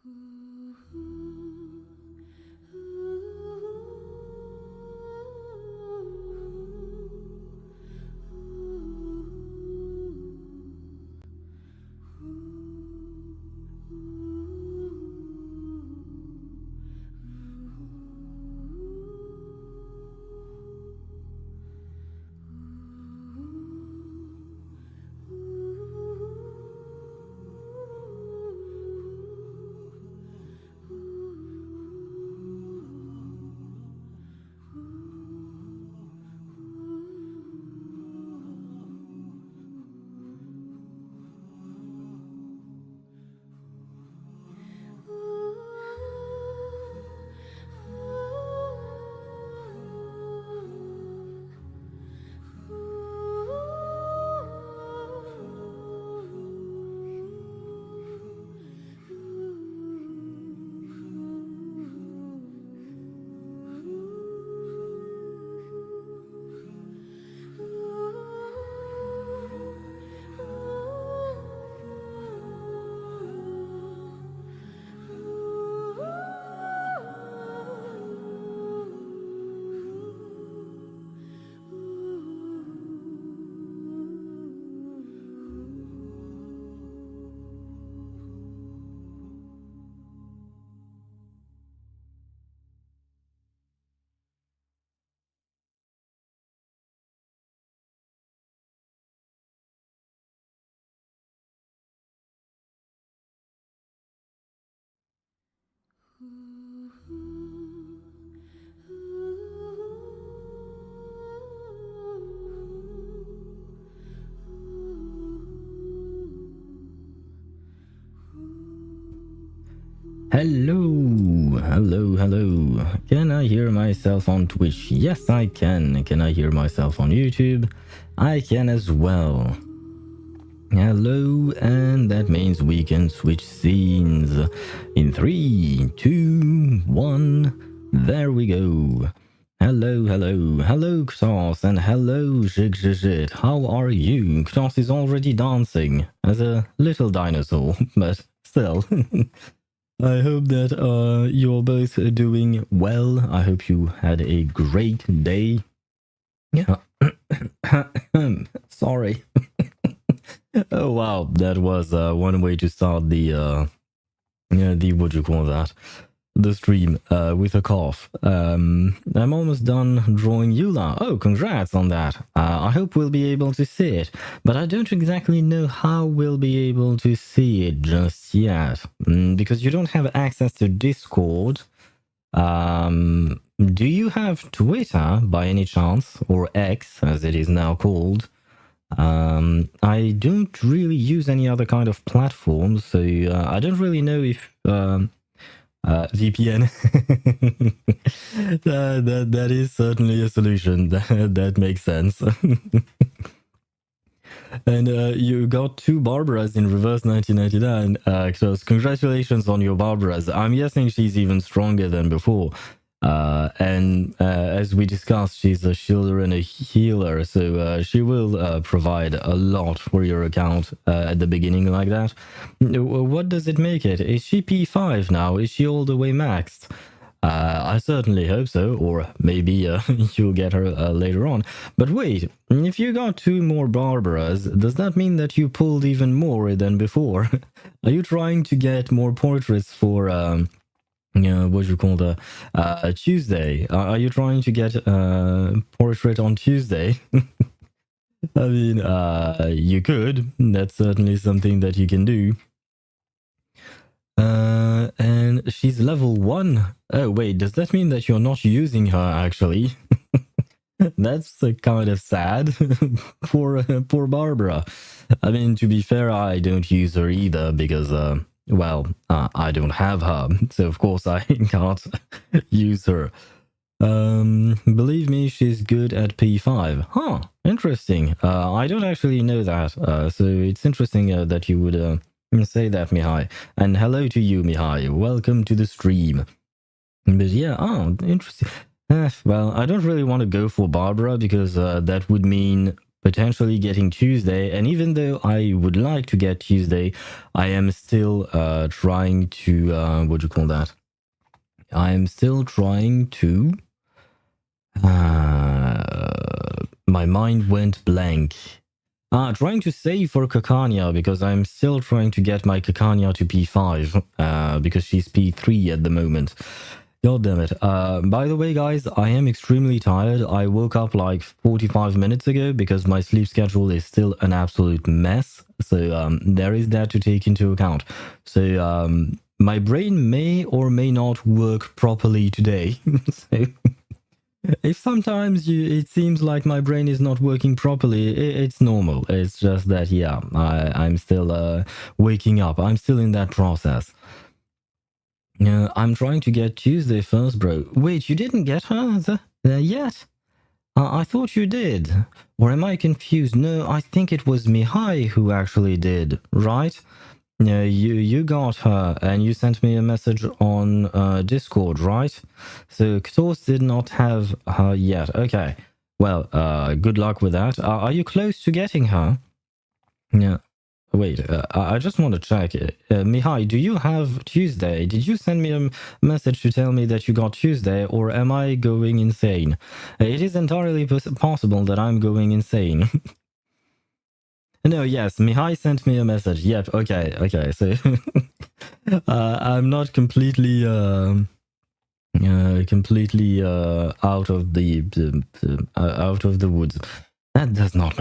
Hello. Can I hear myself on Twitch? Yes, I can. Can I hear myself on YouTube? I can as well. Hello, and that means we can switch scenes in 3, 2, 1. There we go. Hello, Xos, and hello, Zhig. How are you? Xos is already dancing as a little dinosaur, but still. I hope that you're both doing well. I hope you had a great day. Yeah. Sorry. Oh wow, that was one way to start the what you call that, the stream with a cough. I'm almost done drawing Eula. Oh, congrats on that. I hope we'll be able to see it, but I don't exactly know how we'll be able to see it just yet, because you don't have access to Discord. Do you have Twitter by any chance, or X as it is now called? I don't really use any other kind of platform, so I don't really know if VPN. that is certainly a solution. That makes sense. And you got 2 Barbaras in reverse 1999. So congratulations on your Barbaras. I'm guessing she's even stronger than before. And as we discussed, she's a shielder and a healer, so she will provide a lot for your account at the beginning like that. What does it make it? Is she P5 now? Is she all the way maxed? I certainly hope so, or maybe you'll get her later on. But wait, if you got 2 more Barbaras, does that mean that you pulled even more than before? Are you trying to get more portraits for... what you call the Tuesday? Are you trying to get portrait on Tuesday? I mean, you could. That's certainly something that you can do. And she's level 1. Oh wait, does that mean that you're not using her actually? That's kind of sad. Poor Barbara. I mean, to be fair, I don't use her either because well, I don't have her, so of course I can't use her. Believe me, she's good at P5. Huh, interesting. I don't actually know that, so it's interesting that you would say that, Mihai. And hello to you, Mihai. Welcome to the stream. But yeah, interesting. Well, I don't really want to go for Barbara because that would mean potentially getting Tuesday. And even though I would like to get Tuesday, I am still trying to what do you call that? I am still trying to. My mind went blank. Trying to save for Kakania because I'm still trying to get my Kakania to P5 because she's P3 at the moment. God damn it. By the way, guys, I am extremely tired. I woke up like 45 minutes ago because my sleep schedule is still an absolute mess. So there is that to take into account. So my brain may or may not work properly today. So if sometimes it seems like my brain is not working properly, it's normal. It's just that, yeah, I'm still waking up. I'm still in that process. I'm trying to get Tuesday first, bro. Wait, you didn't get her yet? I thought you did. Or am I confused? No, I think it was Mihai who actually did, right? Yeah, you got her, and you sent me a message on Discord, right? So Ktos did not have her yet. Okay. Well, good luck with that. Are you close to getting her? Yeah. Wait, I just want to check. Mihai, do you have Tuesday? Did you send me a message to tell me that you got Tuesday, or am I going insane? It is entirely possible that I'm going insane. No, yes, Mihai sent me a message. Yep, okay. So I'm not completely out of the woods. That does not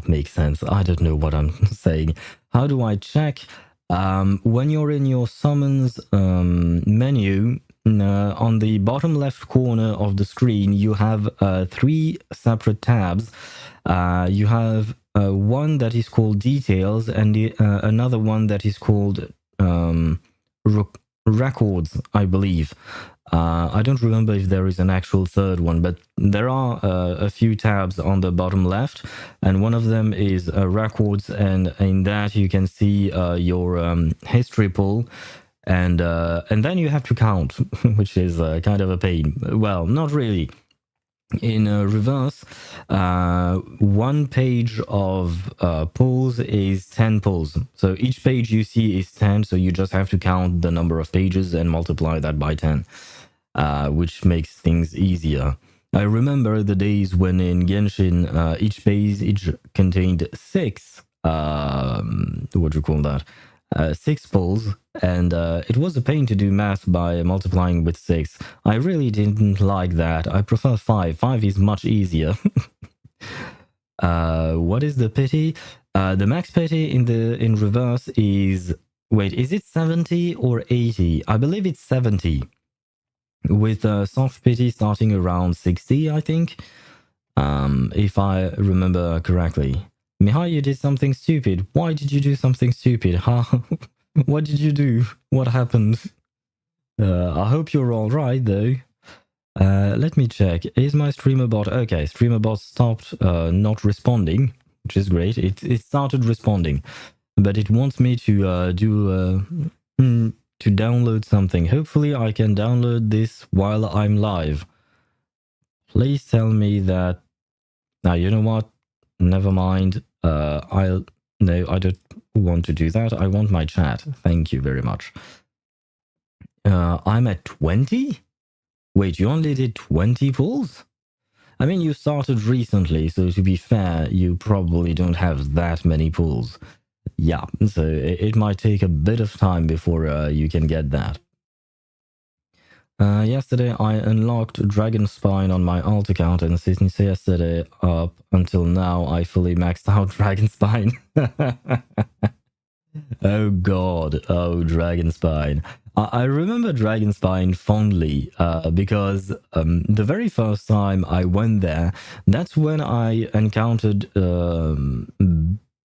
make sense. I don't know what I'm saying. How do I check? When you're in your summons menu, on the bottom left corner of the screen, you have 3 separate tabs. You have one that is called details and another one that is called records, I believe. I don't remember if there is an actual third one, but there are a few tabs on the bottom left, and one of them is records, and in that you can see your history pool, and then you have to count, which is kind of a pain. Well, not really. In reverse, one page of polls is 10 polls. So each page you see is 10, so you just have to count the number of pages and multiply that by 10, which makes things easier. I remember the days when in Genshin, each page contained 6, what do you call that? 6 polls, and it was a pain to do math by multiplying with 6. I really didn't like that. I prefer 5. 5 is much easier. What is the pity? The max pity in reverse is... Wait, is it 70 or 80? I believe it's 70. With soft pity starting around 60, I think. If I remember correctly. Mihai, you did something stupid. Why did you do something stupid, huh? What did you do? What happened? I hope you're alright, though. Let me check. Is my streamer bot... Okay, streamer bot stopped not responding, which is great. It started responding, but it wants me to to download something. Hopefully I can download this while I'm live. Please tell me that... Now, you know what? Never mind. No, I don't want to do that. I want my chat. Thank you very much. I'm at 20? Wait, you only did 20 pulls? I mean, you started recently, so to be fair, you probably don't have that many pulls. Yeah, so it might take a bit of time before you can get that. Yesterday, I unlocked Dragon Spine on my alt account, and since yesterday up until now, I fully maxed out Dragon Spine. Oh god, oh Dragon Spine. I remember Dragon Spine fondly because the very first time I went there, that's when I encountered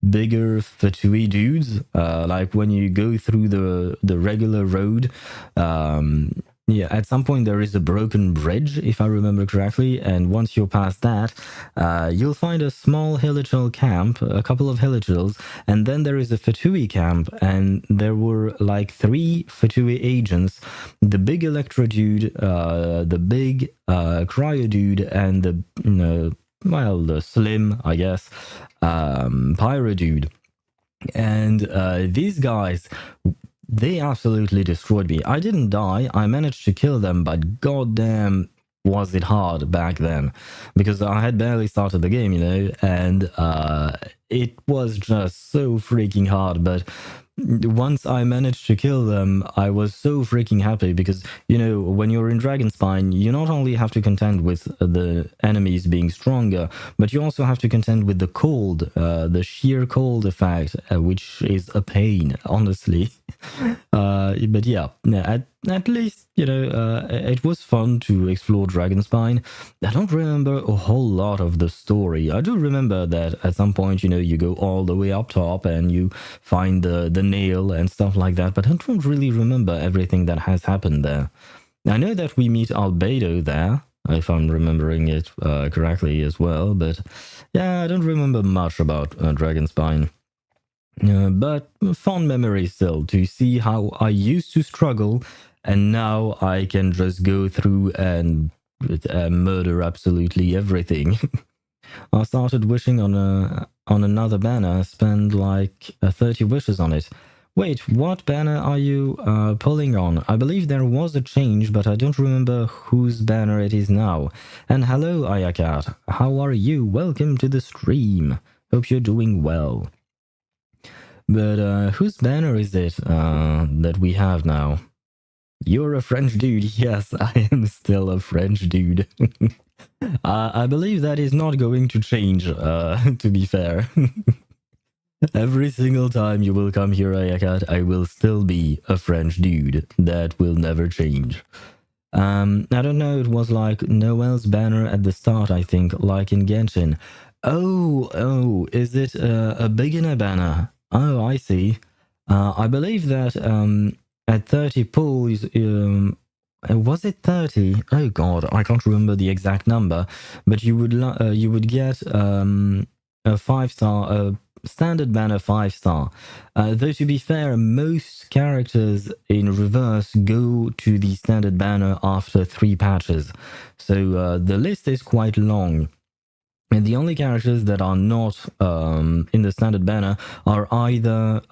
bigger Fatui dudes. Like when you go through the regular road, yeah, at some point there is a broken bridge, if I remember correctly, and once you're past that, you'll find a small Hilichurl camp, a couple of Hilichurls, and then there is a Fatui camp, and there were like 3 Fatui agents, the big Electro dude, the big Cryo dude, and the well, the slim, I guess, pyro dude. And these guys, they absolutely destroyed me. I didn't die. I managed to kill them, but goddamn, was it hard back then, because I had barely started the game, and it was just so freaking hard. But once I managed to kill them, I was so freaking happy because, when you're in Dragonspine, you not only have to contend with the enemies being stronger, but you also have to contend with the cold, the sheer cold effect, which is a pain, honestly. But yeah, at least, it was fun to explore Dragonspine. I don't remember a whole lot of the story. I do remember that at some point, you go all the way up top and you find the nail and stuff like that, but I don't really remember everything that has happened there. I know that we meet Albedo there, if I'm remembering it correctly as well, but yeah, I don't remember much about Dragonspine. But fond memory still to see how I used to struggle, and now I can just go through and murder absolutely everything. I started wishing on another banner, spend like 30 wishes on it. Wait, what banner are you pulling on? I believe there was a change, but I don't remember whose banner it is now. And hello, Ayakat. How are you? Welcome to the stream. Hope you're doing well. But whose banner is it that we have now? You're a French dude. Yes, I am still a French dude. I believe that is not going to change, to be fair. Every single time you will come here, Ayakat, I will still be a French dude. That will never change. I don't know, it was like Noel's banner at the start, I think, like in Genshin. Oh, is it a beginner banner? Oh, I see. I believe that at 30 pulls, was it 30? Oh god, I can't remember the exact number, but you would get a 5-star, standard banner 5-star. Though to be fair, most characters in reverse go to the standard banner after 3 patches, so the list is quite long. And the only characters that are not in the standard banner are either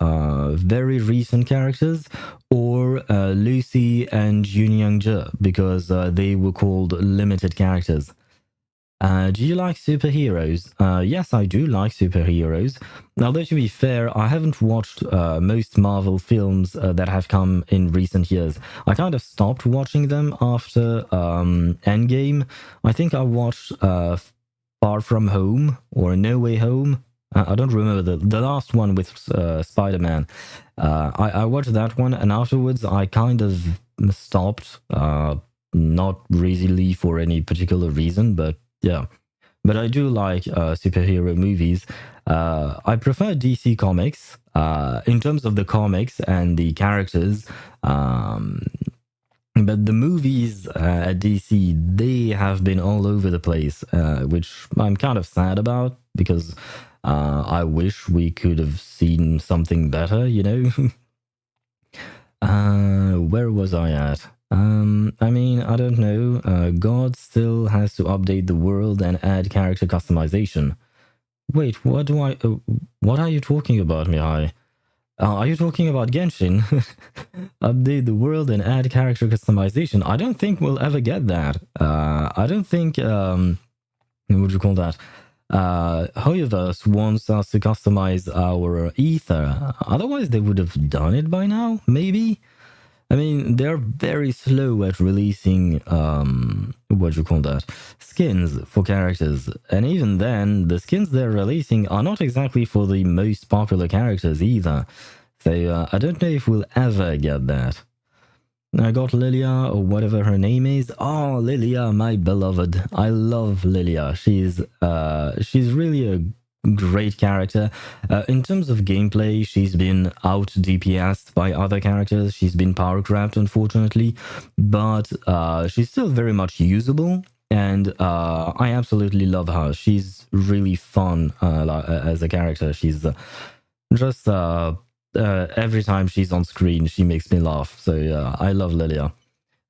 very recent characters or Lucy and Jun Young-je, because they were called limited characters. Do you like superheroes? Yes, I do like superheroes. Although to be fair, I haven't watched most Marvel films that have come in recent years. I kind of stopped watching them after Endgame. I think I watched Far From Home or No Way Home. I don't remember the last one with Spider-Man. I watched that one, and afterwards I kind of stopped. Not really for any particular reason, but yeah. But I do like superhero movies. I prefer DC Comics in terms of the comics and the characters. But the movies at DC, they have been all over the place, which I'm kind of sad about, because I wish we could have seen something better, Where was I at? I mean, I don't know. God still has to update the world and add character customization. Wait, what are you talking about, Mihai? Are you talking about Genshin? Update the world and add character customization. I don't think we'll ever get that. I don't think, what would you call that? HoYoVerse wants us to customize our ether. Otherwise, they would have done it by now, maybe? I mean, they're very slow at releasing, what do you call that? Skins for characters. And even then, the skins they're releasing are not exactly for the most popular characters either. So I don't know if we'll ever get that. I got Lilia, or whatever her name is. Oh, Lilia, my beloved. I love Lilia. She's really a great character. In terms of gameplay, she's been out DPS'd by other characters. She's been power crept, unfortunately, but she's still very much usable, and I absolutely love her. She's really fun as a character. She's just every time she's on screen, she makes me laugh. So I love Lilia.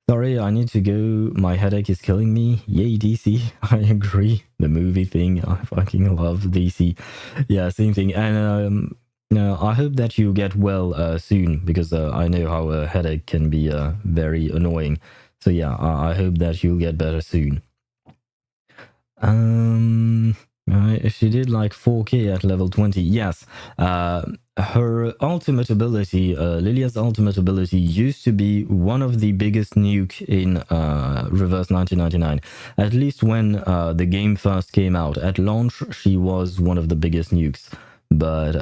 Sorry, I need to go. My headache is killing me. Yay, DC. I agree. The movie thing. I fucking love DC. Yeah, same thing. And I hope that you get well soon because I know how a headache can be very annoying. So yeah, I hope that you'll get better soon. She did like 4K at level 20. Yes. Her ultimate ability, Lilia's ultimate ability, used to be one of the biggest nuke in Reverse 1999. At least when the game first came out. At launch, she was one of the biggest nukes. But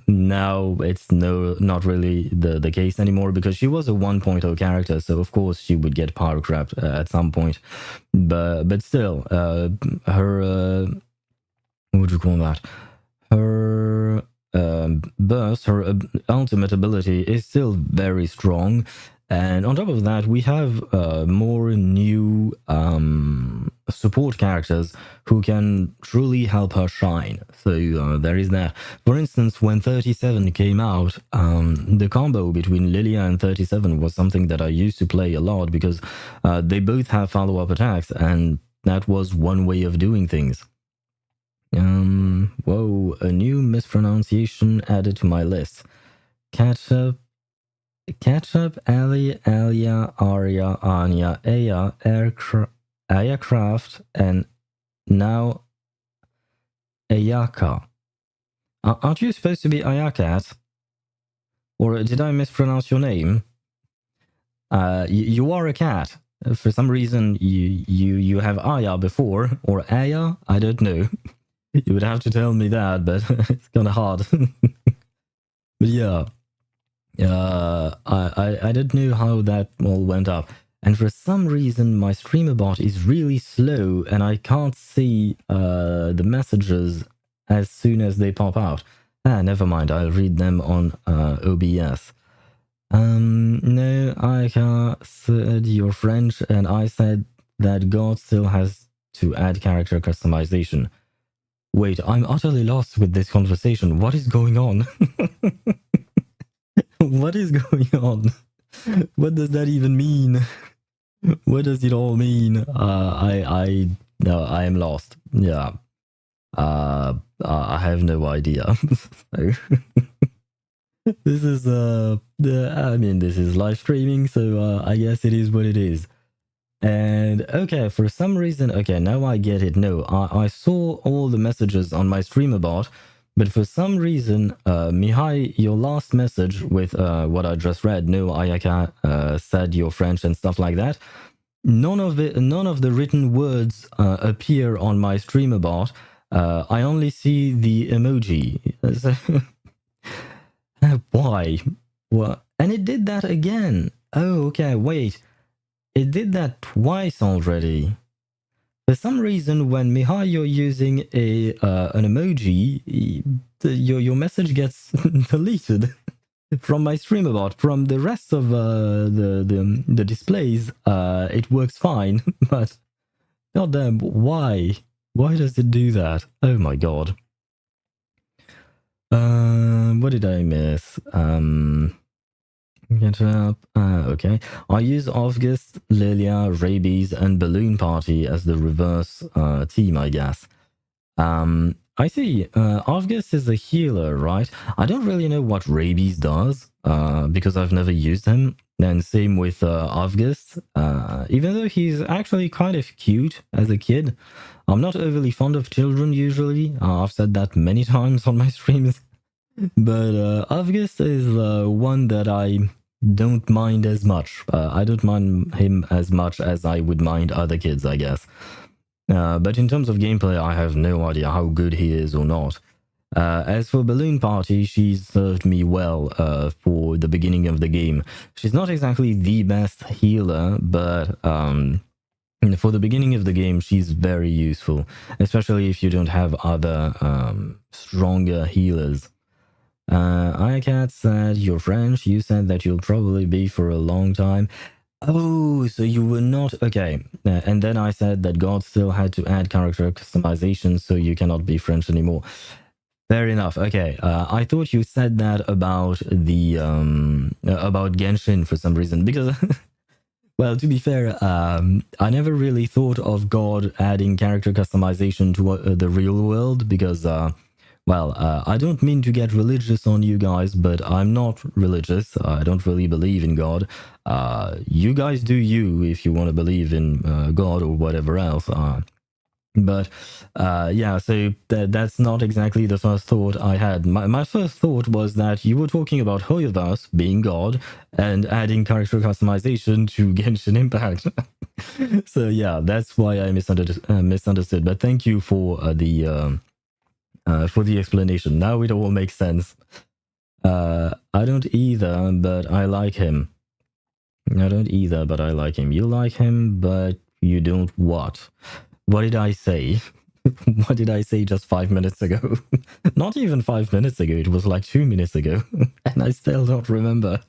now it's not really the case anymore because she was a 1.0 character, so of course she would get power crapped at some point. But still, her what would you call that? Her burst, her ultimate ability is still very strong. And on top of that, we have more new support characters who can truly help her shine. So there is that. For instance, when 37 came out, the combo between Lilia and 37 was something that I used to play a lot because they both have follow-up attacks, and that was one way of doing things. Whoa, a new mispronunciation added to my list. Ketchup, Ali, Alia, Arya, Anya, Aya, Ayacraft, and now Ayaka. Aren't you supposed to be Ayakat? Or did I mispronounce your name? You are a cat. For some reason, you have Aya before, or Aya, I don't know. You would have to tell me that, but it's kind of hard. But yeah, I didn't know how that all went up. And for some reason, my streamer bot is really slow and I can't see the messages as soon as they pop out. Never mind, I'll read them on OBS. No, I said you're French and I said that God still has to add character customization. Wait, I'm utterly lost with this conversation. What is going on? What is going on? What does that even mean? What does it all mean? No, I am lost. Yeah. I have no idea. This is this is live streaming, so I guess it is what it is. And okay, for some reason, okay, now I get it. No, I saw all the messages on my streamer bot, but for some reason, Mihai, your last message with what I just read, no, Ayaka said you're French and stuff like that. None of the written words appear on my streamer bot. I only see the emoji. Why? Well, and it did that again. Oh, okay, wait. It did that twice already. For some reason, when Mihai, you're using an emoji, your message gets deleted from my streamer bot. From the rest of the displays, it works fine. But goddamn, why? Why does it do that? Oh my god. What did I miss? Get up. Okay. I use August, Lilia, Rabies, and Balloon Party as the reverse team, I guess. I see. August is a healer, right? I don't really know what Rabies does, because I've never used him. And same with August. Even though he's actually kind of cute as a kid. I'm not overly fond of children usually. I've said that many times on my streams. But August is one that I don't mind as much. I don't mind him as much as I would mind other kids, I guess. But in terms of gameplay, I have no idea how good he is or not. As for Balloon Party, she's served me well for the beginning of the game. She's not exactly the best healer, but for the beginning of the game, she's very useful, especially if you don't have other stronger healers. iCat said, you're French. You said that you'll probably be for a long time. Oh, so you were not... Okay. And then I said that God still had to add character customization, so you cannot be French anymore. Fair enough. Okay. I thought you said that about the... about Genshin for some reason, because... Well, to be fair, I never really thought of God adding character customization to the real world because, I don't mean to get religious on you guys, but I'm not religious. I don't really believe in God. You guys do you if you want to believe in God or whatever else. But yeah, so that's not exactly the first thought I had. My first thought was that you were talking about HoYoVerse being God and adding character customization to Genshin Impact. So yeah, that's why I misunderstood. But thank you for the explanation. Now it all makes sense. I don't either, but I like him. I don't either, but I like him. You like him, but you don't what? What did I say? What did I say just 5 minutes ago? Not even 5 minutes ago, it was like 2 minutes ago. And I still don't remember.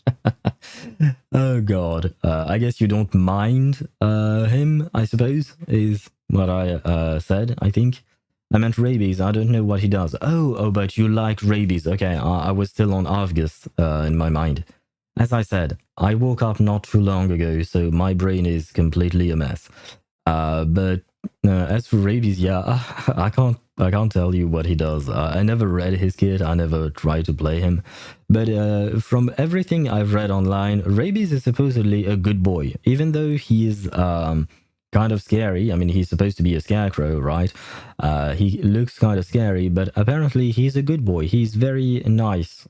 Oh god. I guess you don't mind him, I suppose, is what I said, I think. I meant rabies. I don't know what he does. Oh, but you like rabies. Okay, I was still on Argus in my mind. As I said, I woke up not too long ago, so my brain is completely a mess. But as for rabies, yeah, I can't tell you what he does. I never read his kit. I never tried to play him. But from everything I've read online, rabies is supposedly a good boy, even though he is kind of scary. I mean, he's supposed to be a scarecrow, right? He looks kind of scary, but apparently he's a good boy. He's very nice.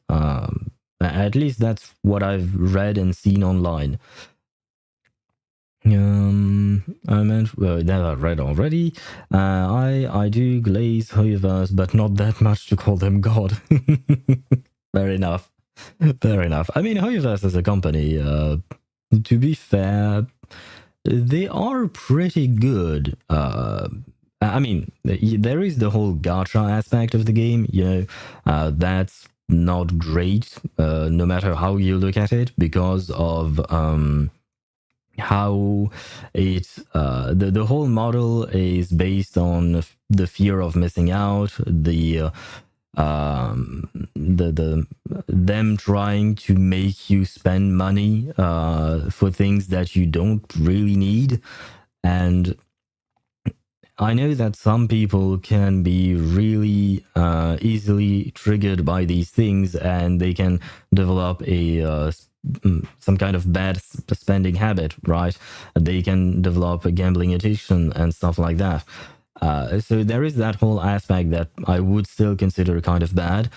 At least that's what I've read and seen online. I meant that I read already. I do glaze HoYoVerse, but not that much to call them God. Fair enough. Fair enough. I mean, HoYoVerse as a company, to be fair, they are pretty good. I mean, there is the whole gacha aspect of the game. That's not great, no matter how you look at it, because of how the whole model is based on the fear of missing out, the them trying to make you spend money for things that you don't really need. And I know that some people can be really easily triggered by these things, and they can develop some kind of bad spending habit, right? They can develop a gambling addiction and stuff like that. So there is that whole aspect that I would still consider kind of bad.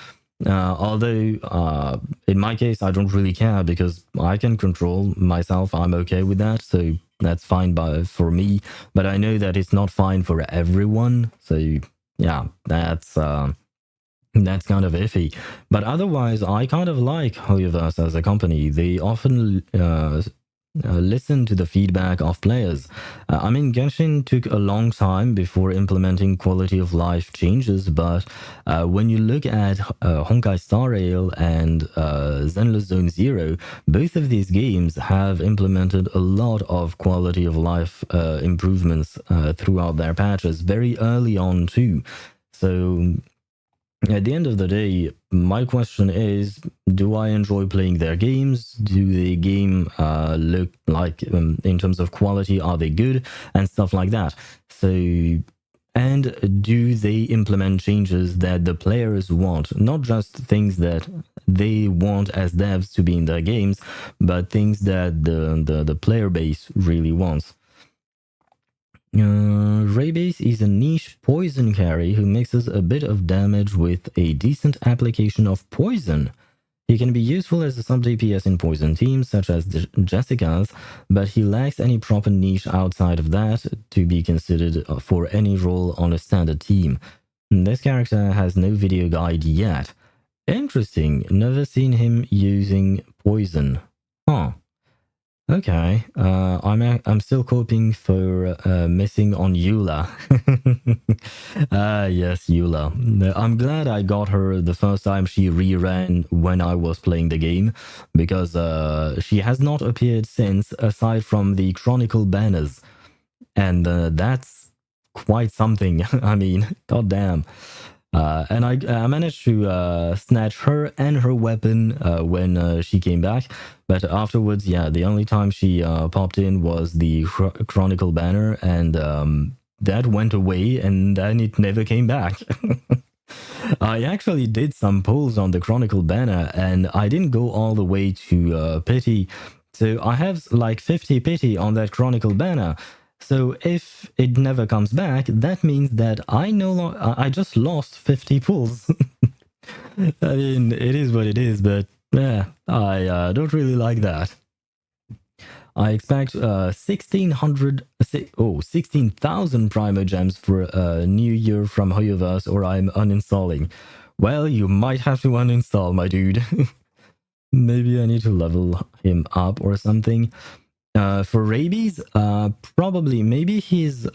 Although in my case, I don't really care because I can control myself. I'm okay with that. So that's fine for me. But I know that it's not fine for everyone. So yeah, that's kind of iffy. But otherwise, I kind of like HoYoVerse as a company. They often listen to the feedback of players. I mean, Genshin took a long time before implementing quality of life changes, but when you look at Honkai Star Rail and Zenless Zone Zero, both of these games have implemented a lot of quality of life improvements throughout their patches very early on too. So at the end of the day, my question is, do I enjoy playing their games? Do the game look like, in terms of quality, are they good? And stuff like that. So, and do they implement changes that the players want? Not just things that they want as devs to be in their games, but things that the player base really wants. Raybase is a niche poison carry who mixes a bit of damage with a decent application of poison. He can be useful as a sub-DPS in poison teams such as Jessica's, but he lacks any proper niche outside of that to be considered for any role on a standard team. This character has no video guide yet. Interesting, never seen him using poison. Huh. Okay, I'm still hoping for missing on Eula. Yes, Eula. I'm glad I got her the first time she reran when I was playing the game, because she has not appeared since, aside from the Chronicle banners, and that's quite something. I mean, goddamn. And I managed to snatch her and her weapon when she came back. But afterwards, yeah, the only time she popped in was the Chronicle banner, and that went away, and then it never came back. I actually did some polls on the Chronicle banner, and I didn't go all the way to pity. So I have like 50 pity on that Chronicle banner. So if it never comes back, that means that I just lost 50 pulls. I mean, it is what it is, but yeah, I don't really like that. I expect 16,000 Primo Gems for a new year from HoYoVerse, or I'm uninstalling. Well, you might have to uninstall, my dude. Maybe I need to level him up or something. For rabies, probably maybe his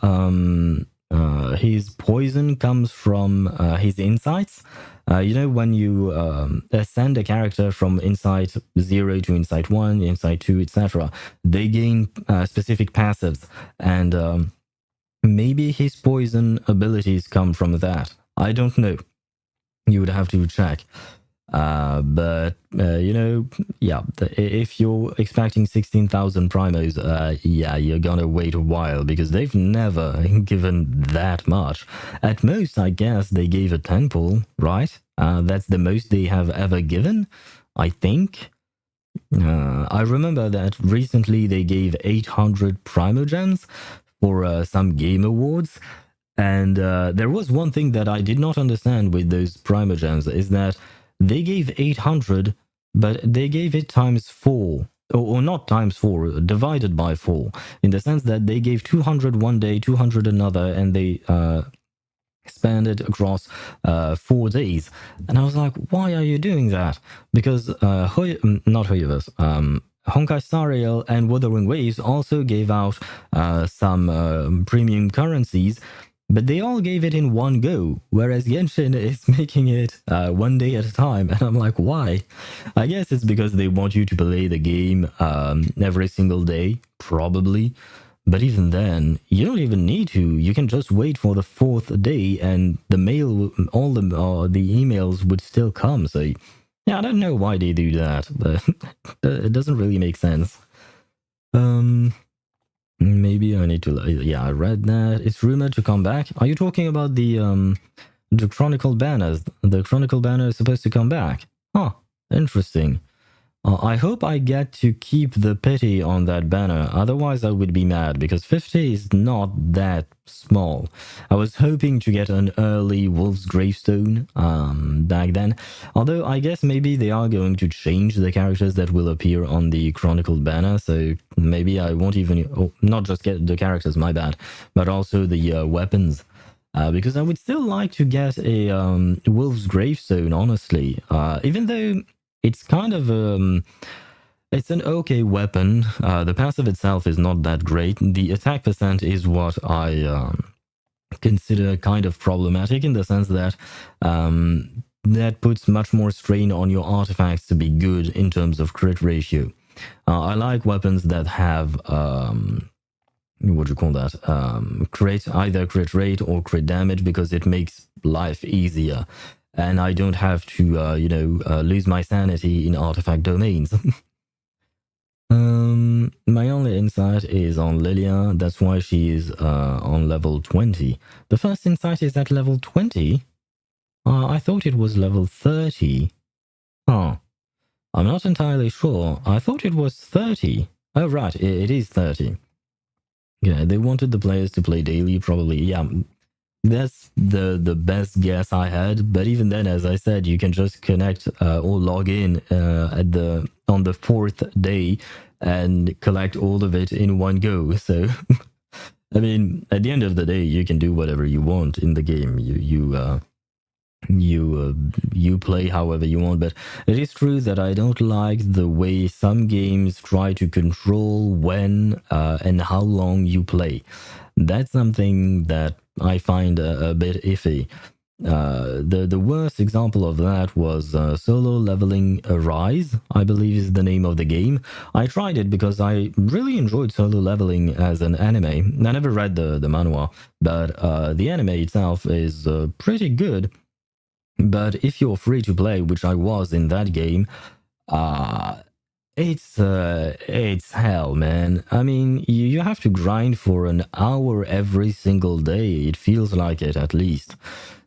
poison comes from his insights. You know, when you ascend a character from insight 0 to insight 1, insight 2, etc., they gain specific passives, and maybe his poison abilities come from that. I don't know. You would have to check. But you know, yeah, if you're expecting 16,000 primos, yeah, you're gonna wait a while because they've never given that much. At most, I guess they gave a 10 pull, right? That's the most they have ever given, I think. I remember that recently they gave 800 primogems for some game awards. And there was one thing that I did not understand with those primogems is that they gave 800, but they gave it times 4. Or not times 4, divided by 4, in the sense that they gave 200 one day, 200 another, and they expanded across 4 days. And I was like, why are you doing that? Because not HoYoVerse, Honkai Star Rail and Wuthering Waves also gave out some premium currencies, but they all gave it in one go, whereas Genshin is making it 1 day at a time. And I'm like, why? I guess it's because they want you to play the game every single day, probably. But even then, you don't even need to. You can just wait for the 4th day, and the mail, all the emails would still come. So, yeah, I don't know why they do that, but it doesn't really make sense. Maybe I need to. Yeah, I read that it's rumored to come back. Are you talking about the Chronicle banners? The Chronicle banner is supposed to come back. Huh. Interesting. I hope I get to keep the pity on that banner, otherwise I would be mad, because 50 is not that small. I was hoping to get an early Wolf's Gravestone back then, although I guess maybe they are going to change the characters that will appear on the Chronicled banner, so maybe I won't even, not just get the characters, my bad, but also the weapons. Because I would still like to get a Wolf's Gravestone, honestly, even though it's kind of it's an okay weapon. The passive itself is not that great. The attack percent is what I consider kind of problematic, in the sense that that puts much more strain on your artifacts to be good in terms of crit ratio. I like weapons that have what do you call that? Either crit rate or crit damage, because it makes life easier. And I don't have to, lose my sanity in artifact domains. My only insight is on Lilia. That's why she is on level 20. The first insight is at level 20? I thought it was level 30. Huh. I'm not entirely sure. I thought it was 30. Oh, right. It is 30. Yeah, they wanted the players to play daily, probably. Yeah, that's the best guess I had. But even then, as I said, you can just connect or log in on the 4th day and collect all of it in one go. So, I mean, at the end of the day, you can do whatever you want in the game. You play however you want. But it is true that I don't like the way some games try to control when and how long you play. That's something that I find a bit iffy. The worst example of that was Solo Leveling Arise, I believe is the name of the game. I tried it because I really enjoyed Solo Leveling as an anime. I never read the manhwa, but the anime itself is pretty good. But if you're free to play, which I was in that game, uh, it's hell, man. I mean, you have to grind for an hour every single day. It feels like it, at least.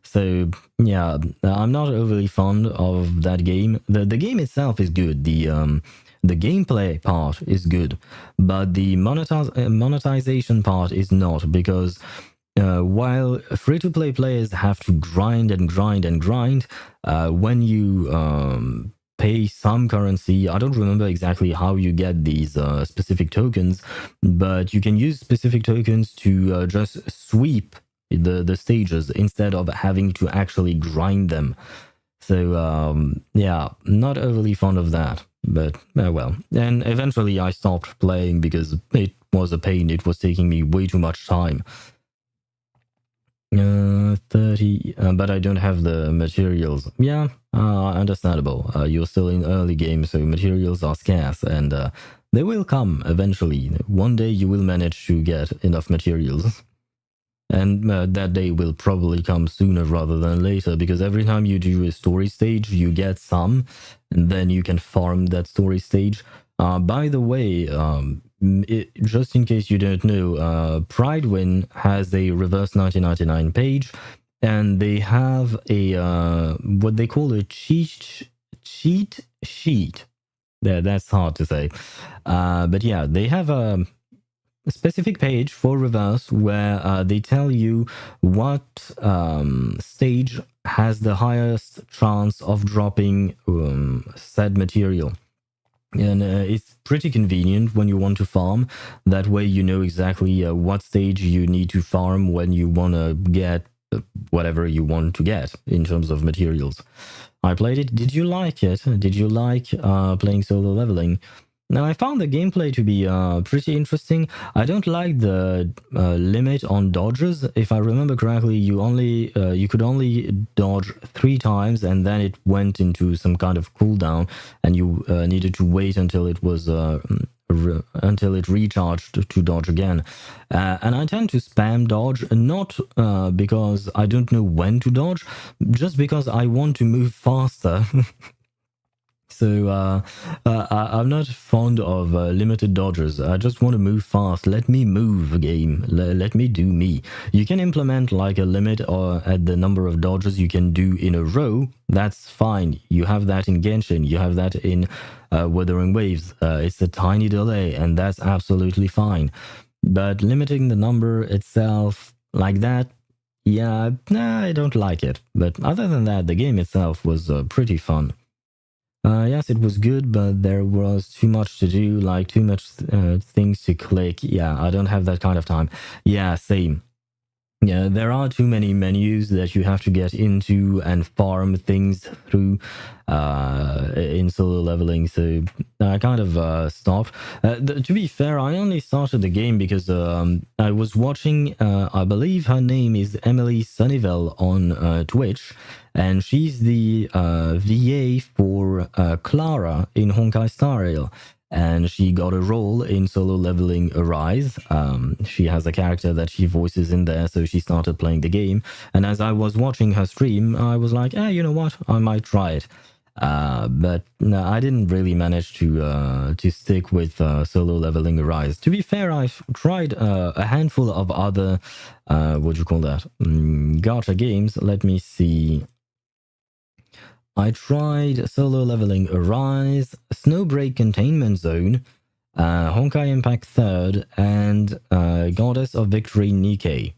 So yeah, I'm not overly fond of that game. The game itself is good. The gameplay part is good, but the monetization part is not, because while free-to-play players have to grind and grind and grind, when you pay some currency, I don't remember exactly how you get these specific tokens, but you can use specific tokens to just sweep the stages instead of having to actually grind them. So yeah, not overly fond of that, but well. And eventually I stopped playing because it was a pain. It was taking me way too much time. 30, but I don't have the materials. Yeah, understandable. You're still in early game, so materials are scarce, and they will come eventually. One day you will manage to get enough materials. And that day will probably come sooner rather than later, because every time you do a story stage, you get some, and then you can farm that story stage. By the way, just in case you don't know, Pridewin has a reverse 1999 page, and they have a what they call a cheat sheet. That's hard to say, but yeah, they have a specific page for reverse where they tell you what stage has the highest chance of dropping said material. And it's pretty convenient when you want to farm. That way you know exactly what stage you need to farm when you want to get whatever you want to get in terms of materials. I played it. Did you like it? Did you like playing solo leveling? Now, I found the gameplay to be pretty interesting. I don't like the limit on dodges. If I remember correctly, you could only dodge 3 times, and then it went into some kind of cooldown, and you needed to wait until it was until it recharged to dodge again. And I tend to spam dodge, not because I don't know when to dodge, just because I want to move faster. So I'm not fond of limited dodges. I just want to move fast. Let me move, game. Let me do me. You can implement like a limit or at the number of dodges you can do in a row. That's fine. You have that in Genshin. You have that in Wuthering Waves. It's a tiny delay, and that's absolutely fine. But limiting the number itself like that, yeah, nah, I don't like it. But other than that, the game itself was pretty fun. Yes, it was good, but there was too much to do, like too much things to click. Yeah, I don't have that kind of time. Yeah, same. Yeah, there are too many menus that you have to get into and farm things through in solo leveling, so I kind of stopped. To be fair, I only started the game because I was watching, I believe her name is Emily Sunnyvale on Twitch, and she's the VA for Clara in Honkai Star Rail. And she got a role in solo leveling Arise. She has a character that she voices in there, so she started playing the game. And as I was watching her stream, I was like, you know what? I might try it. But no, I didn't really manage to stick with solo leveling Arise. To be fair, I've tried a handful of other what do you call that? Gacha games. Let me see. I tried solo leveling Arise, Snowbreak Containment Zone, Honkai Impact 3rd, and Goddess of Victory Nikkei.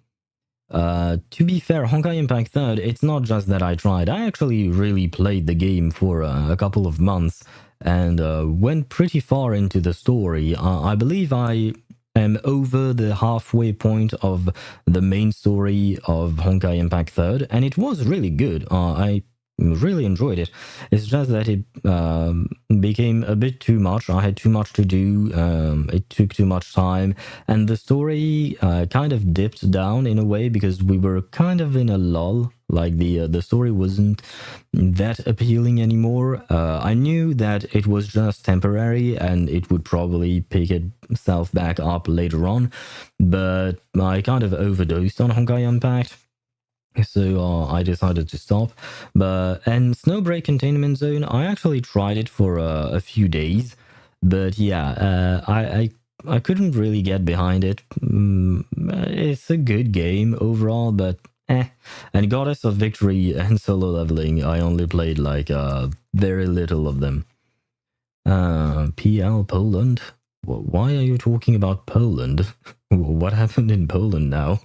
To be fair, Honkai Impact 3rd, it's not just that I tried. I actually really played the game for a couple of months and went pretty far into the story. I believe I am over the halfway point of the main story of Honkai Impact 3rd, and it was really good. I really enjoyed it. It's just that it became a bit too much. I had too much to do. It took too much time, and the story kind of dipped down in a way because we were kind of in a lull. Like the story wasn't that appealing anymore. I knew that it was just temporary and it would probably pick itself back up later on, but I kind of overdosed on Honkai Impact. So I decided to stop. And Snowbreak Containment Zone, I actually tried it for a few days, but yeah, I couldn't really get behind it. It's a good game overall, but eh. And Goddess of Victory and Solo Leveling, I only played like very little of them. PL Poland. Why are you talking about Poland? What happened in Poland now?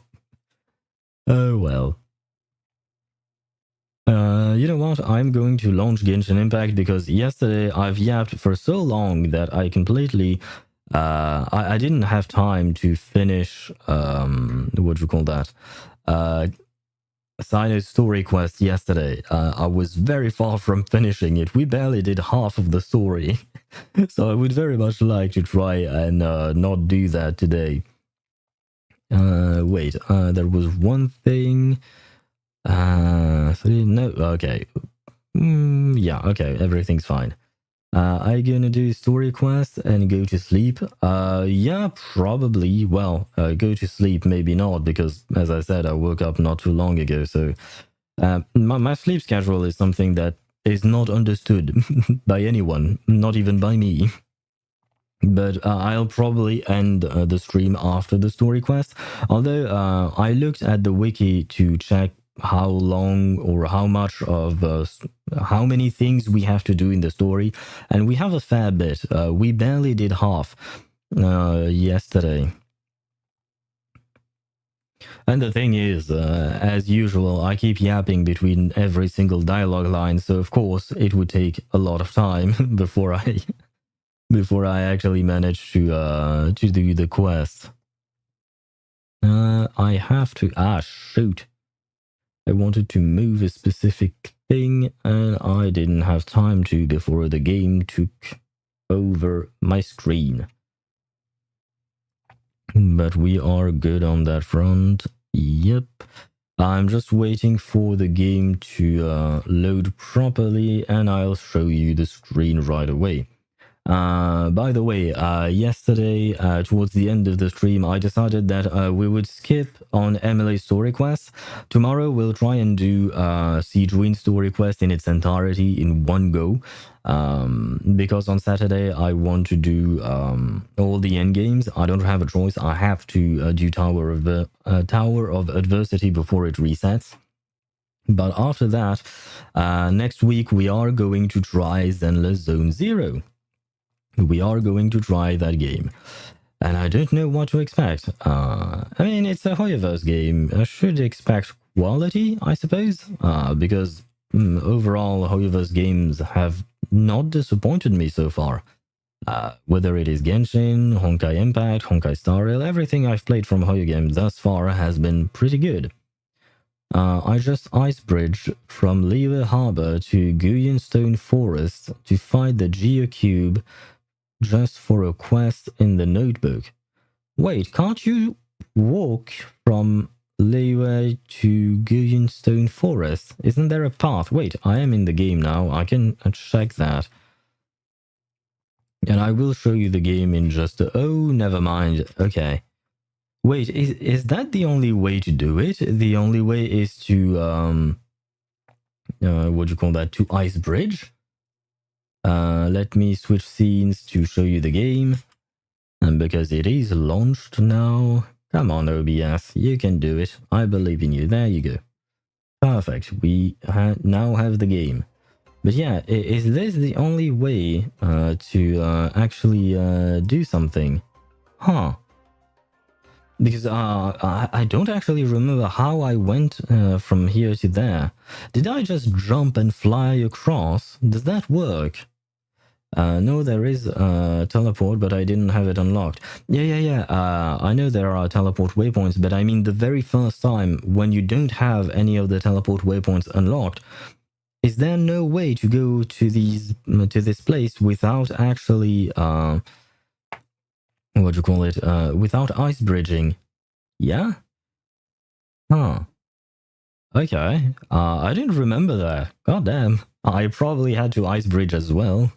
Oh well. You know what? I'm going to launch Genshin Impact because yesterday I've yapped for so long that I completely... I didn't have time to finish... what do you call that? Cyno's story quest yesterday. I was very far from finishing it. We barely did half of the story. So I would very much like to try and not do that today. Wait, there was one thing... no, okay. Yeah, okay, everything's fine. I'm gonna do story quest and go to sleep. Yeah, probably. Well, go to sleep, maybe not, because as I said, I woke up not too long ago. So my sleep schedule is something that is not understood by anyone, not even by me. But I'll probably end the stream after the story quest. Although I looked at the wiki to check how long or how much of how many things we have to do in the story, and we have a fair bit. We barely did half yesterday. And the thing is, as usual, I keep yapping between every single dialogue line, so of course it would take a lot of time before I actually manage to do the quest. I have to... shoot. I wanted to move a specific thing, and I didn't have time to before the game took over my screen. But we are good on that front. Yep. I'm just waiting for the game to load properly, and I'll show you the screen right away. By the way, yesterday, towards the end of the stream, I decided that we would skip on Emily's story quest. Tomorrow, we'll try and do Siege Wind story quest in its entirety in one go. Because on Saturday, I want to do all the end games. I don't have a choice. I have to do Tower of Adversity before it resets. But after that, next week, we are going to try Zenless Zone Zero. We are going to try that game. And I don't know what to expect. I mean, it's a HoYoVerse game. I should expect quality, I suppose. Because overall, HoYoVerse games have not disappointed me so far. Whether it is Genshin, Honkai Impact, Honkai Star Rail, everything I've played from HoYo games thus far has been pretty good. I just ice-bridged from Liyue Harbor to Guyenstone Forest to find the Geocube just for a quest in the notebook. Wait, can't you walk from Liyue to Guyenstone Forest? Isn't there a path? Wait, I am in the game now. I can check that. And I will show you the game in just oh, never mind. Okay. Wait, is that the only way to do it? The only way is to, what do you call that? To ice bridge? Let me switch scenes to show you the game. And because it is launched now, come on OBS, you can do it. I believe in you. There you go. Perfect. We now have the game. But yeah, is this the only way to actually do something? Huh. Because I don't actually remember how I went from here to there. Did I just jump and fly across? Does that work? No, there is teleport, but I didn't have it unlocked. Yeah. I know there are teleport waypoints, but I mean the very first time when you don't have any of the teleport waypoints unlocked, is there no way to go to this place without actually what do you call it? Without ice bridging? Yeah? Huh. Okay. I didn't remember that. God damn. I probably had to ice bridge as well.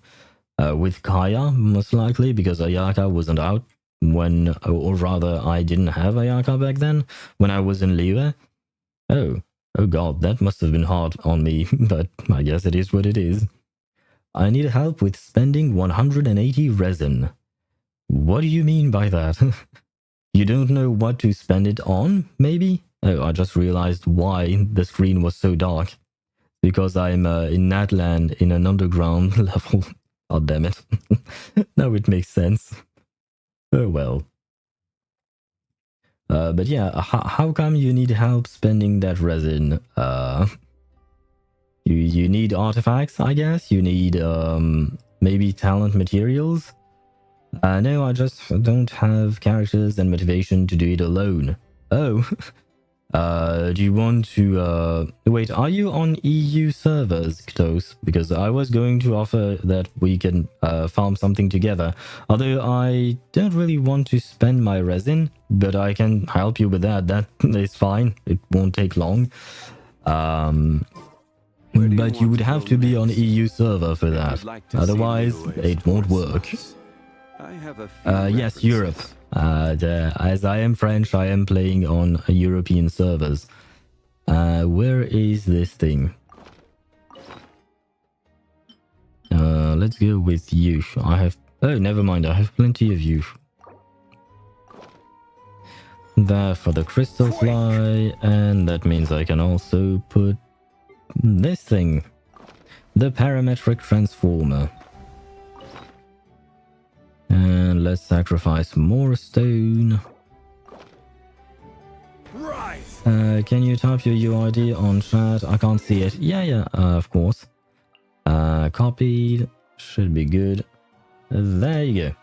With Kaya, most likely, because Ayaka wasn't out when, or rather, I didn't have Ayaka back then, when I was in Liyue. Oh, Oh god, that must have been hard on me, but I guess it is what it is. I need help with spending 180 resin. What do you mean by that? You don't know what to spend it on, maybe? Oh, I just realized why the screen was so dark. Because I'm in Natland in an underground level. God damn it. Now it makes sense. Oh well. But yeah, how come you need help spending that resin? You need artifacts, I guess? You need maybe talent materials? No, I just don't have characters and motivation to do it alone. Oh. Do you want to, wait, are you on EU servers, Ktos? Because I was going to offer that we can, farm something together. Although I don't really want to spend my resin, but I can help you with that. That is fine. It won't take long. But you would have to be on EU server for that. Otherwise, it won't work. Yes, Europe. As I am French, I am playing on European servers. Where is this thing? Let's go with youth. I have... Oh, never mind. I have plenty of youth. There for the crystal fly. And that means I can also put this thing. The parametric transformer. And let's sacrifice more stone. Can you type your UID on chat? I can't see it. Yeah, of course. Copied. Should be good. There you go.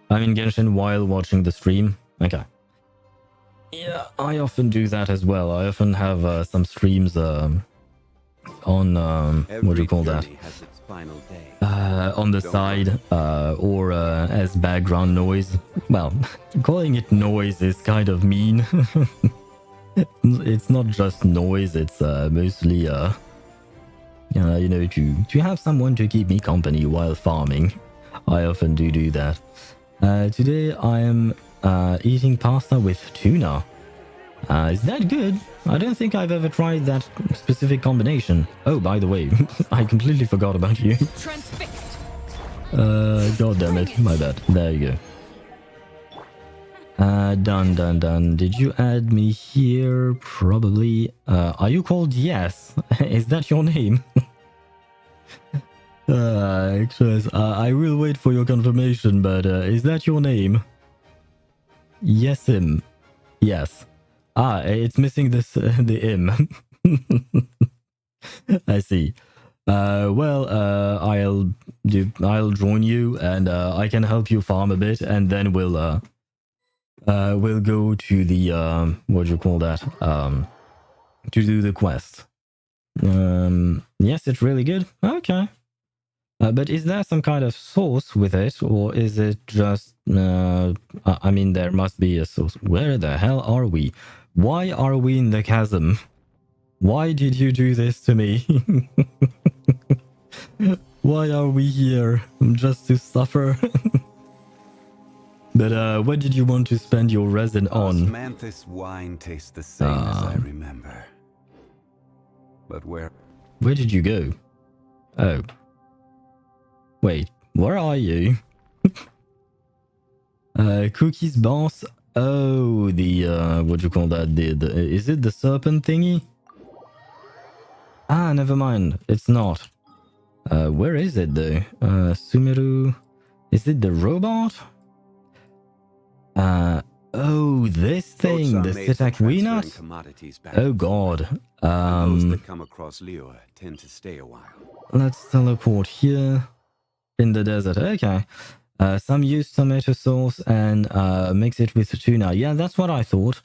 I'm in Genshin while watching the stream. Okay. Yeah, I often do that as well. I often have some streams on, what do you call that? On the side, or as background noise. Well, calling it noise is kind of mean. It's not just noise, it's mostly, you know, to have someone to keep me company while farming. I often do that. Today I am eating pasta with tuna. Is that good? I don't think I've ever tried that specific combination. Oh, by the way, I completely forgot about you. Transfixed. God damn it, my bad. There you go. Done. Did you add me here? Probably. Are you called Yes? Is that your name? I will wait for your confirmation, but is that your name? Yes, him. Yes. Ah, it's missing this the im. I see. Well, I'll join you, and I can help you farm a bit, and then we'll go to the what do you call that? To do the quest. Yes, it's really good. Okay. But is there some kind of sauce with it, or is it just... I mean, there must be a sauce. Where the hell are we? Why are we in the chasm? Why did you do this to me? Why are we here? Just to suffer? But what did you want to spend your resin on? Osmanthus wine tastes the same as I remember. But where did you go? Oh. Wait, where are you? Cookies boss. Oh, the what do you call that? The is it the serpent thingy? Ah, never mind. It's not. Where is it though? Sumeru. Is it the robot? Oh, this thing, the Sitakwinat? Oh god. Those that come across Lure tend to stay a while. Let's teleport here in the desert. Okay. Some use tomato sauce and mix it with tuna. Yeah, that's what I thought.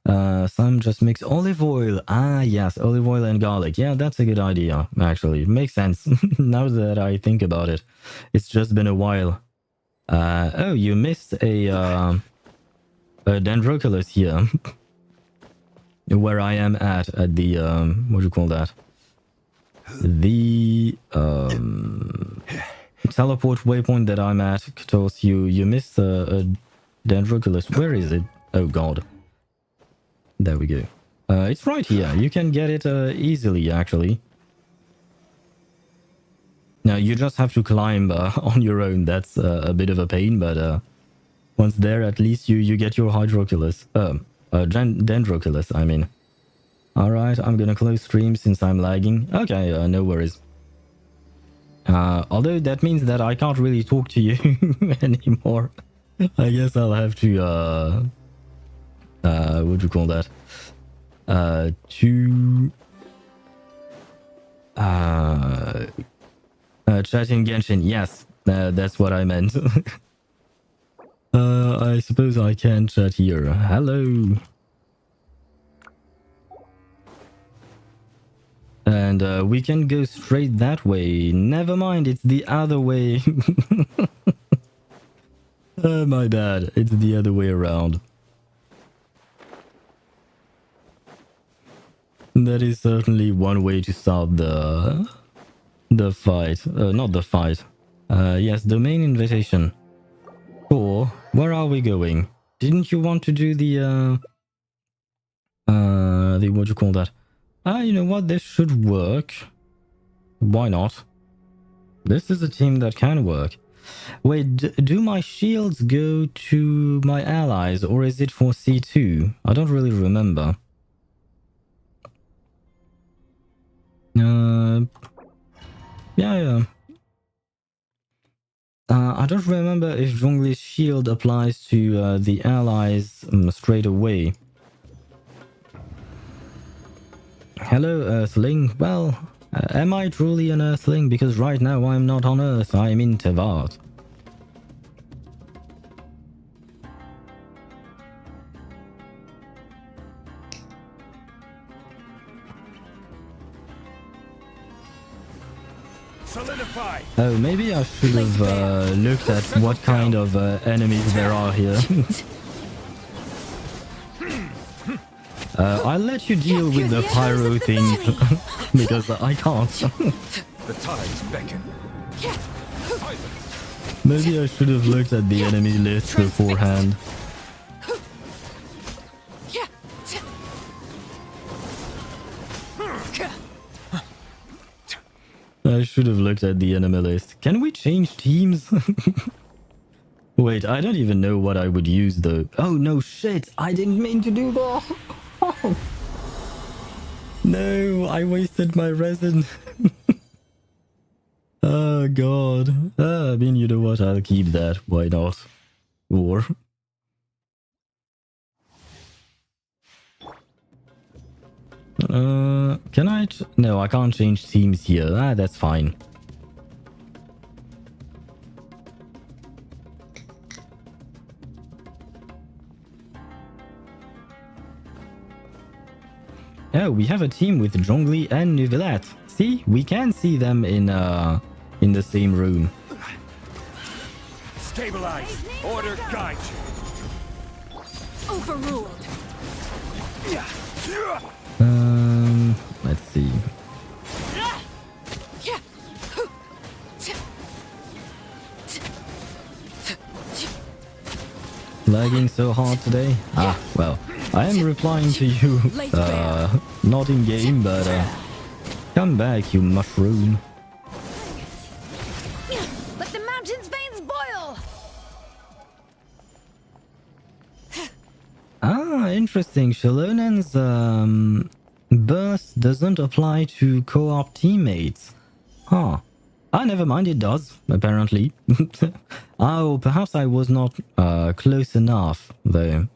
Some just mix olive oil. Ah, yes, olive oil and garlic. Yeah, that's a good idea, actually. It makes sense now that I think about it. It's just been a while. Oh, you missed a Dendroculus here. Where I am at the, what do you call that? The, teleport waypoint that I'm at, Ktos, you missed a Dendroculus. Where is it? Oh god. There we go. It's right here. You can get it easily, actually. Now, you just have to climb on your own. That's a bit of a pain, but once there, at least you get your Hydroculus. Dendroculus, I mean. Alright, I'm gonna close stream since I'm lagging. Okay, no worries. Although that means that I can't really talk to you anymore. I guess I'll have to, what do you call that? Chat in Genshin. Yes, that's what I meant. I suppose I can chat here. Hello. And we can go straight that way. Never mind, it's the other way. My bad. It's the other way around. That is certainly one way to start the fight. Not the fight. Yes, domain invitation. Or where are we going? Didn't you want to do the what do you call that? You know what? This should work. Why not? This is a team that can work. Wait, do my shields go to my allies or is it for C2? I don't really remember. Yeah. I don't remember if Zhongli's shield applies to the allies straight away. Hello, Earthling. Well, am I truly an Earthling? Because right now I'm not on Earth, I'm in Teyvat. Solidify. Oh, maybe I should have looked at what kind of enemies there are here. I'll let you deal with the pyro thing because I can't. The tides beckon. Maybe I should have looked at the enemy list beforehand. I should have looked at the enemy list. Can we change teams? Wait, I don't even know what I would use though. Oh no, shit! I didn't mean to do that! No, I wasted my resin. Oh god. I mean, you know what? I'll keep that. Why not? Or... can I... No, I can't change teams here. That's fine. Oh, we have a team with Zhongli and Neuvillette. See? We can see them in the same room. Stabilize. Order guide you. Overruled. Let's see. Lagging so hard today? Ah, well, I am replying to you, not in game, but come back, you mushroom. Let the mountain's veins boil. Ah, interesting. Shalonen's burst doesn't apply to co-op teammates. Huh. Ah, never mind, it does, apparently. Oh, perhaps I was not close enough, though.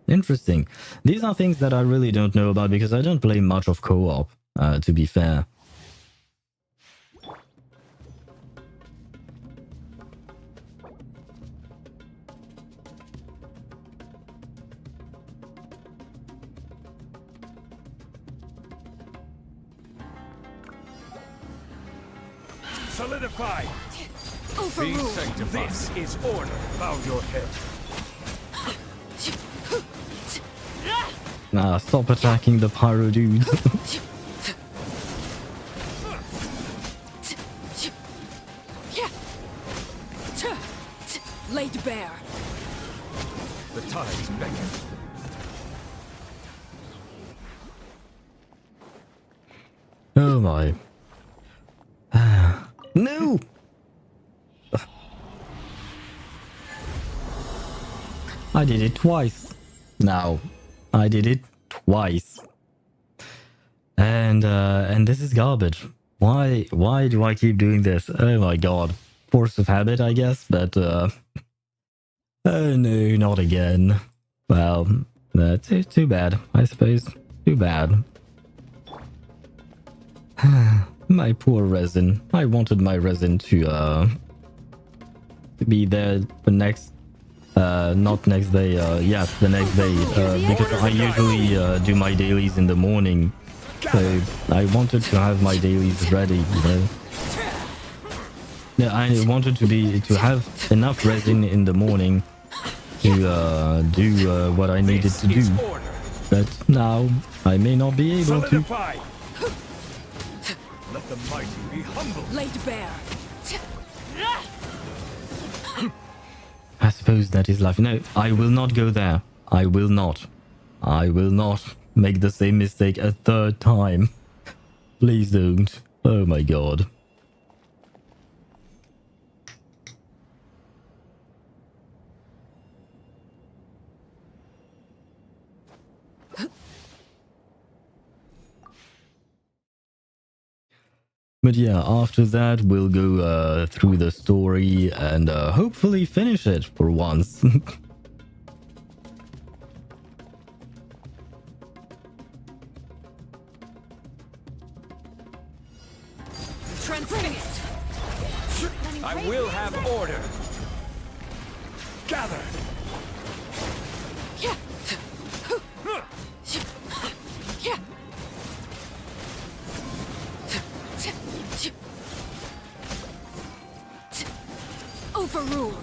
Interesting. These are things that I really don't know about because I don't play much of co-op, to be fair. Solidify. Overruled. This is order. Bow your head. Ah, stop attacking the pyro dudes. Laid bare. The tides beckon. Oh my. No! I did it twice. Now, I did it twice. And this is garbage. Why do I keep doing this? Oh my god. Force of habit, I guess, but oh no, not again. Well, too bad, I suppose. Too bad. My poor resin. I wanted my resin to be there the next not next day, yeah, the next day, because I usually do my dailies in the morning, so I wanted to have my dailies ready, you know. Yeah, I wanted to have enough resin in the morning to do what I needed to do, but now I may not be able to. Let the mighty be humble. Laid bare. I suppose that is life. No, I will not go there. I will not. I will not make the same mistake a third time. Please don't. Oh my god. But yeah, after that we'll go through the story and hopefully finish it for once. Transfixed. I will have order. Gather. Yeah. Yeah. Overruled.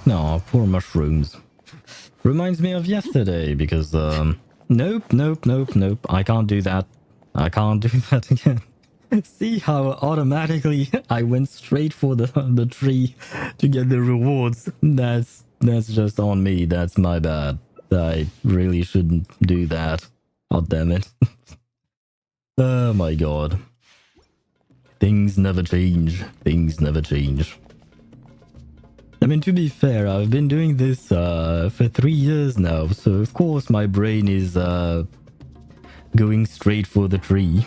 No, poor mushrooms. Reminds me of yesterday because nope. I can't do that. I can't do that again. See how automatically I went straight for the tree to get the rewards. That's just on me. That's my bad. I really shouldn't do that. Oh damn it. Oh my god. Things never change. Things never change. I mean, to be fair, I've been doing this for 3 years now, so of course my brain is going straight for the tree.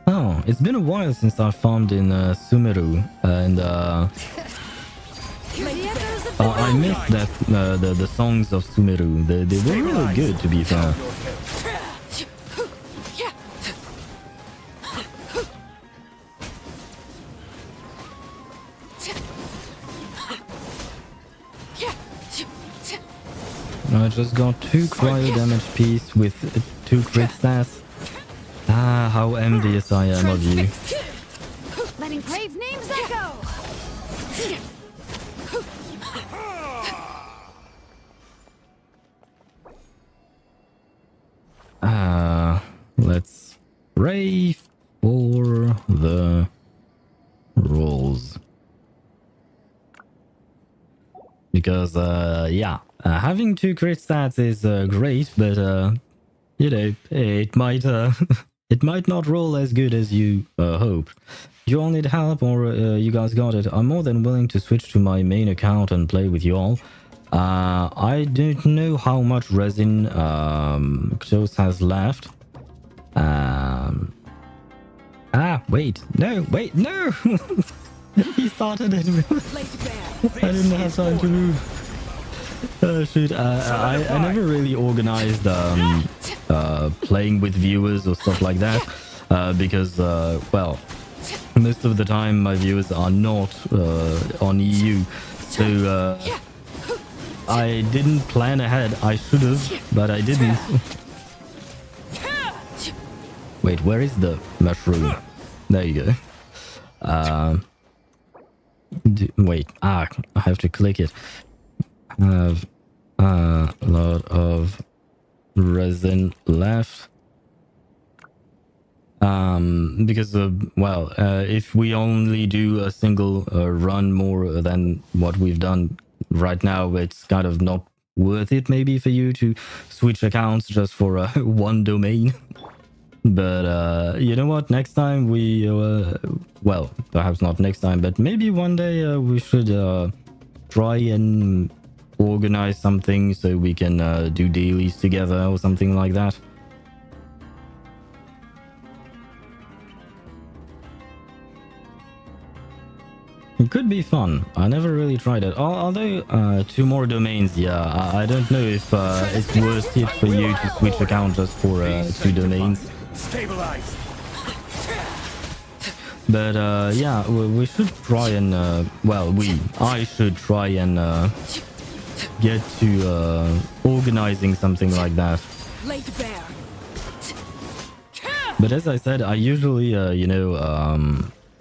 Oh, it's been a while since I farmed in Sumeru, and I missed that the songs of Sumeru. They were really good, to be fair. I just got 2 cryo damage piece with 2 crit stats. Ah, how envious I am of you. Letting brave names echo. Let's pray for the rolls. Because, yeah, having 2 crit stats is great, but, you know, it might, it might not roll as good as you hoped. You all need help or you guys got it? I'm more than willing to switch to my main account and play with you all. I don't know how much resin Xos has left. Wait, no! He started it. I didn't have time to move. Oh shoot, I never really organized playing with viewers or stuff like that, because, well, most of the time my viewers are not on EU, so I didn't plan ahead. I should have, but I didn't. Wait, where is the mushroom? There you go. Wait, I have to click it. Have a lot of resin left. Because if we only do a single run more than what we've done right now, it's kind of not worth it maybe for you to switch accounts just for one domain. But you know what, next time we well, perhaps not next time, but maybe one day we should try and organize something so we can do dailies together or something like that. It could be fun. I never really tried it. Although, 2 more domains, yeah. I don't know if it's worth it for you to switch account just for 2 domains. Stabilize. But yeah, we should try and I should try and get to organizing something like that. Laid bare. But as I said, I usually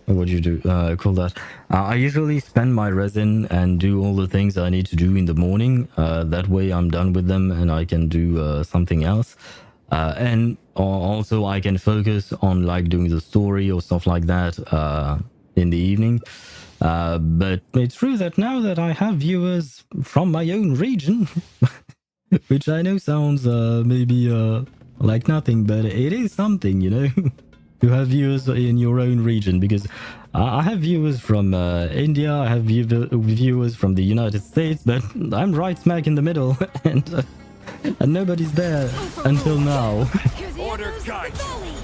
what do you do call that? I usually spend my resin and do all the things I need to do in the morning. That way I'm done with them and I can do something else. And also I can focus on like doing the story or stuff like that in the evening. But it's true that now that I have viewers from my own region, which I know sounds maybe like nothing, but it is something, you know, to have viewers in your own region, because I have viewers from India, I have viewers from the United States, but I'm right smack in the middle, and nobody's there until now. Here's the Order echoes of guide. the valley.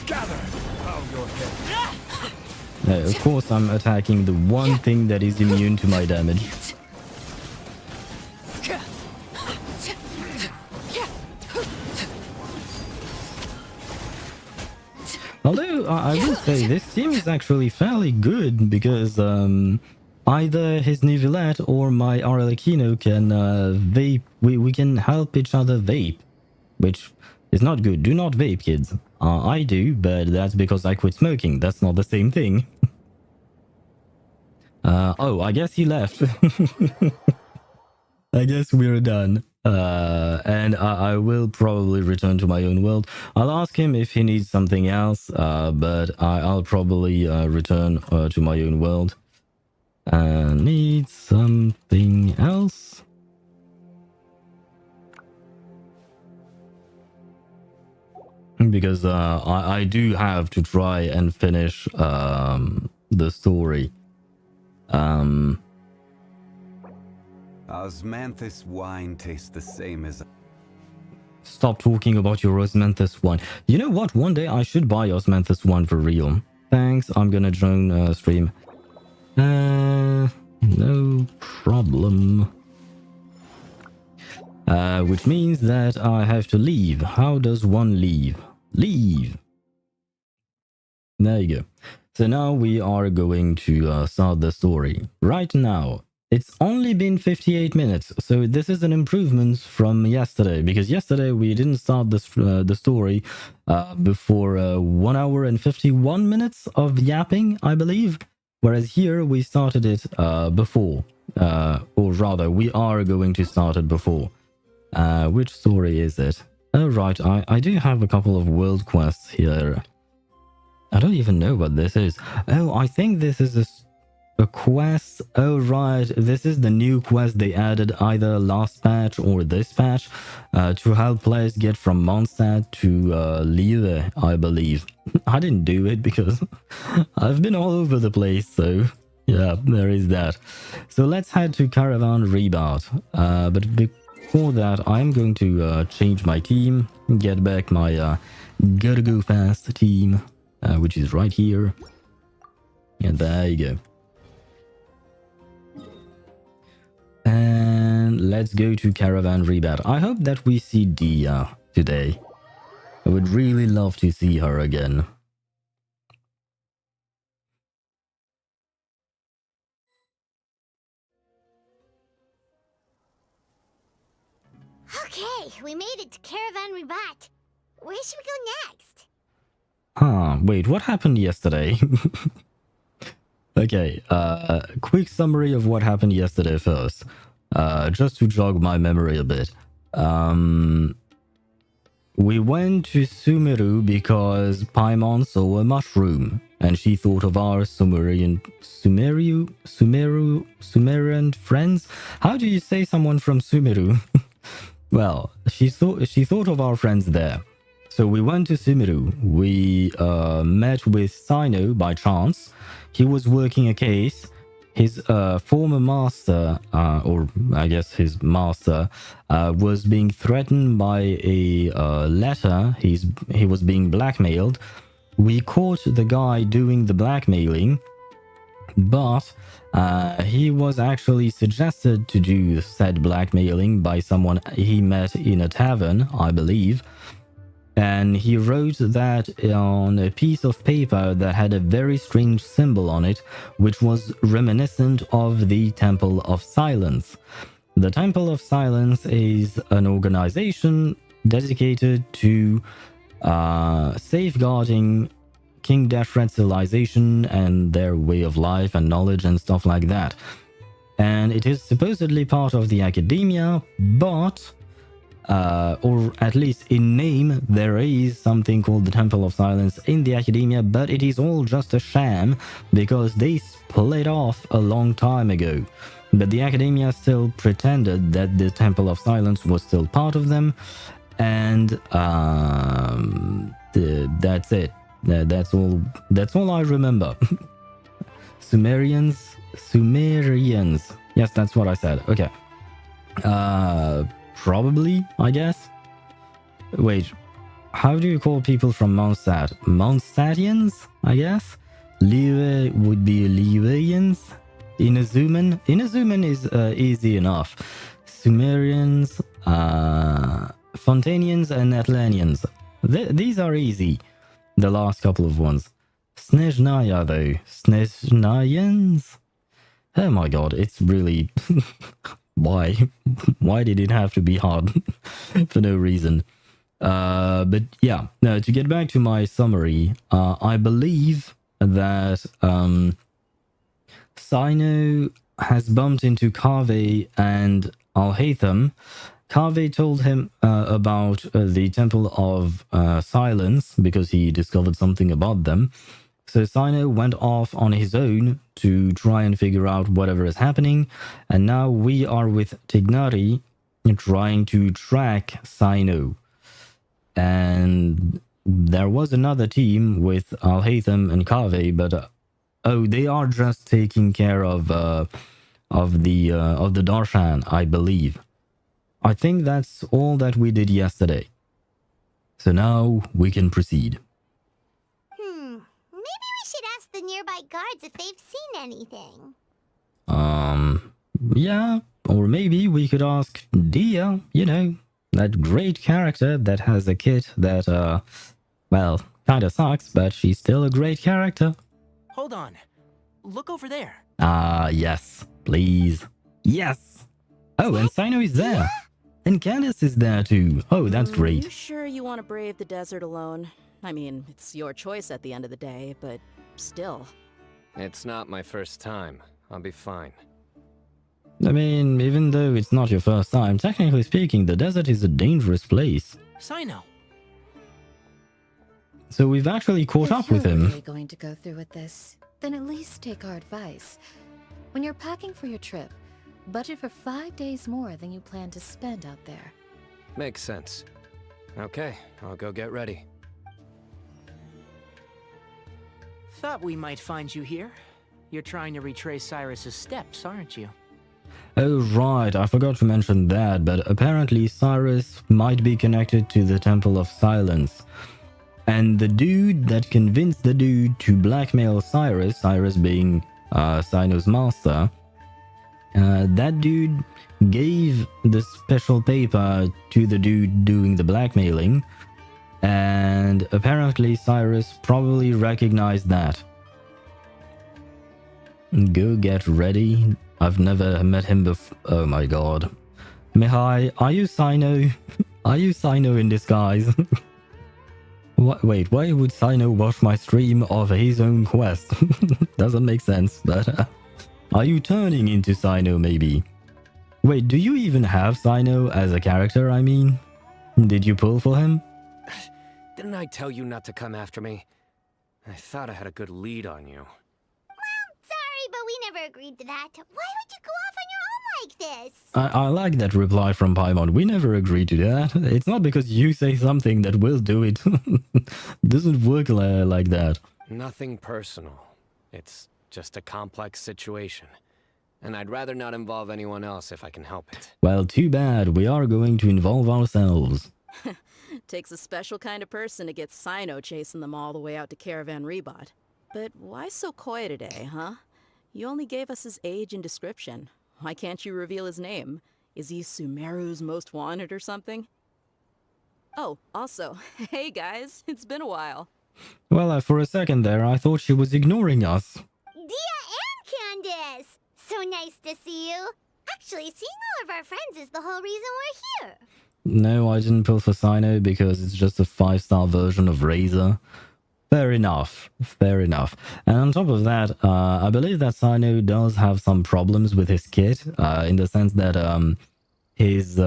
Gather. Bow your head. Of course, I'm attacking the one thing that is immune to my damage. Although, I will say, this team is actually fairly good, because either his Nivelette or my Arlecchino can vape. We can help each other vape, which is not good. Do not vape, kids. I do, but that's because I quit smoking. That's not the same thing. Oh, I guess he left. I guess we're done. And I will probably return to my own world. I'll ask him if he needs something else, but I'll probably return to my own world. Need something else? Because I do have to try and finish the story. Osmanthus wine tastes the same as... Stop talking about your Osmanthus wine. You know what? One day I should buy Osmanthus wine for real. Thanks, I'm gonna join stream. No problem. Which means that I have to leave. How does one leave? Leave! There you go. So now we are going to start the story. Right now. It's only been 58 minutes, so this is an improvement from yesterday, because yesterday we didn't start the story before 1 hour and 51 minutes of yapping, I believe, whereas here we started it before, or rather, we are going to start it before. Which story is it? Oh, right, I do have a couple of world quests here. I don't even know what this is. Oh, I think this is a quest. Oh right, this is the new quest they added either last patch or this patch to help players get from Mondstadt to Lieve, I believe. I didn't do it because I've been all over the place, so yeah, there is that. So let's head to Caravan Rebat. But before that, I'm going to change my team, get back my Gotta Go Fast team, which is right here. And there you go. And let's go to Caravan Rebat. I hope that we see Dia today. I would really love to see her again. Okay, we made it to Caravan Rebat. Where should we go next? Huh, wait, what happened yesterday? Okay, quick summary of what happened yesterday first. Just to jog my memory a bit. We went to Sumeru because Paimon saw a mushroom, and she thought of our Sumerian friends. How do you say someone from Sumeru? Well, she thought of our friends there. So we went to Sumeru. We met with Cyno by chance. He was working a case. His former master, or I guess his master, was being threatened by a letter. He was being blackmailed. We caught the guy doing the blackmailing, but he was actually suggested to do said blackmailing by someone he met in a tavern, I believe. And he wrote that on a piece of paper that had a very strange symbol on it, which was reminiscent of the Temple of Silence. The Temple of Silence is an organization dedicated to safeguarding King Dashred's civilization and their way of life and knowledge and stuff like that. And it is supposedly part of the academia, but or at least in name, there is something called the Temple of Silence in the academia, but it is all just a sham because they split off a long time ago. But the academia still pretended that the Temple of Silence was still part of them, and that's it. That's all I remember. Sumerians. Yes, that's what I said. Okay. Probably, I guess. Wait, how do you call people from Mondstadt? Mondstadtians, I guess? Liwe would be Liweans. Inazuman is easy enough. Sumerians, Fontanians, and Atlanians. These are easy. The last couple of ones. Snezhnaya, though. Snezhnayans? Oh my god, it's really... Why? Why did it have to be hard? For no reason. But yeah, to get back to my summary, I believe that Cyno has bumped into Kaveh and Alhaitham. Kaveh told him about the Temple of Silence because he discovered something about them. So Cyno went off on his own to try and figure out whatever is happening, and now we are with Tignari trying to track Cyno. And there was another team with Alhaitham and Kaveh, but they are just taking care of the Darshan, I believe. I think that's all that we did yesterday. So now we can proceed. Maybe we should ask the nearby guards if they've seen anything. Yeah, or maybe we could ask Dia, that great character that has a kit that, well, kinda sucks, but she's still a great character. Hold on. Look over there. Yes, please. Yes! Oh, and Cyno is there. And Candace is there too. Oh, that's great. You sure you want to brave the desert alone? I mean, it's your choice at the end of the day, but still. It's not my first time. I'll be fine. I mean, even though it's not your first time, technically speaking, the desert is a dangerous place. Cyno. So we've actually caught up with him. If you're really going to go through with this, then at least take our advice. When you're packing for your trip, budget for 5 days more than you plan to spend out there. Makes sense. Okay, I'll go get ready. Thought we might find you here. You're trying to retrace Cyrus's steps, aren't you? Oh right, I forgot to mention that, but apparently Cyrus might be connected to the Temple of Silence. And the dude that convinced the dude to blackmail Cyrus, Cyrus being Cyno's master, that dude gave the special paper to the dude doing the blackmailing, and apparently Cyrus probably recognized that. Go get ready. I've never met him before. Oh my god. Mihai, are you Cyno? Are you Cyno in disguise? Wait, why would Cyno watch my stream of his own quest? Doesn't make sense, but are you turning into Cyno maybe? Wait, do you even have Cyno as a character, I mean? Did you pull for him? Didn't I tell you not to come after me? I thought I had a good lead on you. Sorry, but we never agreed to that. Why would you go off on your own like this? I like that reply from Paimon. We never agreed to that. It's not because you say something that we'll do it. Doesn't work like that. Nothing personal. It's just a complex situation. And I'd rather not involve anyone else if I can help it. Well, too bad. We are going to involve ourselves. Takes a special kind of person to get Cyno chasing them all the way out to Caravan Rebot. But why so coy today, huh? You only gave us his age and description. Why can't you reveal his name? Is he Sumeru's most wanted or something? Oh, also, hey guys, it's been a while. Well, for a second there, I thought she was ignoring us. Dia and Candace! So nice to see you. Actually, seeing all of our friends is the whole reason we're here. No, I didn't pull for Cyno because it's just a 5-star version of Razor. Fair enough. Fair enough. And on top of that, I believe that Cyno does have some problems with his kit, in the sense that his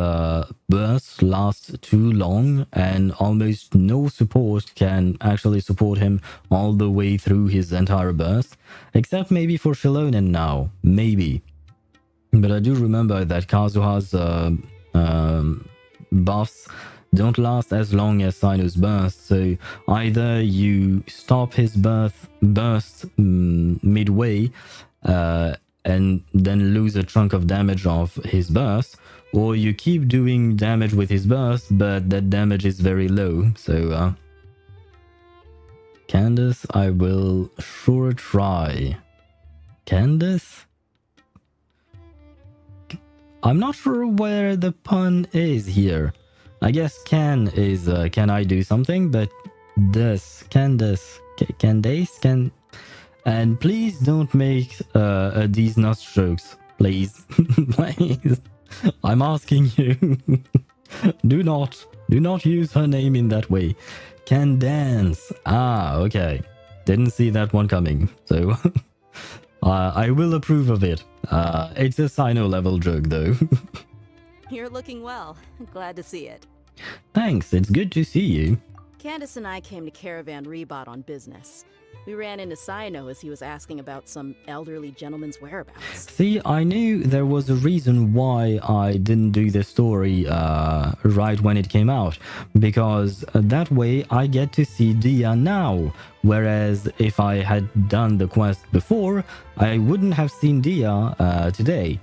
bursts last too long and almost no support can actually support him all the way through his entire burst, except maybe for Shilonen now. Maybe. But I do remember that Kazuha's buffs don't last as long as Cyno's burst, so either you stop his burst midway and then lose a chunk of damage of his burst, or you keep doing damage with his burst, but that damage is very low. So Candace, I will sure try. Candace? I'm not sure where the pun is here. I guess can is can I do something, but this, Candace, Candace, can... And please don't make these nut jokes, please. Please. I'm asking you. Do not use her name in that way. Can dance. Ah, okay. Didn't see that one coming, so... I will approve of it. It's a Cyno level joke though. You're looking well. Glad to see it. Thanks, it's good to see you. Candace and I came to Caravan Rebot on business. We ran into Cyno as he was asking about some elderly gentleman's whereabouts. See, I knew there was a reason why I didn't do this story right when it came out, because that way I get to see Dia now, whereas if I had done the quest before, I wouldn't have seen Dia today,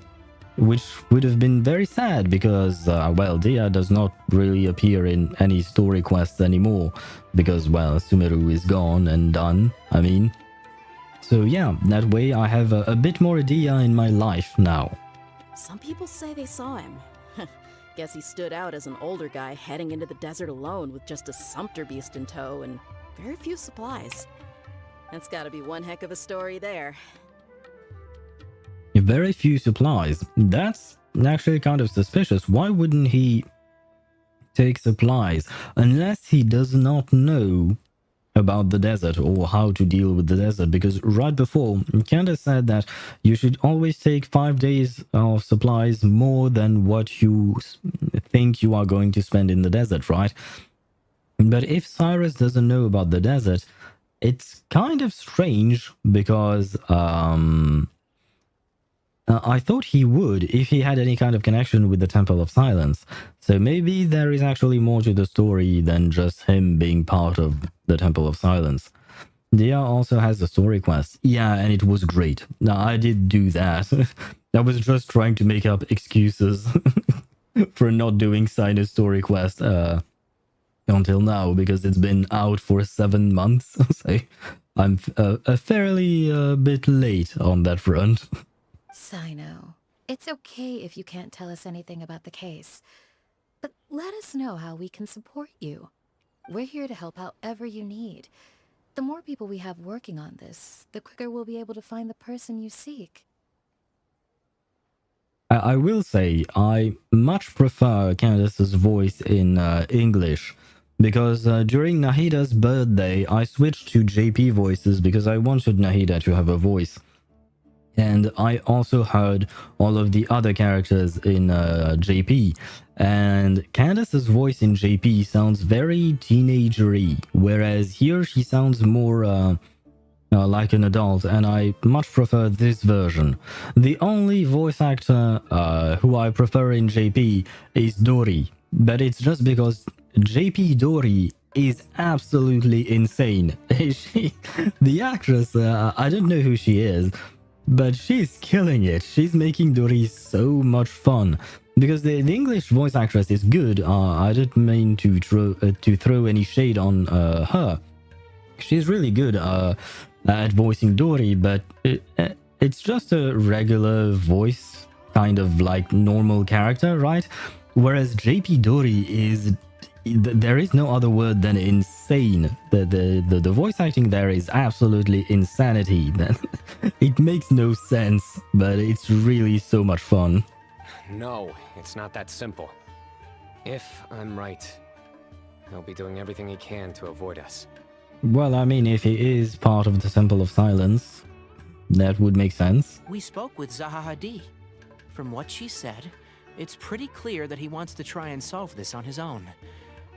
which would have been very sad because, well, Dia does not really appear in any story quests anymore because, well, Sumeru is gone and done, I mean. So yeah, that way I have a bit more Dia in my life now. Some people say they saw him. Guess he stood out as an older guy heading into the desert alone with just a sumpter beast in tow and very few supplies. That's gotta be one heck of a story there. Very few supplies. That's actually kind of suspicious. Why wouldn't he take supplies? Unless he does not know about the desert or how to deal with the desert. Because right before, Candace said that you should always take 5 days of supplies more than what you think you are going to spend in the desert, right? But if Cyrus doesn't know about the desert, it's kind of strange because... I thought he would if he had any kind of connection with the Temple of Silence. So maybe there is actually more to the story than just him being part of the Temple of Silence. Dia also has a story quest. Yeah, and it was great. Now, I did do that. I was just trying to make up excuses for not doing Cyno's story quest until now, because it's been out for 7 months. So I'm a fairly bit late on that front. Cyno, it's okay if you can't tell us anything about the case, but let us know how we can support you. We're here to help however you need. The more people we have working on this, the quicker we'll be able to find the person you seek. I will say, I much prefer Candace's voice in English, because during Nahida's birthday, I switched to JP voices because I wanted Nahida to have a voice And I also heard all of the other characters in JP. And Candace's voice in JP sounds very teenagery, whereas here she sounds more like an adult, and I much prefer this version. The only voice actor who I prefer in JP is Dori, but it's just because JP Dori is absolutely insane. The actress, I don't know who she is, but she's killing it. She's making Dori so much fun. Because the English voice actress is good. I didn't mean to throw any shade on her. She's really good at voicing Dori, but it's just a regular voice, kind of like normal character, right? Whereas JP Dori is... There is no other word than insane. The voice acting there is absolutely insanity. It makes no sense, but it's really so much fun. No, it's not that simple. If I'm right, he'll be doing everything he can to avoid us. Well, I mean, if he is part of the Temple of Silence, that would make sense. We spoke with Zaha Hadid. From what she said, it's pretty clear that he wants to try and solve this on his own.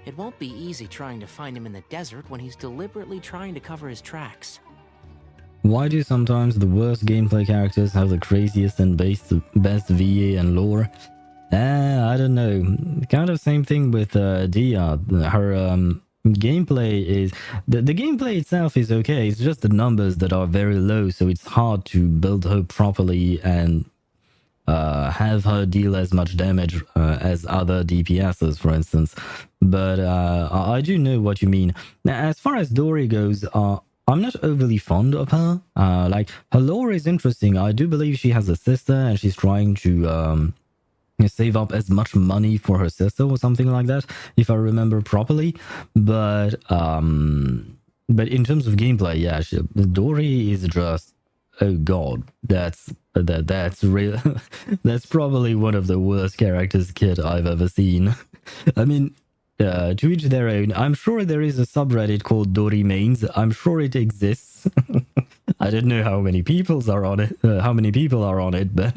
It won't be easy trying to find him in the desert when he's deliberately trying to cover his tracks. Why do sometimes the worst gameplay characters have the craziest and best VA and lore? I don't know. Kind of same thing with Dia. Her gameplay is... The gameplay itself is okay. It's just the numbers that are very low, so it's hard to build her properly and have her deal as much damage as other DPSs, for instance. But I do know what you mean. Now, as far as Dori goes, I'm not overly fond of her. Like, her lore is interesting. I do believe she has a sister and she's trying to save up as much money for her sister or something like that, if I remember properly. But in terms of gameplay, yeah, Dori is just... Oh god, that's real. That's probably one of the worst characters kit I've ever seen. I mean, to each their own. I'm sure there is a subreddit called Dori Mains. I'm sure it exists. I don't know how many people are on it. But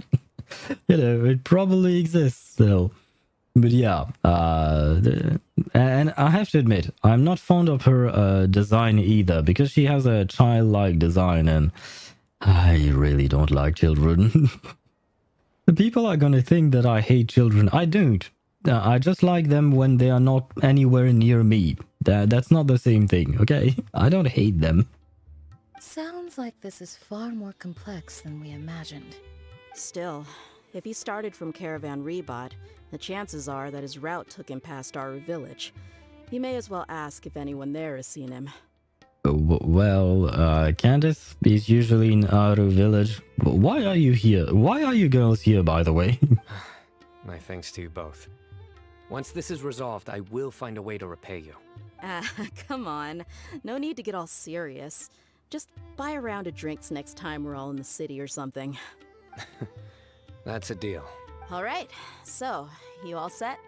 you know, it probably exists still. But yeah, and I have to admit, I'm not fond of her design either, because she has a childlike design, and I really don't like children. People are gonna think that I hate children. I don't. I just like them when they are not anywhere near me. That's not the same thing, okay? I don't hate them. Sounds like this is far more complex than we imagined. Still, if he started from Caravan Rebot, the chances are that his route took him past our village. You may as well ask if anyone there has seen him. Well, Candace is usually in Aru village. Why are you here? Why are you girls here, by the way? My thanks to you both. Once this is resolved, I will find a way to repay you. Come on. No need to get all serious. Just buy a round of drinks next time we're all in the city or something. That's a deal. All right. So, you all set?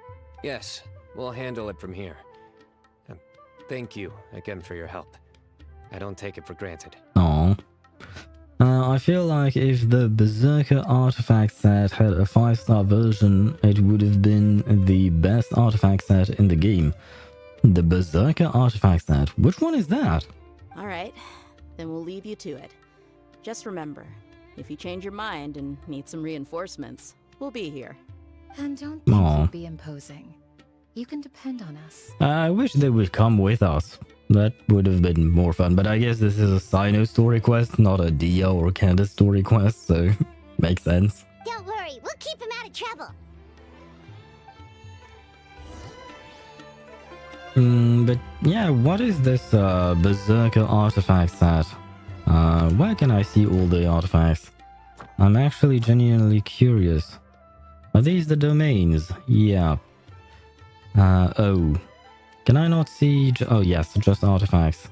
Yes, we'll handle it from here. Thank you again for your help. I don't take it for granted. Aww. I feel like if the Berserker artifact set had a 5-star version, it would have been the best artifact set in the game. The Berserker artifact set? Which one is that? All right. Then we'll leave you to it. Just remember, if you change your mind and need some reinforcements, we'll be here. And don't think you'll be imposing. You can depend on us. I wish they would come with us. That would have been more fun, but I guess this is a Cyno story quest, not a Dia or Candace story quest, so makes sense. Don't worry, we'll keep him out of trouble. But yeah, what is this Berserker artifact set? Where can I see all the artifacts? I'm actually genuinely curious. Are these the domains? Yeah. Oh. Can I not see... Oh, yes, just artifacts.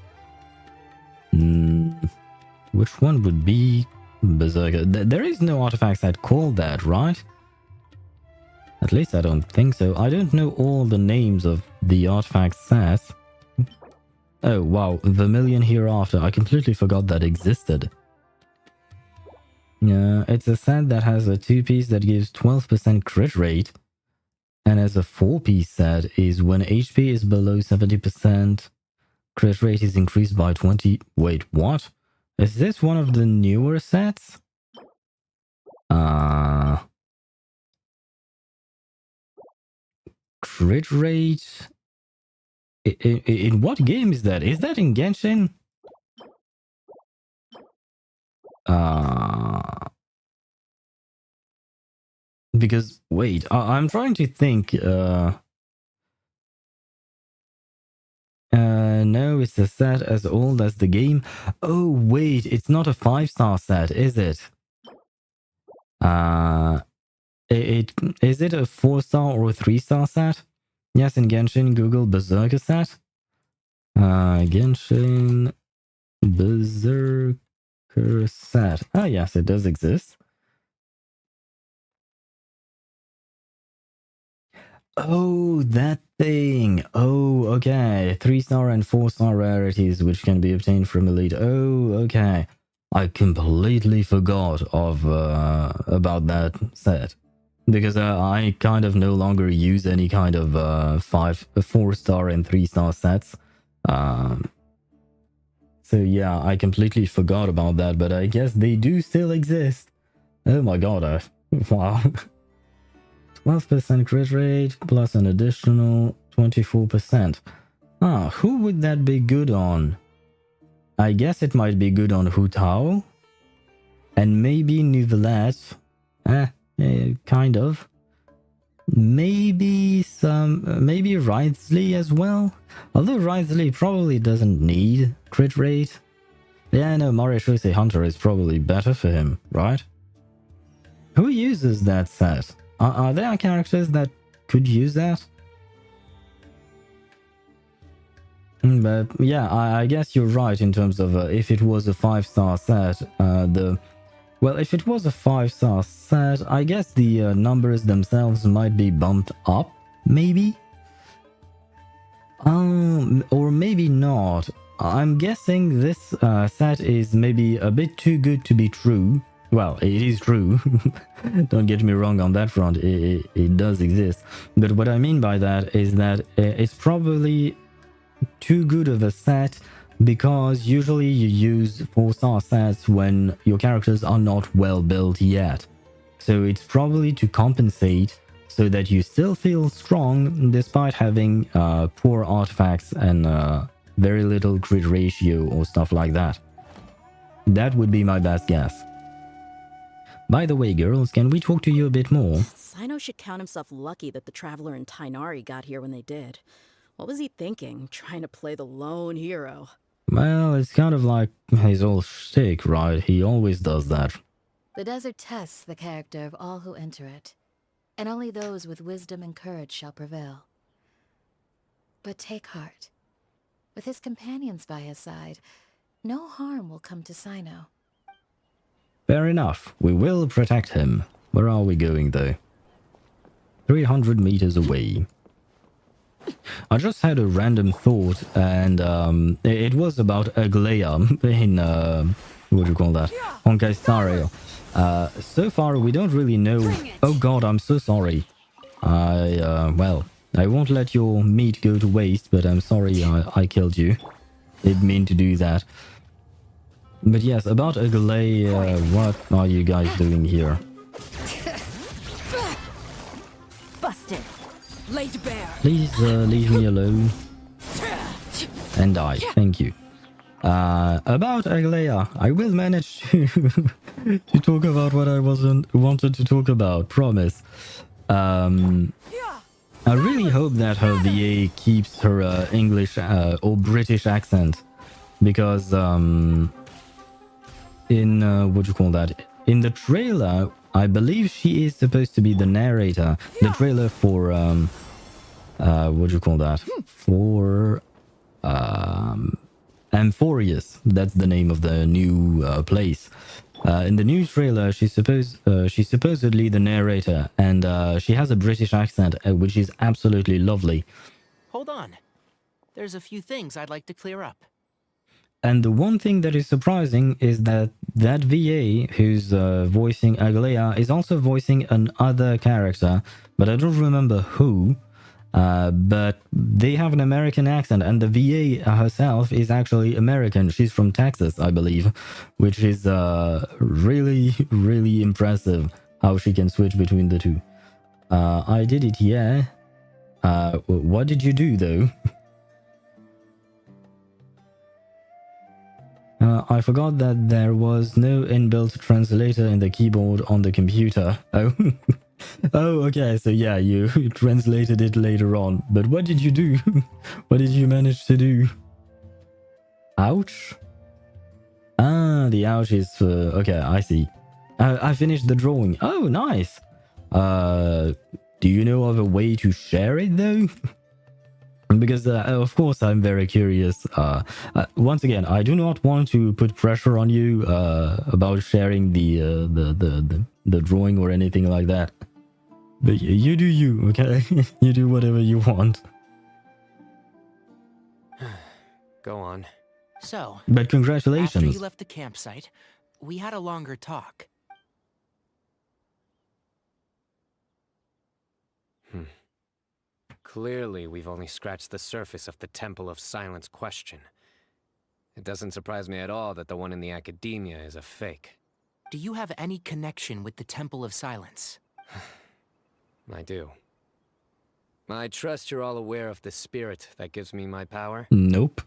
Which one would be Berserker? There is no artifact set called that, right? At least I don't think so. I don't know all the names of the artifact sets. Oh, wow. Vermilion Hereafter. I completely forgot that existed. It's a set that has a 2-piece that gives 12% crit rate, and as a 4-piece set is when HP is below 70%, crit rate is increased by 20. Wait, what? Is this one of the newer sets? Crit rate? In what game is that? Is that in Genshin? Because, wait, I'm trying to think. No, it's a set as old as the game. Oh, wait, it's not a 5-star set, is it? Is it a 4-star or a 3-star set? Yes, in Genshin, Google Berserker set. Genshin Berserker set. Ah, yes, it does exist. Oh, that thing. Oh, okay. 3-star and 4-star rarities, which can be obtained from Elite. Oh, okay. I completely forgot of about that set. Because I kind of no longer use any kind of 4-star and 3-star sets. So yeah, I completely forgot about that, but I guess they do still exist. Oh my god, wow. 12% crit rate plus an additional 24%. Who would that be good on? I guess it might be good on Hu Tao. And maybe Nouvellette. Kind of. Maybe maybe Wriothesley as well. Although Wriothesley probably doesn't need crit rate. Yeah, no, Marechaussee Hunter is probably better for him, right? Who uses that set? Are there characters that could use that? But yeah, I guess you're right in terms of if it was a 5-star set, well, if it was a 5-star set, I guess the numbers themselves might be bumped up, maybe? Or maybe not. I'm guessing this set is maybe a bit too good to be true. Well, it is true. Don't get me wrong on that front. It does exist. But what I mean by that is that it's probably too good of a set because usually you use 4-star sets when your characters are not well built yet. So it's probably to compensate so that you still feel strong despite having poor artifacts and very little crit ratio or stuff like that. That would be my best guess. By the way, girls, can we talk to you a bit more? Cyno should count himself lucky that the Traveler and Tighnari got here when they did. What was he thinking, trying to play the lone hero? Well, it's kind of like his old shtick, right? He always does that. The desert tests the character of all who enter it, and only those with wisdom and courage shall prevail. But take heart. With his companions by his side, no harm will come to Cyno. Fair enough. We will protect him. Where are we going, though? 300 meters away. I just had a random thought, and it was about Aglaia in, what do you call that? Honkai Star Rail. So far, we don't really know... Oh god, I'm so sorry. Well, I won't let your meat go to waste, but I'm sorry I killed you. Didn't mean to do that. But yes, about Aglaia, what are you guys doing here? Busted. Laid bare. Please leave me alone. And die. Thank you. About Aglaia, I will manage to to talk about what I wanted to talk about. Promise. I really hope that her VA keeps her English or British accent, because in what do you call that? In the trailer, I believe she is supposed to be the narrator. The trailer for what do you call that? For Amphorius. That's the name of the new place. In the new trailer, she's supposedly the narrator, and she has a British accent, which is absolutely lovely. Hold on. There's a few things I'd like to clear up. And the one thing that is surprising is that VA who's voicing Aglaya is also voicing another character, but I don't remember who. But they have an American accent, and the VA herself is actually American. She's from Texas, I believe, which is really, really impressive how she can switch between the two. I did it, yeah. What did you do, though? I forgot that there was no inbuilt translator in the keyboard on the computer. Oh. Oh, okay, so yeah, you translated it later on. But what did you do? What did you manage to do? Ouch? Ah, the ouch is for... Okay, I see. I finished the drawing. Oh, nice. Do you know of a way to share it, though? Because, of course, I'm very curious. Once again, I do not want to put pressure on you about sharing the drawing or anything like that. But you do you, okay? You do whatever you want. Go on. So, But congratulations. after you left the campsite, we had a longer talk. Clearly, we've only scratched the surface of the Temple of Silence question. It doesn't surprise me at all that the one in the academia is a fake. Do you have any connection with the Temple of Silence? I do. I trust you're all aware of the spirit that gives me my power? Nope.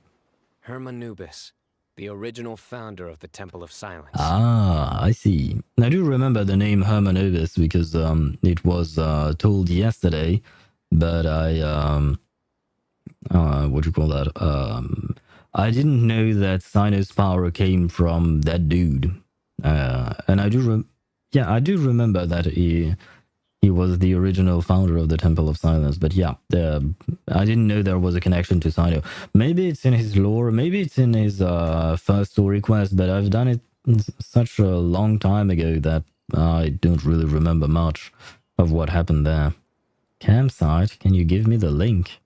Hermanubis, the original founder of the Temple of Silence. Ah, I see. I do remember the name Hermanubis because it was told yesterday, but what do you call that? I didn't know that Cyno's power came from that dude. And I do remember that he was the original founder of the Temple of Silence. But yeah, I didn't know there was a connection to Cyno. Maybe it's in his lore, maybe it's in his first story quest, but I've done it such a long time ago that I don't really remember much of what happened there. Campsite, can you give me the link?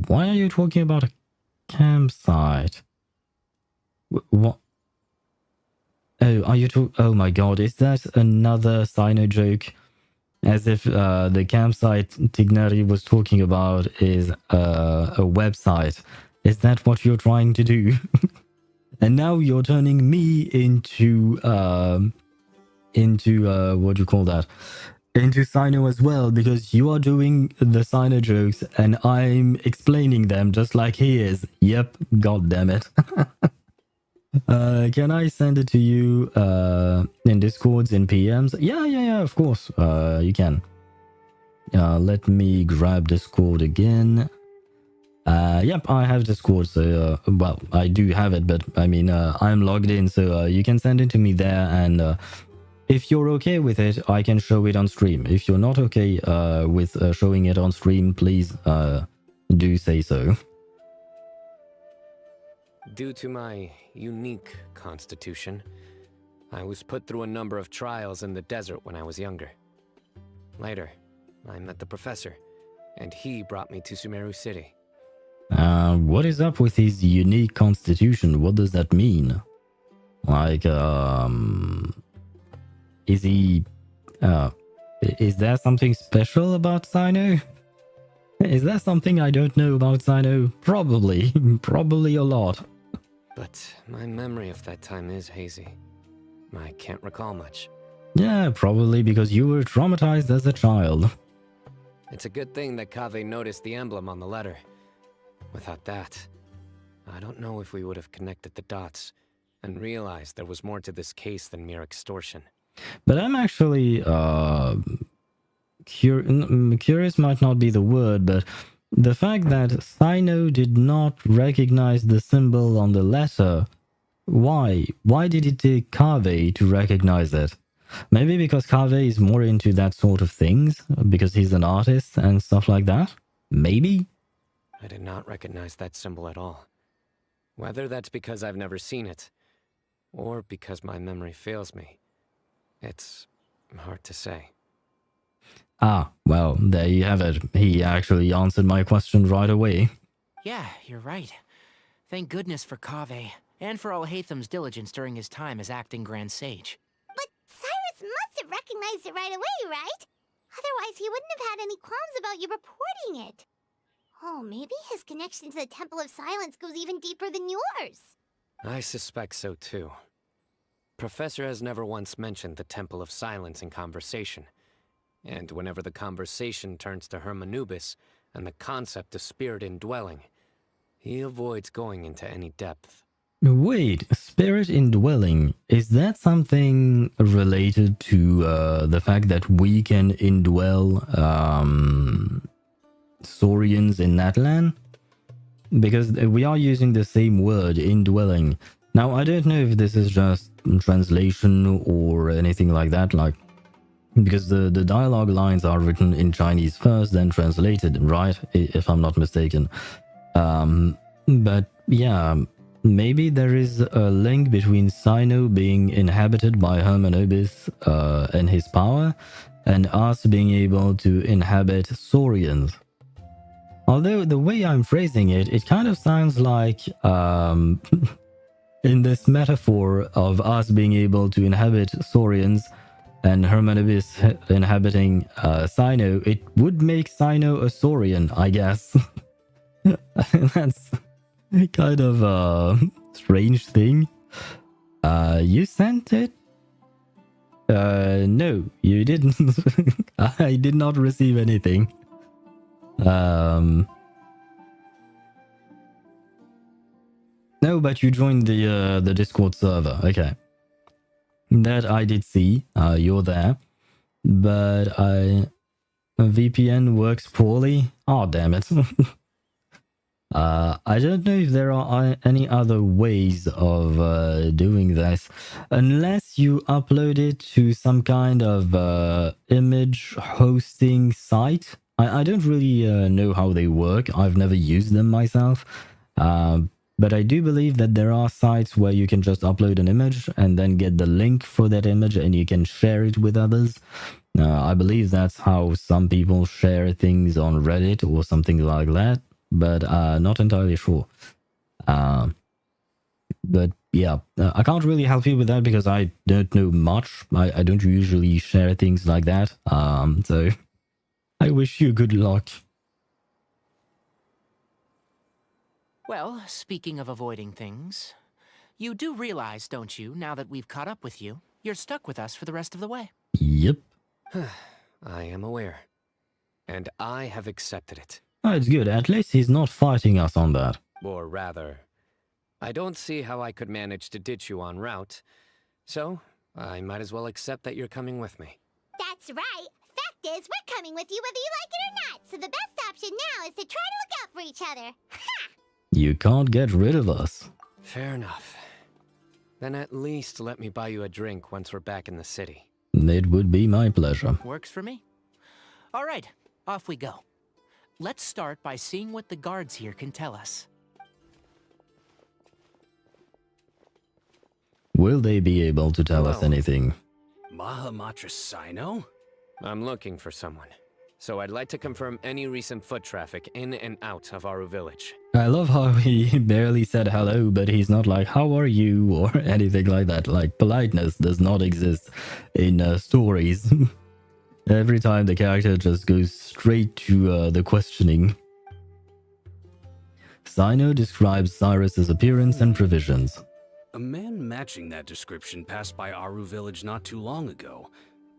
Why are you talking about a campsite? What? Oh, are you oh my god, is that another Cyno joke? As if the campsite Tignari was talking about is a website. Is that what you're trying to do? And now you're turning me into what do you call that? Into Cyno as well, because you are doing the Cyno jokes and I'm explaining them just like he is. Yep, god damn it. Can I send it to you in Discords, in PMs? Yeah, of course. You can. Let me grab Discord again. Yep, I have Discord, so well, I do have it, but I mean, I'm logged in, so you can send it to me there, and if you're okay with it, I can show it on stream. If you're not okay with showing it on stream, please do say so. Due to my unique constitution, I was put through a number of trials in the desert when I was younger. Later, I met the professor, and he brought me to Sumeru City. What is up with his unique constitution? What does that mean? Like, is he... is there something special about Cyno? Is there something I don't know about Cyno? Probably. Probably a lot. But my memory of that time is hazy. I can't recall much. Yeah, probably because you were traumatized as a child. It's a good thing that Kaveh noticed the emblem on the letter. Without that, I don't know if we would have connected the dots and realized there was more to this case than mere extortion. But I'm actually curious might not be the word, but the fact that Cyno did not recognize the symbol on the letter, why? Why did it take Kaveh to recognize it? Maybe because Kaveh is more into that sort of things, because he's an artist and stuff like that? Maybe? I did not recognize that symbol at all. Whether that's because I've never seen it, or because my memory fails me, it's hard to say. Ah, well, there you have it. He actually answered my question right away. Yeah, you're right. Thank goodness for Kaveh, and for Alhaitham's diligence during his time as acting Grand Sage. But Cyrus must have recognized it right away, right? Otherwise, he wouldn't have had any qualms about you reporting it. Oh, maybe his connection to the Temple of Silence goes even deeper than yours. I suspect so too. Professor has never once mentioned the Temple of Silence in conversation. And whenever the conversation turns to Hermanubis and the concept of spirit indwelling, he avoids going into any depth. Wait, spirit indwelling, is that something related to the fact that we can indwell Saurians in Natlan? Because we are using the same word, indwelling. Now, I don't know if this is just translation or anything like that, like, because the dialogue lines are written in Chinese first, then translated, right? If I'm not mistaken. But yeah, maybe there is a link between Cyno being inhabited by Hermanubis and his power, and us being able to inhabit Saurians. Although the way I'm phrasing it, it kind of sounds like in this metaphor of us being able to inhabit Saurians and Hermanubis inhabiting Cyno, it would make Cyno a Saurian, I guess. That's kind of a strange thing. You sent it? No, you didn't. I did not receive anything. No, but you joined the Discord server. Okay. That I did see. You're there. But VPN works poorly. Oh, damn it. I don't know if there are any other ways of doing this, unless you upload it to some kind of image hosting site. I don't really know how they work. I've never used them myself. But I do believe that there are sites where you can just upload an image and then get the link for that image and you can share it with others. I believe that's how some people share things on Reddit or something like that. But not entirely sure. But yeah, I can't really help you with that because I don't know much. I don't usually share things like that. So I wish you good luck. Well, speaking of avoiding things, you do realize, don't you, now that we've caught up with you, you're stuck with us for the rest of the way? Yep. I am aware. And I have accepted it. Oh, it's good. At least he's not fighting us on that. Or rather, I don't see how I could manage to ditch you en route. So, I might as well accept that you're coming with me. That's right. Fact is, we're coming with you whether you like it or not. So the best option now is to try to look out for each other. Ha! You can't get rid of us. Fair enough. Then at least let me buy you a drink once we're back in the city. It would be my pleasure. Works for me. All right, off we go. Let's start by seeing what the guards here can tell us. Will they be able to tell us anything? Mahamatra Cyno? I'm looking for someone. So I'd like to confirm any recent foot traffic in and out of Aru village. I love how he barely said hello, but he's not like, how are you, or anything like that. Like, politeness does not exist in stories. Every time the character just goes straight to the questioning. Cyno describes Cyrus's appearance and provisions. A man matching that description passed by Aru village not too long ago.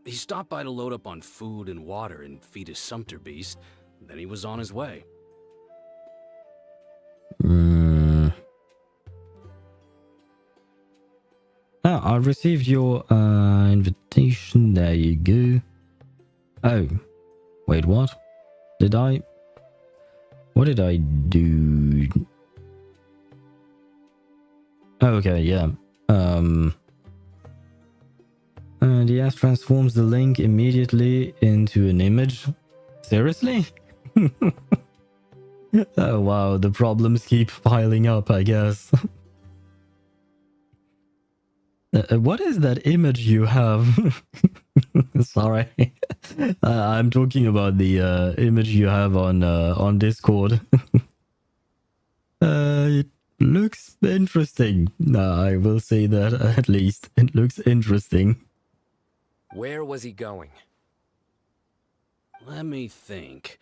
He stopped by to load up on food and water and feed his sumpter beast. Then he was on his way. I received your invitation. There you go. Oh, wait, what? What did I do? Oh, okay, yeah. And yes, transforms the link immediately into an image. Seriously? Oh wow, the problems keep piling up, I guess. What is that image you have? Sorry. I'm talking about the image you have on Discord. Looks interesting. I will say that at least. It looks interesting. Where was he going? Let me think.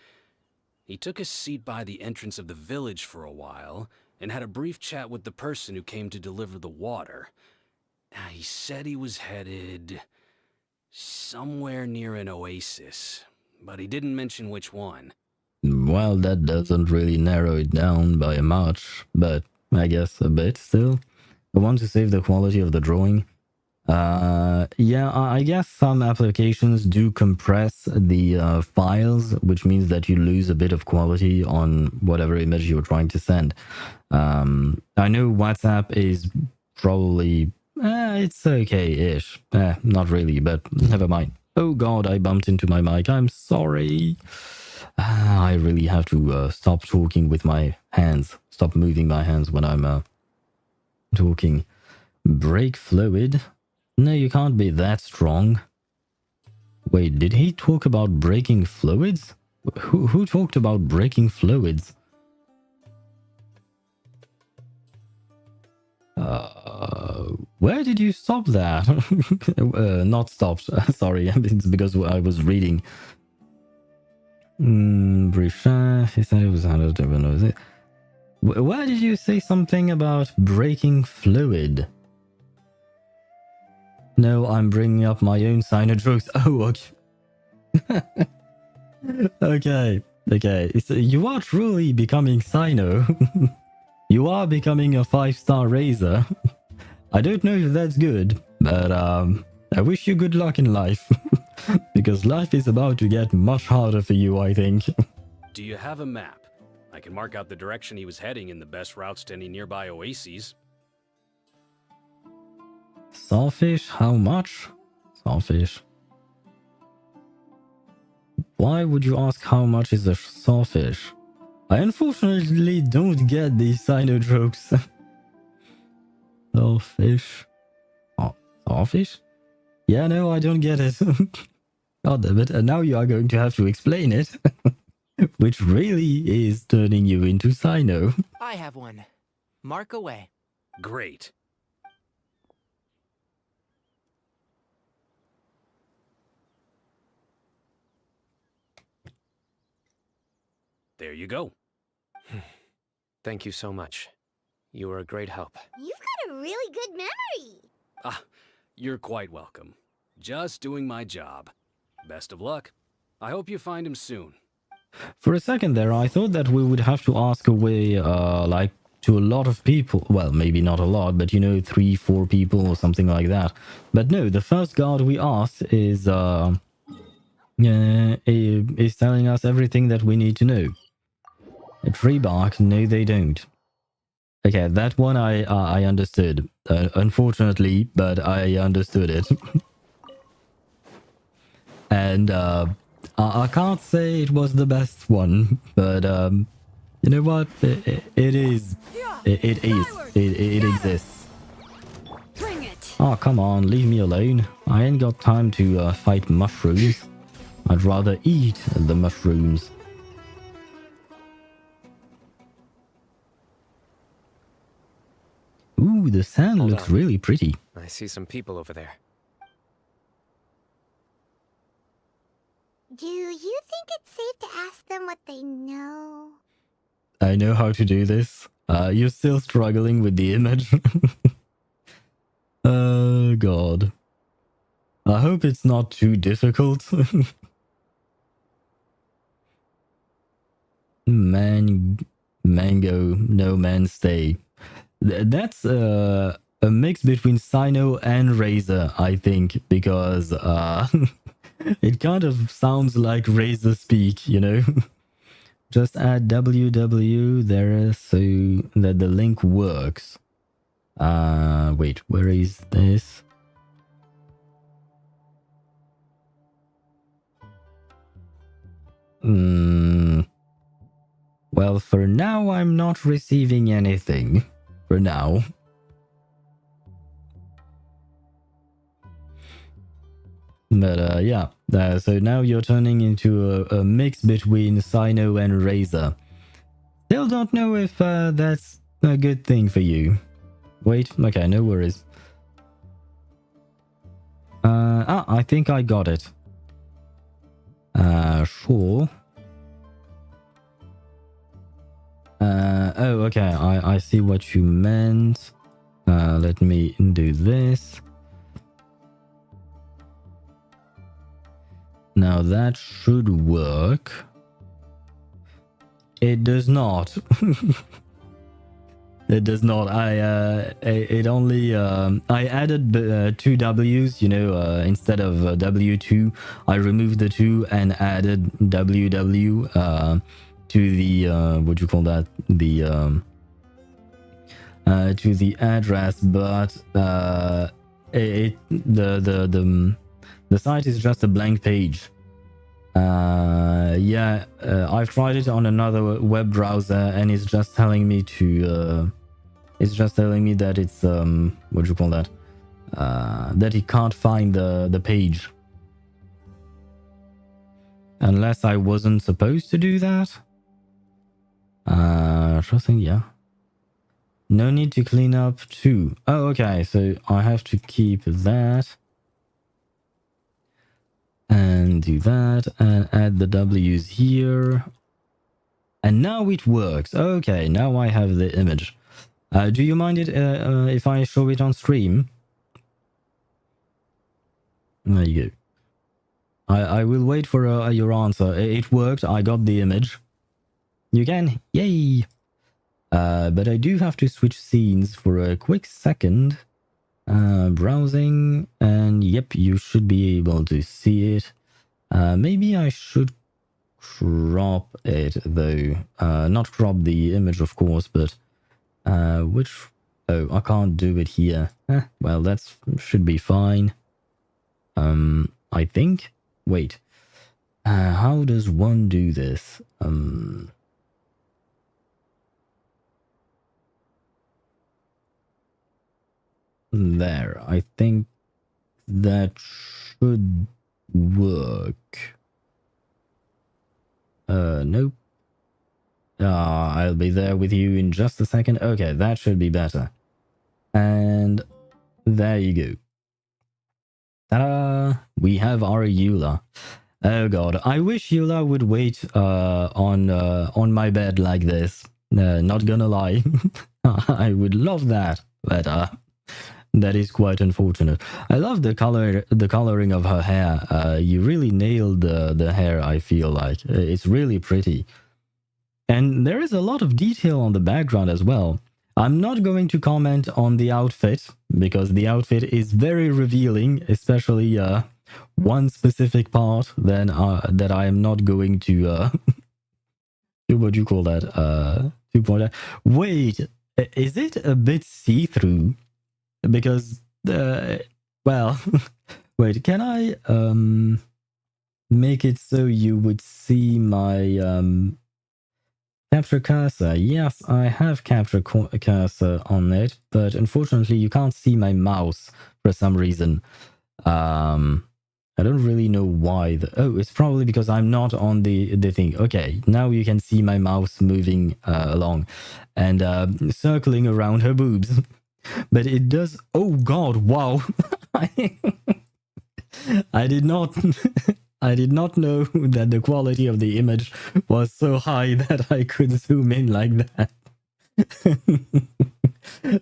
He took a seat by the entrance of the village for a while, and had a brief chat with the person who came to deliver the water. He said he was headed somewhere near an oasis, but he didn't mention which one. Well, that doesn't really narrow it down by much, but I guess a bit still. I want to save the quality of the drawing. Yeah, I guess some applications do compress the files, which means that you lose a bit of quality on whatever image you're trying to send. I know WhatsApp is probably... it's okay-ish. Not really, but never mind. Oh god, I bumped into my mic. I'm sorry. I really have to stop talking with my hands. Stop moving my hands when I'm talking. Break fluid? No, you can't be that strong. Wait, did he talk about breaking fluids? Who talked about breaking fluids? Where did you stop that? Not stopped. Sorry, it's because I was reading. Brief chat. He said it was 100. Where did you say something about breaking fluid? No, I'm bringing up my own Cyno jokes. Oh, okay. Okay. So you are truly becoming Cyno. You are becoming a 5-star raiser. I don't know if that's good, but I wish you good luck in life. Because life is about to get much harder for you, I think. Do you have a map? I can mark out the direction he was heading and the best routes to any nearby oases. Sawfish? How much? Sawfish. Why would you ask how much is a sawfish? I unfortunately don't get these Cyno jokes. Sawfish. Oh, sawfish? Yeah, no, I don't get it. God damn it. And now you are going to have to explain it. Which really is turning you into Cyno. I have one. Mark away. Great. There you go. Thank you so much. You were a great help. You've got a really good memory. Ah, you're quite welcome. Just doing my job. Best of luck. I hope you find him soon. For a second there, I thought that we would have to ask away, like, to a lot of people. Well, maybe not a lot, but you know, 3-4 people or something like that. But no, the first guard we asked is telling us everything that we need to know. A tree bark? No, they don't. Okay, that one I understood. Unfortunately, but I understood it. And I can't say it was the best one, but you know what? It is. It is. It exists. Bring it. Oh, come on, leave me alone. I ain't got time to fight mushrooms. I'd rather eat the mushrooms. Ooh, the sand Hold looks on. really pretty. I see some people over there. Do you think it's safe to ask them what they know? I know how to do this. You're still struggling with the image. Oh, God. I hope it's not too difficult. Mango, no man stay. That's a mix between Cyno and Razor, I think, because it kind of sounds like Razor speak, you know? Just add www there so that the link works. Wait, where is this? Well, for now, I'm not receiving anything. For now. But yeah, so now you're turning into a mix between Cyno and Razor. Still don't know if that's a good thing for you. Wait, okay, no worries. I think I got it. Sure. Oh, okay, I see what you meant. Let me do this. Now that should work. It does not. It does not. It only I added two W's, you know, instead of W2, I removed the 2 and added WW to the what do you call that? The to the address, but the site is just a blank page. Yeah, I've tried it on another web browser and it's just telling me to it's just telling me that it's what do you call that, that it can't find the page, unless I wasn't supposed to do that. Something, yeah. No need to clean up too. Oh, okay, so I have to keep that and do that and add the W's here. And now it works. Okay, now I have the image. Do you mind it if I show it on stream? There you go. I will wait for your answer. It worked. I got the image. You can. Yay! But I do have to switch scenes for a quick second. Browsing, and yep, you should be able to see it. Maybe I should crop it though. Not crop the image, of course, but which... Oh, I can't do it here. Well, that should be fine. I think. Wait. How does one do this? There. I think that should work. Nope. I'll be there with you in just a second. Okay, that should be better. And there you go. Ta-da! We have our Eula. Oh god, I wish Eula would wait on my bed like this. Not gonna lie. I would love that, but that is quite unfortunate. I love the coloring of her hair. You really nailed the hair, I feel like. It's really pretty. And there is a lot of detail on the background as well. I'm not going to comment on the outfit, because the outfit is very revealing, especially one specific part that I am not going to... what do you call that? To point out. Wait, is it a bit see-through? Because, well, wait, can I make it so you would see my capture cursor? Yes, I have capture cursor on it, but unfortunately you can't see my mouse for some reason. I don't really know why. Oh, it's probably because I'm not on the thing. Okay, now you can see my mouse moving along and circling around her boobs. But it does... Oh god, wow. I did not I did not know that the quality of the image was so high that I could zoom in like that.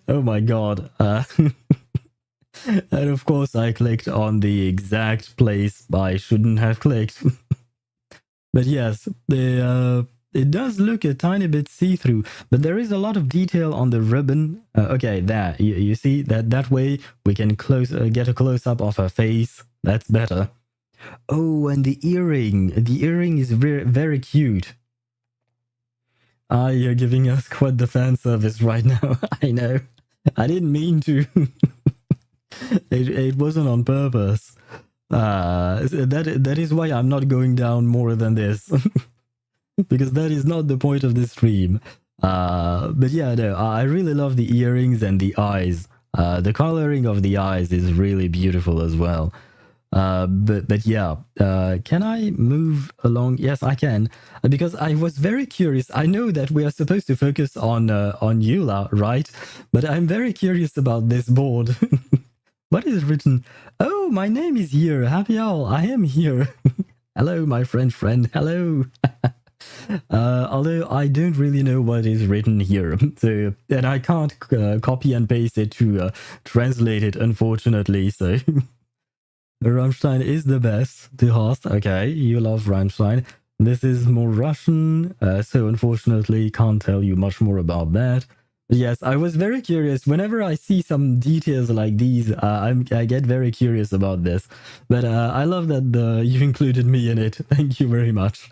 Oh my god. And of course I clicked on the exact place I shouldn't have clicked. But yes, it does look a tiny bit see-through, but there is a lot of detail on the ribbon. Okay, there, you see that way we can get a close-up of her face. That's better. Oh, and the earring is very, very cute. You're giving us quite the fan service right now. I know, I didn't mean to. It wasn't on purpose. That is why I'm not going down more than this. Because that is not the point of this stream. But yeah, no, I really love the earrings and the eyes. The coloring of the eyes is really beautiful as well. But yeah, can I move along? Yes, I can, because I was very curious. I know that we are supposed to focus on Eula, right? But I'm very curious about this board. What is written? Oh, my name is here. Happy owl. I am here. Hello, my French friend. Hello. Although I don't really know what is written here, so and I can't copy and paste it to translate it, unfortunately. So Rammstein is the best to host. Okay, you love Rammstein. This is more Russian, so unfortunately can't tell you much more about that. Yes, I was very curious. Whenever I see some details like these, I get very curious about this. But I love that you included me in it. Thank you very much.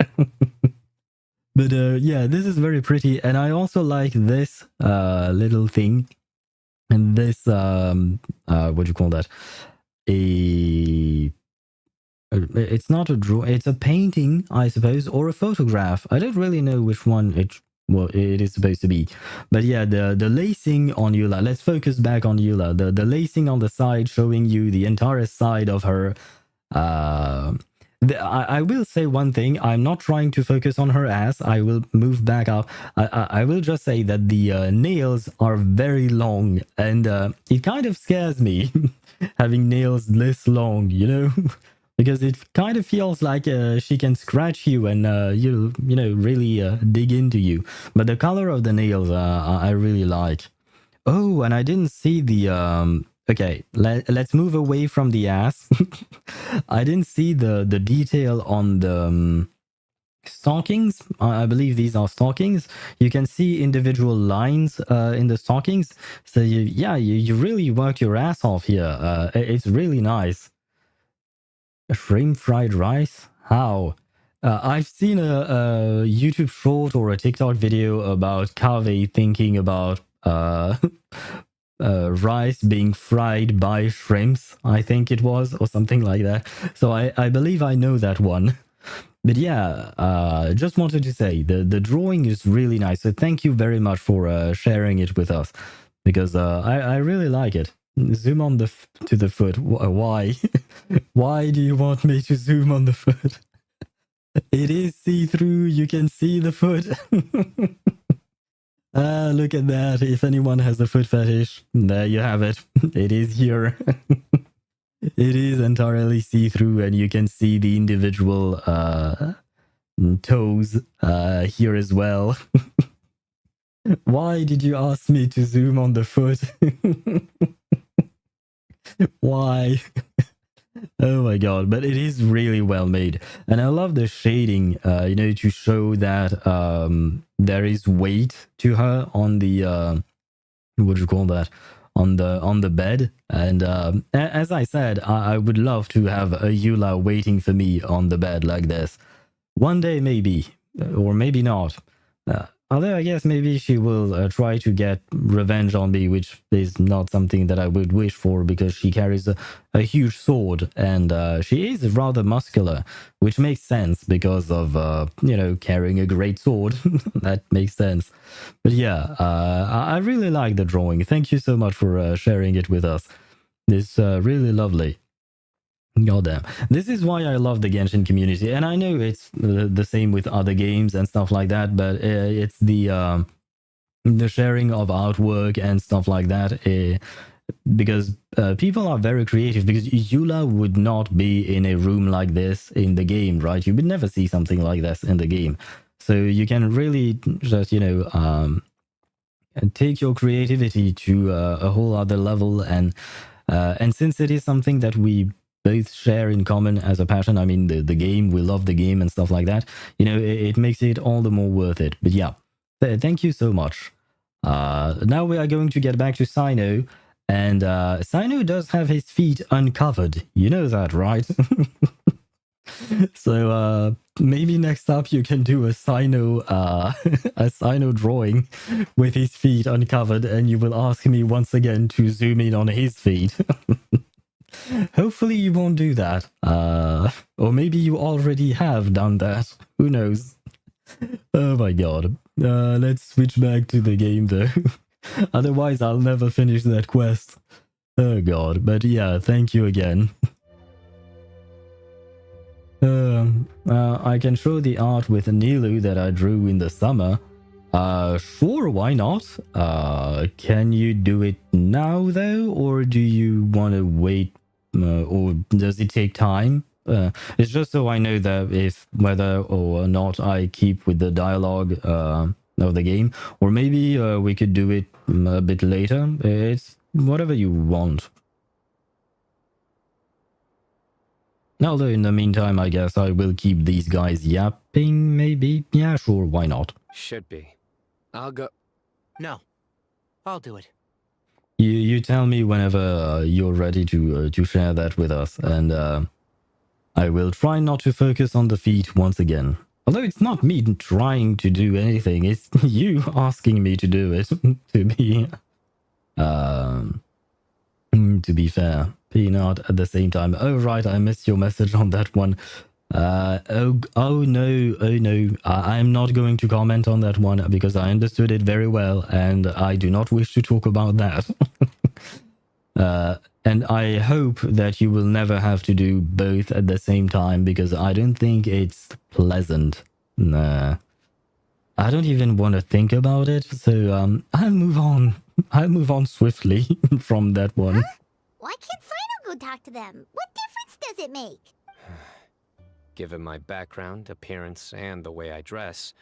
But yeah, this is very pretty. And I also like this little thing. And this, what do you call that? It's not a draw, it's a painting, I suppose, or a photograph. I don't really know which one it is supposed to be. But yeah, the lacing on Eula, let's focus back on Eula. The lacing on the side showing you the entire side of her. I will say one thing. I'm not trying to focus on her ass. I will move back up. I will just say that the nails are very long, and it kind of scares me having nails this long, you know, because it kind of feels like she can scratch you and you know really dig into you. But the color of the nails I really like. Oh, and I didn't see the okay, let's move away from the ass. I didn't see the detail on the stockings. I believe these are stockings. You can see individual lines in the stockings. So you really worked your ass off here. It's really nice. Shrimp fried rice? How? I've seen a YouTube short or a TikTok video about Kave thinking about rice being fried by shrimps, I think it was, or something like that. So I believe I know that one. But yeah, just wanted to say the drawing is really nice. So thank you very much for sharing it with us, because I really like it. Zoom on to the foot. Why? Why do you want me to zoom on the foot? It is see-through. You can see the foot. Look at that. If anyone has a foot fetish, there you have it. It is here. It is entirely see-through, and you can see the individual toes here as well. Why did you ask me to zoom on the foot? Why? Oh my god, but it is really well made. And I love the shading, you know, to show that there is weight to her on the, what do you call that? On the bed. And as I said, I would love to have a Eula waiting for me on the bed like this. One day maybe, or maybe not. Although I guess maybe she will try to get revenge on me, which is not something that I would wish for, because she carries a huge sword, and she is rather muscular, which makes sense because of, you know, carrying a great sword. That makes sense. But yeah, I really like the drawing. Thank you so much for sharing it with us. It's really lovely. Goddamn. This is why I love the Genshin community. And I know it's the same with other games and stuff like that, but it's the sharing of artwork and stuff like that. Because people are very creative, because Eula would not be in a room like this in the game, right? You would never see something like this in the game. So you can really just, you know, take your creativity to a whole other level. And since it is something that we both share in common as a passion, I mean, the game, we love the game and stuff like that, you know, it makes it all the more worth it. But yeah, thank you so much. Now we are going to get back to Cyno, and Cyno does have his feet uncovered. You know that, right? So maybe next up you can do a Cyno drawing with his feet uncovered, and you will ask me once again to zoom in on his feet. Hopefully you won't do that. Or maybe you already have done that. Who knows? Oh my god. Let's switch back to the game though. Otherwise I'll never finish that quest. Oh god. But yeah, thank you again. I can show the art with Nilu that I drew in the summer. Sure, why not? Can you do it now though, or do you want to wait, or does it take time? It's just so I know that if whether or not I keep with the dialogue of the game, or maybe we could do it a bit later. It's whatever you want. Although in the meantime, I guess I will keep these guys yapping, maybe? Yeah, sure, why not? Should be. I'll go. No, I'll do it. You tell me whenever you're ready to share that with us, and I will try not to focus on the feet once again. Although it's not me trying to do anything, it's you asking me to do it, to be fair. Peanut at the same time. Oh, right, I missed your message on that one. Oh no, I'm not going to comment on that one because I understood it very well and I do not wish to talk about that. And I hope that you will never have to do both at the same time because I don't think it's pleasant. Nah. I don't even want to think about it, so I'll move on. I'll move on swiftly from that one. Huh? Why can't Cyno go talk to them? What difference does it make? Given my background, appearance, and the way I dress,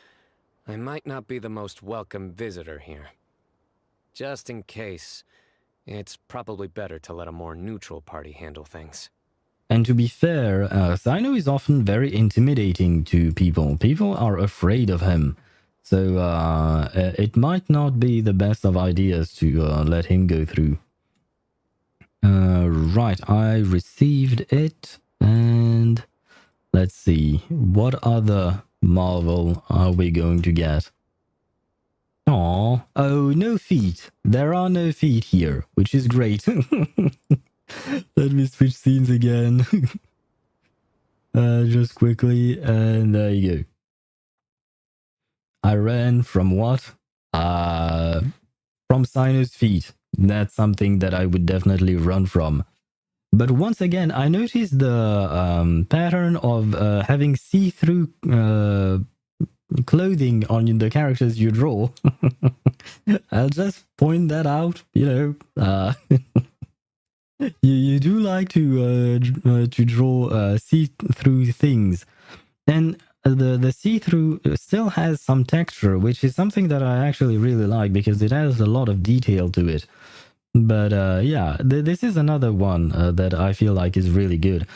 I might not be the most welcome visitor here. Just in case, it's probably better to let a more neutral party handle things. And to be fair, Cyno is often very intimidating to people. People are afraid of him. So it might not be the best of ideas to let him go through. Right, I received it. And let's see. What other marvel are we going to get? Aww. Oh, no feet. There are no feet here, which is great. Let me switch scenes again. Just quickly, and there you go. I ran from what? From Cyno's feet. That's something that I would definitely run from. But once again, I noticed the pattern of having see-through clothing on the characters you draw. I'll just point that out, you do like to draw see-through things, and the see-through still has some texture, which is something that I actually really like because it has a lot of detail to it. But yeah, this is another one that I feel like is really good.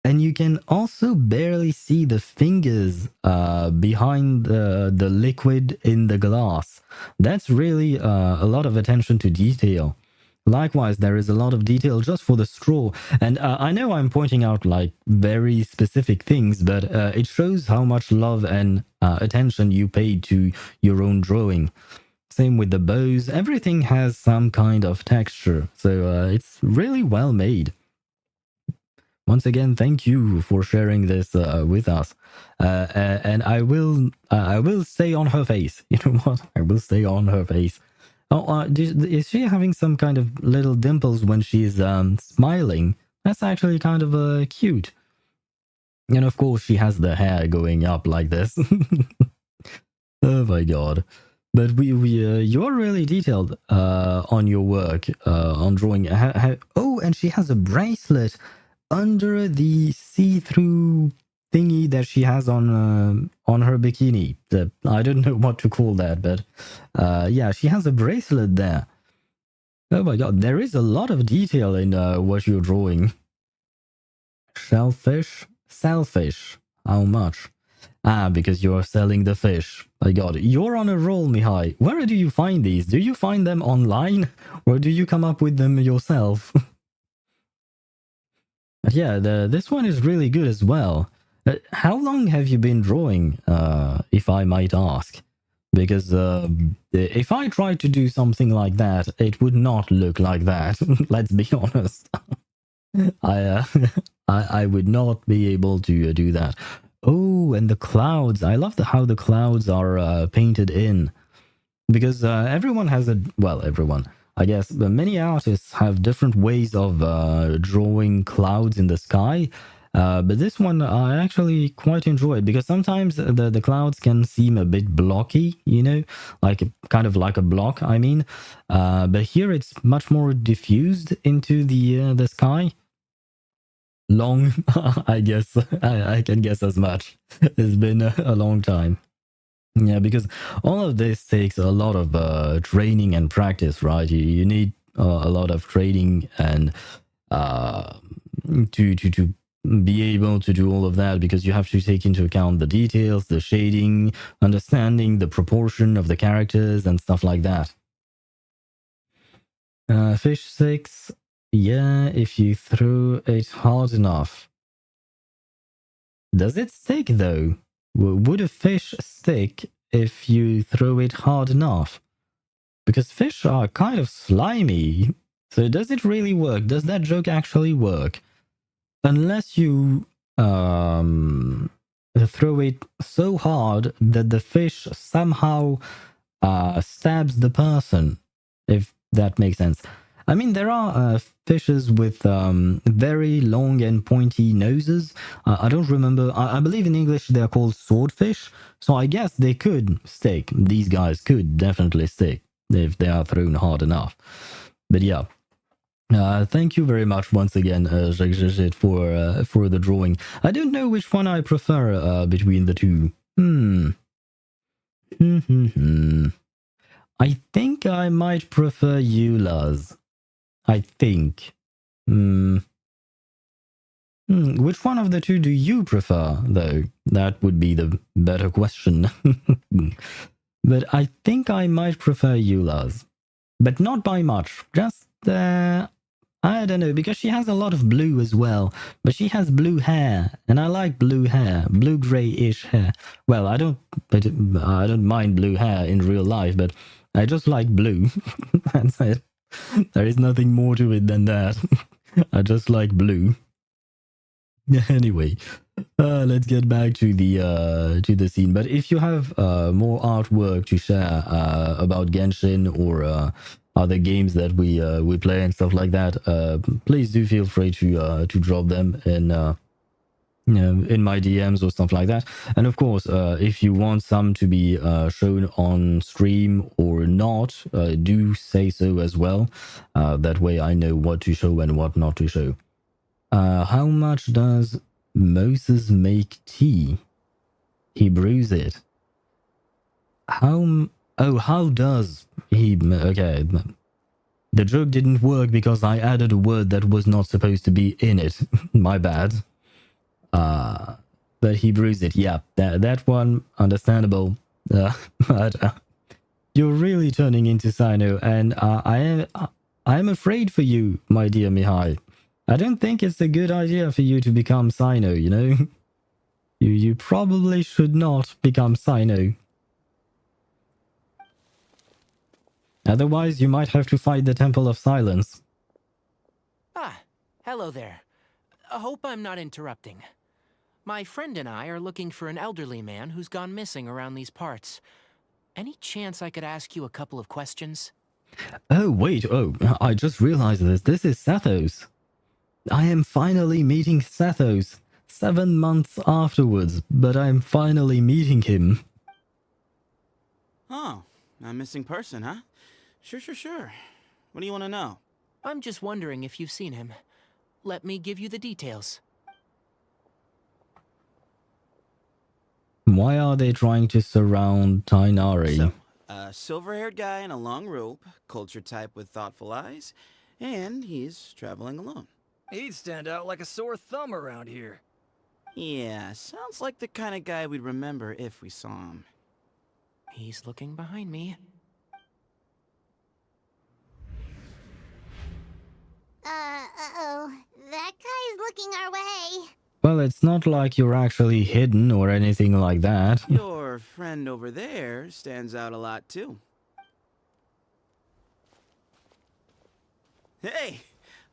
And you can also barely see the fingers behind the liquid in the glass. That's really a lot of attention to detail. Likewise, there is a lot of detail just for the straw. And I know I'm pointing out like very specific things, but it shows how much love and attention you paid to your own drawing. Same with the bows. Everything has some kind of texture. So it's really well made. Once again, thank you for sharing this with us. And I will stay on her face. You know what? I will stay on her face. Oh, is she having some kind of little dimples when she's smiling? That's actually kind of cute. And of course, she has the hair going up like this. Oh my god. But you're really detailed on your work, on drawing. Oh, and she has a bracelet under the see-through thingy that she has on her bikini. I don't know what to call that, but yeah, she has a bracelet there. Oh my god, there is a lot of detail in what you're drawing. Shellfish? Selfish. How much? Ah, because you're selling the fish. My god, you're on a roll, Mihai. Where do you find these? Do you find them online? Or do you come up with them yourself? But yeah, this one is really good as well. How long have you been drawing, if I might ask? Because if I tried to do something like that, it would not look like that. Let's be honest. I would not be able to do that. Oh, and the clouds. I love how the clouds are painted in. Because everyone has everyone. I guess many artists have different ways of drawing clouds in the sky. But this one I actually quite enjoyed because sometimes the clouds can seem a bit blocky, you know, like kind of like a block. I mean, but here it's much more diffused into the sky. Long, I guess I can guess as much. It's been a long time. Yeah, because all of this takes a lot of training and practice, right? You need a lot of training and to be able to do all of that because you have to take into account the details, the shading, understanding the proportion of the characters and stuff like that. Fish 6, yeah, if you throw it hard enough. Does it stick though? Would a fish stick if you throw it hard enough? Because fish are kind of slimy. So does it really work? Does that joke actually work? Unless you throw it so hard that the fish somehow stabs the person, if that makes sense. I mean, there are fishes with very long and pointy noses. I don't remember. I believe in English they're called swordfish. So I guess they could stick. These guys could definitely stick if they are thrown hard enough. But yeah. Thank you very much once again, Jagjit, for the drawing. I don't know which one I prefer between the two. I think I might prefer Eula's. I think. Which one of the two do you prefer, though? That would be the better question. But I think I might prefer Eula's. But not by much. Just, I don't know, because she has a lot of blue as well. But she has blue hair, and I like blue hair. Blue-grey-ish hair. Well, I don't mind blue hair in real life, but I just like blue. That's it. There is nothing more to it than that. I just like blue. Anyway, let's get back to the scene. But if you have more artwork to share about Genshin or other games that we play and stuff like that, please do feel free to drop them in in my DMs or stuff like that. And of course, if you want some to be shown on stream or not, do say so as well. That way I know what to show and what not to show. How much does Moses make tea? He brews it. How does he... Okay. The joke didn't work because I added a word that was not supposed to be in it. My bad. But he brews it. Yeah, that one, understandable. But you're really turning into Cyno, and I'm afraid for you, my dear Mihai. I don't think it's a good idea for you to become Cyno, you know? You probably should not become Cyno. Otherwise, you might have to fight the Temple of Silence. Ah, hello there. I hope I'm not interrupting. My friend and I are looking for an elderly man who's gone missing around these parts. Any chance I could ask you a couple of questions? Oh, wait. Oh, I just realized this. This is Sathos. I am finally meeting Sathos. 7 months afterwards, but I'm finally meeting him. Oh, a missing person, huh? Sure. What do you want to know? I'm just wondering if you've seen him. Let me give you the details. Why are they trying to surround Tainari? So, a silver-haired guy in a long robe, culture type with thoughtful eyes, and he's traveling alone. He'd stand out like a sore thumb around here. Yeah, sounds like the kind of guy we'd remember if we saw him. He's looking behind me. Uh-oh. That guy's looking our way. Well, it's not like you're actually hidden or anything like that. Your friend over there stands out a lot, too. Hey!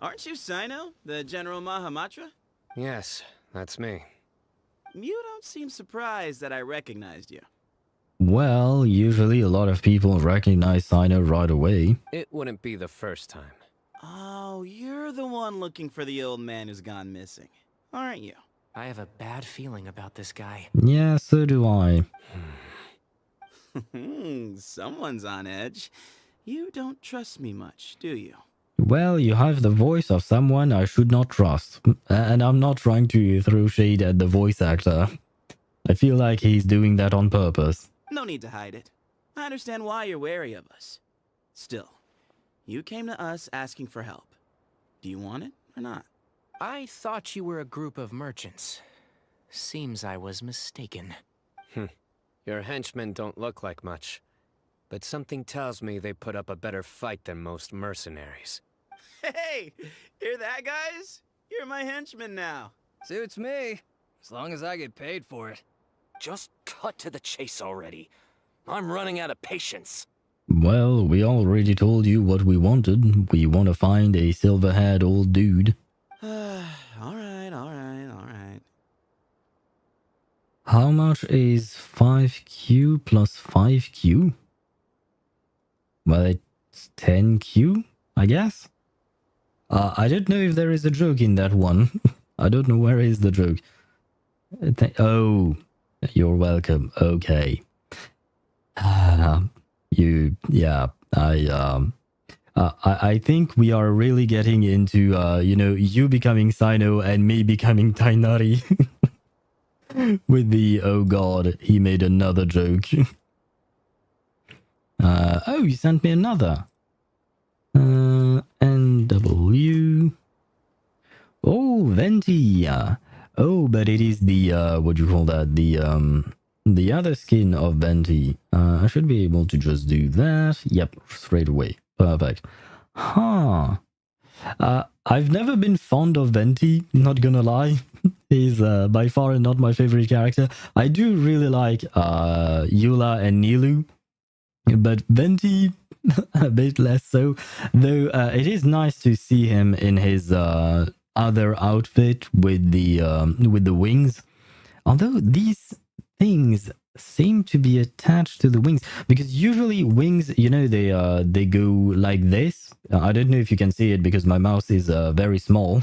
Aren't you Cyno, the General Mahamatra? Yes, that's me. You don't seem surprised that I recognized you. Well, usually a lot of people recognize Cyno right away. It wouldn't be the first time. Oh, you're the one looking for the old man who's gone missing, aren't you? I have a bad feeling about this guy. Yeah, so do I. Someone's on edge. You don't trust me much, do you? Well, you have the voice of someone I should not trust. And I'm not trying to throw shade at the voice actor. I feel like he's doing that on purpose. No need to hide it. I understand why you're wary of us. Still, you came to us asking for help. Do you want it or not? I thought you were a group of merchants. Seems I was mistaken. Your henchmen don't look like much, but something tells me they put up a better fight than most mercenaries. Hey, hear that, guys? You're my henchman now. Suits me, as long as I get paid for it. Just cut to the chase already. I'm running out of patience. Well, we already told you what we wanted. We want to find a silver-haired old dude. All right. How much is 5Q plus 5Q? Well, it's 10Q, I guess? I don't know if there is a joke in that one. I don't know where is the joke. Oh, you're welcome. Okay. I think we are really getting into, you becoming Cyno and me becoming Tainari. With the, oh god, he made another joke. Oh, you sent me another. NW. Oh, Venti. Oh, but it is the, what do you call that? The other skin of Venti. I should be able to just do that. Yep, straight away. Perfect. Huh. I've never been fond of Venti, not gonna lie. He's by far not my favorite character. I do really like Eula and Nilu, but Venti a bit less so. Though it is nice to see him in his other outfit with the wings. Although these things seem to be attached to the wings, because usually wings, they go like this. I don't know if you can see it because my mouse is very small,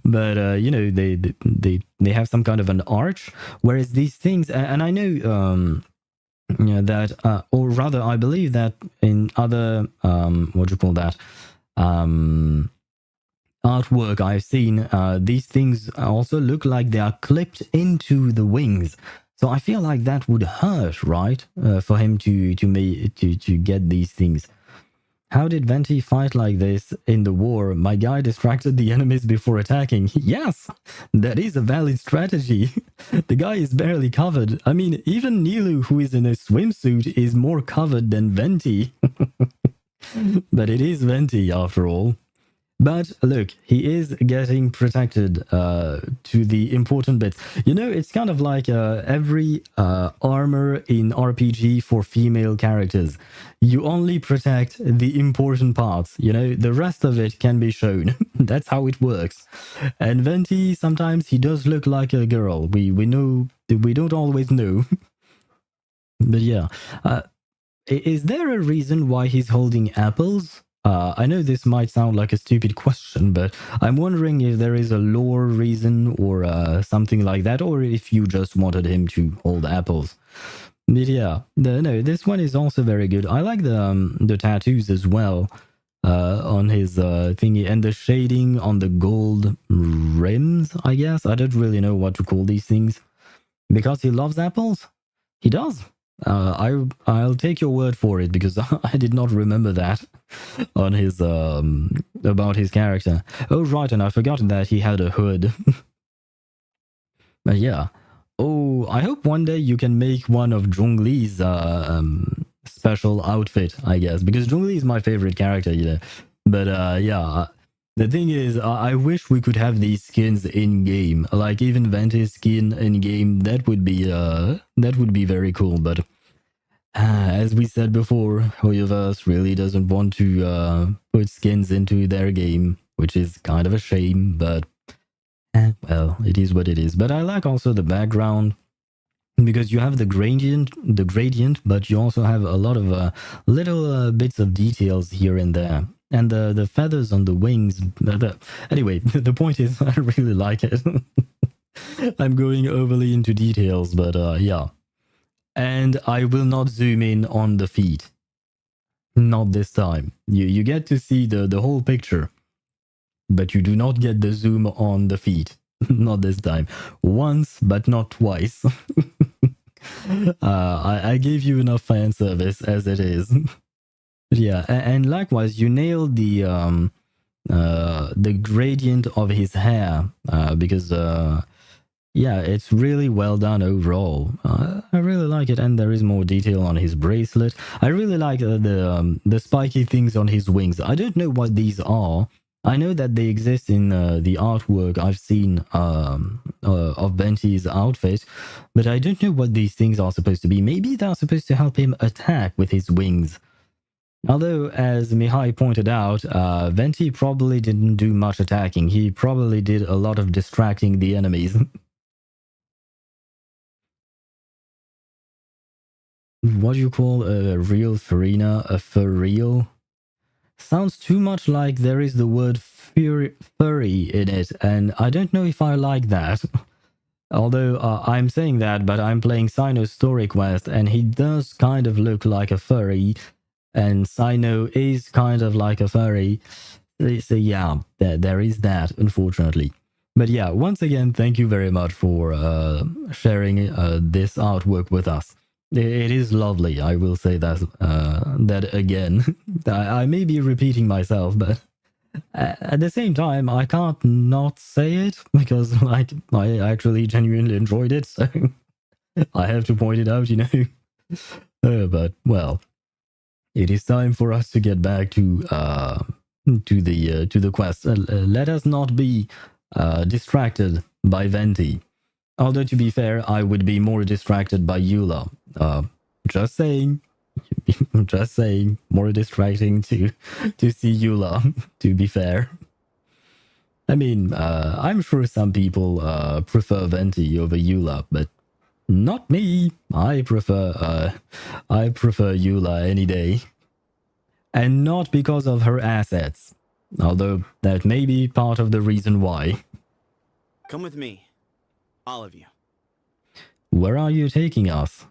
but they have some kind of an arch, whereas these things, and I know that, or rather I believe that in other what do you call that, artwork I've seen, these things also look like they are clipped into the wings. So I feel like that would hurt, right? For him to get these things. How did Venti fight like this in the war? My guy distracted the enemies before attacking. Yes, that is a valid strategy. The guy is barely covered. I mean, even Nilu, who is in a swimsuit, is more covered than Venti. But it is Venti after all. But look, he is getting protected to the important bits. It's kind of like every armor in RPG for female characters. You only protect the important parts. The rest of it can be shown. That's how it works. And Venti, sometimes he does look like a girl. We know, we don't always know. But yeah. Is there a reason why he's holding apples? I know this might sound like a stupid question, but I'm wondering if there is a lore reason or something like that, or if you just wanted him to hold apples. But yeah, no, this one is also very good. I like the tattoos as well on his thingy, and the shading on the gold rims, I guess. I don't really know what to call these things. Because he loves apples? He does. I'll take your word for it, because I did not remember that on his about his character. Oh right, and I forgot that he had a hood. But yeah. Oh, I hope one day you can make one of Zhongli's special outfit, I guess, because Zhongli is my favorite character, But yeah, the thing is, I wish we could have these skins in game, like even Venti's skin in game. That would be very cool. But as we said before, HoYoVerse really doesn't want to put skins into their game, which is kind of a shame. But well, it is what it is. But I like also the background, because you have the gradient, but you also have a lot of little bits of details here and there. And the feathers on the wings. Anyway, the point is, I really like it. I'm going overly into details, but yeah. And I will not zoom in on the feet. Not this time. You get to see the whole picture, but you do not get the zoom on the feet. Not this time. Once, but not twice. I gave you enough fan service as it is. Yeah, and likewise, you nailed the gradient of his hair because yeah, it's really well done overall. I really like it, and there is more detail on his bracelet. I really like the spiky things on his wings. I don't know what these are. I know that they exist in the artwork I've seen of Venti's outfit, but I don't know what these things are supposed to be. Maybe they're supposed to help him attack with his wings. Although, as Mihai pointed out, Venti probably didn't do much attacking. He probably did a lot of distracting the enemies. What do you call a real Farina? A furreal? Sounds too much like there is the word furry in it, and I don't know if I like that. Although I'm saying that, but I'm playing Cyno's story quest, and he does kind of look like a furry, and Cyno is kind of like a furry. So yeah, there is that, unfortunately. But yeah, once again, thank you very much for sharing this artwork with us. It is lovely. I will say that that again. I may be repeating myself, but at the same time, I can't not say it because, like, I actually genuinely enjoyed it, so I have to point it out, you know. But well, it is time for us to get back to the quest. Let us not be distracted by Venti. Although, to be fair, I would be more distracted by Eula. Just saying. Just saying. More distracting to see Eula, to be fair. I mean, I'm sure some people prefer Venti over Eula, but not me. I prefer Eula any day. And not because of her assets. Although that may be part of the reason why. Come with me. All of you. Where are you taking us?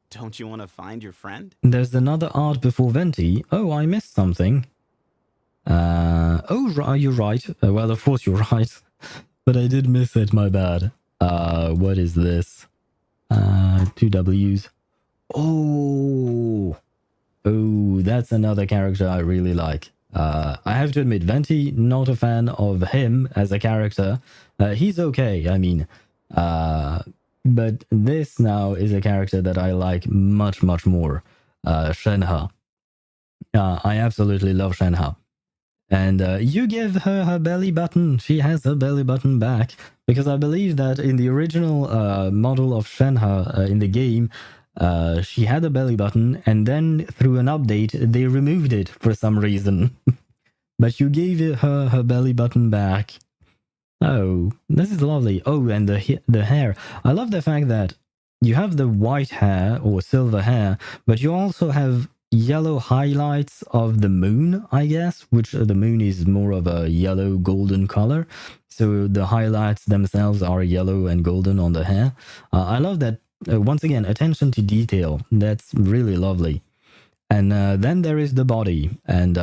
Don't you want to find your friend? There's another art before Venti. Oh, I missed something. Oh, you're right. Well, of course you're right. But I did miss it, my bad. What is this? 2 W's. Oh, that's another character I really like. I have to admit, Venti, not a fan of him as a character. He's okay, I mean. But this now is a character that I like much, much more. Shenhe. I absolutely love Shenhe. And you give her her belly button. She has her belly button back. Because I believe that in the original model of Shenhe in the game, she had a belly button, and then through an update, they removed it for some reason. But you gave her her belly button back. Oh, this is lovely. Oh, and the hair. I love the fact that you have the white hair or silver hair, but you also have yellow highlights of the moon, I guess, which the moon is more of a yellow golden color. So the highlights themselves are yellow and golden on the hair. I love that. Once again, attention to detail. That's really lovely. And then there is the body. And,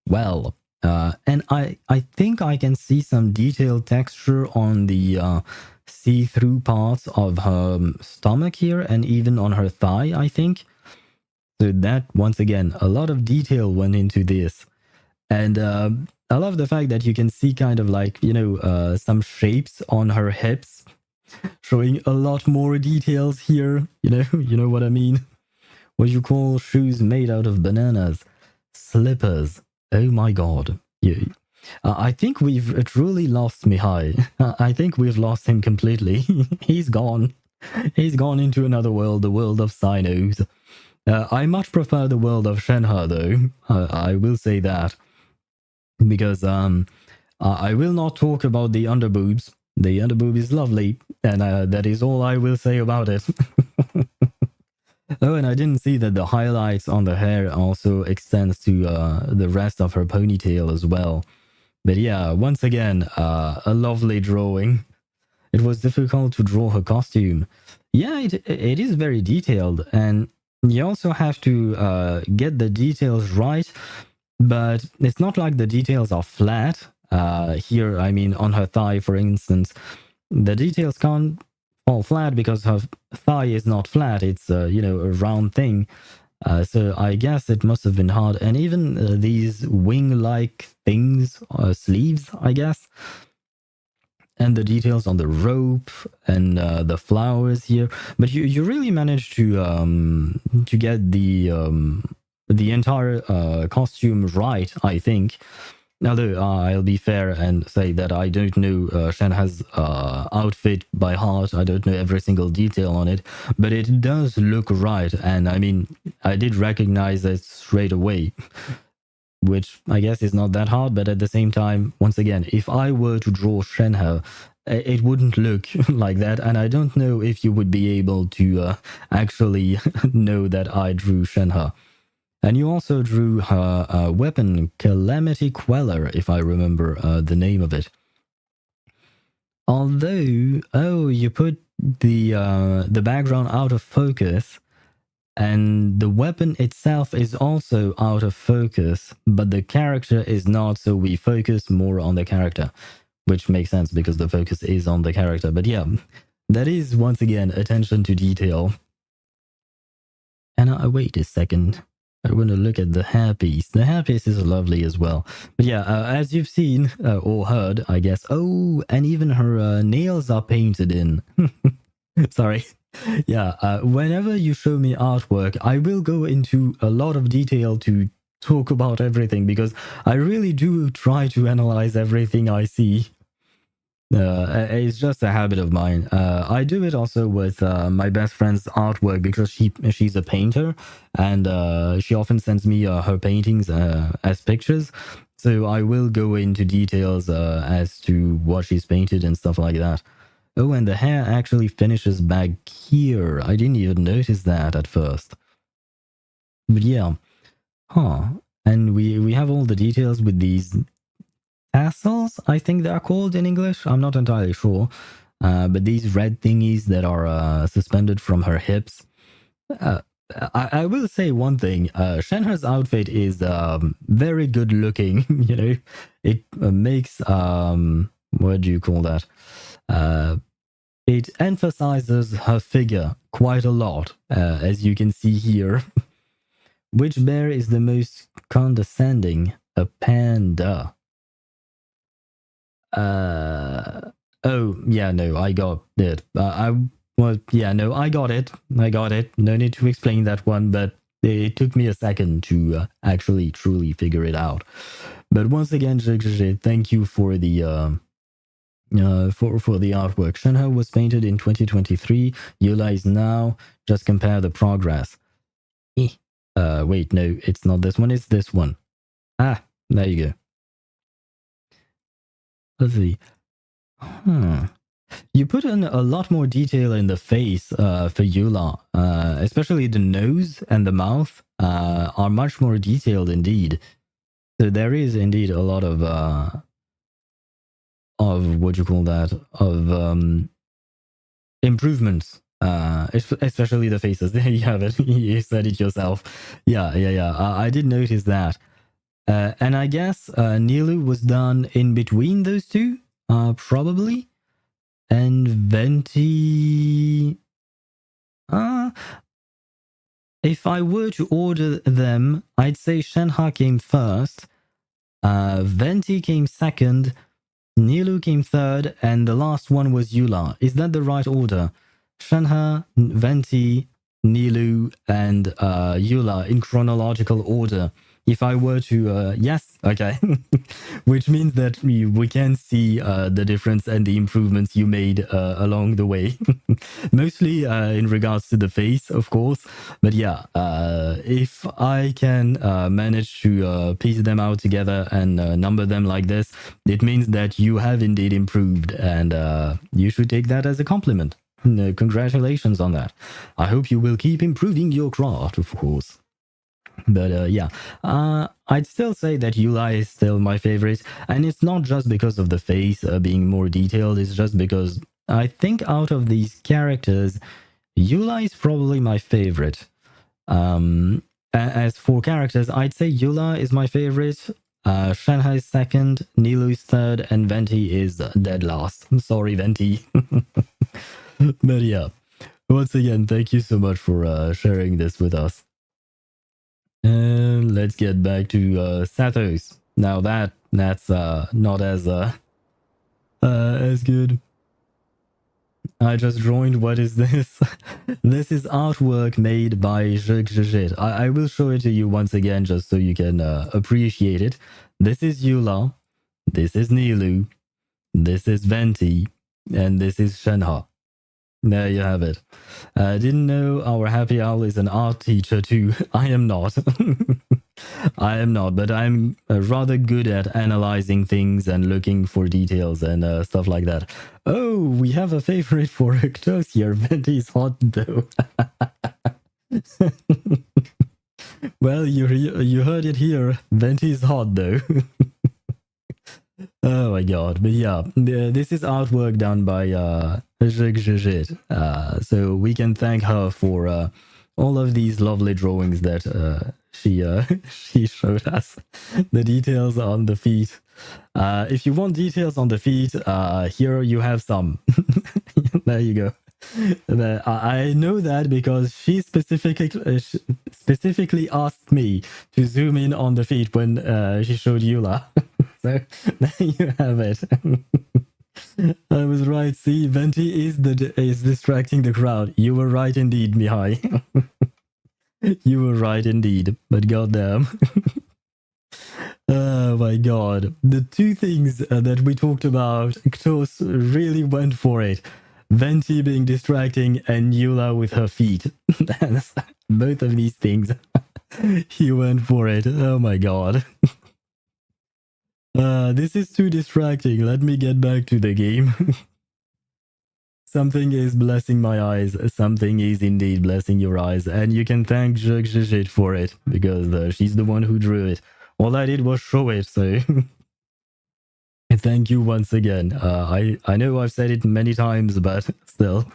well, and I think I can see some detailed texture on the see-through parts of her stomach here and even on her thigh, I think. So that, once again, a lot of detail went into this. And I love the fact that you can see kind of like, you know, some shapes on her hips, showing a lot more details here. You know what I mean? What you call shoes made out of bananas. Slippers. Oh my god. I think we've truly lost Mihai. I think we've lost him completely. He's gone. He's gone into another world, the world of Cynos. I much prefer the world of Shenhe, though. I will say that. Because I will not talk about the underboobs. The underboob is lovely, and that is all I will say about it. Oh, and I didn't see that the highlights on the hair also extends to the rest of her ponytail as well. But yeah, once again, a lovely drawing. It was difficult to draw her costume. Yeah, it is very detailed, and you also have to get the details right, but it's not like the details are flat. Here, I mean, on her thigh, for instance, the details can't fall flat because her thigh is not flat. It's, you know, a round thing. So I guess it must have been hard. And even these wing-like things, sleeves, I guess, and the details on the rope and the flowers here. But you really managed to get the entire costume right, I think. Although I'll be fair and say that I don't know Shenhe's outfit by heart. I don't know every single detail on it, but it does look right. And I mean, I did recognize it straight away, which I guess is not that hard. But at the same time, once again, if I were to draw Shenhe, it wouldn't look like that. And I don't know if you would be able to actually know that I drew Shenhe. And you also drew her weapon, Calamity Queller, if I remember the name of it. Although, oh, you put the background out of focus, and the weapon itself is also out of focus, but the character is not, so we focus more on the character, which makes sense because the focus is on the character. But yeah, that is, once again, attention to detail. And wait a second. I want to look at the hairpiece. The hairpiece is lovely as well. But yeah, as you've seen, or heard, I guess. Oh, and even her nails are painted in. Sorry. Yeah, whenever you show me artwork, I will go into a lot of detail to talk about everything, because I really do try to analyze everything I see. It's just a habit of mine. I do it also with my best friend's artwork, because she's a painter, and she often sends me her paintings as pictures. So I will go into details as to what she's painted and stuff like that. Oh, and the hair actually finishes back here. I didn't even notice that at first. But yeah. Huh. And we have all the details with these tassels, I think they are called in English. I'm not entirely sure. But these red thingies that are suspended from her hips. I will say one thing. Shenhe's outfit is very good looking. You know, it makes what do you call that? It emphasizes her figure quite a lot, as you can see here. Which bear is the most condescending? A panda. Oh, yeah, no, I got it. I got it. I got it. No need to explain that one, but it took me a second to actually truly figure it out. But once again, thank you for the for the artwork. Shenhe was painted in 2023. Eula is now. Just compare the progress. Wait, no, it's not this one. It's this one. Ah, there you go. Let's see. You put in a lot more detail in the face for Eula, especially the nose and the mouth are much more detailed indeed. So there is indeed a lot of what you call that, of improvements, especially the faces. There you have it. You said it yourself. Yeah. I did notice that. And I guess Nilu was done in between those two, probably. And Venti... if I were to order them, I'd say Shenhe came first, Venti came second, Nilu came third, and the last one was Eula. Is that the right order? Shenhe, Venti, Nilu, and Eula in chronological order. If I were to... yes, okay. Which means that we can see the difference and the improvements you made along the way. Mostly in regards to the face, of course. But yeah, if I can manage to piece them out together and number them like this, it means that you have indeed improved. And you should take that as a compliment. Congratulations on that. I hope you will keep improving your craft, of course. But yeah, I'd still say that Eula is still my favorite, and it's not just because of the face being more detailed, it's just because I think out of these characters, Eula is probably my favorite. As for characters, I'd say Eula is my favorite, Shenhe is second, Nilou is third, and Venti is dead last. Sorry, Venti. But yeah, once again, thank you so much for sharing this with us. And let's get back to Sathos. Now that's not as good. I just joined. What is this? This is artwork made by Jigit. I will show it to you once again just so you can appreciate it. This is Eula. This is Nilou. This is Venti. And this is Shenhe. There you have it. I didn't know our happy owl is an art teacher too. I am not. I am not, but I'm rather good at analyzing things and looking for details and stuff like that. Oh, we have a favorite for Ictos here. Venti's hot though. Well, you heard it here. Venti's hot though. Oh my god. But yeah, this is artwork done by Jigit. So we can thank her for all of these lovely drawings that she showed us. The details on the feet. If you want details on the feet, here you have some. There you go. I know that because she specifically asked me to zoom in on the feet when she showed Eula. So there you have it. I was right. See, Venti is distracting the crowd. You were right indeed, Mihai. You were right indeed. But goddamn. Oh my god. The two things that we talked about, Ktos really went for it. Venti being distracting and Eula with her feet. That's both of these things. He went for it. Oh my god. This is too distracting. Let me get back to the game. Something is blessing my eyes. Something is indeed blessing your eyes. And you can thank Jigit for it, because she's the one who drew it. All I did was show it, so... Thank you once again. I know I've said it many times, but still.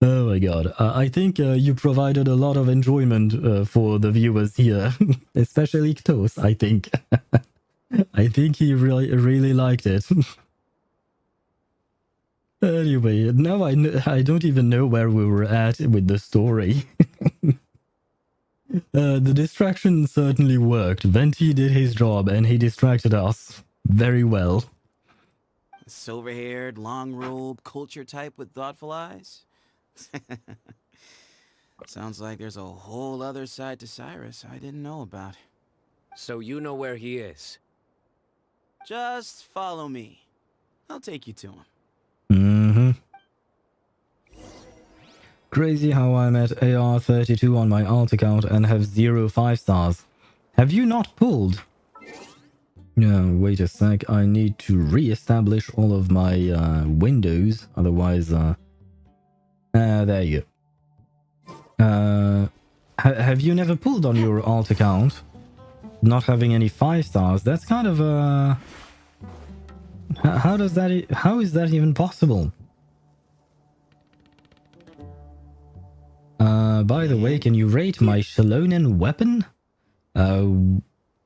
Oh my god. I think you provided a lot of enjoyment for the viewers here. Especially Ktos, I think. I think he really liked it. Anyway, now I don't even know where we were at with the story. The distraction certainly worked. Venti did his job and he distracted us very well. Silver-haired, long-robed, culture type with thoughtful eyes? Sounds like there's a whole other side to Cyrus I didn't know about. So you know where he is? Just follow me. I'll take you to him. Mm-hmm. Crazy how I'm at AR32 on my alt account and have 0 5-stars. Have you not pulled? No, wait a sec. I need to re-establish all of my windows. Otherwise, there you go. Have you never pulled on your alt account? Not having any 5-stars? That's kind of how is that even possible? By the way, can you rate my Shalonen weapon?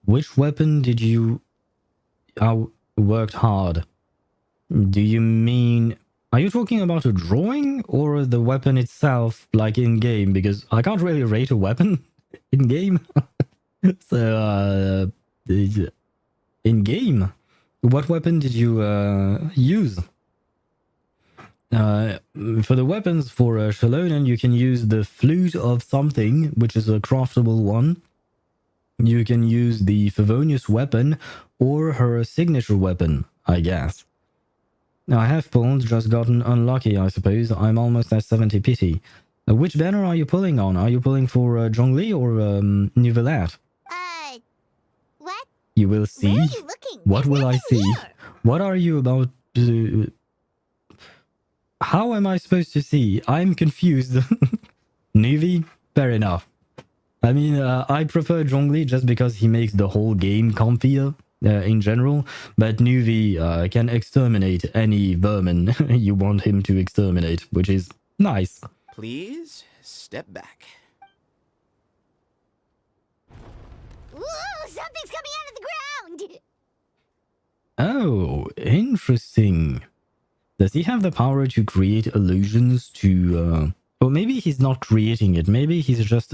Which weapon did you worked hard? Do you mean... Are you talking about a drawing or the weapon itself, like in-game? Because I can't really rate a weapon in-game. So, in-game? What weapon did you use? For the weapons for Shalonen, you can use the flute of something, which is a craftable one. You can use the Favonius weapon or her signature weapon, I guess. I have pulled, just gotten unlucky, I suppose. I'm almost at 70 pity. Which banner are you pulling on? Are you pulling for Zhongli or Nivelette? What? You will see. Where are you looking? What There's will I nothing see? here. What are you about to... How am I supposed to see? I'm confused. Nuvi? Fair enough. I mean, I prefer Zhongli just because he makes the whole game comfier in general, but Nuvi can exterminate any vermin you want him to exterminate, which is nice. Please step back. Ooh, something's coming out of the ground! Oh, interesting. Does he have the power to create illusions to... Or maybe he's not creating it. Maybe he's just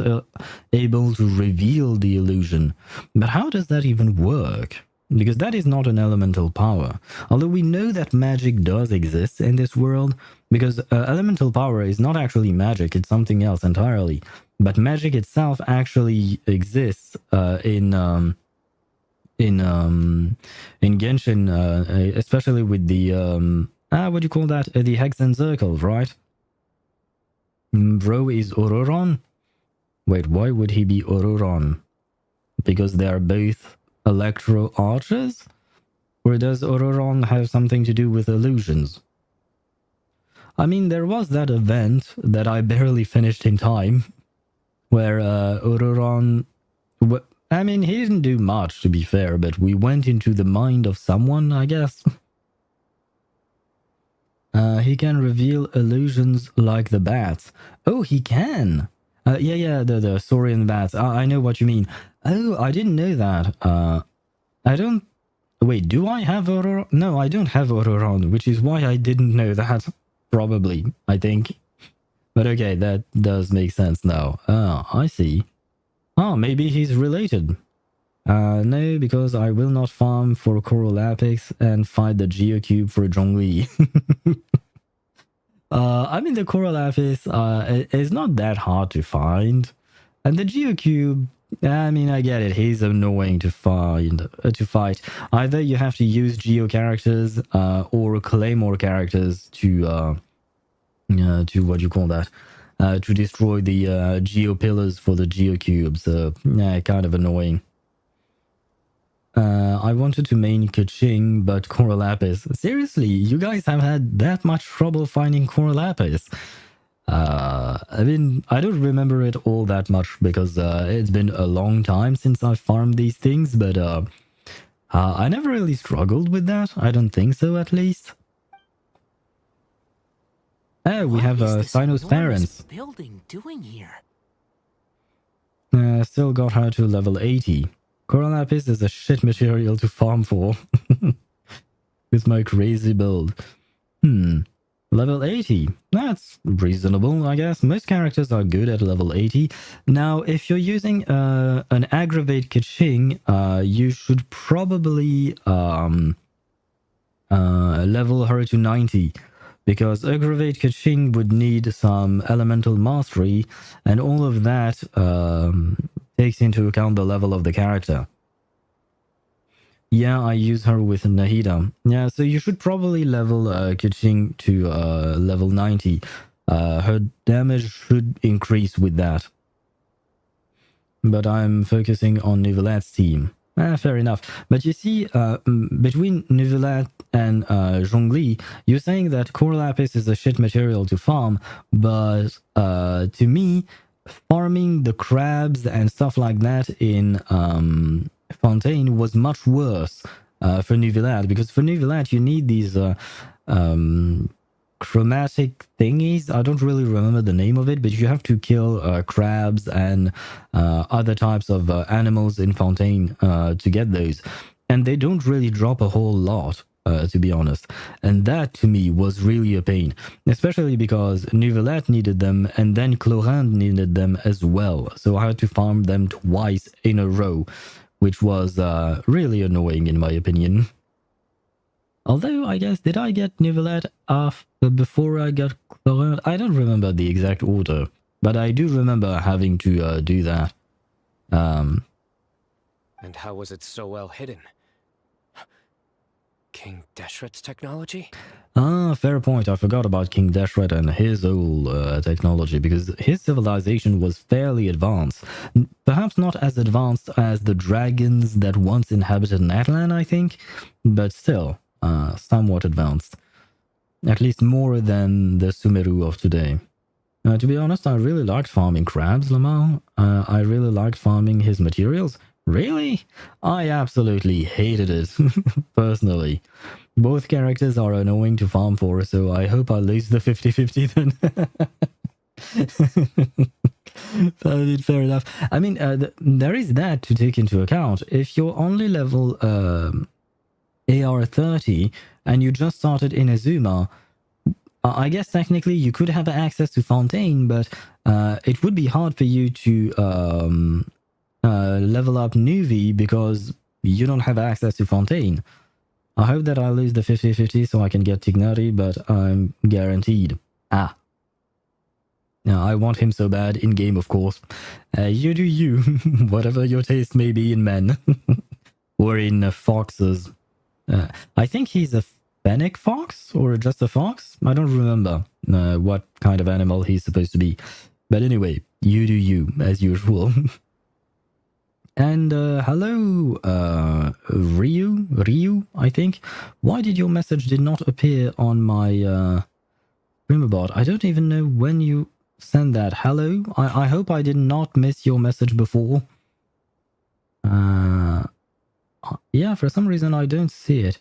able to reveal the illusion. But how does that even work? Because that is not an elemental power. Although we know that magic does exist in this world, because elemental power is not actually magic, it's something else entirely. But magic itself actually exists in Genshin, especially with the what do you call that? The hexen circles, right? Bro is Ororon. Wait, why would he be Ororon? Because they are both electro archers? Or does Ororon have something to do with illusions? I mean, there was that event that I barely finished in time, where Ororon... I mean, he didn't do much, to be fair, but we went into the mind of someone, I guess. He can reveal illusions like the bats. Oh, he can! Yeah, the Saurian bats. I know what you mean. Oh, I didn't know that. I don't... Wait, do I have Ororon? No, I don't have Ororon, which is why I didn't know that. Probably, I think. But okay, that does make sense now. Ah, I see. Oh, maybe he's related. No, because I will not farm for Coral Lapix and fight the Geocube for Zhongli. I mean, the Coral Lapis is not that hard to find. And the Geocube, I mean, I get it. He's annoying to find, to fight. Either you have to use Geo characters or Claymore characters to what do you call that? To destroy the Geo pillars for the Geocube. So, yeah, kind of annoying. I wanted to main Kaching, but Coral Lapis. Seriously, you guys have had that much trouble finding Coral Lapis? I mean, I don't remember it all that much because it's been a long time since I farmed these things, but I never really struggled with that. I don't think so, at least. Oh, we have Cyno's parents. Building doing here? Still got her to level 80. Coral Lapis is a shit material to farm for. With my crazy build. Level 80. That's reasonable, I guess. Most characters are good at level 80. Now, if you're using an Aggravate Kaching, you should probably level her to 90. Because Aggravate Kaching would need some elemental mastery, and all of that takes into account the level of the character. Yeah, I use her with Nahida. Yeah, so you should probably level Kaching to level 90. Her damage should increase with that. But I'm focusing on Nivelette's team. Fair enough. But you see, between Nivelette and Zhongli, you're saying that Coral Lapis is a shit material to farm, but to me, farming the crabs and stuff like that in Fontaine was much worse for Nivelette, because for Nivelette you need these chromatic thingies. I don't really remember the name of it, but you have to kill crabs and other types of animals in Fontaine to get those. And they don't really drop a whole lot, to be honest. And that, to me, was really a pain. Especially because Nivelette needed them, and then Chlorinde needed them as well. So I had to farm them twice in a row, which was really annoying in my opinion. Although, I guess, did I get Nivelette before I got Chlorinde? I don't remember the exact order, but I do remember having to do that. And how was it so well hidden? King Deshret's technology? Ah, fair point. I forgot about King Deshret and his old technology, because his civilization was fairly advanced. Perhaps not as advanced as the dragons that once inhabited Natlan, I think, but still. Somewhat advanced. At least more than the Sumeru of today. To be honest, I really liked farming crabs, Lamar. I really liked farming his materials. Really? I absolutely hated it, personally. Both characters are annoying to farm for, so I hope I lose the 50-50 then. I mean, fair enough. I mean, there is that to take into account. If you're only level AR 30 and you just started in Azuma, I guess technically you could have access to Fontaine, but it would be hard for you to level up Nuvi because you don't have access to Fontaine. I hope that I lose the 50-50 so I can get Tignari, but I'm guaranteed. Now, I want him so bad in game, of course. You do you, whatever your taste may be in men. Or in foxes. I think he's a fennec fox or just a fox? I don't remember what kind of animal he's supposed to be. But anyway, you do you, as usual. And hello, Ryu, I think. Why did your message did not appear on my streamer? I don't even know when you sent that. Hello, I hope I did not miss your message before. Yeah, for some reason I don't see it.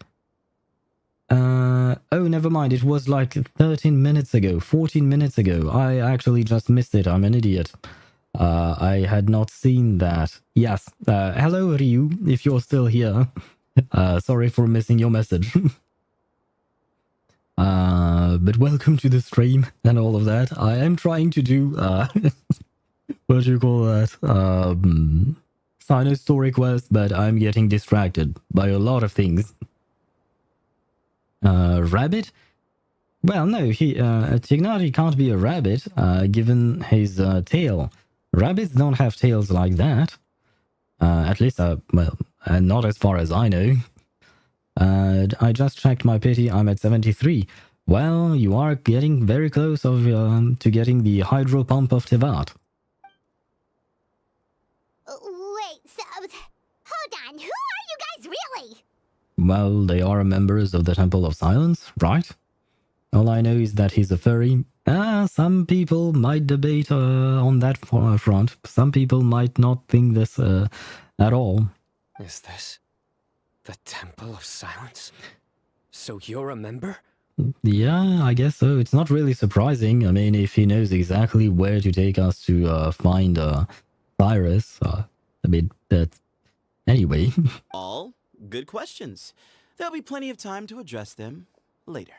Oh, never mind. It was like 13 minutes ago, 14 minutes ago. I actually just missed it. I'm an idiot. I had not seen that. Yes. Hello, Ryu, if you're still here. Sorry for missing your message. But welcome to the stream and all of that. I am trying to do, what do you call that? Cyno story quest, but I'm getting distracted by a lot of things. Rabbit? Well, no, Tignari can't be a rabbit, given his tail. Rabbits don't have tails like that. At least, well, not as far as I know. I just checked my pity, I'm at 73. Well, you are getting very close to getting the hydro pump of Teyvat. Wait, so... Hold on, who are you guys really? Well, they are members of the Temple of Silence, right? All I know is that he's a furry. Some people might debate on that front. Some people might not think this at all. Is this the Temple of Silence? So you're a member? Yeah, I guess so. It's not really surprising. I mean, if he knows exactly where to take us to find Cyrus, I mean, that's... Anyway. All good questions. There'll be plenty of time to address them later.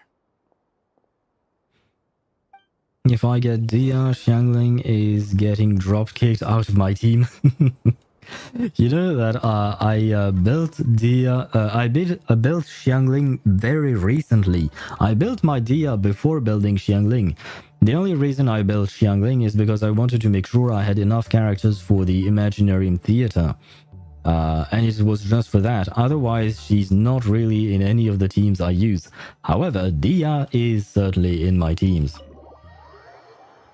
If I get Dia, Xiangling is getting drop-kicked out of my team. You know that I built Dia... I built Xiangling very recently. I built my Dia before building Xiangling. The only reason I built Xiangling is because I wanted to make sure I had enough characters for the Imaginarium Theater. And it was just for that. Otherwise, she's not really in any of the teams I use. However, Dia is certainly in my teams.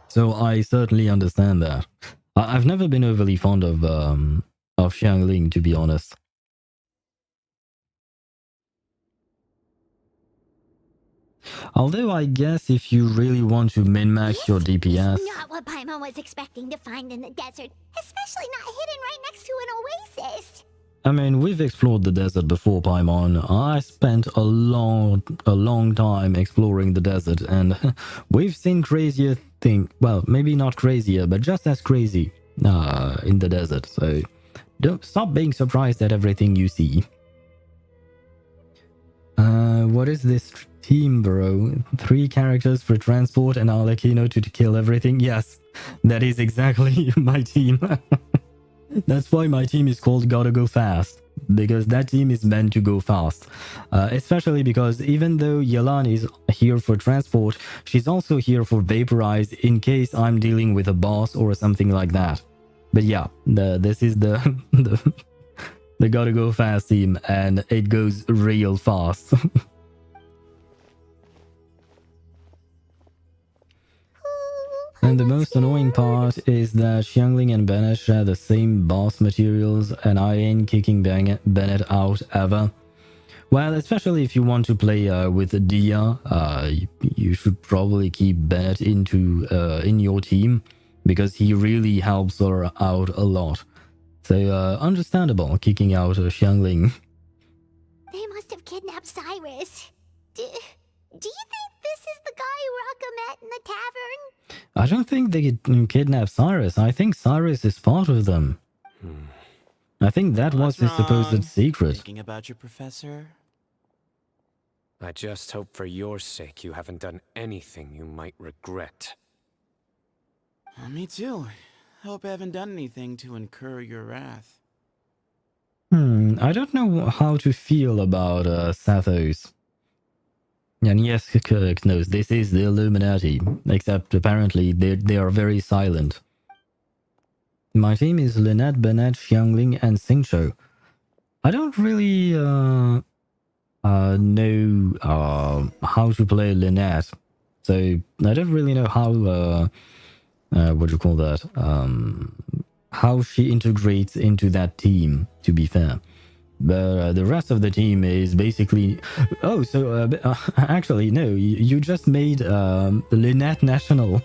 So I certainly understand that. I've never been overly fond of Xiangling, to be honest. Although I guess if you really want to min-max your DPS... This is not what Paimon was expecting to find in the desert, especially not hidden right next to an oasis. I mean, we've explored the desert before, Paimon. I spent a long time exploring the desert, and we've seen crazier things. Well, maybe not crazier, but just as crazy in the desert. So don't stop being surprised at everything you see. What is this team, bro? 3 characters for transport and Arlecchino to kill everything? Yes, that is exactly my team. That's why my team is called Gotta Go Fast, because that team is meant to go fast. Especially because even though Yelan is here for transport, she's also here for vaporize in case I'm dealing with a boss or something like that. But yeah, this is the Gotta Go Fast team, and it goes real fast. And the most annoying part is that Xiangling and Bennett share the same boss materials, and I ain't kicking Bennett out ever. Well, especially if you want to play with Dia, you should probably keep Bennett in your team because he really helps her out a lot. So understandable kicking out Xiangling. They must have kidnapped Cyrus. Do you think this is the guy Raka met in the tavern? I don't think they kidnapped Cyrus. I think Cyrus is part of them. I think that was his supposed secret. Thinking about your professor? I just hope for your sake you haven't done anything you might regret. Me too. Hope I haven't done anything to incur your wrath. I don't know how to feel about Sathos. And yes, Kirk knows this is the Illuminati, except apparently they are very silent. My team is Lynette, Bennett, Xiangling, and Xingqiu. I don't really know how to play Lynette, so I don't really know how what do you call that? How she integrates into that team, to be fair. But the rest of the team is basically... Oh, so actually, no, you just made Lynette national.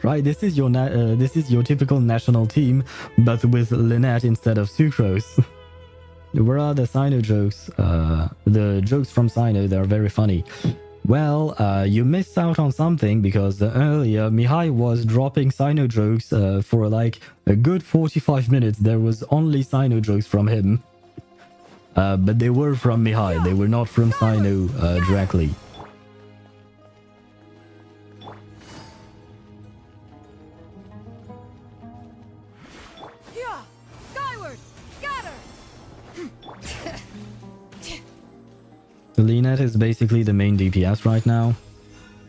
Right, this is your typical national team, but with Lynette instead of Sucrose. Where are the Cyno jokes? The jokes from Cyno, they're very funny. Well, you missed out on something because earlier Mihai was dropping Cyno jokes for like a good 45 minutes. There was only Cyno jokes from him. But they were from Mihai, they were not from Cyno directly. Lynette is basically the main DPS right now.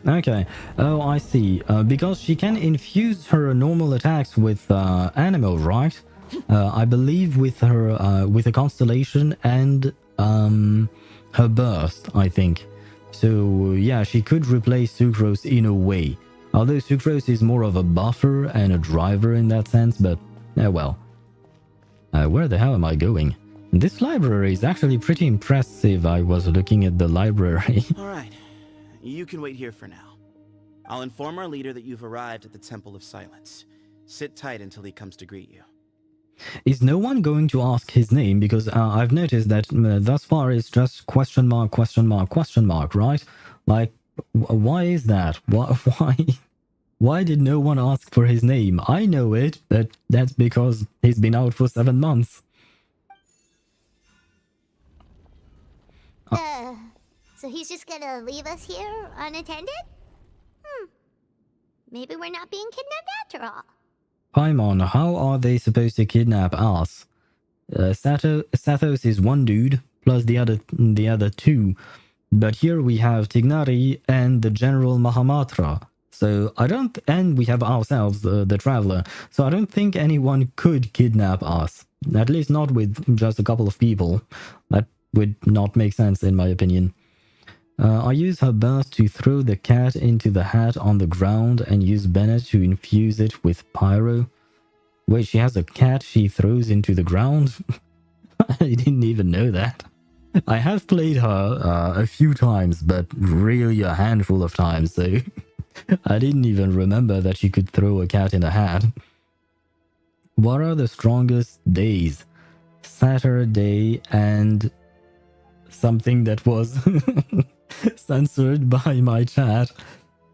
Okay. Oh, I see. Because she can infuse her normal attacks with animal, right? I believe with her with a constellation and her burst, I think. So yeah, she could replace Sucrose in a way. Although Sucrose is more of a buffer and a driver in that sense, but well. Where the hell am I going? This library is actually pretty impressive. I was looking at the library. Alright, you can wait here for now. I'll inform our leader that you've arrived at the Temple of Silence. Sit tight until he comes to greet you. Is no one going to ask his name? Because I've noticed that thus far it's just question mark, question mark, question mark, right? Like, why is that? Why did no one ask for his name? I know it, but that's because he's been out for 7 months. So he's just gonna leave us here unattended? Maybe we're not being kidnapped after all. Paimon, how are they supposed to kidnap us? Sathos is one dude, plus the other two. But here we have Tignari and the General Mahamatra. So I don't... And we have ourselves, the Traveler. So I don't think anyone could kidnap us. At least not with just a couple of people. That would not make sense in my opinion. I use her burst to throw the cat into the hat on the ground and use Bennett to infuse it with pyro. Wait, she has a cat she throws into the ground? I didn't even know that. I have played her a few times, but really a handful of times, so I didn't even remember that she could throw a cat in a hat. What are the strongest days? Saturday and something that was censored by my chat,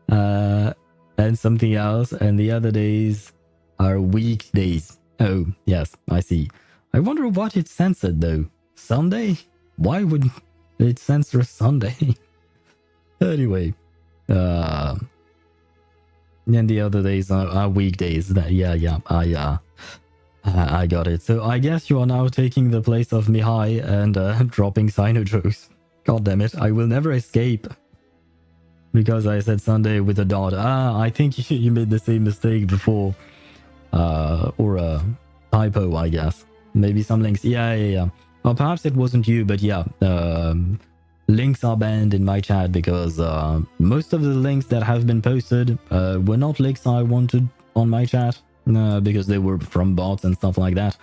and something else, and the other days are weekdays. Oh, yes, I see. I wonder what it censored though. Sunday? Why would it censor Sunday? Anyway, and the other days are weekdays. I got it. So I guess you are now taking the place of Mihai and dropping Cyno jokes. God damn it, I will never escape. Because I said Sunday with a dot. I think you made the same mistake before. Or a typo, I guess. Maybe some links. Yeah. Or perhaps it wasn't you, but yeah. Links are banned in my chat because most of the links that have been posted were not links I wanted on my chat. Because they were from bots and stuff like that.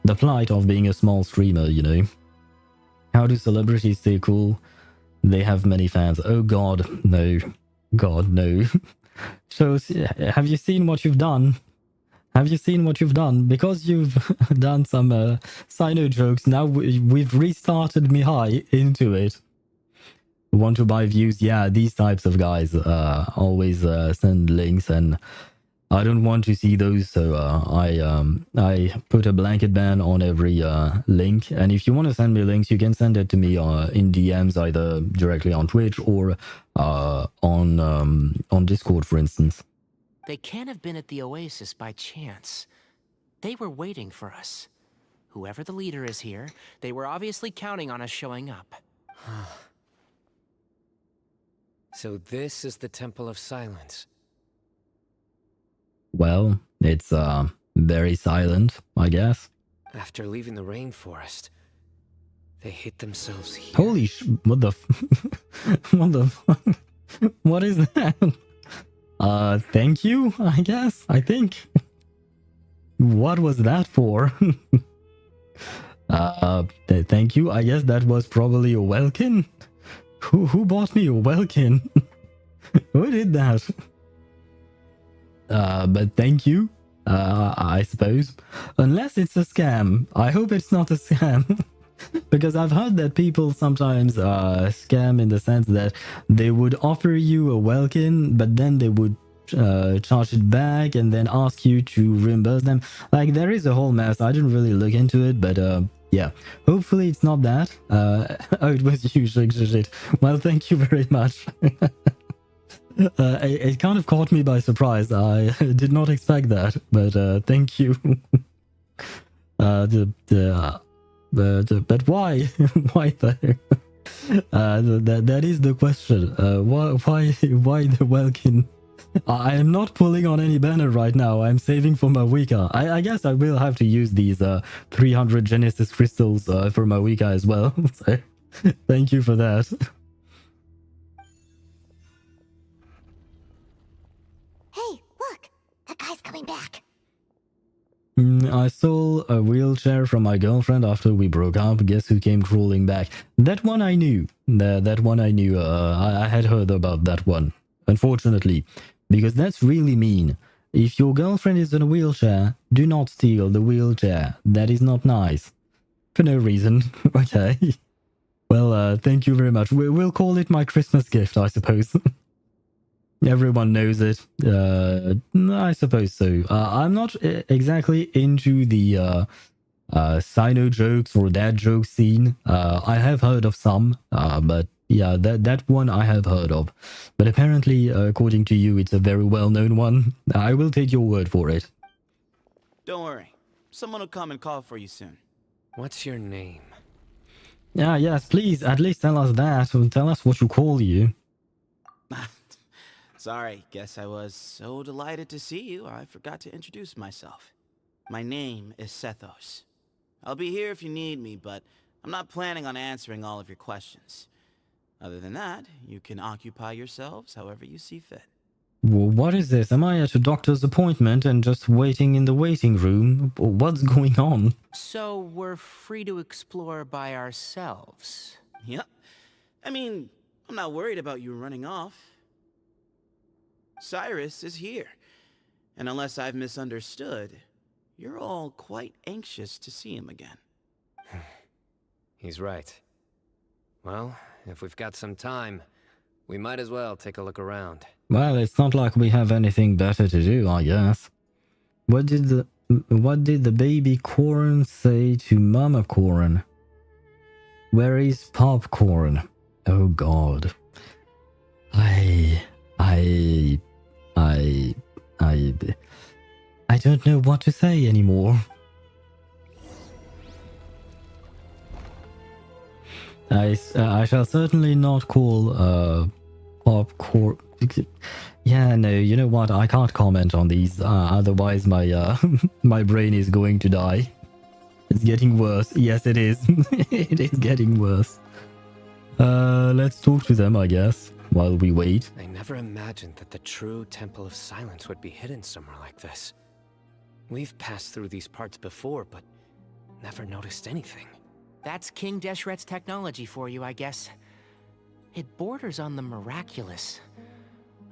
The plight of being a small streamer, you know. How do celebrities stay cool? They have many fans. Oh God, no. God, no. So, have you seen what you've done? Have you seen what you've done? Because you've done some Cyno jokes, now we've restarted Mihai into it. Want to buy views? Yeah, these types of guys always send links, and I don't want to see those, so I put a blanket ban on every link. And if you want to send me links, you can send it to me in DMs, either directly on Twitch or on Discord, for instance. They can't have been at the Oasis by chance. They were waiting for us. Whoever the leader is here, they were obviously counting on us showing up. So this is the Temple of Silence. Well, it's very silent, I guess. After leaving the rainforest, they hid themselves here. Holy what the what the fuck? What is that? Thank you, I guess. I think. What was that for? Thank you. I guess that was probably a Welkin. Who bought me a Welkin? Who did that? But thank you. I suppose. Unless it's a scam. I hope it's not a scam. Because I've heard that people sometimes scam in the sense that they would offer you a Welkin, but then they would charge it back and then ask you to reimburse them. Like, there is a whole mess. I didn't really look into it, but yeah. Hopefully it's not that. Oh, it was you, shit. Well, thank you very much. It kind of caught me by surprise. I did not expect that, but thank you. But why? Why though? That is the question. Why the Welkin? I am not pulling on any banner right now. I'm saving for my Wicca. I guess I will have to use these 300 Genesis crystals for my Wicca as well. So thank you for that. Hey, look! That guy's coming back. I stole a wheelchair from my girlfriend after we broke up. Guess who came crawling back? That one I knew. That one I knew. I had heard about that one. Unfortunately. Because that's really mean. If your girlfriend is in a wheelchair, do not steal the wheelchair. That is not nice. For no reason. Okay. Well, thank you very much. We'll call it my Christmas gift, I suppose. Everyone knows it. I suppose so. I'm not exactly into the Cyno jokes or dad joke scene. I have heard of some, but yeah, that one I have heard of. But apparently, according to you, it's a very well-known one. I will take your word for it. Don't worry. Someone will come and call for you soon. What's your name? Yeah, yes, please, at least tell us that. Or tell us what you call you. Sorry, guess I was so delighted to see you, I forgot to introduce myself. My name is Sethos. I'll be here if you need me, but I'm not planning on answering all of your questions. Other than that, you can occupy yourselves however you see fit. What is this? Am I at a doctor's appointment and just waiting in the waiting room? What's going on? So we're free to explore by ourselves. Yep. I mean, I'm not worried about you running off. Cyrus is here. And unless I've misunderstood, you're all quite anxious to see him again. He's right. Well, if we've got some time, we might as well take a look around. Well, it's not like we have anything better to do, I guess. What did the baby corn say to Mama Corn? Where is popcorn? Oh God. I don't know what to say anymore. I shall certainly not call popcorn. Yeah, no, you know what? I can't comment on these. Otherwise, my my brain is going to die. It's getting worse. Yes, it is. It is getting worse. Let's talk to them, I guess, while we wait. I never imagined that the true Temple of Silence would be hidden somewhere like this. We've passed through these parts before, but never noticed anything. That's King Deshret's technology for you, I guess. It borders on the miraculous.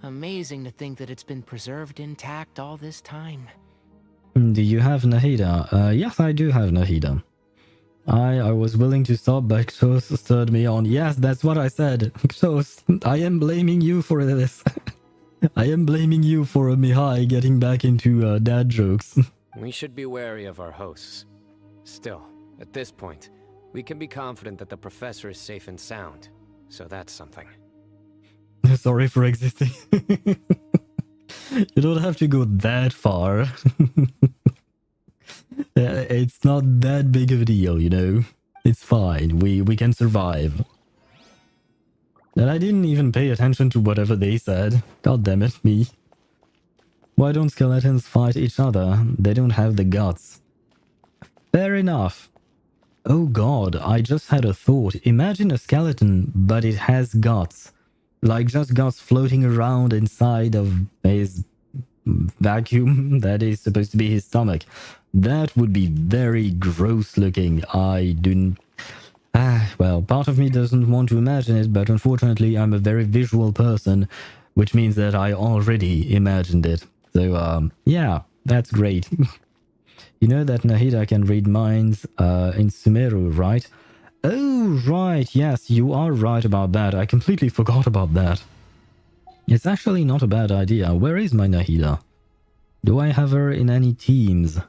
Amazing to think that it's been preserved intact all this time. Do you have Nahida? Yes, I do have Nahida. I was willing to stop, but Xos stirred me on. Yes, that's what I said. Xos, I am blaming you for this. I am blaming you for Mihai getting back into dad jokes. We should be wary of our hosts. Still, at this point, we can be confident that the professor is safe and sound. So that's something. Sorry for existing. You don't have to go that far. It's not that big of a deal, you know. It's fine. We can survive. And I didn't even pay attention to whatever they said. God damn it, me. Why don't skeletons fight each other? They don't have the guts. Fair enough. Oh god, I just had a thought. Imagine a skeleton, but it has guts. Like just guts floating around inside of his vacuum that is supposed to be his stomach. That would be very gross looking. I didn't... well, part of me doesn't want to imagine it, but unfortunately I'm a very visual person, which means that I already imagined it. So, yeah, that's great. You know that Nahida can read minds in Sumeru, right? Oh, right, yes, you are right about that. I completely forgot about that. It's actually not a bad idea. Where is my Nahida? Do I have her in any teams?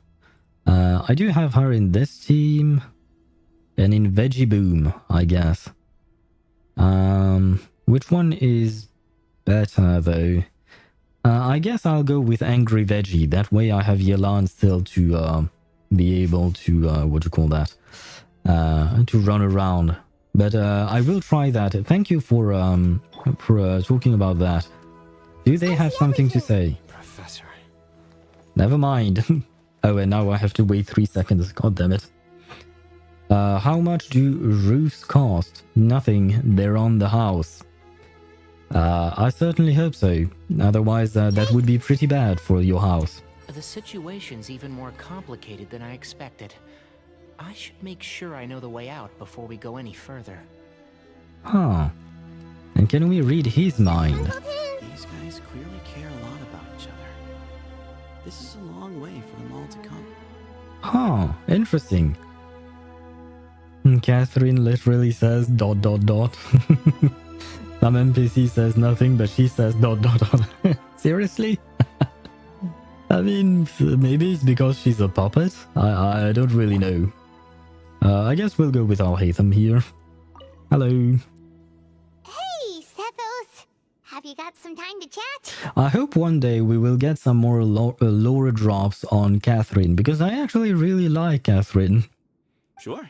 I do have her in this team. And in Veggie Boom, I guess. Which one is better, though? I guess I'll go with Angry Veggie. That way I have Yelan still to be able to, what do you call that? To run around. But I will try that. Thank you for talking about that. Do they have something to say? Professor. Never mind. Oh, and now I have to wait 3 seconds. God damn it. How much do roofs cost? Nothing. They're on the house. I certainly hope so. Otherwise, that would be pretty bad for your house. The situation's even more complicated than I expected. I should make sure I know the way out before we go any further. Huh. And can we read his mind? These guys clearly care a lot about each other. This is a long way for them all to come. Huh. Interesting. Catherine literally says ... Some NPC says nothing, but she says ... Seriously? I mean, maybe it's because she's a puppet? I don't really know. I guess we'll go with Alhaitham here. Hello. Hey, Sethos. Have you got some time to chat? I hope one day we will get some more lore drops on Catherine, because I actually really like Catherine. Sure.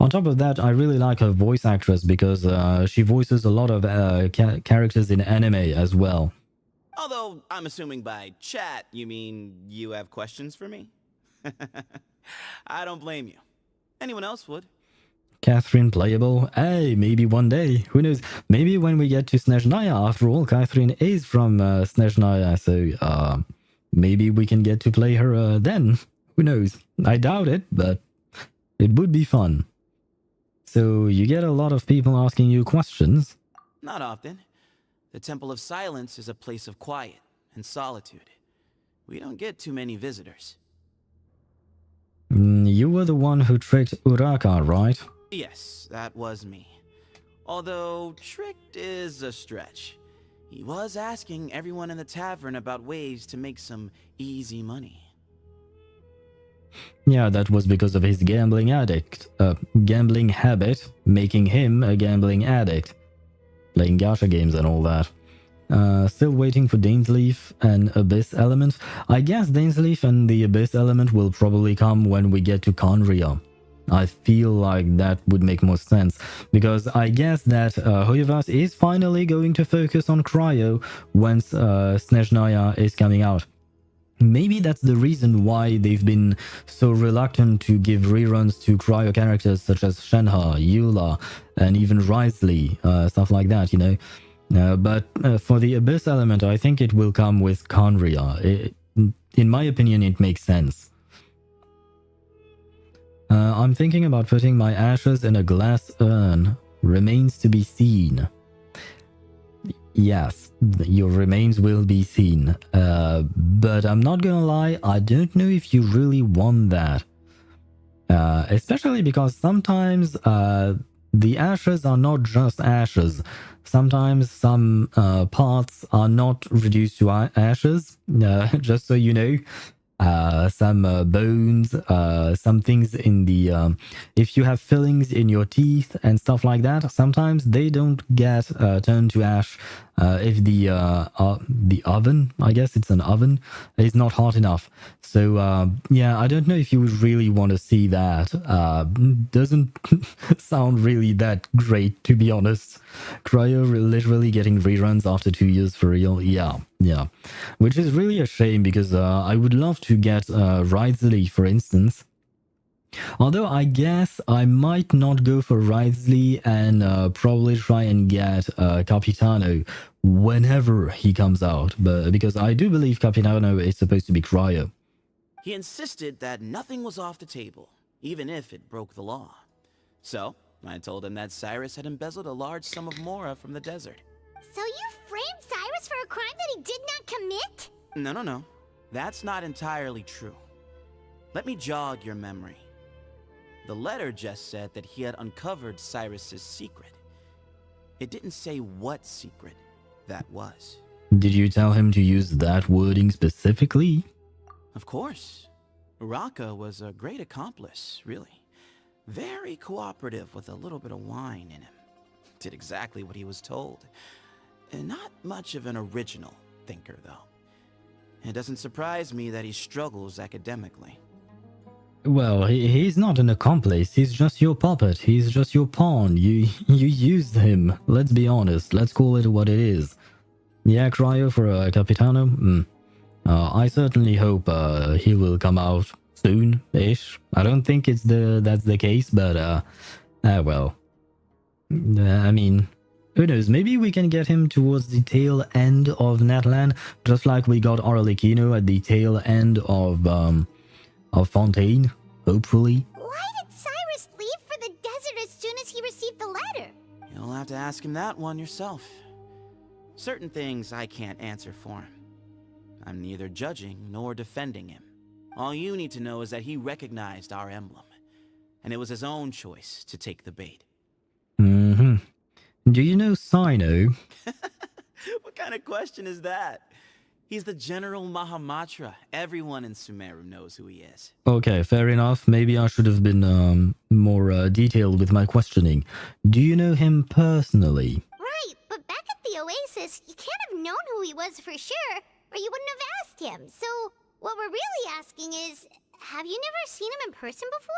On top of that, I really like her voice actress because she voices a lot of characters in anime as well. Although, I'm assuming by chat, you mean you have questions for me? I don't blame you. Anyone else would. Catherine playable? Hey, maybe one day. Who knows? Maybe when we get to Snezhnaya. After all, Catherine is from Snezhnaya, so maybe we can get to play her then. Who knows? I doubt it, but it would be fun. So you get a lot of people asking you questions? Not often. The Temple of Silence is a place of quiet and solitude. We don't get too many visitors. You were the one who tricked Uraka, right? Yes, that was me. Although, tricked is a stretch. He was asking everyone in the tavern about ways to make some easy money. Yeah, that was because of his gambling habit, making him a gambling addict. Playing gacha games and all that. Still waiting for Dainsleif and Abyss Element. I guess Dainsleif and the Abyss Element will probably come when we get to Conria. I feel like that would make more sense, because I guess that HoYoVerse is finally going to focus on Cryo once Snezhnaya is coming out. Maybe that's the reason why they've been so reluctant to give reruns to Cryo characters such as Shenhe, Eula, and even Wriothesley, stuff like that, you know. But for the Abyss Element, I think it will come with Conria. In my opinion, it makes sense. I'm thinking about putting my ashes in a glass urn. Remains to be seen. Yes, your remains will be seen. But I'm not gonna lie, I don't know if you really want that. Especially because sometimes the ashes are not just ashes. Sometimes some parts are not reduced to ashes, just so you know. Some bones, some things in the if you have fillings in your teeth and stuff like that, sometimes they don't get turned to ash if the oven, I guess it's an oven, is not hot enough. So yeah, I don't know if you would really want to see that. Doesn't sound really that great, to be honest. Cryo literally getting reruns after 2 years for real. Yeah. Which is really a shame because I would love to get Wriothesley, for instance. Although I guess I might not go for Wriothesley and probably try and get Capitano whenever he comes out. But because I do believe Capitano is supposed to be Cryo. He insisted that nothing was off the table, even if it broke the law. So, I told him that Cyrus had embezzled a large sum of mora from the desert. So you framed Cyrus for a crime that he did not commit? No. That's not entirely true. Let me jog your memory. The letter just said that he had uncovered Cyrus's secret. It didn't say what secret that was. Did you tell him to use that wording specifically? Of course. Uraka was a great accomplice, really. Very cooperative with a little bit of wine in him. Did exactly what he was told. Not much of an original thinker, though. It doesn't surprise me that he struggles academically. Well, he's not an accomplice. He's just your puppet. He's just your pawn. You used him. Let's be honest. Let's call it what it is. Yeah, Cryo for Capitano? I certainly hope he will come out soon-ish. I don't think that's the case, but well. I mean, who knows? Maybe we can get him towards the tail end of Natlan, just like we got Arlecchino at the tail end of Fontaine, hopefully. Why did Cyrus leave for the desert as soon as he received the letter? You'll have to ask him that one yourself. Certain things I can't answer for him. I'm neither judging nor defending him. All you need to know is that he recognized our emblem, and it was his own choice to take the bait. Mm-hmm. Do you know Cyno? What kind of question is that? He's the General Mahamatra. Everyone in Sumeru knows who he is. Okay, fair enough. Maybe I should have been more detailed with my questioning. Do you know him personally? Right, but back at the Oasis, you can't have known who he was for sure, or you wouldn't have asked him. So, what we're really asking is, have you never seen him in person before?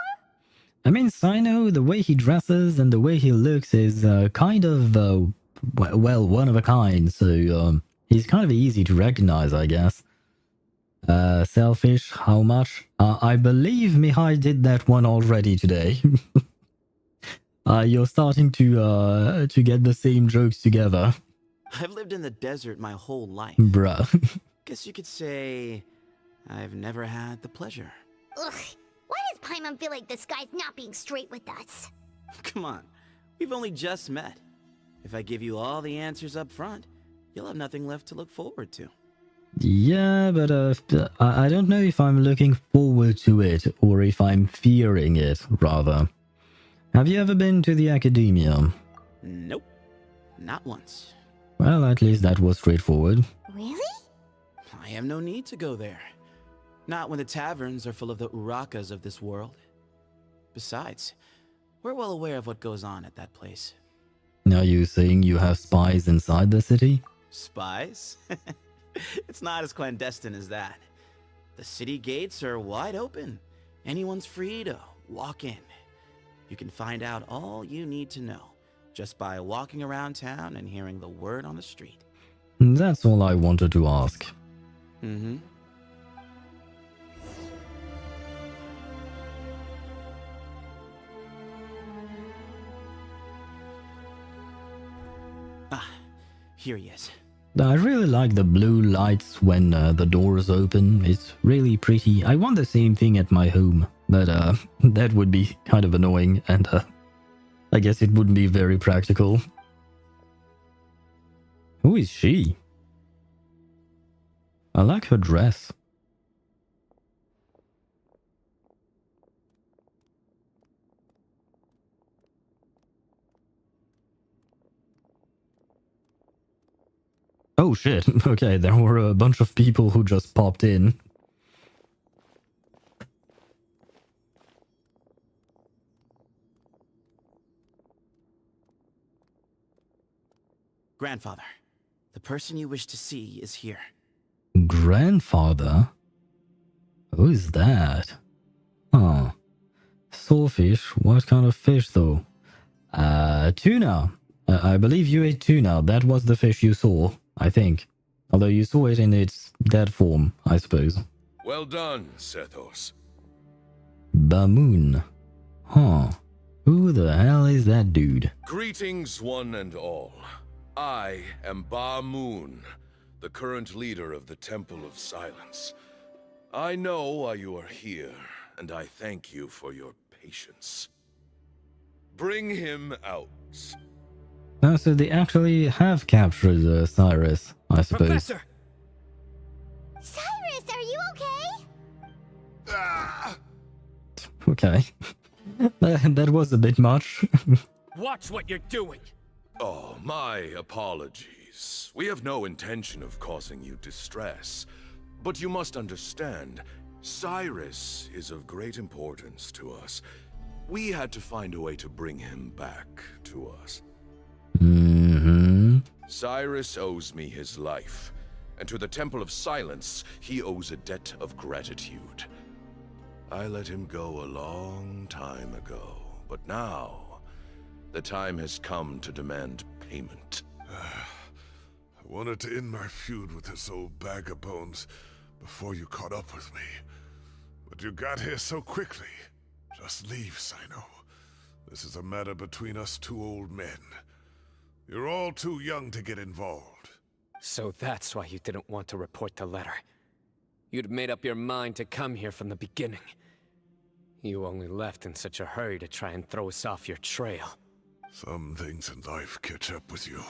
I mean, Cyno, the way he dresses and the way he looks is kind of, well, one of a kind, so he's kind of easy to recognize, I guess. Selfish, how much? I believe Mihai did that one already today. You're starting to get the same jokes together. I've lived in the desert my whole life. Bruh. Guess you could say I've never had the pleasure. Ugh, why does Paimon feel like this guy's not being straight with us? Come on, we've only just met. If I give you all the answers up front, you'll have nothing left to look forward to. Yeah, but I don't know if I'm looking forward to it or if I'm fearing it, rather. Have you ever been to the Academia? Nope, not once. Well, at least that was straightforward. Really? I have no need to go there. Not when the taverns are full of the Urakas of this world. Besides, we're well aware of what goes on at that place. Are you saying you have spies inside the city? Spies? It's not as clandestine as that. The city gates are wide open. Anyone's free to walk in. You can find out all you need to know just by walking around town and hearing the word on the street. That's all I wanted to ask. Mm-hmm. Ah, here he is. I really like the blue lights when the doors open. It's really pretty. I want the same thing at my home. but that would be kind of annoying, and I guess it wouldn't be very practical. Who is she? I like her dress. Oh shit, okay, there were a bunch of people who just popped in. Grandfather, the person you wish to see is here. Grandfather? Who is that? Huh. Sawfish? What kind of fish though? Tuna. I believe you ate tuna. That was the fish you saw, I think. Although you saw it in its dead form, I suppose. Well done, Sethos. Bamoon. Huh. Who the hell is that dude? Greetings, one and all. I am Ba Moon, the current leader of the Temple of Silence. I know why you are here, and I thank you for your patience. Bring him out. Oh, so they actually have captured Cyrus, I suppose. Professor! Cyrus, are you okay? Ah! Okay. That was a bit much. Watch what you're doing! Oh, my apologies. We have no intention of causing you distress. But you must understand, Cyrus is of great importance to us. We had to find a way to bring him back to us. Mm-hmm. Cyrus owes me his life, and to the Temple of Silence, he owes a debt of gratitude. I let him go a long time ago, but now, the time has come to demand payment. I wanted to end my feud with this old bag of bones before you caught up with me. But you got here so quickly. Just leave, Cyno. This is a matter between us two old men. You're all too young to get involved. So that's why you didn't want to report the letter. You'd made up your mind to come here from the beginning. You only left in such a hurry to try and throw us off your trail. Some things in life catch up with you,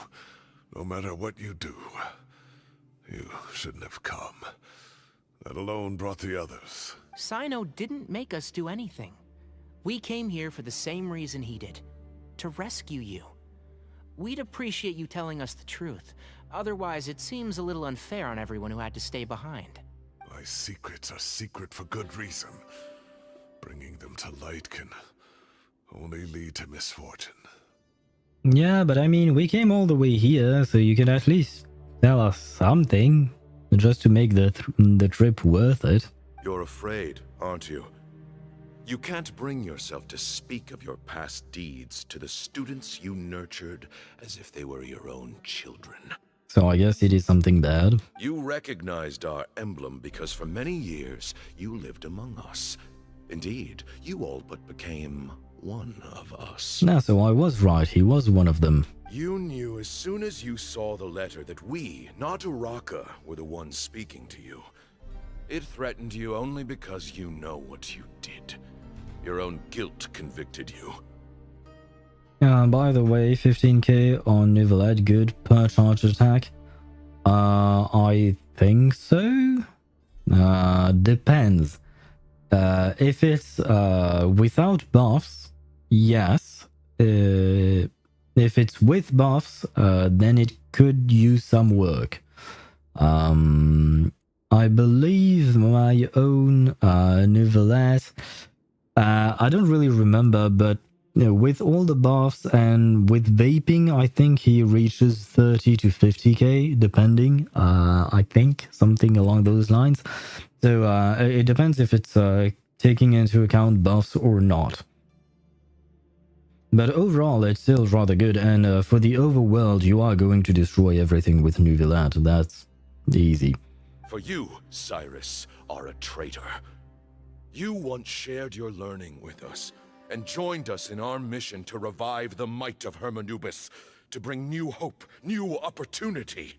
no matter what you do. You shouldn't have come. That alone brought the others. Cyno didn't make us do anything. We came here for the same reason he did. To rescue you. We'd appreciate you telling us the truth. Otherwise, it seems a little unfair on everyone who had to stay behind. My secrets are secret for good reason. Bringing them to light can only lead to misfortune. Yeah, but I mean, we came all the way here, so you could at least tell us something, just to make the trip worth it. You're afraid, aren't you? You can't bring yourself to speak of your past deeds to the students you nurtured as if they were your own children. So I guess it is something bad. You recognized our emblem because for many years you lived among us. Indeed, you all but became one of us. Nah, so I was right, he was one of them. You knew as soon as you saw the letter that we, not Uraka, were the ones speaking to you. It threatened you only because you know what you did. Your own guilt convicted you. By the way, 15k on Nivelette, good per charge attack. I think so. Depends. If it's without buffs, yes. If it's with buffs, then it could use some work. I believe my own Nivelette. I don't really remember, but you know, with all the buffs and with vaping, I think he reaches 30 to 50k, depending. I think something along those lines. So it depends if it's taking into account buffs or not. But overall, it's still rather good. And for the overworld, you are going to destroy everything with Nivelette. That's easy. For you, Cyrus, are a traitor. You once shared your learning with us, and joined us in our mission to revive the might of Hermanubis, to bring new hope, new opportunity.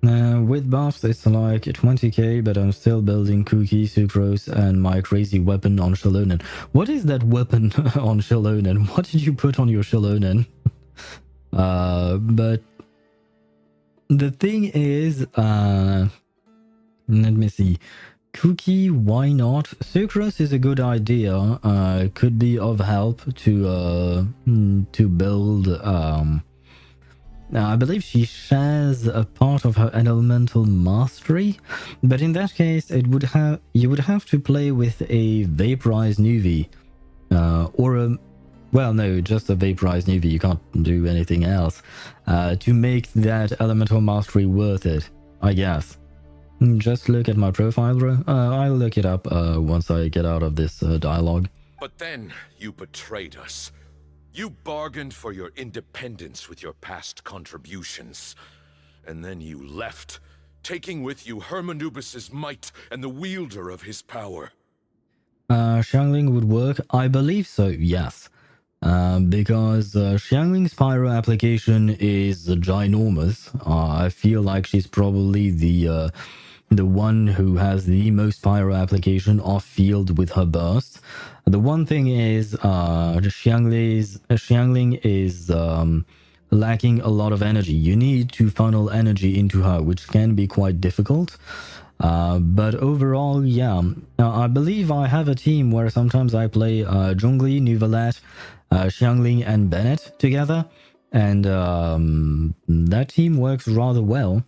With buffs, it's like 20k, but I'm still building Cookie, Sucrose, and my crazy weapon on Shalonen. What is that weapon on Shalonen? What did you put on your Shalonen? But the thing is, let me see. Cookie, why not? Sucrose is a good idea. Could be of help to build. I believe she shares a part of her elemental mastery, but in that case, you would have to play with a vaporized Nuvi, or a well, no, just a vaporized Nuvi. You can't do anything else to make that elemental mastery worth it, I guess. Just look at my profile, bro. I'll look it up once I get out of this dialogue. But then you betrayed us. You bargained for your independence with your past contributions. And then you left, taking with you Hermanubis's might and the wielder of his power. Xiangling would work? I believe so, yes. Because Xiangling's pyro application is ginormous. I feel like she's probably the one who has the most pyro application off field with her bursts. The one thing is, Xiangling is lacking a lot of energy. You need to funnel energy into her, which can be quite difficult. But overall, yeah. I believe I have a team where sometimes I play Zhongli, Nuvalet, Xiangling, and Bennett together, and that team works rather well.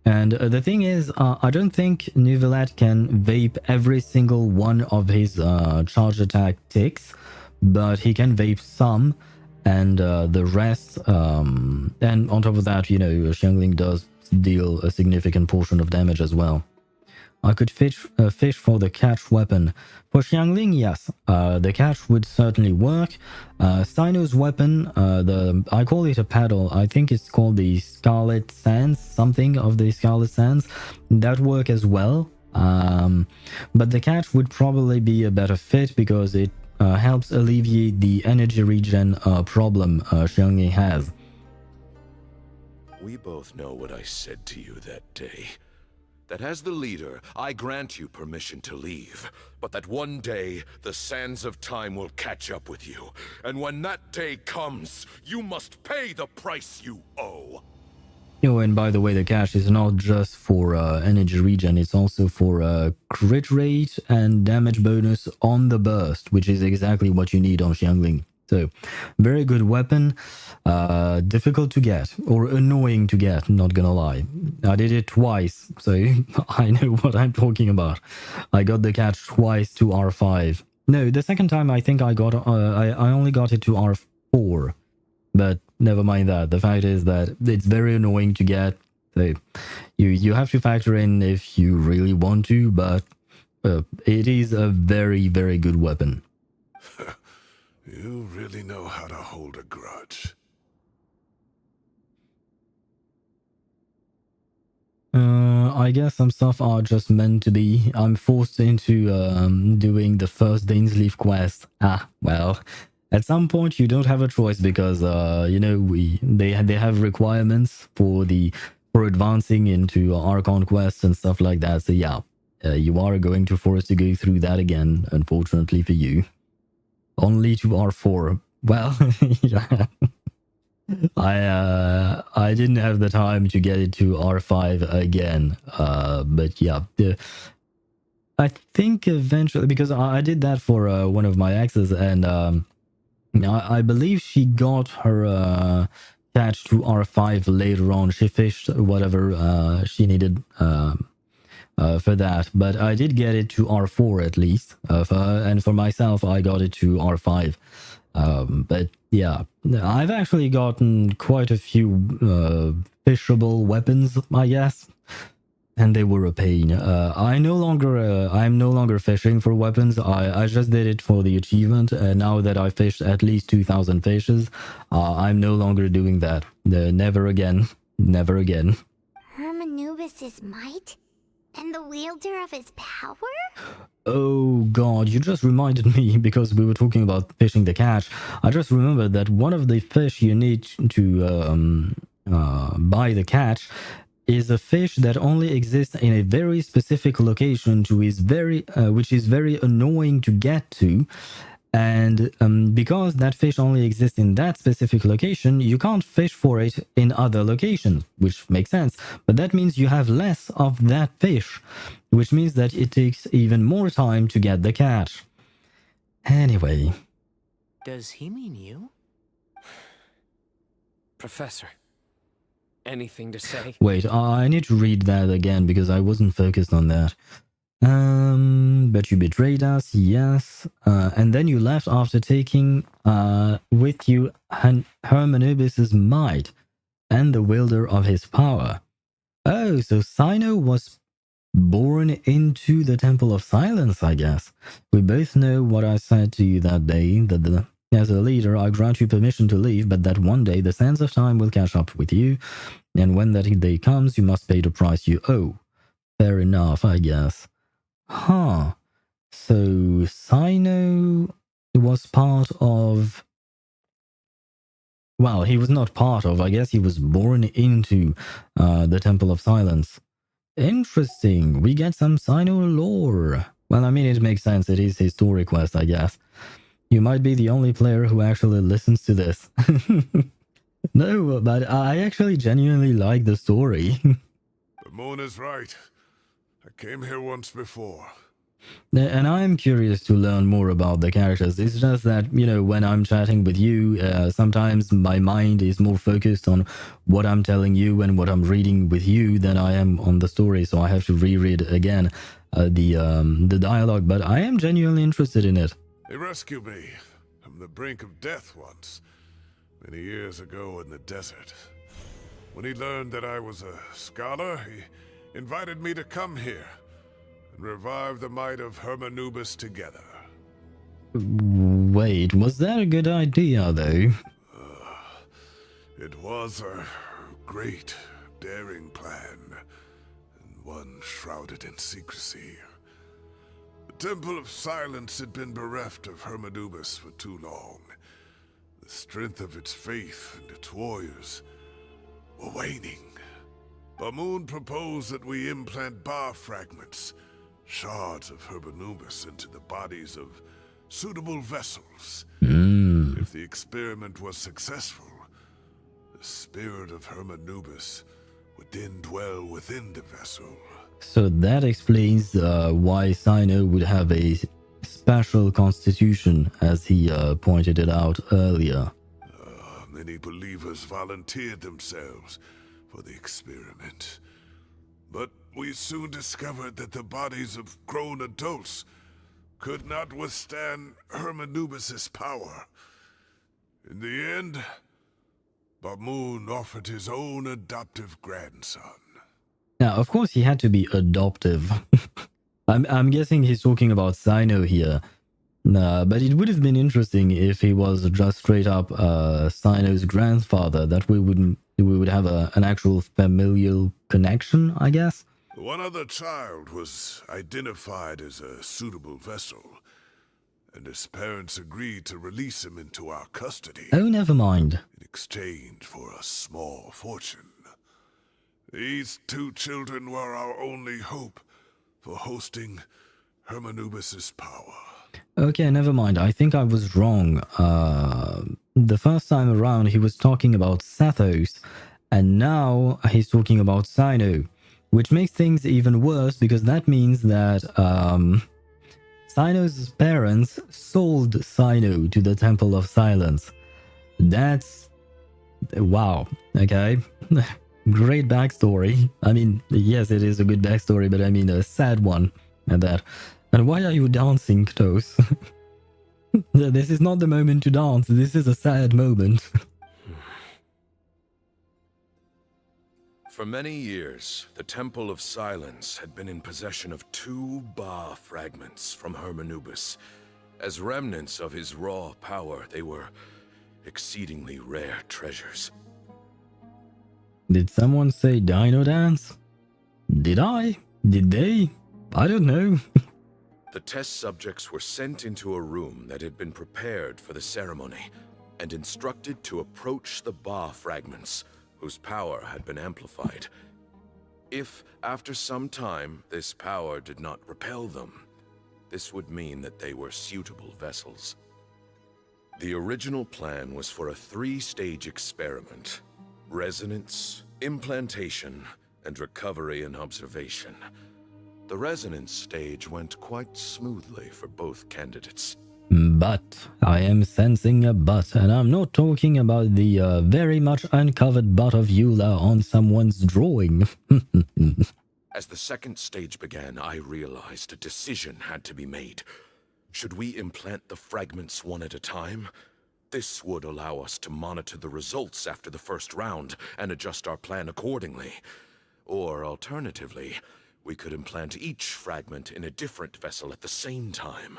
And the thing is, I don't think Nuvalet can vape every single one of his charge attack ticks, but he can vape some, and the rest, and on top of that, you know, Xiangling does deal a significant portion of damage as well. I could fish for the catch weapon. For Xiangling, yes, the catch would certainly work. Cyno's weapon, I call it a paddle. I think it's called the Scarlet Sands, something of the Scarlet Sands. That work as well. But the catch would probably be a better fit because it helps alleviate the energy regen problem Xiangling has. We both know what I said to you that day. That as the leader, I grant you permission to leave, but that one day, the sands of time will catch up with you. And when that day comes, you must pay the price you owe. Oh, and by the way, the cash is not just for energy regen, it's also for crit rate and damage bonus on the burst, which is exactly what you need on Xiangling. So, very good weapon, difficult to get, or annoying to get, not gonna lie. I did it twice, so I know what I'm talking about. I got the catch twice to R5. No, the second time I think I got, I only got it to R4. But never mind that. The fact is that it's very annoying to get. So you have to factor in if you really want to, but it is a very, very good weapon. You really know how to hold a grudge. I guess some stuff are just meant to be. I'm forced into doing the first Dainsleif quest. Well, at some point you don't have a choice because you know they have requirements for advancing into Archon quests and stuff like that. So yeah, you are going to force to go through that again. Unfortunately for you, only to R4. Well, yeah. I didn't have the time to get it to R5 again, but yeah, I think eventually, because I did that for one of my exes, and I believe she got her catch to R5 later on. She fished whatever she needed for that, but I did get it to R4 at least, and for myself I got it to R5. But yeah, I've actually gotten quite a few fishable weapons, I guess, and they were a pain. I'm no longer fishing for weapons. I just did it for the achievement, and now that I fished at least 2,000 fishes, I'm no longer doing that. Never again. Never again. Hermanubis's might? And the wielder of his power? Oh god, you just reminded me, because we were talking about fishing the catch. I just remembered that one of the fish you need to by the catch is a fish that only exists in a very specific location, which is very annoying to get to. And because that fish only exists in that specific location, you can't fish for it in other locations, which makes sense. But that means you have less of that fish, which means that it takes even more time to get the catch. Anyway. Does he mean you? Professor, anything to say? Wait, I need to read that again because I wasn't focused on that. But you betrayed us, yes. And then you left after taking with you Hermanubis' might and the wielder of his power. Oh, so Cyno was born into the Temple of Silence, I guess. We both know what I said to you that day, that as a leader, I grant you permission to leave, but that one day the sands of time will catch up with you, and when that day comes, you must pay the price you owe. Fair enough, I guess. Huh. So Cyno was part of... Well, he was not part of, I guess he was born into the Temple of Silence. Interesting. We get some Cyno lore. Well, I mean, it makes sense. It is his story quest, I guess. You might be the only player who actually listens to this. No, but I actually genuinely like the story. The moon is right. I came here once before. And I'm curious to learn more about the characters. It's just that, you know, when I'm chatting with you, sometimes my mind is more focused on what I'm telling you and what I'm reading with you than I am on the story. So I have to reread again the dialogue. But I am genuinely interested in it. He rescued me from the brink of death once, many years ago in the desert. When he learned that I was a scholar, he invited me to come here and revive the might of Hermanubis together. Wait, was that a good idea, though? It was a great, daring plan, and one shrouded in secrecy. The Temple of Silence had been bereft of Hermanubis for too long. The strength of its faith and its warriors were waning. Bamoon proposed that we implant bar fragments, shards of Hermanubis, into the bodies of suitable vessels. If the experiment was successful, the spirit of Hermanubis would then dwell within the vessel. So that explains why Cyno would have a special constitution, as he pointed it out earlier. Many believers volunteered themselves for the experiment. But we soon discovered that the bodies of grown adults could not withstand Hermanubis' power. In the end, Bamoon offered his own adoptive grandson. Now, of course, he had to be adoptive. I'm guessing he's talking about Cyno here. But it would have been interesting if he was just straight up Cyno's grandfather. That we would have an actual familial connection, I guess. One other child was identified as a suitable vessel, and his parents agreed to release him into our custody. Oh, never mind. In exchange for a small fortune. These two children were our only hope for hosting Hermanubis' power. Okay, never mind. I think I was wrong. The first time around, he was talking about Sethos, and now he's talking about Cyno, which makes things even worse because that means that Cyno's parents sold Cyno to the Temple of Silence. That's... wow. Okay. Great backstory. I mean, yes, it is a good backstory, but I mean a sad one at that. And why are you dancing, Ktos? This is not the moment to dance. This is a sad moment. For many years, the Temple of Silence had been in possession of 2 Ba fragments from Hermanubis. As remnants of his raw power, they were exceedingly rare treasures. Did someone say Dino Dance? Did I? Did they? I don't know. The test subjects were sent into a room that had been prepared for the ceremony and instructed to approach the Ba fragments, whose power had been amplified. If, after some time, this power did not repel them, this would mean that they were suitable vessels. The original plan was for a 3-stage experiment: resonance, implantation, and recovery and observation. The resonance stage went quite smoothly for both candidates. But I am sensing a but, and I'm not talking about the very much uncovered butt of Eula on someone's drawing. As the second stage began, I realized a decision had to be made. Should we implant the fragments one at a time? This would allow us to monitor the results after the first round and adjust our plan accordingly. Or alternatively, we could implant each fragment in a different vessel at the same time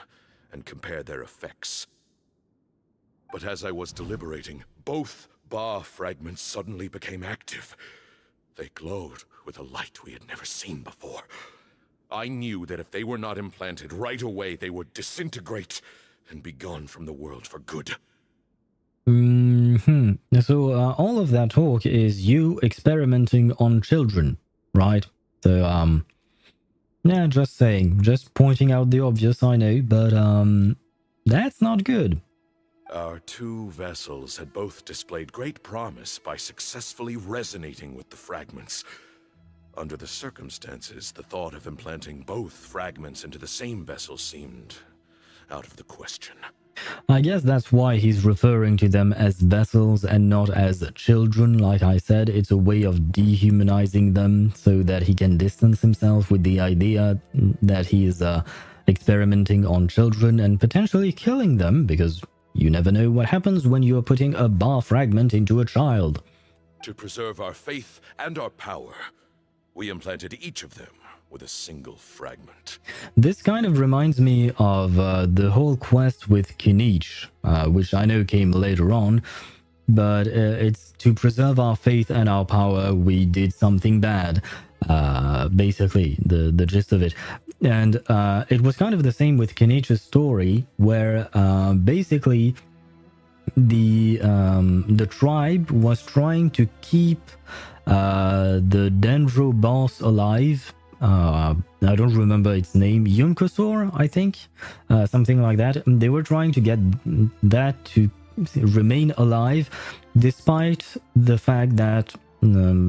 and compare their effects. But as I was deliberating, both Ba fragments suddenly became active. They glowed with a light we had never seen before. I knew that if they were not implanted right away, they would disintegrate and be gone from the world for good. So all of that talk is you experimenting on children, right? So, yeah, just saying, just pointing out the obvious, I know, but that's not good. Our 2 vessels had both displayed great promise by successfully resonating with the fragments. Under the circumstances, the thought of implanting both fragments into the same vessel seemed out of the question. I guess that's why he's referring to them as vessels and not as children. Like I said, it's a way of dehumanizing them so that he can distance himself with the idea that he is experimenting on children and potentially killing them, because you never know what happens when you're putting a Ba fragment into a child. To preserve our faith and our power, we implanted each of them with a single fragment. This kind of reminds me of the whole quest with Kinich, which I know came later on, but it's to preserve our faith and our power, we did something bad, basically, the gist of it. And it was kind of the same with Kinich's story, where basically the tribe was trying to keep the Dendro boss alive. I don't remember its name, Yunkosor, I think, something like that. They were trying to get that to remain alive, despite the fact that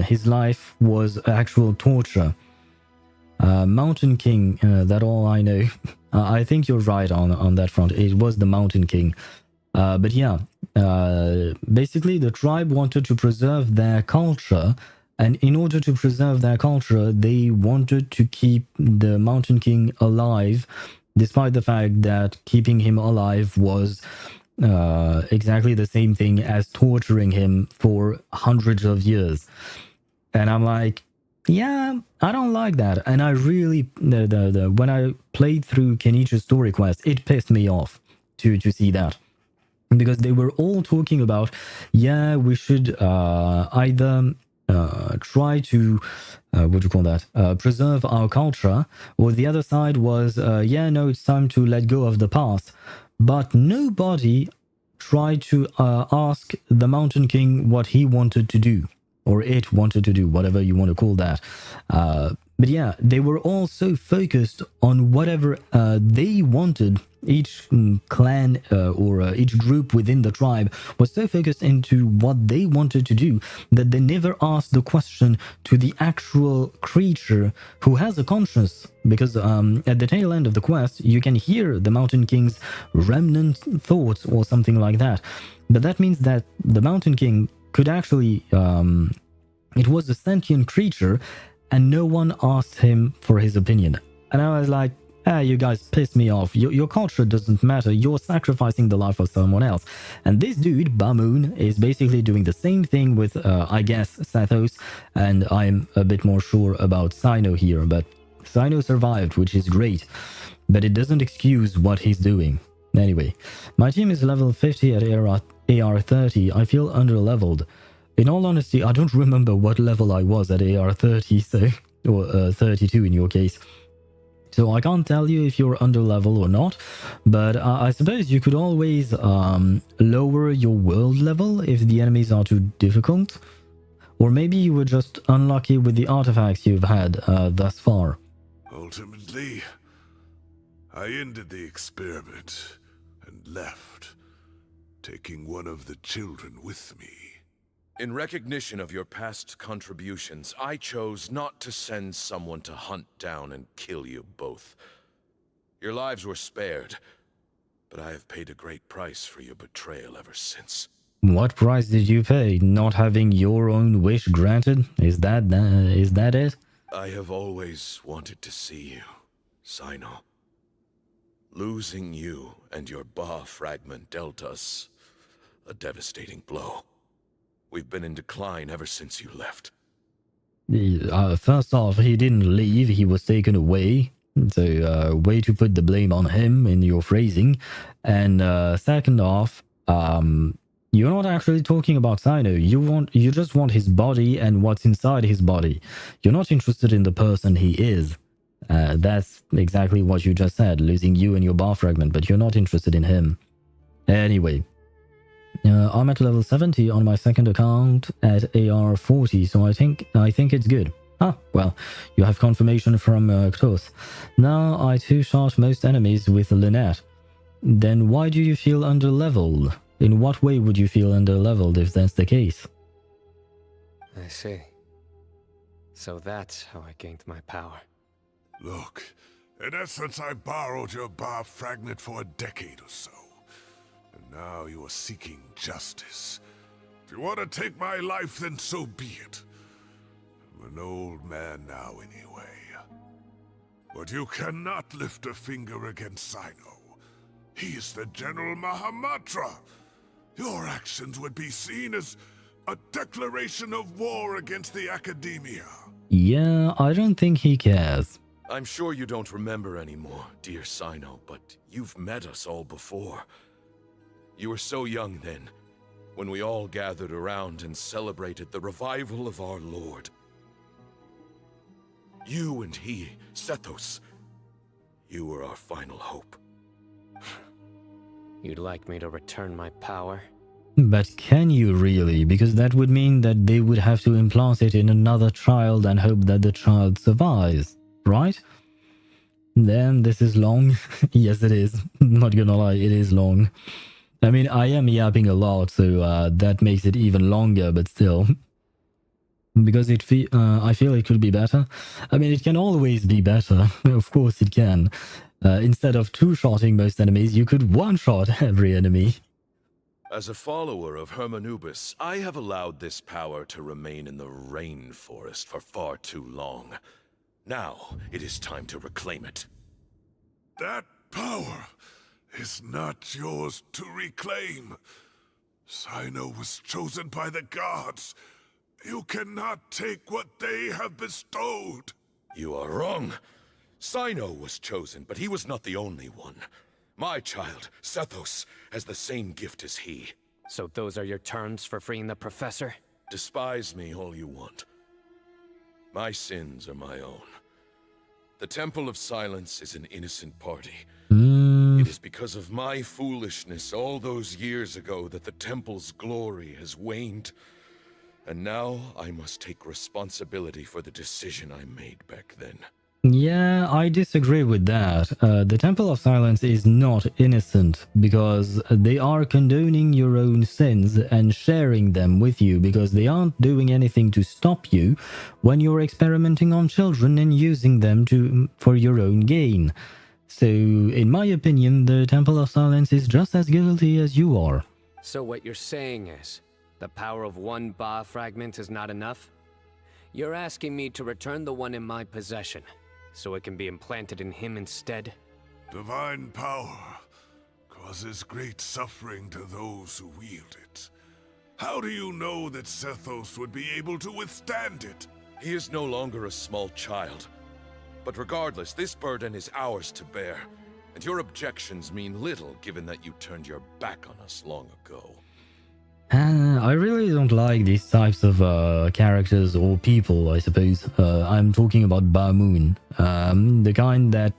his life was actual torture. Mountain King, that's all I know. I think you're right on that front. It was the Mountain King. But yeah, basically the tribe wanted to preserve their culture, and in order to preserve their culture, they wanted to keep the Mountain King alive, despite the fact that keeping him alive was exactly the same thing as torturing him for hundreds of years. And I'm like, yeah, I don't like that. And I really, when I played through Kenichi's story quest, it pissed me off to see that. Because they were all talking about, yeah, we should either try to, preserve our culture, or the other side was, yeah, no, it's time to let go of the past. But nobody tried to ask the Mountain King what he wanted to do, or it wanted to do, whatever you want to call that. But yeah, they were all so focused on whatever they wanted. Each clan or each group within the tribe was so focused into what they wanted to do that they never asked the question to the actual creature who has a conscience. Because at the tail end of the quest, you can hear the Mountain King's remnant thoughts or something like that. But that means that the Mountain King could actually... it was a sentient creature, and no one asked him for his opinion. And I was like, you guys pissed me off. Your culture doesn't matter. You're sacrificing the life of someone else. And this dude, Bamoon, is basically doing the same thing with, I guess, Sethos. And I'm a bit more sure about Cyno here. But Cyno survived, which is great. But it doesn't excuse what he's doing. Anyway, my team is level 50 at AR30. I feel underleveled. In all honesty, I don't remember what level I was at AR30, so, or 32 in your case. So I can't tell you if you're under level or not, but I suppose you could always lower your world level if the enemies are too difficult. Or maybe you were just unlucky with the artifacts you've had thus far. Ultimately, I ended the experiment and left, taking one of the children with me. In recognition of your past contributions, I chose not to send someone to hunt down and kill you both. Your lives were spared, but I have paid a great price for your betrayal ever since. What price did you pay? Not having your own wish granted? Is that it? I have always wanted to see you, Cyno. Losing you and your Ba fragment dealt us a devastating blow. We've been in decline ever since you left. First off, he didn't leave, he was taken away. So, way to put the blame on him in your phrasing. And second off, you're not actually talking about Cyno. You just want his body and what's inside his body. You're not interested in the person he is. That's exactly what you just said, losing you and your Ba fragment, but you're not interested in him. Anyway. I'm at level 70 on my second account at AR 40, so I think it's good. Ah, well, you have confirmation from Ktoth. Now I two-shot most enemies with Lynette. Then why do you feel underleveled? In what way would you feel underleveled if that's the case? I see. So that's how I gained my power. Look, in essence I borrowed your Ba fragment for a decade or so. And now you are seeking justice. If you want to take my life, then so be it. I'm an old man now anyway. But you cannot lift a finger against Cyno. He is the General Mahamatra. Your actions would be seen as a declaration of war against the Academia. Yeah, I don't think he cares. I'm sure you don't remember anymore, dear Cyno, but you've met us all before. You were so young then, when we all gathered around and celebrated the revival of our Lord. You and he, Sethos, you were our final hope. You'd like me to return my power? But can you really? Because that would mean that they would have to implant it in another child and hope that the child survives, right? Then this is long. Yes, it is. Not gonna lie, it is long. I mean, I am yapping a lot, so that makes it even longer, but still. Because I feel it could be better. I mean, it can always be better. Of course it can. Instead of two-shotting most enemies, you could one-shot every enemy. As a follower of Hermanubis, I have allowed this power to remain in the rainforest for far too long. Now, it is time to reclaim it. That power is not yours to reclaim. Cyno was chosen by the gods. You cannot take what they have bestowed. You are wrong. Cyno was chosen, but he was not the only one. My child, Sethos, has the same gift as he. So those are your terms for freeing the professor? Despise me all you want. My sins are my own. The Temple of Silence is an innocent party. It is because of my foolishness all those years ago that the Temple's glory has waned. And now I must take responsibility for the decision I made back then. Yeah, I disagree with that. The Temple of Silence is not innocent because they are condoning your own sins and sharing them with you because they aren't doing anything to stop you when you're experimenting on children and using them for your own gain. So, in my opinion, the Temple of Silence is just as guilty as you are. So what you're saying is, the power of one Ba fragment is not enough? You're asking me to return the one in my possession, so it can be implanted in him instead? Divine power causes great suffering to those who wield it. How do you know that Sethos would be able to withstand it? He is no longer a small child. But regardless, this burden is ours to bear. And your objections mean little given that you turned your back on us long ago. I really don't like these types of characters or people, I suppose. I'm talking about Ba Moon. The kind that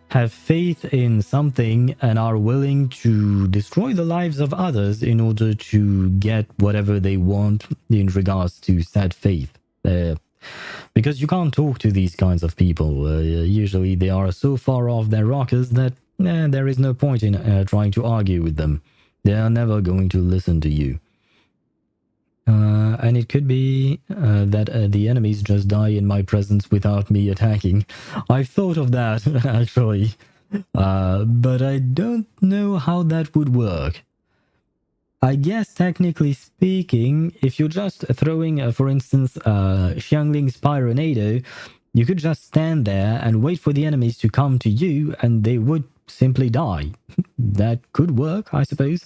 have faith in something and are willing to destroy the lives of others in order to get whatever they want in regards to said faith. Because you can't talk to these kinds of people. Usually they are so far off their rockers that there is no point in trying to argue with them. They are never going to listen to you. And it could be that the enemies just die in my presence without me attacking. I've thought of that, actually. But I don't know how that would work. I guess, technically speaking, if you're just throwing, for instance, Xiangling's Pyronado, you could just stand there and wait for the enemies to come to you, and they would simply die. That could work, I suppose.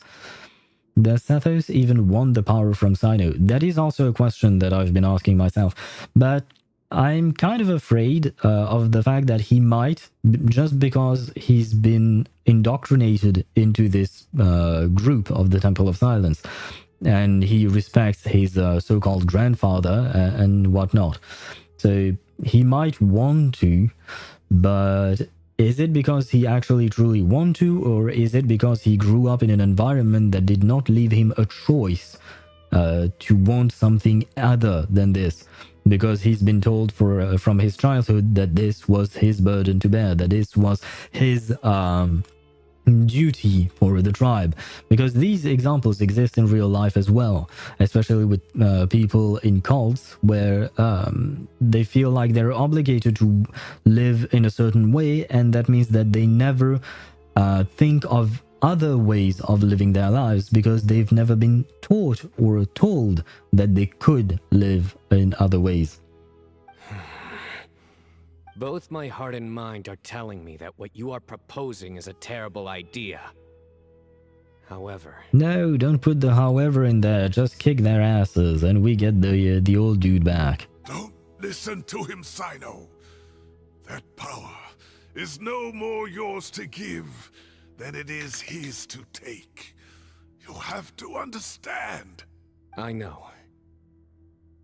Does Sethos even want the power from Cyno? That is also a question that I've been asking myself. But I'm kind of afraid of the fact that he might, just because he's been indoctrinated into this group of the Temple of Silence, and he respects his so-called grandfather and whatnot. So he might want to, but is it because he actually truly want to, or is it because he grew up in an environment that did not leave him a choice to want something other than this? Because he's been told from his childhood that this was his burden to bear, that this was his duty for the tribe. Because these examples exist in real life as well, especially with people in cults where they feel like they're obligated to live in a certain way, and that means that they never think of other ways of living their lives because they've never been taught or told that they could live in other ways. Both my heart and mind are telling me that what you are proposing is a terrible idea. However... No, don't put the however in there. Just kick their asses and we get the old dude back. Don't listen to him, Cyno. That power is no more yours to give than it is his to take. You have to understand. I know.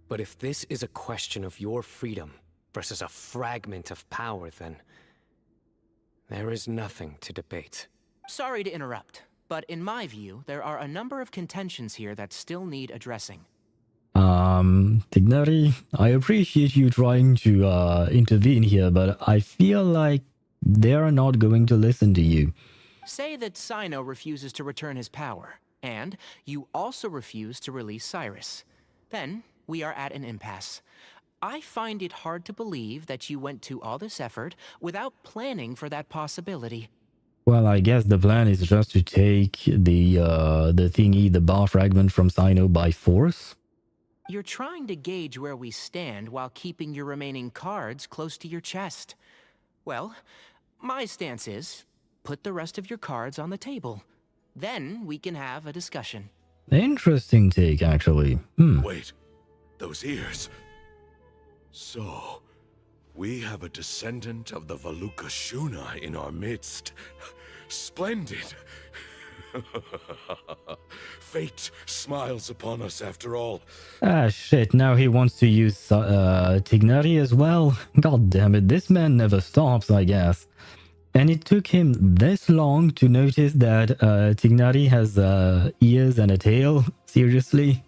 But if this is a question of your freedom versus a fragment of power, then there is nothing to debate. Sorry to interrupt, but in my view, there are a number of contentions here that still need addressing. Tignari, I appreciate you trying to intervene here, but I feel like they're not going to listen to you. Say that Cyno refuses to return his power, and you also refuse to release Cyrus. Then we are at an impasse. I find it hard to believe that you went to all this effort without planning for that possibility. Well, I guess the plan is just to take the thingy, the bar fragment from Cyno by force. You're trying to gauge where we stand while keeping your remaining cards close to your chest. Well, my stance is, put the rest of your cards on the table. Then we can have a discussion. Interesting take, actually. Wait, those ears... So, we have a descendant of the Valukashuna in our midst. Splendid! Fate smiles upon us after all. Ah, shit, now he wants to use Tignari as well? God damn it, this man never stops, I guess. And it took him this long to notice that Tignari has ears and a tail? Seriously?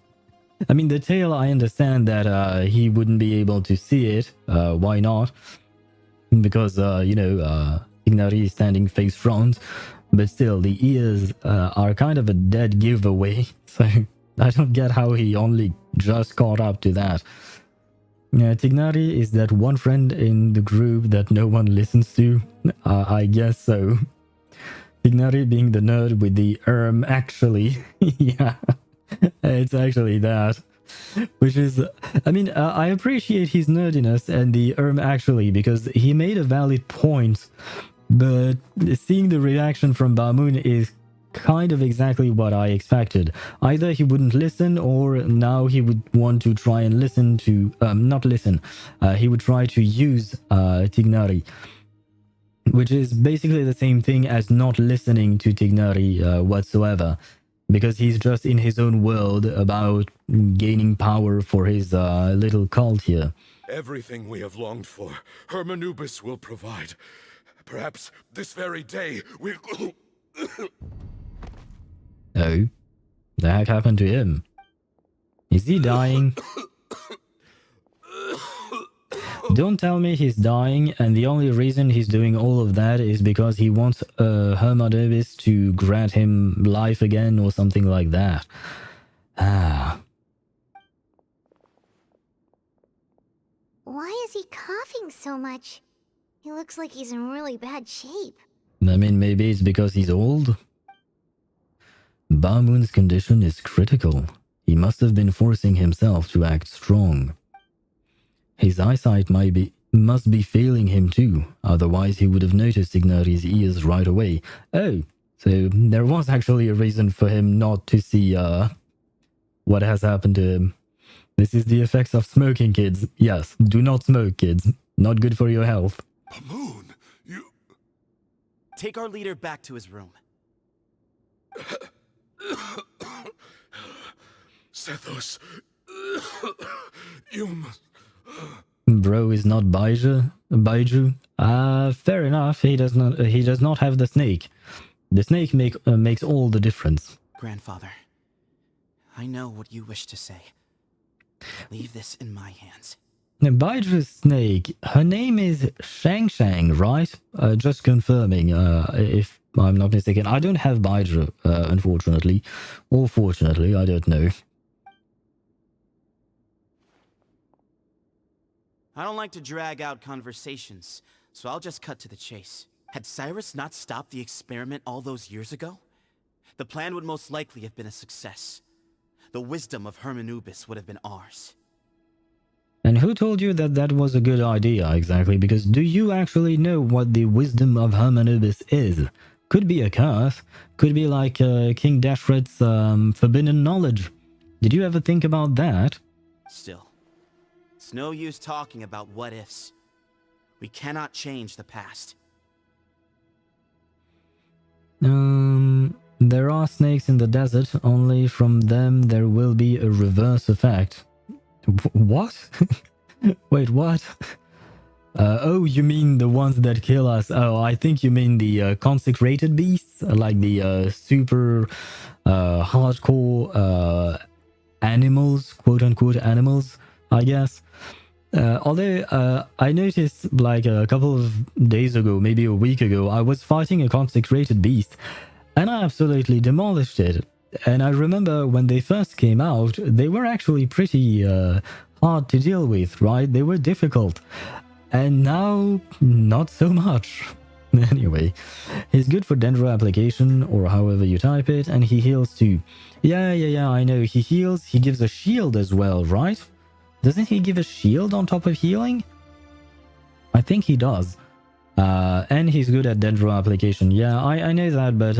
I mean, the tail, I understand that he wouldn't be able to see it. Why not? Because, Tignari is standing face front. But still, the ears are kind of a dead giveaway. So I don't get how he only just caught up to that. Tignari is that one friend in the group that no one listens to? I guess so. Tignari being the nerd with the actually. Yeah. It's actually that, which is, I mean, I appreciate his nerdiness and the actually, because he made a valid point, but seeing the reaction from Bamoon is kind of exactly what I expected. Either he wouldn't listen, or now he would want to try and listen to, not listen, he would try to use Tignari, which is basically the same thing as not listening to Tignari whatsoever. Because he's just in his own world about gaining power for his little cult here. Everything we have longed for, Hermanubis will provide. Perhaps this very day we'll... Oh, the heck happened to him? Is he dying? Don't tell me he's dying, and the only reason he's doing all of that is because he wants Hermanubis to grant him life again or something like that. Ah. Why is he coughing so much? He looks like he's in really bad shape. I mean, maybe it's because he's old? Bamoon's condition is critical. He must have been forcing himself to act strong. His eyesight must be failing him too, otherwise he would have noticed Ignari's ears right away. Oh, so there was actually a reason for him not to see what has happened to him. This is the effects of smoking, kids. Yes, do not smoke, kids. Not good for your health. Bamoon, you... Take our leader back to his room. Sethos, you must... Bro is not Baiju. Fair enough. He does not have the snake. The snake makes all the difference. Grandfather, I know what you wish to say. Leave this in my hands. Baiju's snake, her name is Shang Shang, right? Just confirming, if I'm not mistaken. I don't have Baiju, unfortunately. Or fortunately, I don't know. I don't like to drag out conversations, so I'll just cut to the chase. Had Cyrus not stopped the experiment all those years ago, the plan would most likely have been a success. The wisdom of Hermanubis would have been ours. And who told you that that was a good idea, exactly? Because do you actually know what the wisdom of Hermanubis is? Could be a curse. Could be like King Dashret's forbidden knowledge. Did you ever think about that? Still, it's no use talking about what-ifs. We cannot change the past. There are snakes in the desert. Only from them there will be a reverse effect. What? Wait, what? Oh, you mean the ones that kill us? Oh, I think you mean the consecrated beasts, like the super hardcore animals, quote-unquote animals, I guess. Although I noticed like a couple of days ago, maybe a week ago, I was fighting a consecrated beast and I absolutely demolished it. And I remember when they first came out, they were actually pretty hard to deal with, right? They were difficult. And now, not so much. Anyway, he's good for Dendro application, or however you type it, and he heals too. Yeah, I know. He heals, he gives a shield as well, right? Doesn't he give a shield on top of healing? I think he does. And he's good at Dendro application. Yeah, I know that, but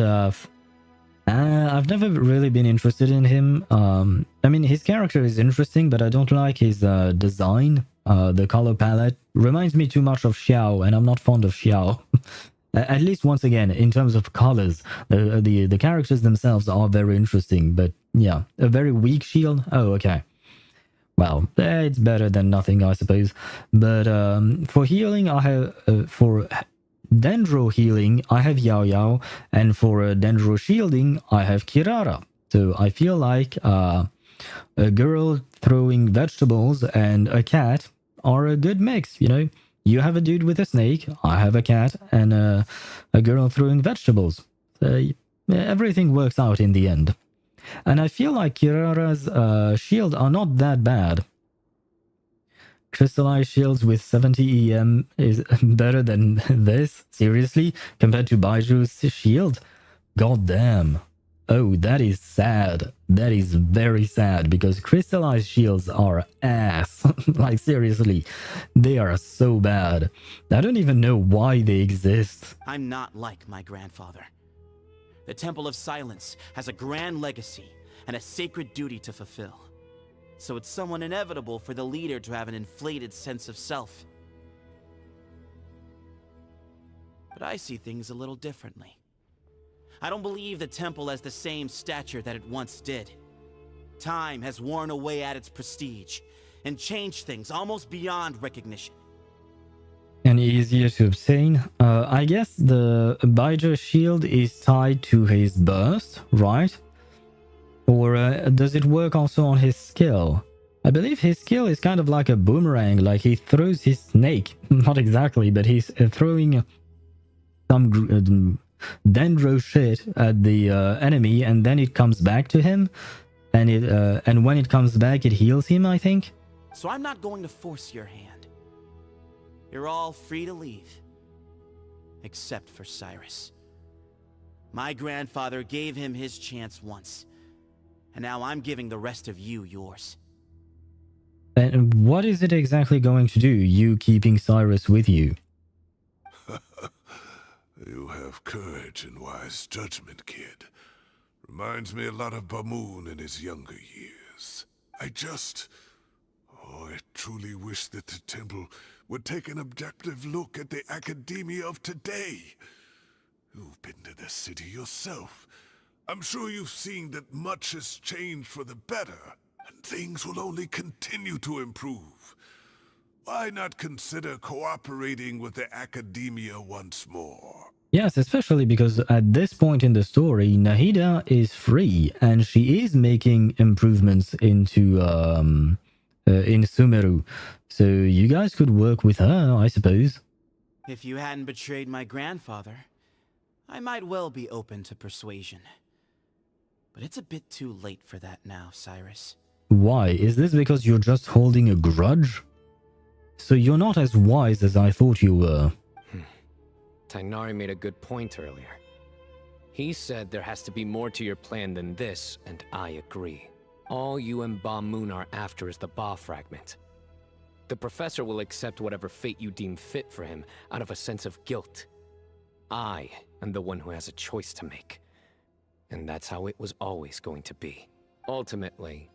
I've never really been interested in him. I mean, his character is interesting, but I don't like his design. The color palette reminds me too much of Xiao, and I'm not fond of Xiao. At least once again, in terms of colors, the characters themselves are very interesting. But yeah, a very weak shield. Oh, okay. Well, it's better than nothing, I suppose. But for healing, I have for Dendro healing, I have Yao Yao, and for Dendro shielding, I have Kirara. So I feel like a girl throwing vegetables and a cat are a good mix, you know? You have a dude with a snake, I have a cat, and a girl throwing vegetables. Everything works out in the end. And I feel like Kirara's shield are not that bad. Crystallized shields with 70 EM is better than this? Seriously? Compared to Baiju's shield? God damn. Oh, that is sad. That is very sad, because crystallized shields are ass. Like, seriously. They are so bad. I don't even know why they exist. I'm not like my grandfather. The Temple of Silence has a grand legacy and a sacred duty to fulfill. So it's somewhat inevitable for the leader to have an inflated sense of self. But I see things a little differently. I don't believe the temple has the same stature that it once did. Time has worn away at its prestige and changed things almost beyond recognition. And easier to obtain. I guess the Abijah shield is tied to his burst, right? Or does it work also on his skill? I believe his skill is kind of like a boomerang, like he throws his snake. Not exactly, but he's throwing some dendro shit at the enemy, and then it comes back to him, and when it comes back, it heals him, I think. So I'm not going to force your hand. You're all free to leave. Except for Cyrus. My grandfather gave him his chance once. And now I'm giving the rest of you yours. And what is it exactly going to do, you keeping Cyrus with you? You have courage and wise judgment, kid. Reminds me a lot of Bamoon in his younger years. I truly wish that the temple would take an objective look at the academia of today. You've been to the city yourself. I'm sure you've seen that much has changed for the better, and things will only continue to improve. Why not consider cooperating with the academia once more? Yes, especially because at this point in the story, Nahida is free, and she is making improvements into in Sumeru. So you guys could work with her, I suppose. If you hadn't betrayed my grandfather, I might well be open to persuasion. But it's a bit too late for that now, Cyrus. Why? Is this because you're just holding a grudge? So you're not as wise as I thought you were. Tighnari made a good point earlier. He said there has to be more to your plan than this, and I agree. All you and Ba Moon are after is the Ba fragment. The professor will accept whatever fate you deem fit for him out of a sense of guilt. I am the one who has a choice to make. And that's how it was always going to be. Ultimately,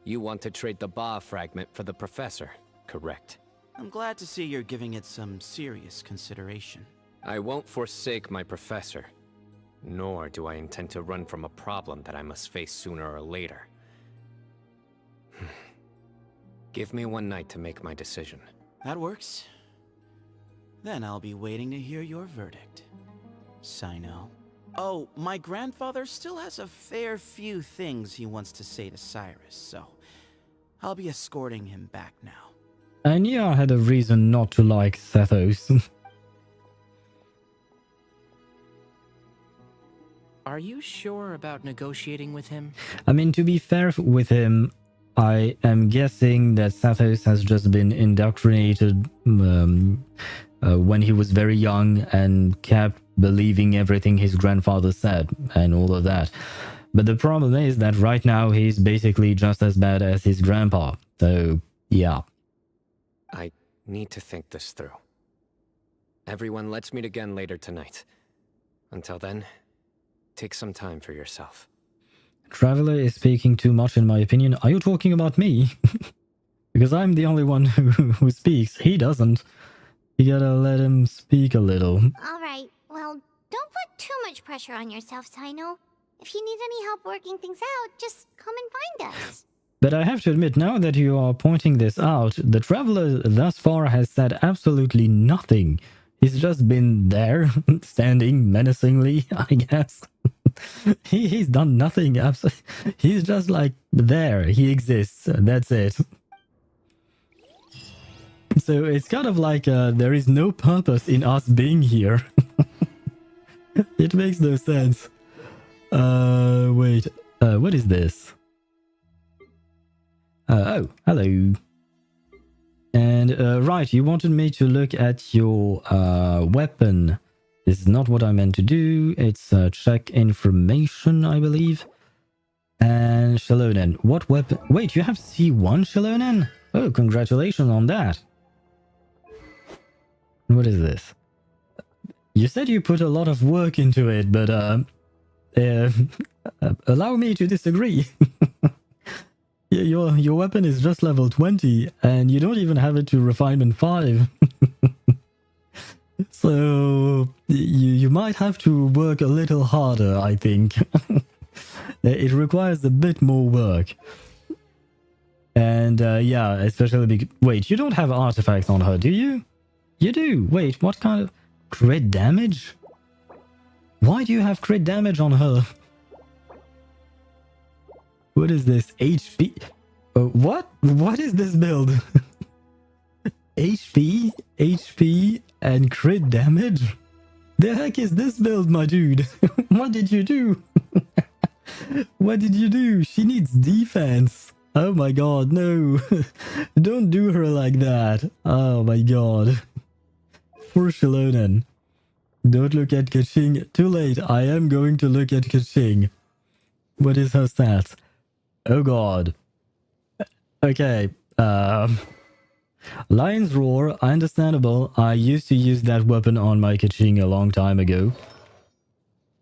you want to trade the Ba fragment for the professor, correct? I'm glad to see you're giving it some serious consideration. I won't forsake my professor, nor do I intend to run from a problem that I must face sooner or later. Give me one night to make my decision. That works. Then I'll be waiting to hear your verdict, Cyno. Oh, my grandfather still has a fair few things he wants to say to Cyrus, so I'll be escorting him back now. I knew I had a reason not to like Sethos. Are you sure about negotiating with him? I mean, to be fair with him, I am guessing that Sethos has just been indoctrinated when he was very young and kept believing everything his grandfather said and all of that. But the problem is that right now he's basically just as bad as his grandpa. So, yeah. I need to think this through. Everyone, let's meet again later tonight. Until then, take some time for yourself. Traveler is speaking too much in my opinion. Are you talking about me? Because I'm the only one who speaks. He doesn't. You gotta let him speak a little. Alright, well, don't put too much pressure on yourself, Cyno. If you need any help working things out, just come and find us. But I have to admit, now that you are pointing this out, the Traveler thus far has said absolutely nothing. He's just been there, standing menacingly, I guess. He's done nothing. He's just like there. He exists. That's it. So it's kind of like there is no purpose in us being here. It makes no sense. Wait. What is this? Oh, hello. And right, you wanted me to look at your weapon. This is not what I meant to do. It's check information, I believe. And Shalonen. What weapon? Wait, you have C1 Shalonen? Oh, congratulations on that. What is this? You said you put a lot of work into it, but allow me to disagree. Your weapon is just level 20, and you don't even have it to refinement 5. So you might have to work a little harder, I think. It requires a bit more work. And yeah, especially wait, you don't have artifacts on her, do you? You do? Wait, what kind of... Crit damage? Why do you have crit damage on her? What is this? HP? What? What is this build? HP? HP and crit damage? The heck is this build, my dude? What did you do? What did you do? She needs defense. Oh my god, no. Don't do her like that. Oh my god. Poor Shilonen. Don't look at Kaching. Too late. I am going to look at Kaching. What is her stats? Oh god. Okay. Lion's Roar, understandable. I used to use that weapon on my Kaching a long time ago.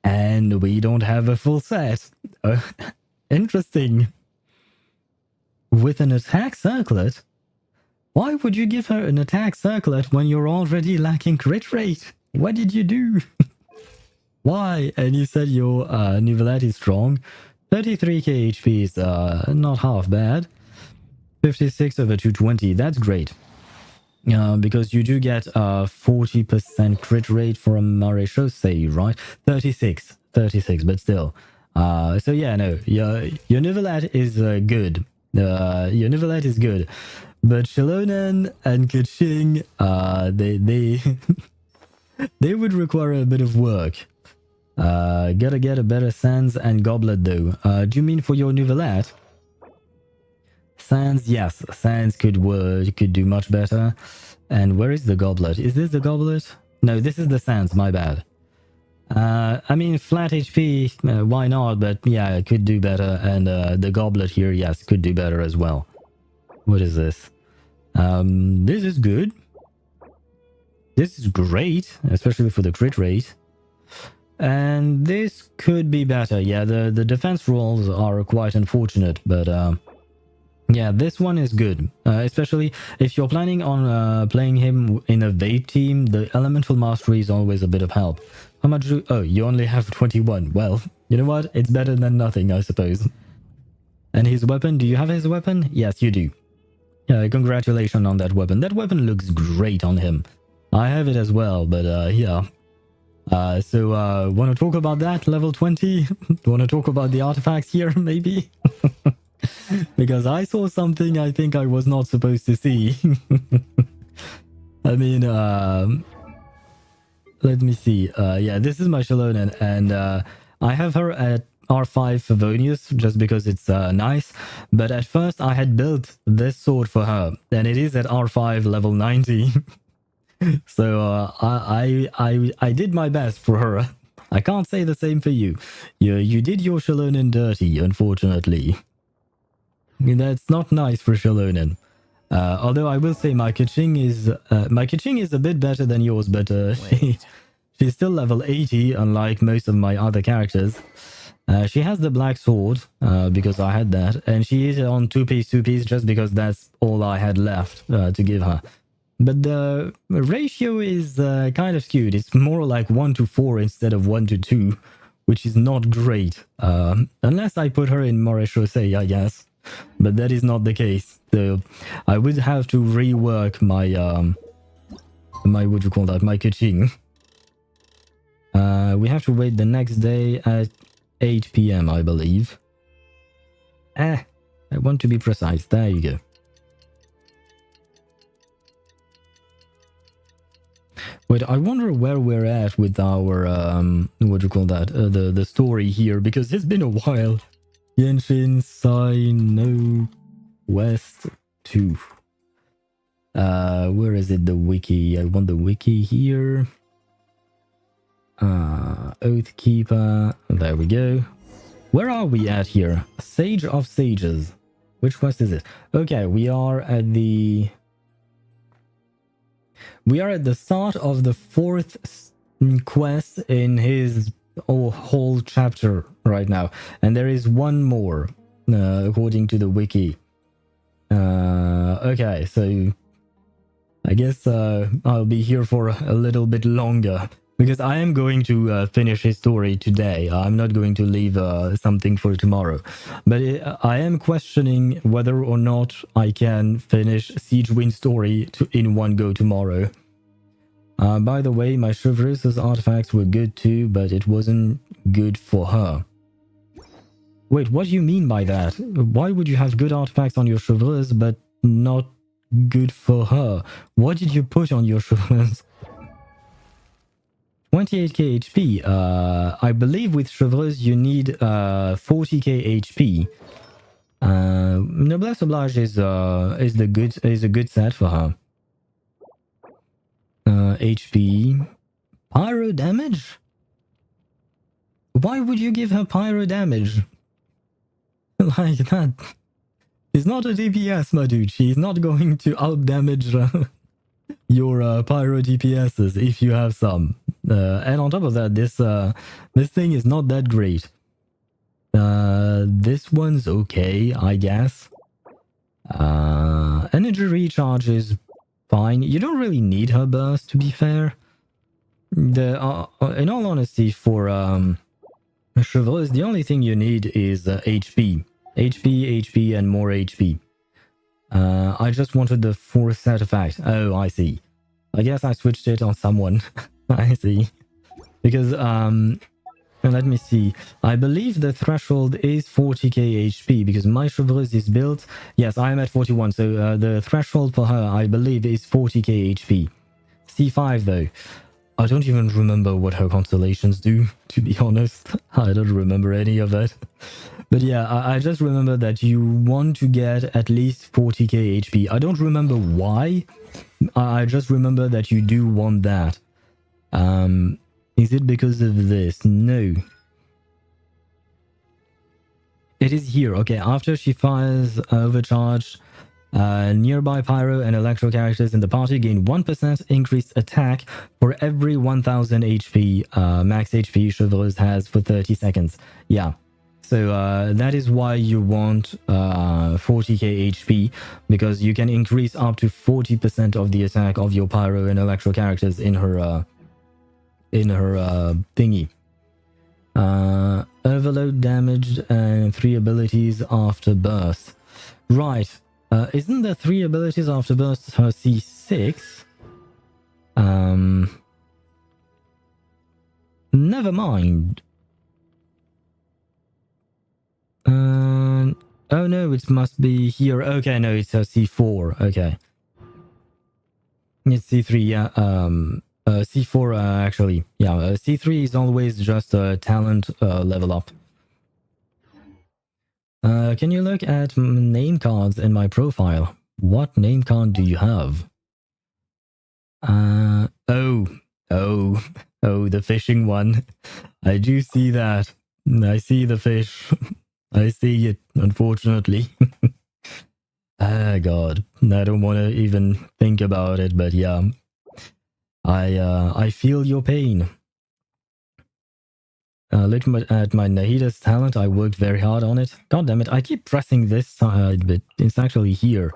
And we don't have a full set. Interesting. With an attack circlet? Why would you give her an attack circlet when you're already lacking crit rate? What did you do? Why? And you said your Nivelette is strong. 33k HP is not half bad. 56 over 220, that's great. Because you do get 40% crit rate from Maréchaussée, right? 36, but still. So yeah, no, your Nivelette is good. Your Nivelette is good. But Shilonen and Kaching, they would require a bit of work. Gotta get a better Sands and Goblet though. Do you mean for your Nivelette? Sands, yes. Sands could do much better. And where is the Goblet? Is this the Goblet? No, this is the Sands, my bad. I mean, flat HP, why not? But yeah, it could do better. And the Goblet here, yes, could do better as well. What is this? This is good. This is great, especially for the crit rate. And this could be better. Yeah, the defense rolls are quite unfortunate, but yeah, this one is good. Especially if you're planning on playing him in a vape team, the elemental mastery is always a bit of help. How much do... Oh, you only have 21. Well, you know what? It's better than nothing, I suppose. And his weapon, do you have his weapon? Yes, you do. Yeah, congratulations on that weapon. That weapon looks great on him. I have it as well, but yeah. So, want to talk about that? Level 20? Want to talk about the artifacts here, maybe? Because I saw something I think I was not supposed to see. I mean, let me see. Yeah, this is my Shilonen, and I have her at R5 Favonius just because it's nice. But at first I had built this sword for her, and it is at R5 level 90. So I did my best for her. I can't say the same for you. You did your Shilonen dirty, unfortunately. That's not nice for Shilonen. Although I will say my Kaching is a bit better than yours, but she's still level 80, unlike most of my other characters. She has the black sword, because I had that, and she is on 2-piece just because that's all I had left to give her. But the ratio is kind of skewed. It's more like 1-4 instead of 1-2, which is not great. Unless I put her in Maréchaussée, I guess. But that is not the case. So I would have to rework my my Kaching. We have to wait the next day at 8 PM, I believe. I want to be precise. There you go. Wait, I wonder where we're at with our the story here, because it's been a while. Genshin Cyno West 2. Where is it? The wiki. I want the wiki here. Oathkeeper. There we go. Where are we at here? Sage of Sages. Which quest is it? Okay, we are at the start of the 4th quest in his whole chapter right now, and there is one more according to the wiki. Okay, so I guess I'll be here for a little bit longer, because I am going to finish his story today. I'm not going to leave something for tomorrow, but I am questioning whether or not I can finish Siegewind story in one go tomorrow. By the way, my Chevreuse artifacts were good too, but it wasn't good for her. Wait, what do you mean by that? Why would you have good artifacts on your Chevreuse, but not good for her? What did you put on your Chevreuse? 28k HP. I believe with Chevreuse you need 40k HP. Noblesse Oblige is a good set for her. HP. Pyro damage? Why would you give her pyro damage? Like that. She's not a DPS, my dude. She's not going to outdamage your pyro DPSs if you have some. And on top of that, this thing is not that great. This one's okay, I guess. Energy recharge is fine. You don't really need her burst, to be fair. In all honesty, for Chevreuse, the only thing you need is HP. HP, and more HP. I just wanted the 4th artifact. Oh, I see. I guess I switched it on someone. I see. Because, let me see. I believe the threshold is 40k HP because my Chevreuse is built. Yes, I am at 41, so the threshold for her, I believe, is 40k HP. C5 though. I don't even remember what her constellations do, to be honest. I don't remember any of that. But yeah, I just remember that you want to get at least 40k HP. I don't remember why. I just remember that you do want that. Is it because of this? No. It is here. Okay, after she fires overcharge, nearby pyro and electro characters in the party gain 1% increased attack for every 1000 HP max HP Chevreuse has for 30 seconds. Yeah. So that is why you want 40k HP, because you can increase up to 40% of the attack of your pyro and electro characters in her thingy. Overload damaged and 3 abilities after burst. Right. Isn't the 3 abilities after burst her C6? Never mind. Oh no, it must be here. Okay, no, it's a C4. Okay. It's C3, yeah. C4, actually. Yeah, C3 is always just a talent level up. Can you look at name cards in my profile? What name card do you have? Oh, the fishing one. I do see that. I see the fish. I see it, unfortunately. Ah, God. I don't want to even think about it, but yeah. I feel your pain. Look at my Nahida's talent. I worked very hard on it. God damn it, I keep pressing this side, but it's actually here.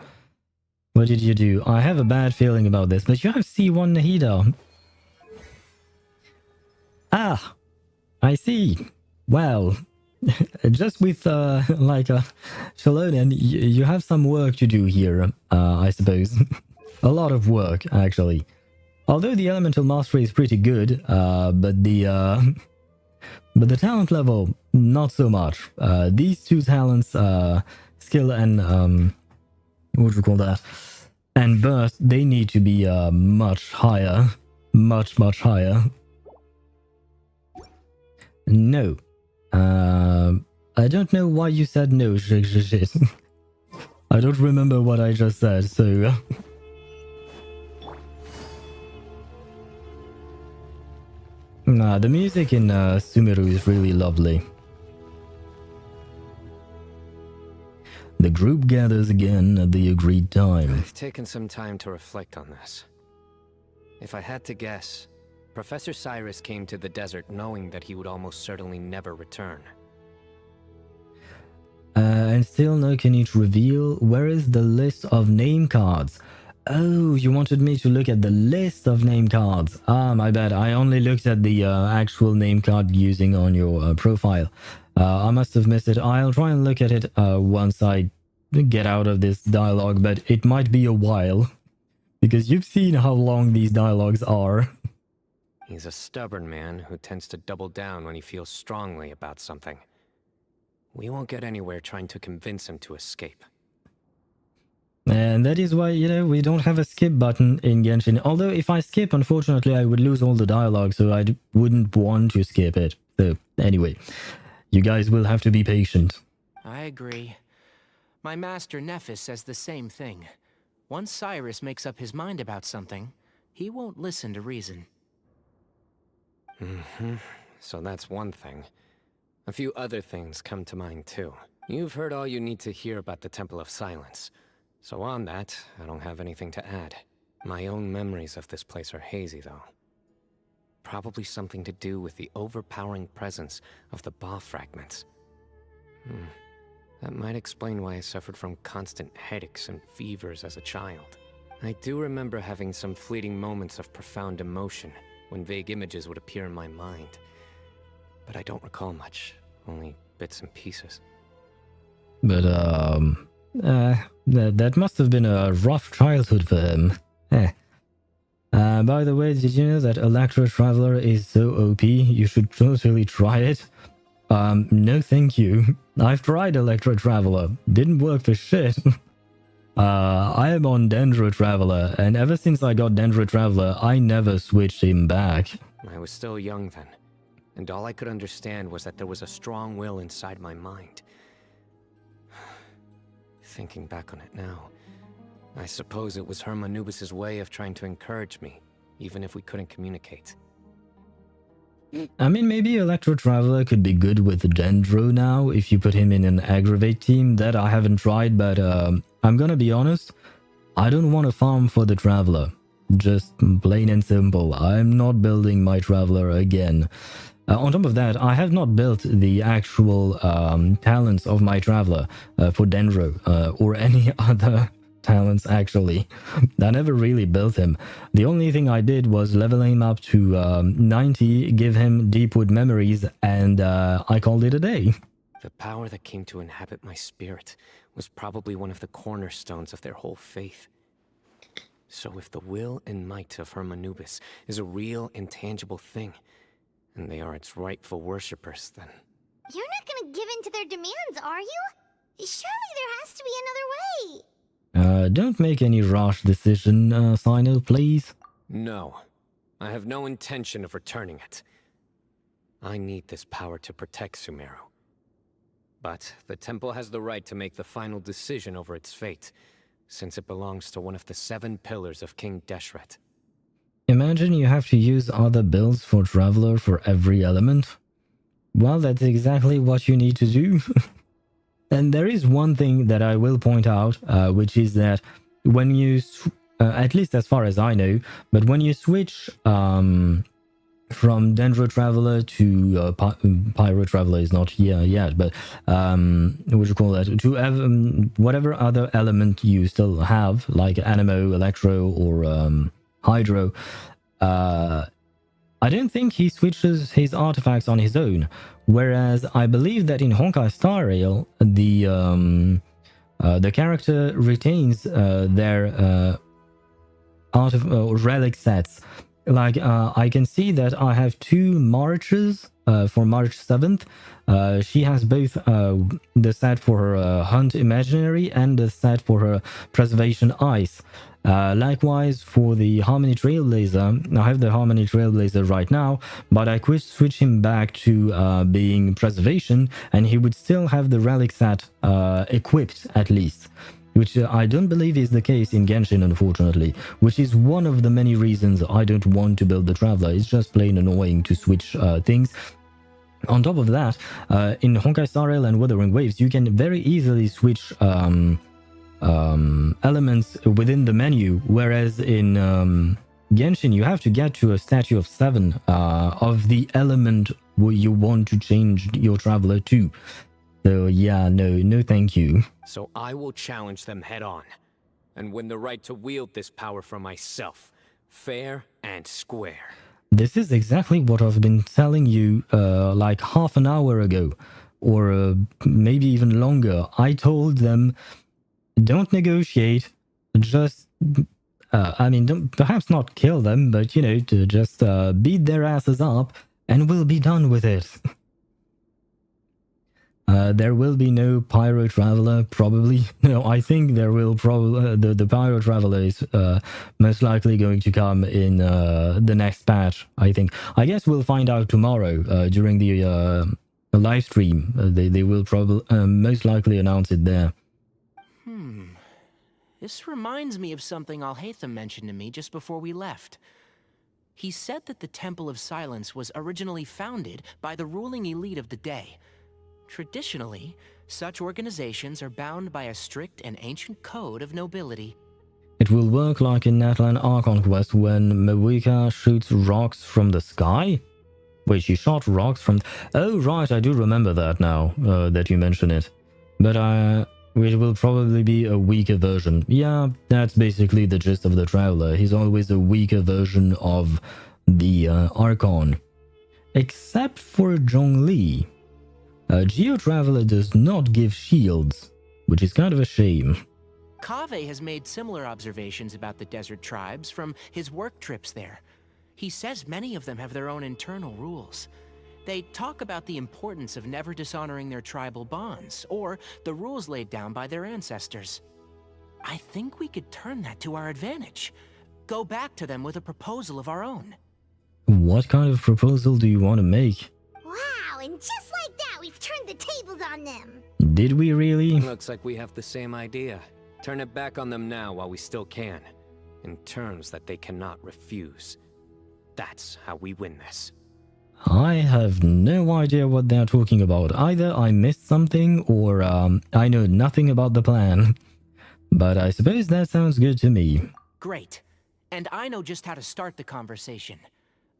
What did you do? I have a bad feeling about this, but you have C1 Nahida. Ah, I see. Well, just with Shalonian, you have some work to do here, I suppose. A lot of work, actually. Although the elemental mastery is pretty good, but the talent level, not so much. These 2 talents, skill and what do you call that? And burst, they need to be much higher, much higher. No. I don't know why you said no, shit. I don't remember what I just said, so... Nah, the music in Sumeru is really lovely. The group gathers again at the agreed time. I've taken some time to reflect on this. If I had to guess, Professor Cyrus came to the desert knowing that he would almost certainly never return. And still no can it reveal? Where is the list of name cards? Oh, you wanted me to look at the list of name cards. Ah, my bad. I only looked at the actual name card using on your profile. I must have missed it. I'll try and look at it once I get out of this dialogue, but it might be a while. Because you've seen how long these dialogues are. He's a stubborn man who tends to double down when he feels strongly about something. We won't get anywhere trying to convince him to escape. And that is why, you know, we don't have a skip button in Genshin. Although if I skip, unfortunately, I would lose all the dialogue, so I wouldn't want to skip it. So anyway, you guys will have to be patient. I agree. My master Nephis says the same thing. Once Cyrus makes up his mind about something, he won't listen to reason. So that's one thing. A few other things come to mind too. You've heard all you need to hear about the Temple of Silence. So on that, I don't have anything to add. My own memories of this place are hazy though. Probably something to do with the overpowering presence of the Ba fragments. That might explain why I suffered from constant headaches and fevers as a child. I do remember having some fleeting moments of profound emotion when vague images would appear in my mind. But I don't recall much, only bits and pieces. But, that must have been a rough childhood for him. By the way, did you know that Electro Traveler is so OP? You should totally try it. No thank you. I've tried Electro Traveler. Didn't work for shit. I am on Dendro Traveler, and ever since I got Dendro Traveler, I never switched him back. I was still young then, and all I could understand was that there was a strong will inside my mind. Thinking back on it now, I suppose it was Hermanubis' way of trying to encourage me, even if we couldn't communicate. I mean, maybe Electro Traveler could be good with Dendro now if you put him in an Aggravate team. That I haven't tried, but I'm gonna be honest, I don't want to farm for the Traveler. Just plain and simple, I'm not building my Traveler again. On top of that, I have not built the actual talents of my Traveler for Dendro or any other talents actually. I never really built him. The only thing I did was level him up to 90, give him Deepwood Memories, and I called it a day. The power that came to inhabit my spirit was probably one of the cornerstones of their whole faith. So if the will and might of Hermanubis is a real, intangible thing, and they are its rightful worshippers, then... You're not gonna give in to their demands, are you? Surely there has to be another way. Don't make any rash decision, Cyno, please. No. I have no intention of returning it. I need this power to protect Sumeru. But the temple has the right to make the final decision over its fate, since it belongs to one of the 7 pillars of King Deshret. Imagine you have to use other builds for Traveler for every element. Well, that's exactly what you need to do. And there is one thing that I will point out, which is that when you, at least as far as I know, but when you switch from Dendro Traveler to Pyro Traveler is not here yet, but what do you call that? To whatever other element you still have, like Anemo, Electro, or Hydro, I don't think he switches his artifacts on his own. Whereas I believe that in Honkai Star Rail, the character retains their relic sets. Like I can see that I have 2 marches for March 7th. She has both the set for her Hunt Imaginary and the set for her Preservation Ice. Likewise, for the Harmony Trailblazer, I have the Harmony Trailblazer right now, but I could switch him back to being Preservation, and he would still have the relic set equipped at least. Which I don't believe is the case in Genshin, unfortunately, which is one of the many reasons I don't want to build the Traveler. It's just plain annoying to switch things. On top of that, in Honkai Star Rail and Wuthering Waves, you can very easily switch elements within the menu, whereas in Genshin, you have to get to a statue of 7 of the element where you want to change your Traveler to. So yeah, no thank you. So I will challenge them head on, and win the right to wield this power for myself, fair and square. This is exactly what I've been telling you like half an hour ago, or maybe even longer. I told them, don't negotiate, just I mean, perhaps not kill them, but, you know, to just beat their asses up, and we'll be done with it. There will be no Pyro Traveler, probably. No, I think there will probably... the Pyro Traveler is most likely going to come in the next patch, I think. I guess we'll find out tomorrow during the live stream. They will probably most likely announce it there. This reminds me of something Alhaitham mentioned to me just before we left. He said that the Temple of Silence was originally founded by the ruling elite of the day. Traditionally, such organizations are bound by a strict and ancient code of nobility. It will work like in Natlan Archon Quest when Mawika shoots rocks from the sky? Wait, she shot rocks from... Oh, right, I do remember that now, that you mention it. But it will probably be a weaker version. Yeah, that's basically the gist of the Traveler. He's always a weaker version of the Archon. Except for Zhongli. Geo Traveler does not give shields, which is kind of a shame. Kaveh has made similar observations about the desert tribes from his work trips there. He says many of them have their own internal rules. They talk about the importance of never dishonoring their tribal bonds, or the rules laid down by their ancestors. I think we could turn that to our advantage. Go back to them with a proposal of our own. What kind of proposal do you want to make? Wow, and just like that, we've turned the tables on them. Did we really? Looks like we have the same idea. Turn it back on them now while we still can, in terms that they cannot refuse. That's how we win this. I have no idea what they're talking about. Either I missed something or I know nothing about the plan. But I suppose that sounds good to me. Great. And I know just how to start the conversation.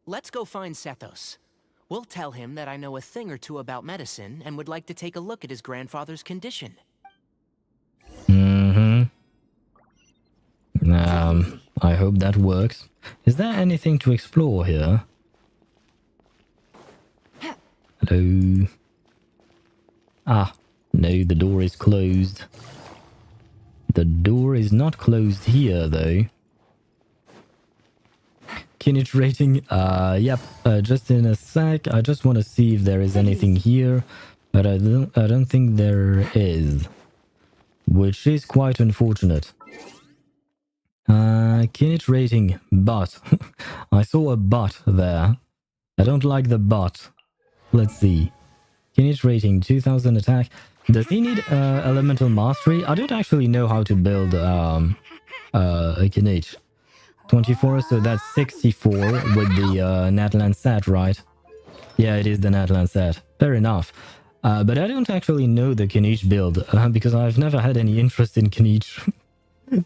Let's go find Sethos. We'll tell him that I know a thing or two about medicine and would like to take a look at his grandfather's condition. I hope that works. Is there anything to explore here? Hello? Ah, no, the door is closed. The door is not closed here, though. Kinich rating, yep, just in a sec. I just want to see if there is anything here, but I don't think there is, which is quite unfortunate. Kinich rating, but I saw a but there. I don't like the but. Let's see. Kinich rating, 2000 attack. Does he need elemental mastery? I don't actually know how to build a Kinich. 24, so that's 64 with the Natlan stat, right? Yeah, it is the Natlan stat. Fair enough. But I don't actually know the Kinich build, because I've never had any interest in Kinich.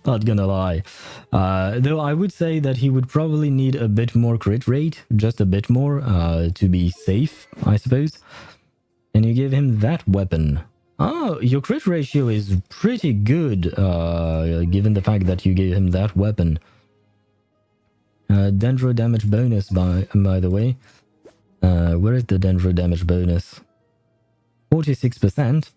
Not gonna lie. Though I would say that he would probably need a bit more crit rate, just a bit more, to be safe, I suppose. And you give him that weapon. Oh, your crit ratio is pretty good, given the fact that you gave him that weapon. Dendro damage bonus, by the way. Where is the Dendro damage bonus? 46%.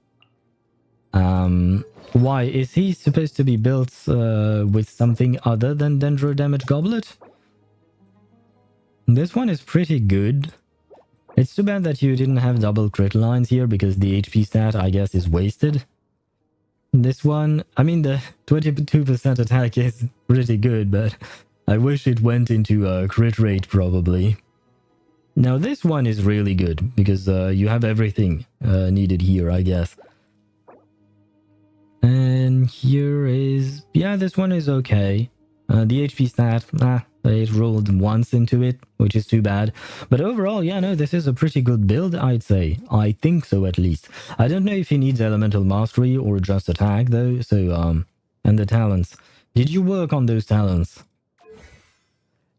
Why? Is he supposed to be built with something other than Dendro damage goblet? This one is pretty good. It's too bad that you didn't have double crit lines here, because the HP stat, I guess, is wasted. This one, I mean, the 22% attack is pretty good, but I wish it went into a crit rate, probably. Now, this one is really good, because you have everything needed here, I guess. And here is... yeah, this one is okay. The HP stat, it rolled once into it, which is too bad. But overall, yeah, no, this is a pretty good build, I'd say. I think so, at least. I don't know if he needs elemental mastery or just attack, though, so, and the talents. Did you work on those talents?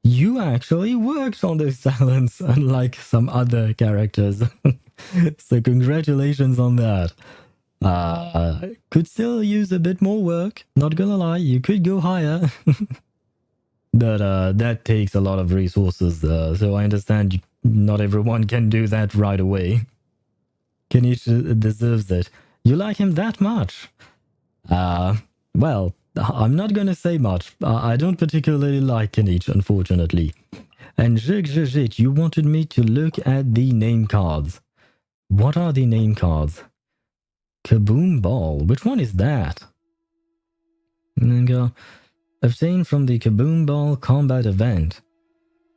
You actually worked on those talents, unlike some other characters. So congratulations on that. Could still use a bit more work, not gonna lie, you could go higher. But that takes a lot of resources, so I understand not everyone can do that right away. Kenichi deserves it. You like him that much? Well, I'm not gonna say much. I don't particularly like Kinich, unfortunately. And Jit, you wanted me to look at the name cards. What are the name cards? Kaboom Ball. Which one is that? Obtained from the Kaboom Ball combat event.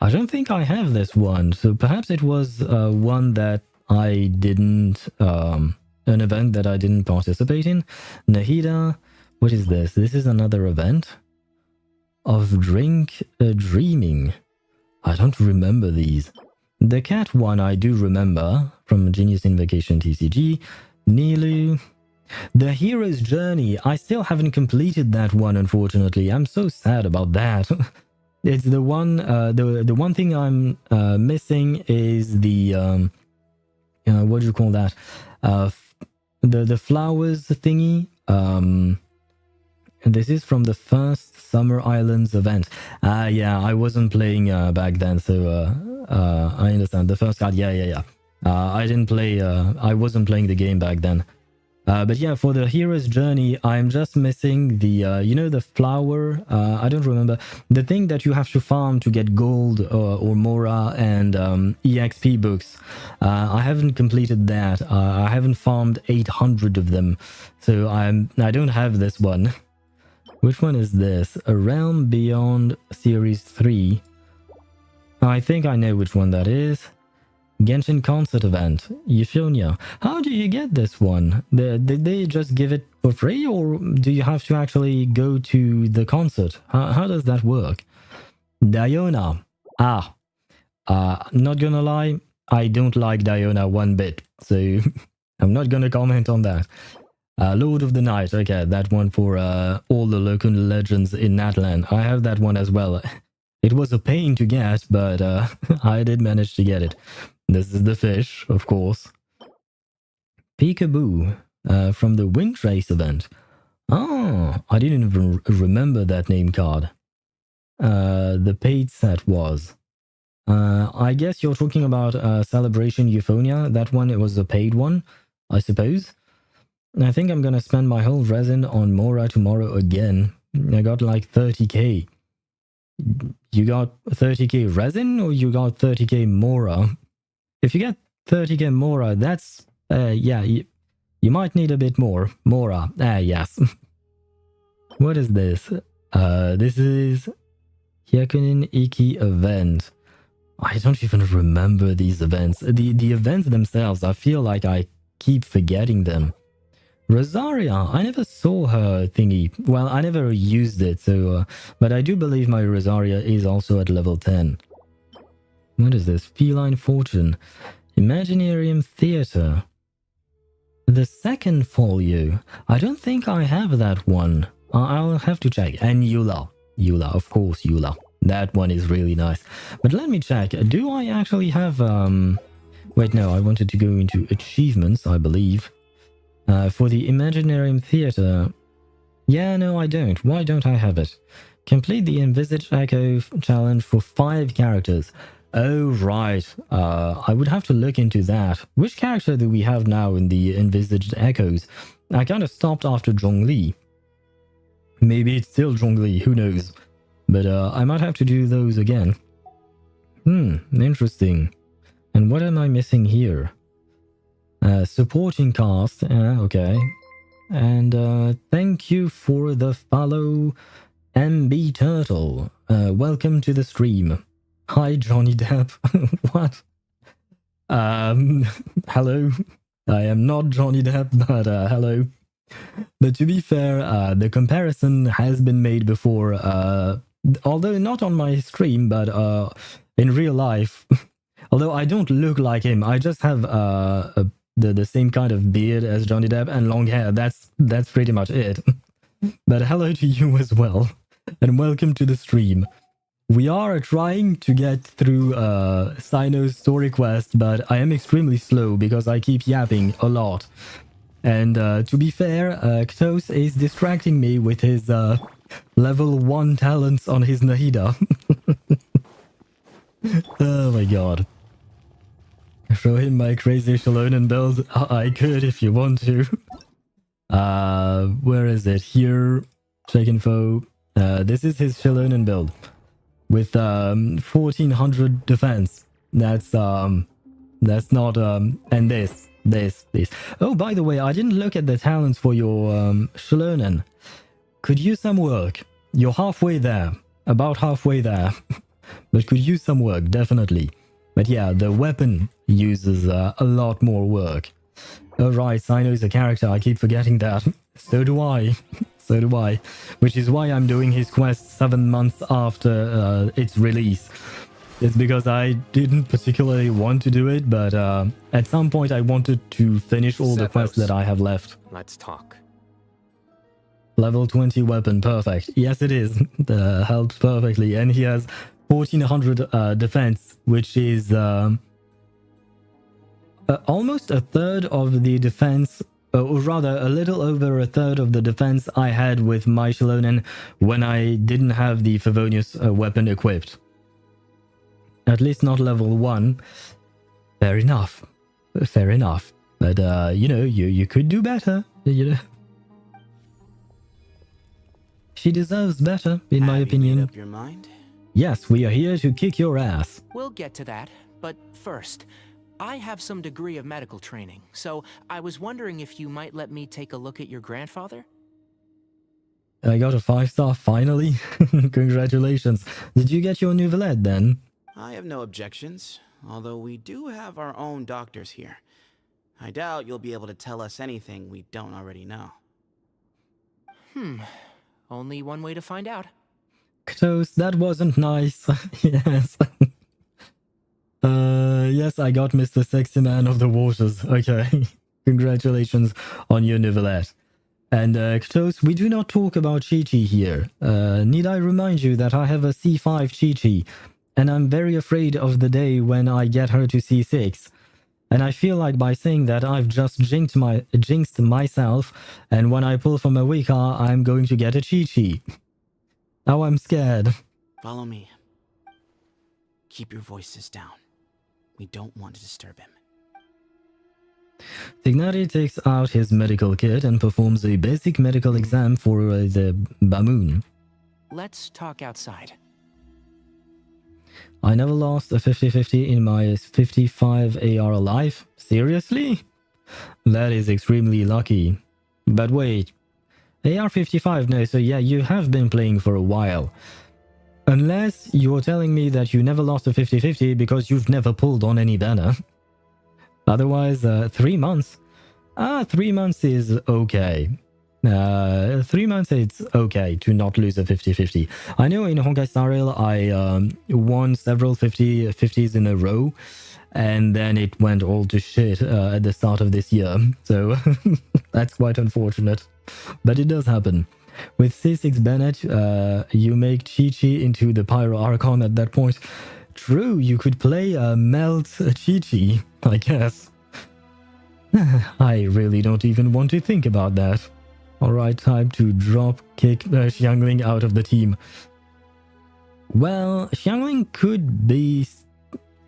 I don't think I have this one, so perhaps it was one that I didn't... an event that I didn't participate in. Nahida, what is this? This is another event of dreaming. I don't remember these. The cat one I do remember from Genius Invocation TCG. Nilu. The Hero's Journey. I still haven't completed that one, unfortunately. I'm so sad about that. It's the one. The one thing I'm missing is the what do you call that? The flowers thingy. This is from the first Summer Islands event. Yeah, I wasn't playing back then, so I understand. The first card, yeah. I didn't play, I wasn't playing the game back then. But yeah, for the Hero's Journey, I'm just missing the, you know, the flower, I don't remember, the thing that you have to farm to get gold or Mora and EXP books. I haven't completed that. I haven't farmed 800 of them, so I don't have this one. Which one is this? A Realm Beyond Series 3. I think I know which one that is. Genshin Concert Event. Euphonia. How do you get this one? Did they just give it for free, or do you have to actually go to the concert? How does that work? Diona. Not gonna lie, I don't like Diona one bit, so I'm not gonna comment on that. Lord of the Night. Okay, that one for all the local legends in Natlan. I have that one as well. It was a pain to get, but I did manage to get it. This is the fish, of course. Peekaboo from the Wind Race event. Oh, I didn't even remember that name card. The paid set was. I guess you're talking about Celebration Euphonia. That one, it was a paid one, I suppose. I think I'm gonna spend my whole resin on Mora tomorrow again. I got like 30k. You got 30k resin, or you got 30k Mora? If you get 30k Mora, that's... yeah, you might need a bit more. Mora. Yes. What is this? This is... Hyakunin Iki event. I don't even remember these events. The events themselves, I feel like I keep forgetting them. Rosaria, I never saw her thingy. Well, I never used it, so... but I do believe my Rosaria is also at level 10. What is this? Feline Fortune. Imaginarium Theater. The second folio. I don't think I have that one. I'll have to check. And Eula. Eula, of course, Eula. That one is really nice. But let me check. Do I actually have... Wait, no, I wanted to go into achievements, I believe. For the Imaginarium Theater... Yeah, no, I don't. Why don't I have it? Complete the Envisaged Echo challenge for 5 characters. Oh, right. I would have to look into that. Which character do we have now in the Envisaged Echoes? I kind of stopped after Zhongli. Maybe it's still Zhongli, who knows. But I might have to do those again. Interesting. And what am I missing here? Supporting cast, okay. And thank you for the follow, MB Turtle. Welcome to the stream. Hi, Johnny Depp. What? Hello. I am not Johnny Depp, but hello. But to be fair, the comparison has been made before, although not on my stream, but in real life. Although I don't look like him, I just have the same kind of beard as Johnny Depp and long hair. That's pretty much it. But hello to you as well, and welcome to the stream. We are trying to get through Cyno's story quest, but I am extremely slow because I keep yapping a lot. And to be fair, Ktos is distracting me with his level 1 talents on his Nahida. Oh my god. Show him my crazy Shalonen build? I could if you want to. Where is it? Here. check info. This is his Shilonen build with 1400 defense. That's not and this. Oh, by the way, I didn't look at the talents for your Shilonen. Could use some work. You're halfway there, about halfway there, but could use some work, definitely. But yeah, the weapon uses a lot more work. Oh right, Cyno is a character, I keep forgetting that. So do I. So do I. Which is why I'm doing his quest 7 months after its release. It's because I didn't particularly want to do it, but at some point I wanted to finish all the quests that I have left. Let's talk. Level 20 weapon, perfect. Yes, it is. Helps perfectly. And he has 1400 defense, which is almost a third of the defense, or rather a little over a third of the defense I had with my Shilonen when I didn't have the Favonius weapon equipped. At least not level 1. Fair enough. Fair enough. But, you know, you could do better, you know. She deserves better, in my opinion. Made up your mind? Yes, we are here to kick your ass. We'll get to that, but first, I have some degree of medical training, so I was wondering if you might let me take a look at your grandfather? I got a 5-star finally. Congratulations. Did you get your nouvellette then? I have no objections, although we do have our own doctors here. I doubt you'll be able to tell us anything we don't already know. Only one way to find out. Ktos, that wasn't nice. Yes. Yes, I got Mr. Sexy Man of the Waters. Okay. Congratulations on your nouvellette. And Ktos, we do not talk about Chi-Chi here. Need I remind you that I have a C5 Chi-Chi, and I'm very afraid of the day when I get her to C6. And I feel like by saying that I've just jinxed myself, and when I pull from a Wicca, I'm going to get a Chi-Chi. Now I'm scared. Follow me. Keep your voices down. We don't want to disturb him. Tignari takes out his medical kit and performs a basic medical exam for the Bamoon. Let's talk outside. I never lost a 50-50 in my 55 AR life. Seriously? That is extremely lucky. But wait, AR 55, no, so yeah, you have been playing for a while. Unless you're telling me that you never lost a 50-50 because you've never pulled on any banner. Otherwise, 3 months. 3 months is okay. 3 months it's okay to not lose a 50-50. I know in Honkai Star Rail I won several 50-50s in a row, and then it went all to shit at the start of this year. So that's quite unfortunate. But it does happen. With C6 Bennett, you make Chi-Chi into the Pyro Archon at that point. True, you could play Melt Chi-Chi, I guess. I really don't even want to think about that. Alright, time to drop kick Xiangling out of the team. Well, Xiangling could be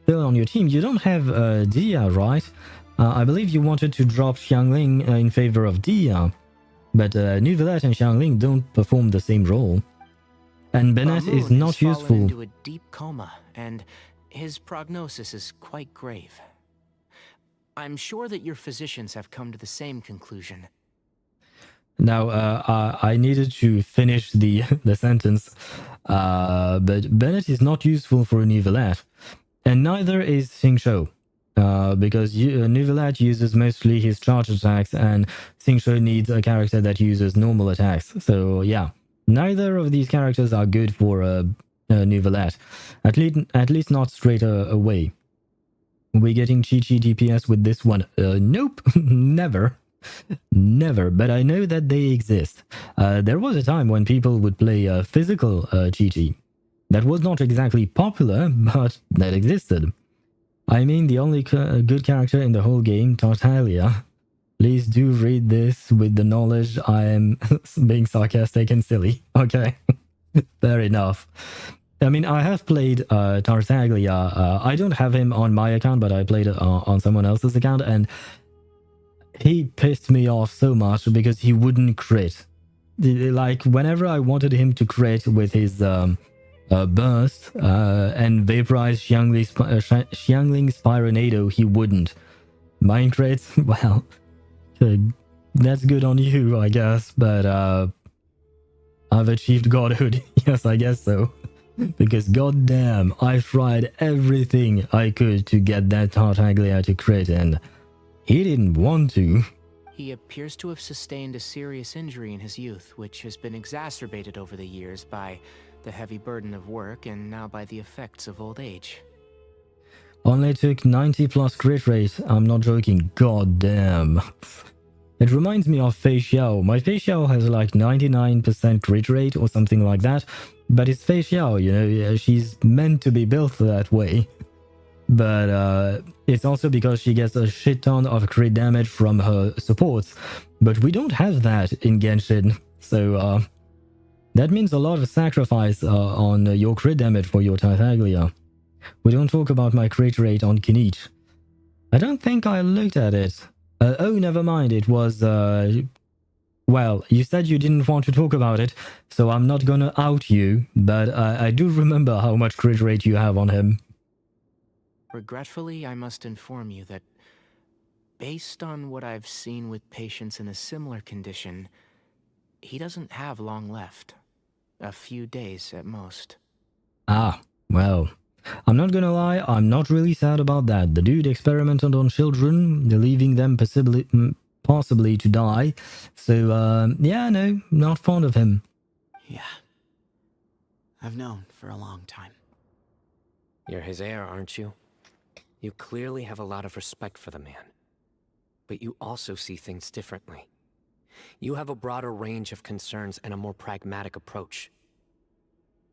still on your team. You don't have Dia, right? I believe you wanted to drop Xiangling in favor of Dia. But Nouvellette and Xiangling don't perform the same role. And Bennett is not useful. Fallen into a deep coma, and his prognosis is quite grave. I'm sure that your physicians have come to the same conclusion. Now, I needed to finish the sentence, but Bennett is not useful for a Nouvellette, and neither is Xingqiu, because Nouvellette uses mostly his charge attacks, and Xingqiu needs a character that uses normal attacks. So yeah, neither of these characters are good for a Nouvellette, at least not straight away. We're getting Chi-Chi DPS with this one. Nope, never. Never, but I know that they exist. There was a time when people would play physical Chi-Chi. That was not exactly popular, but that existed. I mean, the only good character in the whole game, Tartaglia. Please do read this with the knowledge I am being sarcastic and silly. Okay, fair enough. I mean, I have played Tartaglia. I don't have him on my account, but I played it on someone else's account, and he pissed me off so much because he wouldn't crit. like whenever I wanted him to crit with his burst and vaporize Xiangling's Pyronado, he wouldn't. Mine crits, well, that's good on you, I guess, but I've achieved godhood. Yes, I guess so. Because goddamn, I tried everything I could to get that Tartaglia to crit, and he didn't want to. He appears to have sustained a serious injury in his youth, which has been exacerbated over the years by the heavy burden of work and now by the effects of old age. Only took 90 plus crit rate. I'm not joking. God damn. It reminds me of Fei Xiao. My Fei Xiao has like 99% crit rate or something like that. But it's Fei Xiao, you know, she's meant to be built that way. But it's also because she gets a shit ton of crit damage from her supports. But we don't have that in Genshin. So that means a lot of sacrifice on your crit damage for your Tartaglia. We don't talk about my crit rate on Kinich. I don't think I looked at it. Oh, never mind. It was... well, you said you didn't want to talk about it, so I'm not gonna out you, but I do remember how much crit rate you have on him. Regretfully, I must inform you that based on what I've seen with patients in a similar condition, he doesn't have long left. A few days at most. Ah, well... I'm not gonna lie, I'm not really sad about that. The dude experimented on children, leaving them possibly to die. So, yeah, no, not fond of him. Yeah. I've known for a long time. You're his heir, aren't you? You clearly have a lot of respect for the man. But you also see things differently. You have a broader range of concerns and a more pragmatic approach.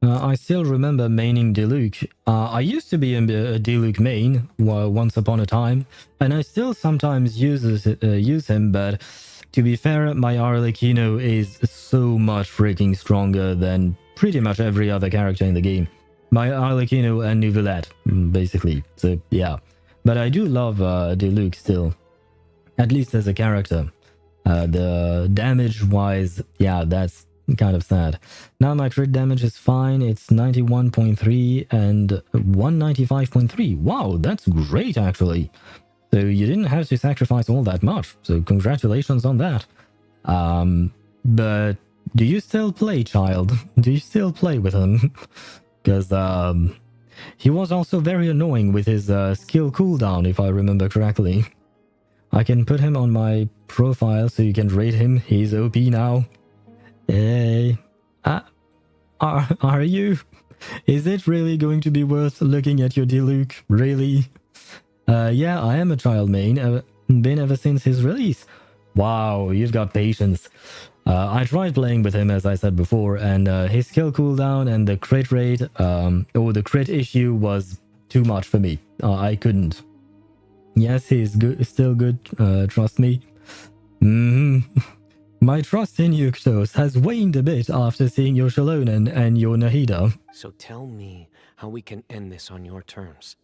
I still remember maining Diluc. I used to be a Diluc main once upon a time, and I still sometimes use him, but to be fair, my Arlecchino is so much freaking stronger than pretty much every other character in the game. My Arlecchino and Neuvillette, basically, so yeah. But I do love Diluc still, at least as a character. The damage-wise, yeah, that's kind of sad. Now my crit damage is fine. It's 91.3 and 195.3. Wow, that's great actually. So you didn't have to sacrifice all that much. So congratulations on that. But do you still play, child? Do you still play with him? Because he was also very annoying with his skill cooldown, if I remember correctly. I can put him on my profile so you can rate him. He's OP now. Hey, are you? Is it really going to be worth looking at your Diluc? Really? Yeah, I am a child main. Been ever since his release. Wow, you've got patience. I tried playing with him, as I said before, and his skill cooldown and the crit rate, or the crit issue was too much for me. I couldn't. Yes, he's good, still good, trust me. My trust in you, Ktos, has waned a bit after seeing your Shalonen and your Nahida. So tell me how we can end this on your terms.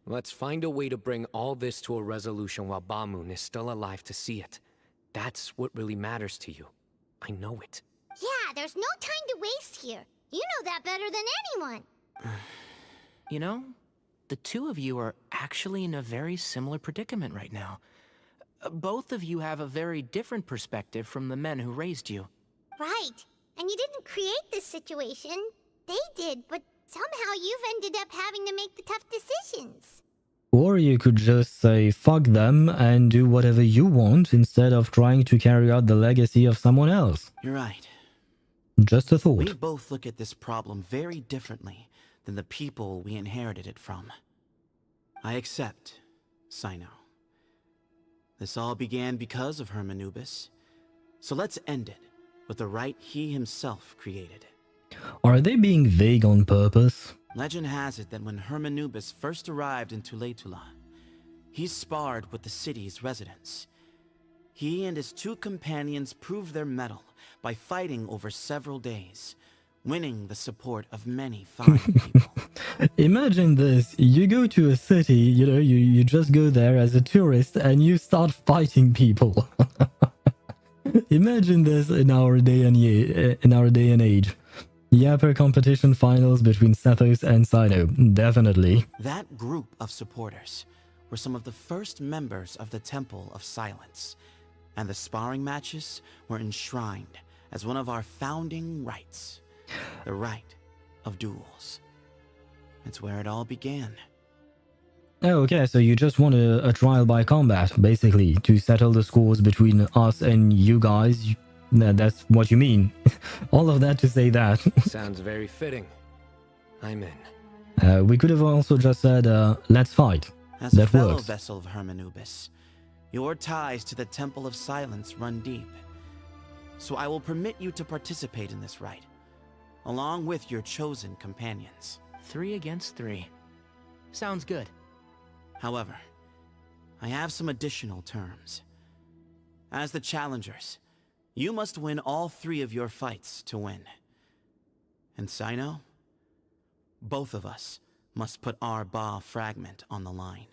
Let's find a way to bring all this to a resolution while Bamoon is still alive to see it. That's what really matters to you. I know it. Yeah, there's no time to waste here. You know that better than anyone. You know, the two of you are actually in a very similar predicament right now. Both of you have a very different perspective from the men who raised you. Right. And you didn't create this situation. They did, but somehow you've ended up having to make the tough decisions. Or you could just say fuck them and do whatever you want instead of trying to carry out the legacy of someone else. You're right. Just a thought. We both look at this problem very differently than the people we inherited it from. I accept, Cyno. This all began because of Hermanubis. So let's end it with the right he himself created. Are they being vague on purpose? Legend has it that when Hermanubis first arrived in Tuletula, he sparred with the city's residents. He and his two companions proved their mettle by fighting over several days, winning the support of many fine people. Imagine this, you go to a city, you just go there as a tourist and you start fighting people. Imagine this in our day and age. Yapper competition finals between Sethos and Cyno. Definitely. That group of supporters were some of the first members of the Temple of Silence, and the sparring matches were enshrined as one of our founding rights, the right of duels. It's where it all began. Oh, okay, so you just want a trial by combat, basically, to settle the scores between us and you guys. That's what you mean. All of that to say that. Sounds very fitting. I'm in. We could have also just said, let's fight. As That a fellow works. vessel of Hermanubis, your ties to the Temple of Silence run deep. So I will permit you to participate in this rite, along with your chosen companions. 3 against 3. Sounds good. However, I have some additional terms. As the challengers, you must win all 3 of your fights to win. And Cyno, both of us must put our Ba fragment on the line.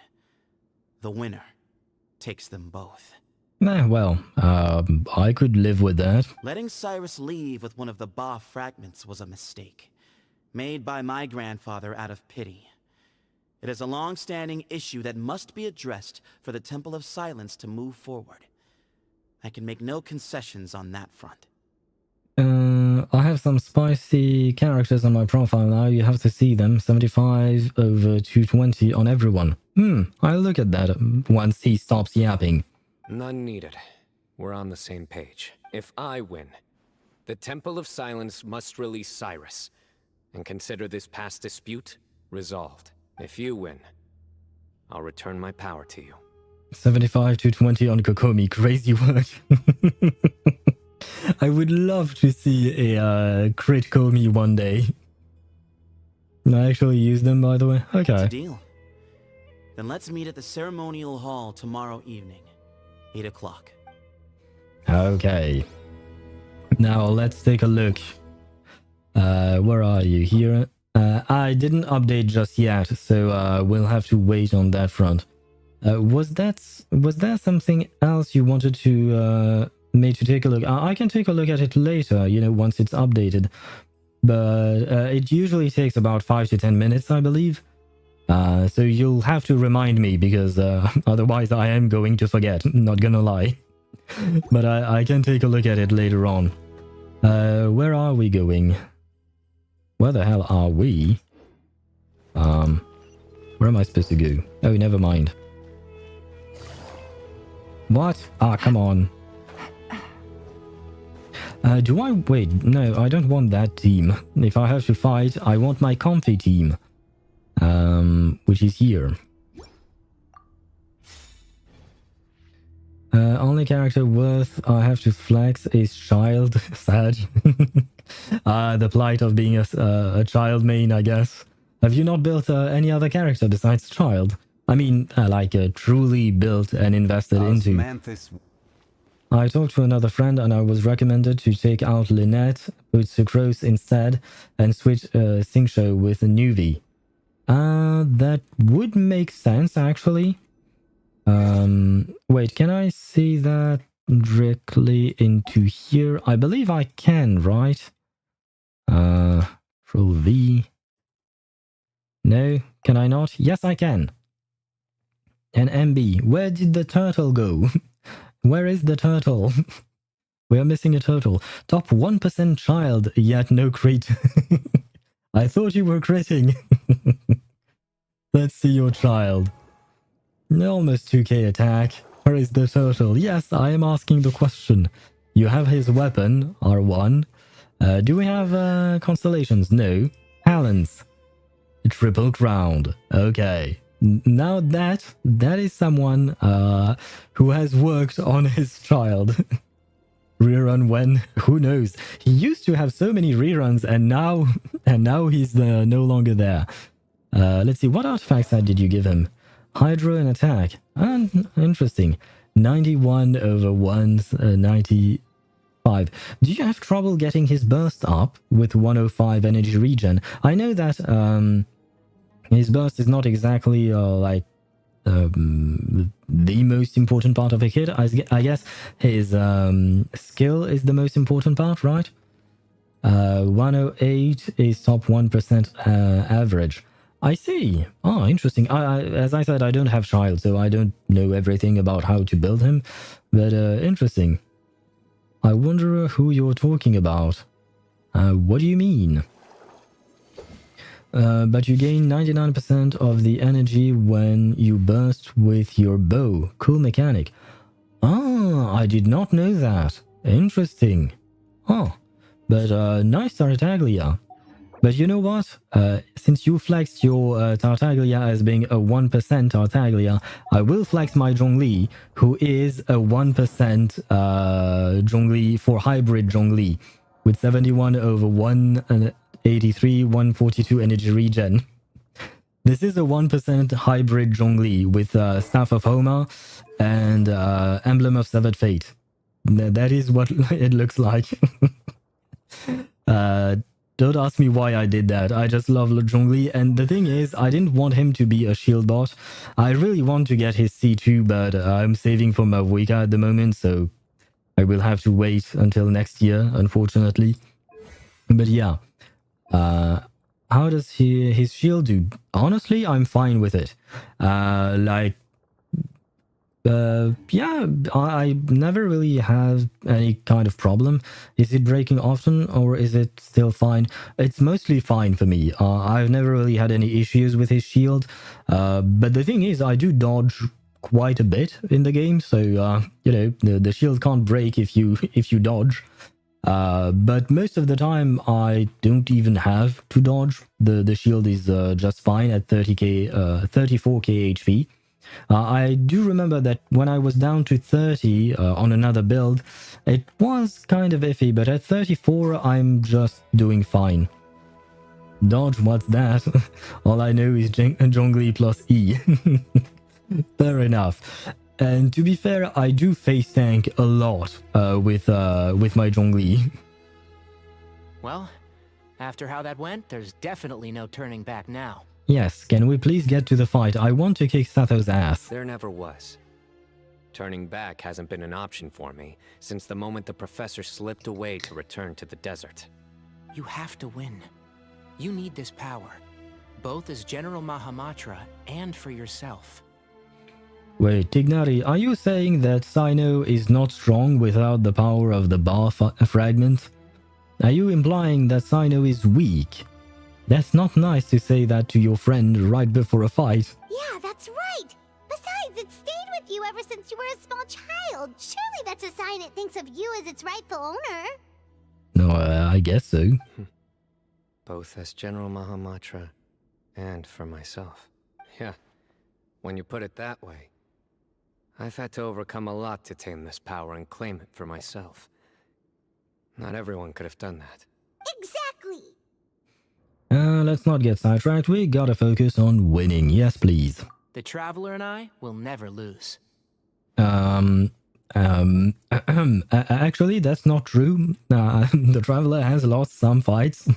The winner takes them both. Well, I could live with that. Letting Cyrus leave with one of the Ba fragments was a mistake, made by my grandfather out of pity. It is a long-standing issue that must be addressed for the Temple of Silence to move forward. I can make no concessions on that front. I have some spicy characters on my profile now. You have to see them. 75/220 on everyone. I'll look at that once he stops yapping. None needed. We're on the same page. If I win, the Temple of Silence must release Cyrus, and consider this past dispute resolved. If you win, I'll return my power to you. 75/220 on Kokomi. Crazy word. I would love to see a crit Komi one day. I actually use them, by the way. It's Okay. a deal. Then let's meet at the ceremonial hall tomorrow evening, 8 o'clock. Okay. Now let's take a look. Where are you? Here. I didn't update just yet, so we'll have to wait on that front. Was that something else you wanted to me to take a look? I can take a look at it later, once it's updated. But it usually takes about 5 to 10 minutes, I believe. So you'll have to remind me, because otherwise I am going to forget, not gonna lie. But I can take a look at it later on. Where are we going? Where the hell are we? Where am I supposed to go? Oh, never mind. What? Come on. Do I... Wait, no, I don't want that team. If I have to fight, I want my comfy team. Which is here. Only character worth I have to flex is child. Sad. The plight of being a child main, I guess. Have you not built any other character besides child? I mean, like truly built and invested into. I talked to another friend and I was recommended to take out Lynette, put Sucrose instead, and switch Xingqiu with a Nuvi. That would make sense, actually. Wait, can I see that directly into here? I believe I can, right? Control V. No, can I not? Yes, I can. And MB, where did the turtle go? Where is the turtle? We are missing a turtle. Top 1% child, yet no crit. I thought you were critting. Let's see your child. Almost 2k attack. Where is the turtle? Yes, I am asking the question. You have his weapon, R1. Do we have constellations? No. Talents. Triple crowned. Okay. Now that is someone who has worked on his child. Rerun when? Who knows? He used to have so many reruns, and now he's no longer there. Let's see, what artifact set did you give him? Hydro and attack. Interesting. 91/195. Do you have trouble getting his burst up with 105 energy regen? I know that his burst is not exactly like the most important part of a kid. I guess his skill is the most important part, right? 108 is top 1% average. I see. Oh, interesting. As I said, I don't have child, so I don't know everything about how to build him. But interesting. I wonder who you're talking about. What do you mean? But you gain 99% of the energy when you burst with your bow. Cool mechanic. Ah, I did not know that. Interesting. Oh, but nice Tartaglia. But you know what? Since you flexed your Tartaglia as being a 1% Tartaglia, I will flex my Zhongli, who is a 1% Zhongli for hybrid Zhongli, with 71 over 183, 142 energy regen. This is a 1% hybrid Zhongli with Staff of Homa and Emblem of Severed Fate. That is what it looks like. Don't ask me why I did that. I just love Zhongli, and the thing is, I didn't want him to be a shield bot. I really want to get his C2, but I'm saving for my Wika at the moment, so I will have to wait until next year, unfortunately. But yeah, how does his shield do? Honestly, I'm fine with it. Yeah, I never really have any kind of problem. Is it breaking often or is it still fine? It's mostly fine for me. I've never really had any issues with his shield. But the thing is, I do dodge quite a bit in the game, so you know, the shield can't break if you dodge. But most of the time, I don't even have to dodge. The shield is just fine at 34k HP. I do remember that when I was down to 30 on another build, it was kind of iffy, but at 34, I'm just doing fine. Dodge, what's that? All I know is Zhongli plus E. Fair enough. And to be fair, I do face tank a lot with my Zhongli. Well, after how that went, there's definitely no turning back now. Yes, can we please get to the fight? I want to kick Satho's ass. There never was. Turning back hasn't been an option for me since the moment the professor slipped away to return to the desert. You have to win. You need this power, both as General Mahamatra and for yourself. Wait, Tignari, are you saying that Cyno is not strong without the power of the bar fragment? Are you implying that Cyno is weak? That's not nice to say that to your friend right before a fight. Yeah, that's right. Besides, it stayed with you ever since you were a small child. Surely that's a sign it thinks of you as its rightful owner. No, I guess so. Both as General Mahamatra and for myself. Yeah, when you put it that way. I've had to overcome a lot to tame this power and claim it for myself. Not everyone could have done that. Exactly. Let's not get sidetracked. We gotta focus on winning. Yes, please. The Traveler and I will never lose. Actually, that's not true. The Traveler has lost some fights.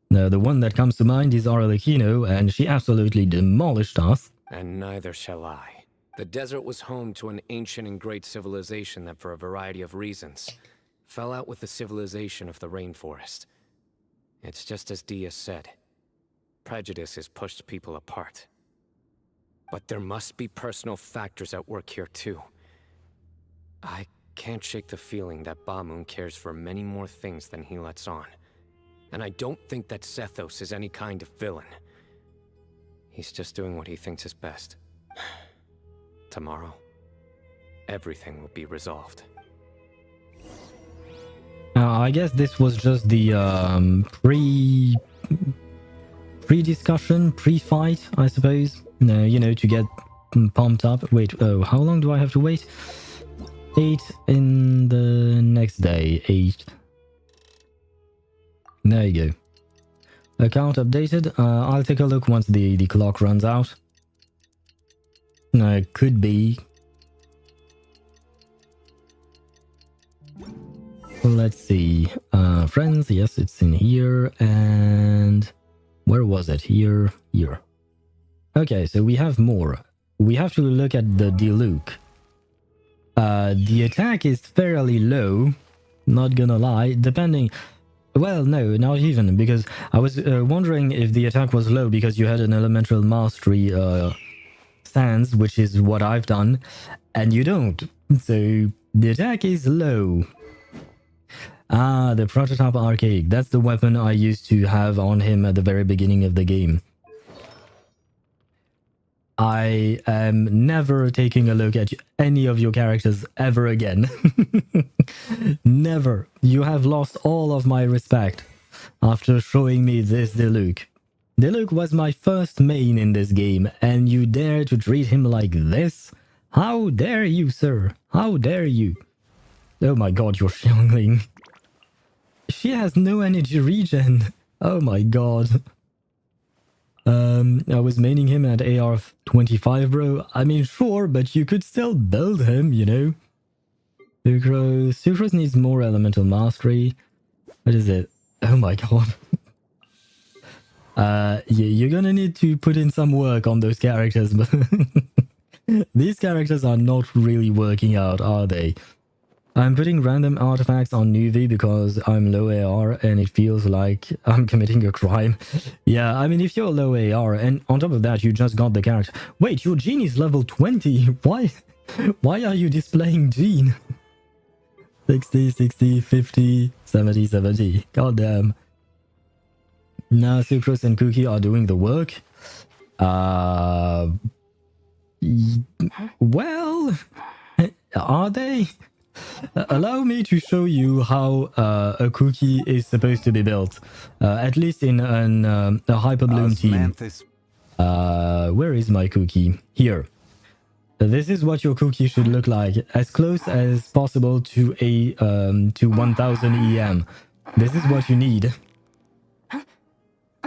The one that comes to mind is Arlecchino, and she absolutely demolished us. And neither shall I. The desert was home to an ancient and great civilization that, for a variety of reasons, fell out with the civilization of the rainforest. It's just as Dia said. Prejudice has pushed people apart. But there must be personal factors at work here too. I can't shake the feeling that Ba-Moon cares for many more things than he lets on. And I don't think that Sethos is any kind of villain. He's just doing what he thinks is best. Tomorrow, everything will be resolved. I guess this was just the pre-discussion, pre-fight, I suppose. You know, to get pumped up. Wait, how long do I have to wait? 8 in the next day. 8. There you go. Account updated. I'll take a look once the clock runs out. Could be. Let's see. Friends, yes, it's in here. And where was it? Here. Okay, so we have more. we have to look at the Diluc. The attack is fairly low, not gonna lie, depending... Well, no, not even, because I was wondering if the attack was low because you had an elemental mastery stance, which is what I've done, and you don't. So the attack is low. Ah, the prototype archaic. That's the weapon I used to have on him at the very beginning of the game. I am never taking a look at any of your characters ever again. Never. You have lost all of my respect after showing me this Diluc. Diluc was my first main in this game, and you dare to treat him like this? How dare you, sir? How dare you? Oh my god, you're Xiangling. She has no energy regen. Oh my god. I was maining him at AR 25, bro. I mean, sure, but you could still build him, you know? Sucrose needs more elemental mastery. What is it? Oh my god. You're gonna need to put in some work on those characters, but these characters are not really working out, are they? I'm putting random artifacts on Nuvi because I'm low AR and it feels like I'm committing a crime. Yeah, I mean, if you're low AR and on top of that, you just got the character. Wait, your Gene is level 20. Why are you displaying Gene? 60, 60, 50, 70, 70. God damn. Now Sucrose and Cookie are doing the work. Well, are they? Allow me to show you how a cookie is supposed to be built, at least in a Hyperbloom team. Where is my cookie? Here. This is what your cookie should look like, as close as possible to a to 1000 EM. This is what you need.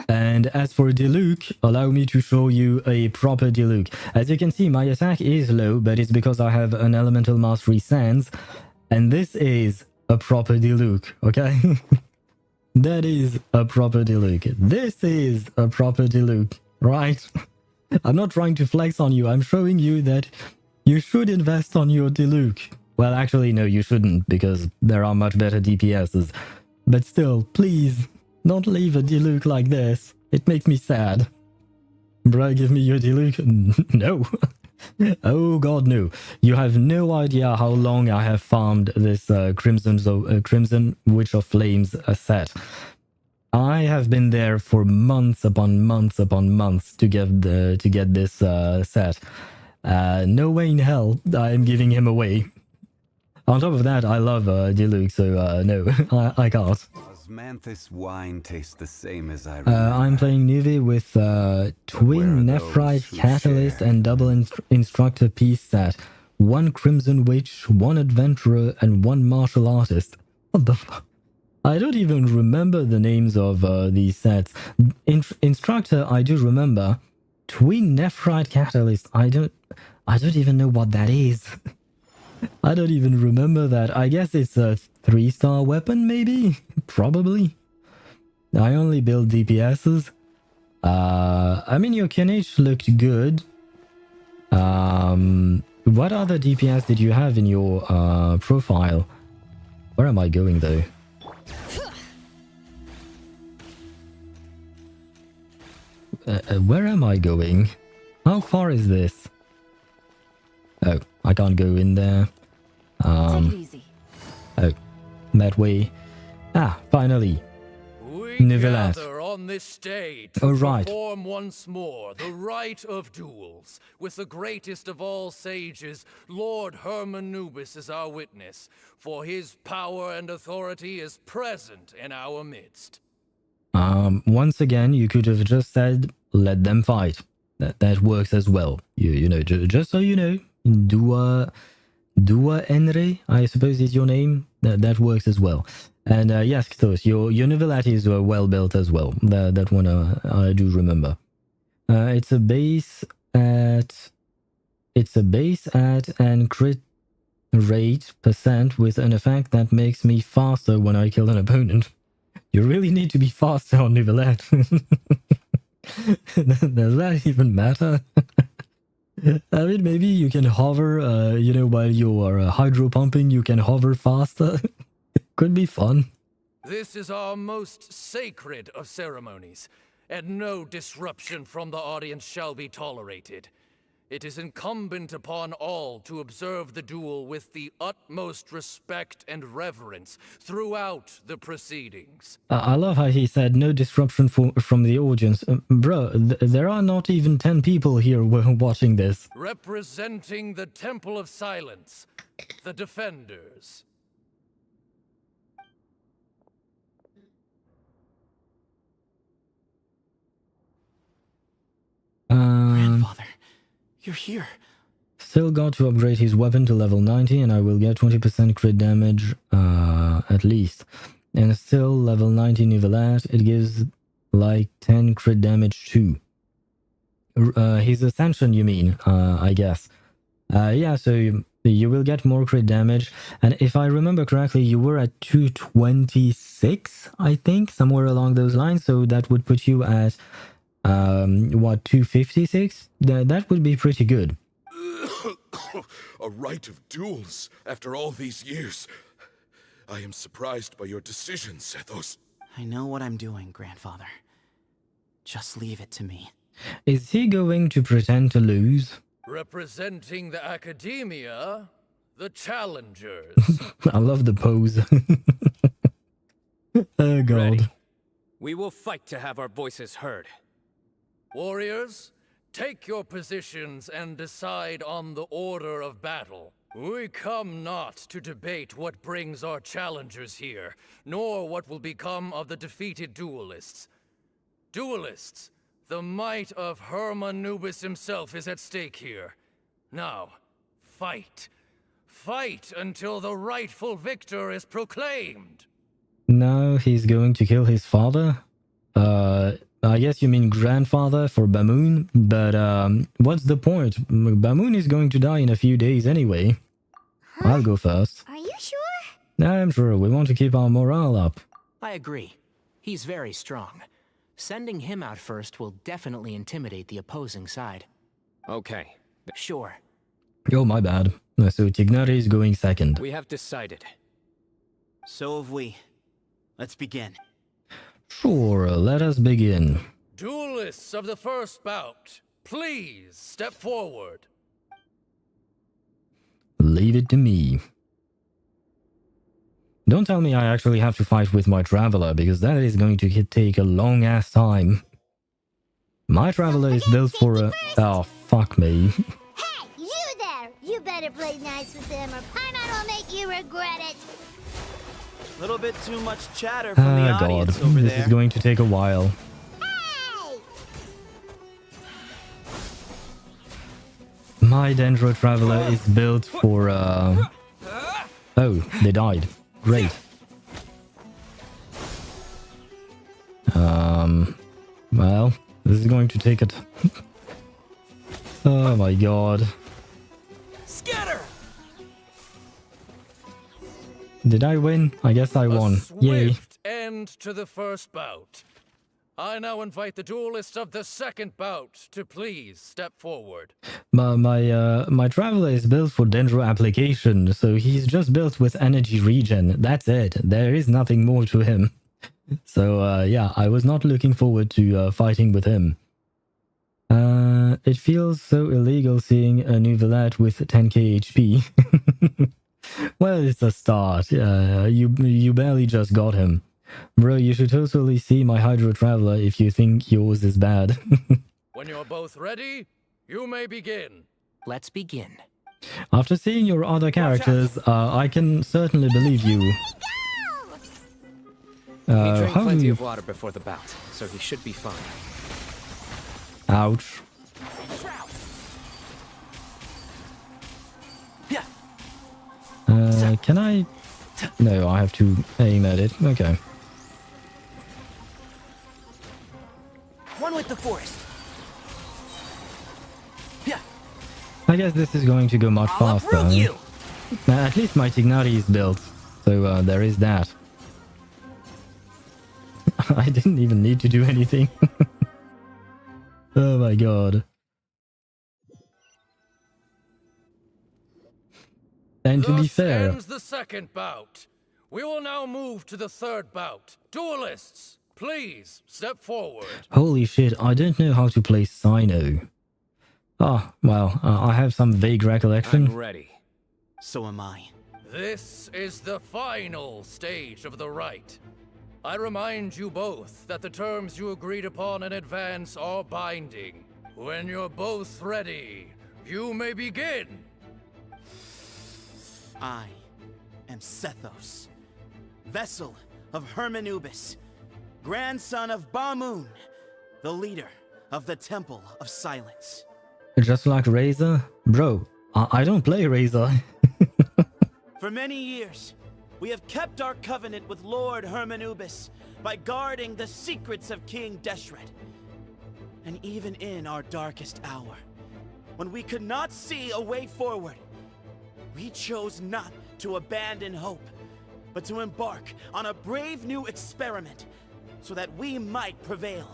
And as for Diluc, allow me to show you a proper Diluc. As you can see, my attack is low, but it's because I have an Elemental Mastery Sans. And this is a proper Diluc, okay? That is a proper Diluc. This is a proper Diluc, right? I'm not trying to flex on you. I'm showing you that you should invest on your Diluc. Well, actually, no, you shouldn't, because there are much better DPSs. But still, please, don't leave a Diluc like this. It makes me sad. Bruh, give me your Diluc. No. Oh god, no. You have no idea how long I have farmed this Crimson Witch of Flames set. I have been there for months upon months upon months to get this set. No way in hell I am giving him away. On top of that, I love Diluc, so no, I can't. Osmanthus wine tastes the same as I remember. I'm playing Nuvi with Twin Nephrite Catalyst and double Instructor piece set. 1 Crimson Witch, 1 Adventurer, and 1 Martial Artist. What the fuck? I don't even remember the names of these sets. Instructor, I do remember. Twin Nephrite Catalyst, I don't even know what that is. I don't even remember that. I guess it's a 3-star weapon, maybe? Probably. I only build DPSs. I mean, your Kinech looked good. What other DPS did you have in your profile? Where am I going, though? Where am I going? How far is this? Oh, I can't go in there. Take it easy. Oh, that way. Ah, finally. We Nivelet. gather on this stage Oh, to right. perform once more the rite of duels, with the greatest of all sages, Lord Hermanubis, as our witness, for his power and authority is present in our midst. Once again, you could have just said, let them fight. That works as well. You know, just so you know, Dua Enre, I suppose is your name. That works as well. And yes, Ktos, your Nivelati is well built as well. That one I do remember. It's a base at and crit rate % with an effect that makes me faster when I kill an opponent. You really need to be faster on Nivelet. Does that even matter? I mean, maybe you can hover, you know, while you are hydro pumping, you can hover faster. Could be fun. This is our most sacred of ceremonies, and no disruption from the audience shall be tolerated. It is incumbent upon all to observe the duel with the utmost respect and reverence throughout the proceedings. I love how he said no disruption from the audience. Bro, there are not even 10 people here watching this. Representing the Temple of Silence, the Defenders. Grandfather, you're here. Still got to upgrade his weapon to level 90 and I will get 20% crit damage at least. And still level 90 Nivelet, it gives like 10 crit damage too. His Ascension you mean, I guess. Yeah, so you will get more crit damage. And if I remember correctly, you were at 226, I think, somewhere along those lines. So that would put you at, what, 256? That would be pretty good. A rite of duels after all these years. I am surprised by your decision, Sethos. I know what I'm doing, Grandfather. Just leave it to me. Is he going to pretend to lose? Representing the Academia, the Challengers. I love the pose. Oh god. Ready. We will fight to have our voices heard. Warriors, take your positions and decide on the order of battle. We come not to debate what brings our challengers here, nor what will become of the defeated duelists. Duelists, the might of Hermanubis himself is at stake here. Now, fight. Fight until the rightful victor is proclaimed. Now he's going to kill his father? I guess you mean grandfather for Bamoon, but what's the point? Bamoon is going to die in a few days anyway. Huh? I'll go first. Are you sure? I'm sure we want to keep our morale up. I agree. He's very strong. Sending him out first will definitely intimidate the opposing side. Okay. Sure. Oh, my bad. So Tignari is going second. We have decided. So have we. Let's begin. Sure, let us begin. Duelists of the first bout, please step forward. Leave it to me. Don't tell me I actually have to fight with my Traveler, because that is going to take a long-ass time. My Traveler is built for a... Oh, fuck me. Hey, you there! You better play nice with them or Paimon will make you regret it! A little bit too much chatter from the audience over this there. is going to take a while. Hey! My Dendro Traveler is built for... Oh, they died. Great. Well, this is going to take it. Oh my god. Scatter! Did I win? I guess I won. Yay. Swift end to the first bout. I now invite the duelists of the second bout to please step forward. My Traveler is built for Dendro application, so he's just built with energy regen. That's it. There is nothing more to him. So yeah, I was not looking forward to fighting with him. It feels so illegal seeing a Nouvellette with 10k HP. Well, it's a start. You barely just got him. Bro, you should totally see my Hydro Traveler if you think yours is bad. When you're both ready, you may begin. Let's begin. After seeing your other characters, I can certainly believe you. He drank how plenty do you... of water before the bout, so he should be fine. Ouch. Can I... No, I have to aim at it. Okay. One with the forest. Yeah. I guess this is going to go much faster. At least my Tignari is built, so there is that. I didn't even need to do anything. Oh my god. And to be Thus fair, ends the second bout. We will now move to the third bout. Duelists, please step forward. holy shit, I don't know how to play Cyno. Ah, well, I have some vague recollection. I'm ready. So am I. This is the final stage of the rite. I remind you both that the terms you agreed upon in advance are binding. When you're both ready, you may begin. I am Sethos, vessel of Hermanubis, grandson of Bamoon, the leader of the Temple of Silence. Just like Razor? Bro, I don't play Razor. For many years, we have kept our covenant with Lord Hermanubis by guarding the secrets of King Deshret. And even in our darkest hour, when we could not see a way forward, we chose not to abandon hope, but to embark on a brave new experiment so that we might prevail.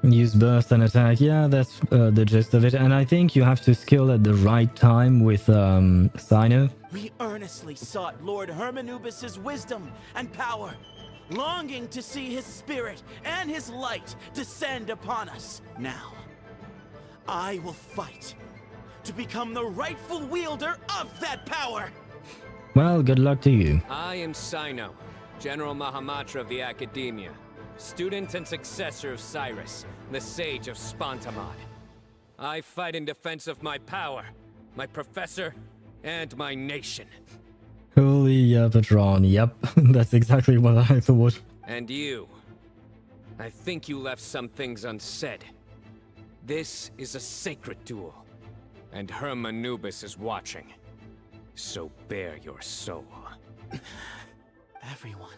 Use burst and attack, yeah, that's the gist of it. And I think you have to skill at the right time with Cyno. We earnestly sought Lord Hermanubis' wisdom and power, longing to see his spirit and his light descend upon us. Now, I will fight to become the rightful wielder of that power. Well, good luck to you. I am Cyno, General Mahamatra of the Academia, student and successor of Cyrus, the Sage of Spontamod. I fight in defense of my power, my professor, and my nation. Holy patron, yep, that's exactly what I thought. And you. I think you left some things unsaid. This is a sacred duel, and Hermanubis is watching. So bare your soul. Everyone,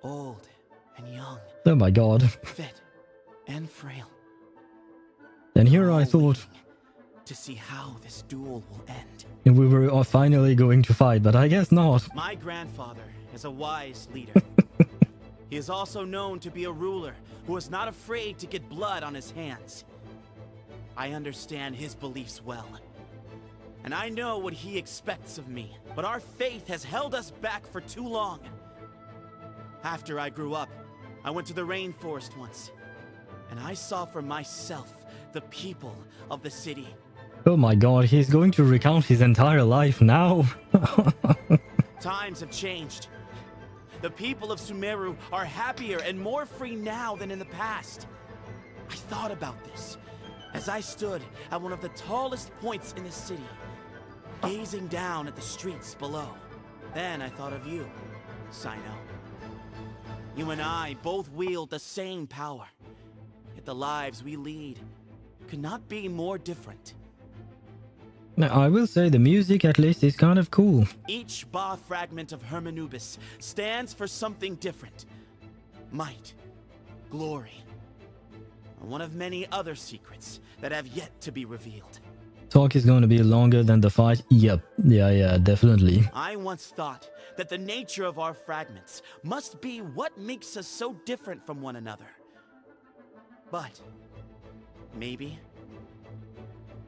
old and young, Oh my god. fit and frail, And here I thought to see how this duel will end. we were finally going to fight, but I guess not. My grandfather is a wise leader. He is also known to be a ruler who is not afraid to get blood on his hands. I understand his beliefs well, and I know what he expects of me, but our faith has held us back for too long. After I grew up, I went to the rainforest once, and I saw for myself the people of the city. Oh my god, he's going to recount his entire life now. Times have changed. The people of Sumeru are happier and more free now than in the past. I thought about this as I stood at one of the tallest points in the city, gazing down at the streets below. Then I thought of you, Cyno. You and I both wield the same power, yet the lives we lead could not be more different. Now, I will say the music at least is kind of cool. Each Ba fragment of Hermanubis stands for something different. Might, glory, and one of many other secrets that have yet to be revealed. Talk is going to be longer than the fight. Yep. Yeah, definitely. I once thought that the nature of our fragments must be what makes us so different from one another. But maybe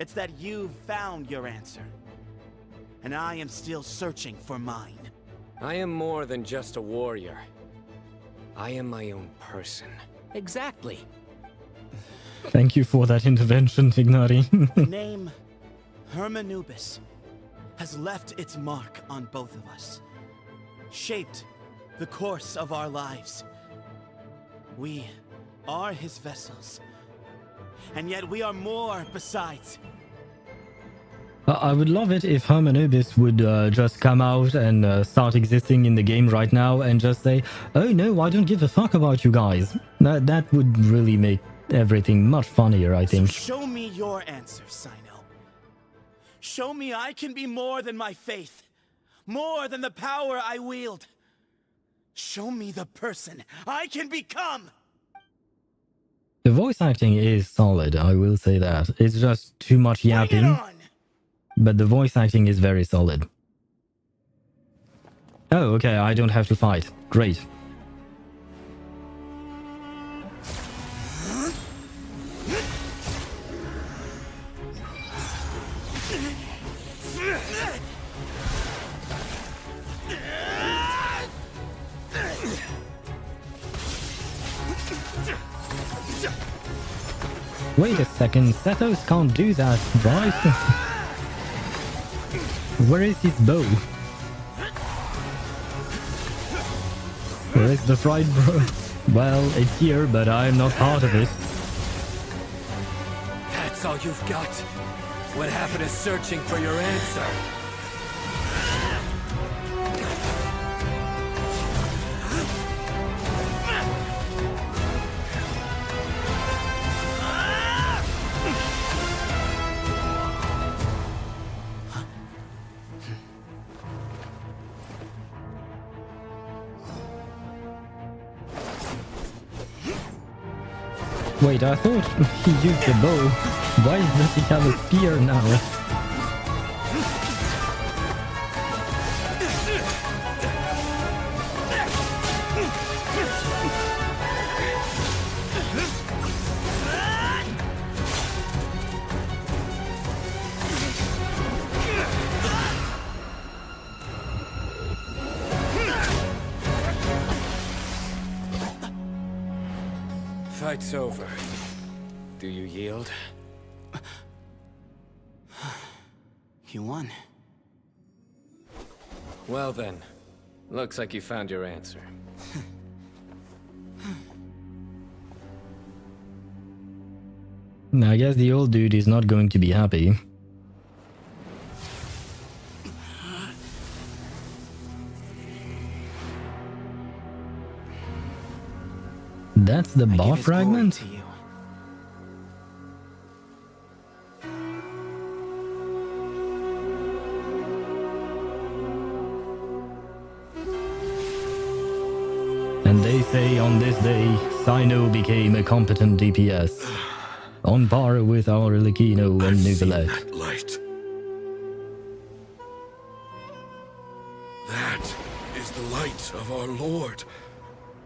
it's that you've found your answer, and I am still searching for mine. I am more than just a warrior. I am my own person. Exactly. Thank you for that intervention, Ignari. The name Hermanubis has left its mark on both of us, shaped the course of our lives. We are his vessels, and yet we are more besides. I would love it if Hermanubis would just come out and start existing in the game right now and just say, oh no, I don't give a fuck about you guys. That would really make everything much funnier, I think. So show me your answer, Cyno. Show me I can be more than my faith, more than the power I wield. Show me the person I can become. The voice acting is solid, I will say that. It's just too much yapping. But the voice acting is very solid. Oh, okay, I don't have to fight. Great. Wait a second, Sethos can't do that, right? Where is his bow? Where is the fried bro? Well, it's here, but I'm not part of it. That's all you've got? What happened to searching for your answer? Wait, I thought he used the bow. Why does he have a spear now? Fight's over. Do you yield? You won. Well then, looks like you found your answer. I guess the old dude is not going to be happy. That's the bar fragment? To you. And they say on this day, Cyno became a competent DPS. On par with our Likino and Nuvelet. That light. That is the light of our Lord,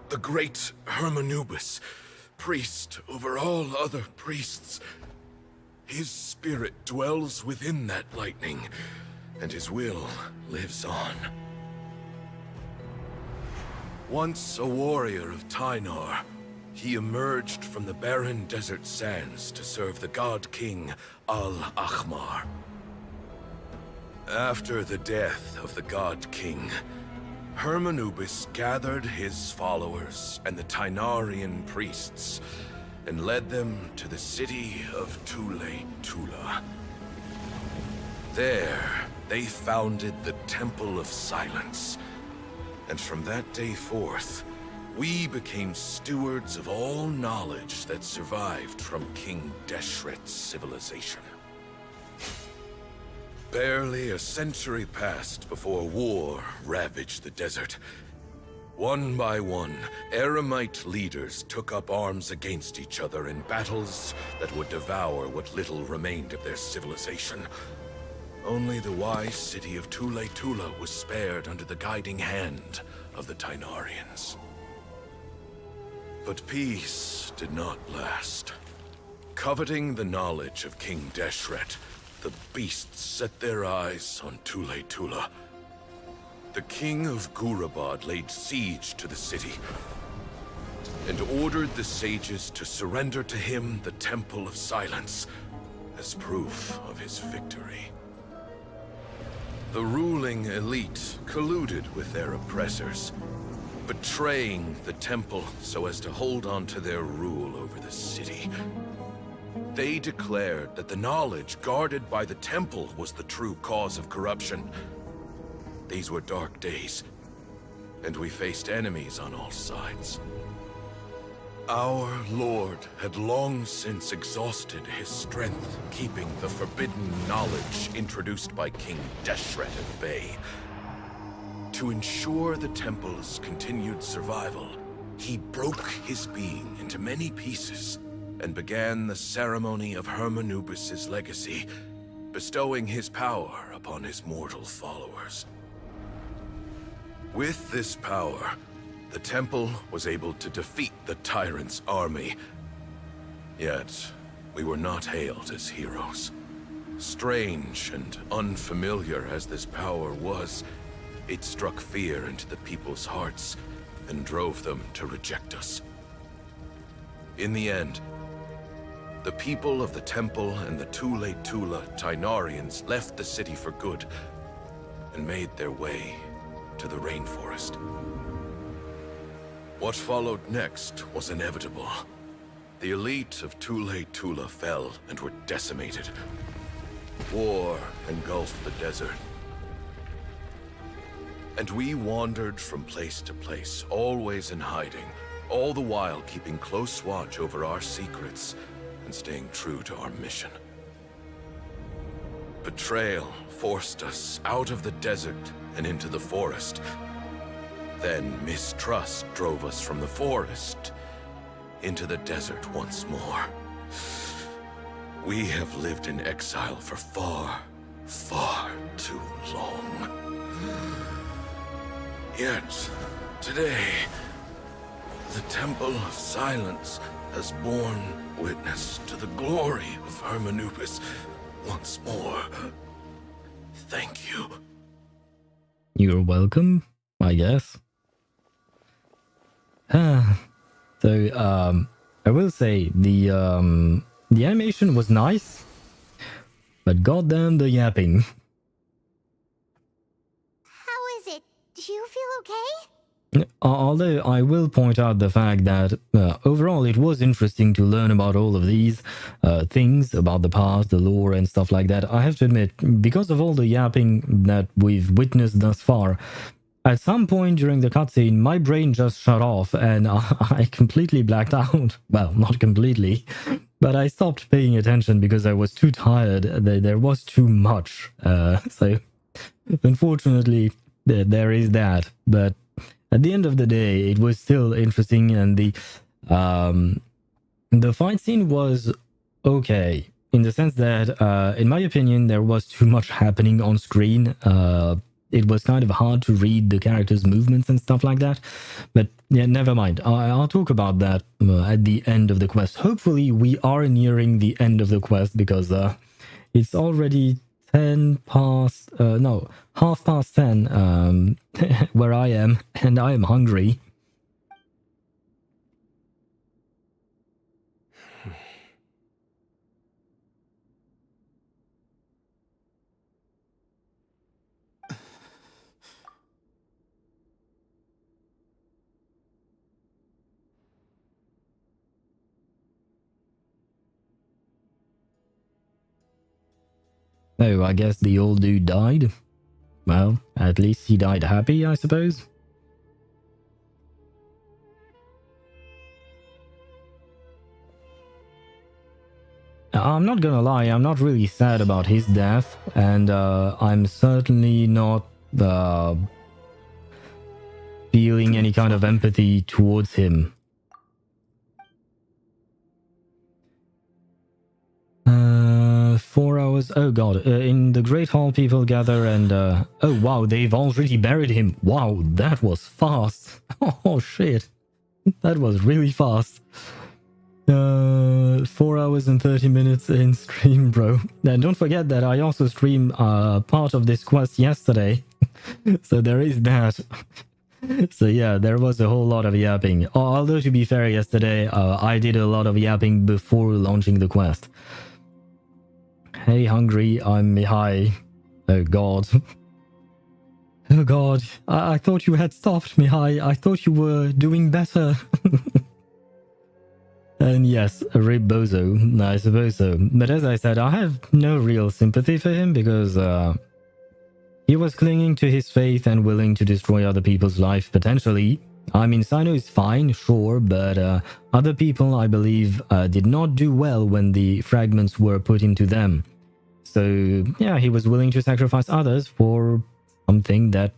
the great Hermanubis, priest over all other priests. His spirit dwells within that lightning, and his will lives on. Once a warrior of Tynar, he emerged from the barren desert sands to serve the god king Al-Ahmar. After the death of the god king, Hermanubis gathered his followers and the Tynarian priests and led them to the city of Tula. There, they founded the Temple of Silence, and from that day forth, we became stewards of all knowledge that survived from King Deshret's civilization. Barely a century passed before war ravaged the desert. One by one, Eremite leaders took up arms against each other in battles that would devour what little remained of their civilization. Only the wise city of Tula was spared under the guiding hand of the Tynarians. But peace did not last. Coveting the knowledge of King Deshret, the beasts set their eyes on Tula. The king of Gurabad laid siege to the city and ordered the sages to surrender to him the Temple of Silence as proof of his victory. The ruling elite colluded with their oppressors, betraying the temple so as to hold on to their rule over the city. They declared that the knowledge guarded by the temple was the true cause of corruption. These were dark days, and we faced enemies on all sides. Our Lord had long since exhausted his strength, keeping the forbidden knowledge introduced by King Deshret at bay. To ensure the temple's continued survival, he broke his being into many pieces and began the ceremony of Hermanubis' legacy, bestowing his power upon his mortal followers. With this power, the temple was able to defeat the tyrant's army. Yet, we were not hailed as heroes. Strange and unfamiliar as this power was, it struck fear into the people's hearts and drove them to reject us. In the end, the people of the temple and the Tule Tula Tainarians left the city for good and made their way to the rainforest. What followed next was inevitable. The elite of Tule Tula fell and were decimated. War engulfed the desert. And we wandered from place to place, always in hiding, all the while keeping close watch over our secrets and staying true to our mission. Betrayal forced us out of the desert and into the forest. Then mistrust drove us from the forest into the desert once more. We have lived in exile for far, far too long. Yet, today, the Temple of Silence has borne witness to the glory of Hermanubis once more. Thank you. You're welcome, I guess. So, I will say the animation was nice, but goddamn the yapping. How is it? Do you feel okay? Although I will point out the fact that overall it was interesting to learn about all of these things about the past, the lore and stuff like that. I have to admit, because of all the yapping that we've witnessed thus far, at some point during the cutscene, my brain just shut off and I completely blacked out. Well, not completely, but I stopped paying attention because I was too tired. There was too much. So, unfortunately, there is that. But at the end of the day, it was still interesting, and the fight scene was okay in the sense that, in my opinion, there was too much happening on screen. It was kind of hard to read the characters' movements and stuff like that. But yeah, never mind. I'll talk about that at the end of the quest. Hopefully, we are nearing the end of the quest because it's already 10 past... no, half past 10 where I am, and I am hungry. Oh, I guess the old dude died. Well, at least he died happy, I suppose. I'm not gonna lie, I'm not really sad about his death, and I'm certainly not feeling any kind of empathy towards him. 4 hours. Oh god. In the Great Hall, people gather and... oh wow, they've already buried him. Wow, that was fast. Oh shit. That was really fast. 4 hours and 30 minutes in stream, bro. And don't forget that I also streamed part of this quest yesterday. So there is that. So yeah, there was a whole lot of yapping. Although to be fair, yesterday I did a lot of yapping before launching the quest. Hey, hungry, I'm Mihai. Oh god. Oh god, I thought you had stopped, Mihai. I thought you were doing better. And yes, rip Bozo, I suppose so. But as I said, I have no real sympathy for him because he was clinging to his faith and willing to destroy other people's life, potentially. I mean, Cyno is fine, sure, but other people, I believe, did not do well when the fragments were put into them. So, yeah, he was willing to sacrifice others for something that,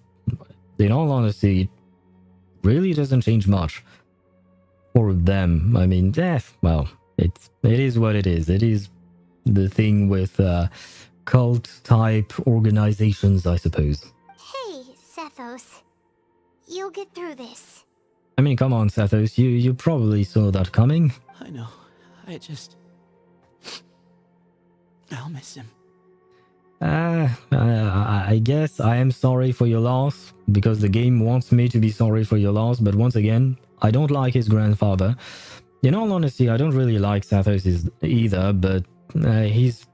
in all honesty, really doesn't change much for them. I mean, well, it is what it is. It is the thing with cult-type organizations, I suppose. Hey, Sethos. You'll get through this. I mean, come on, Sethos. You probably saw that coming. I know. I'll miss him. I guess I am sorry for your loss, because the game wants me to be sorry for your loss, but once again, I don't like his grandfather. In all honesty, I don't really like Sathos either, but he's,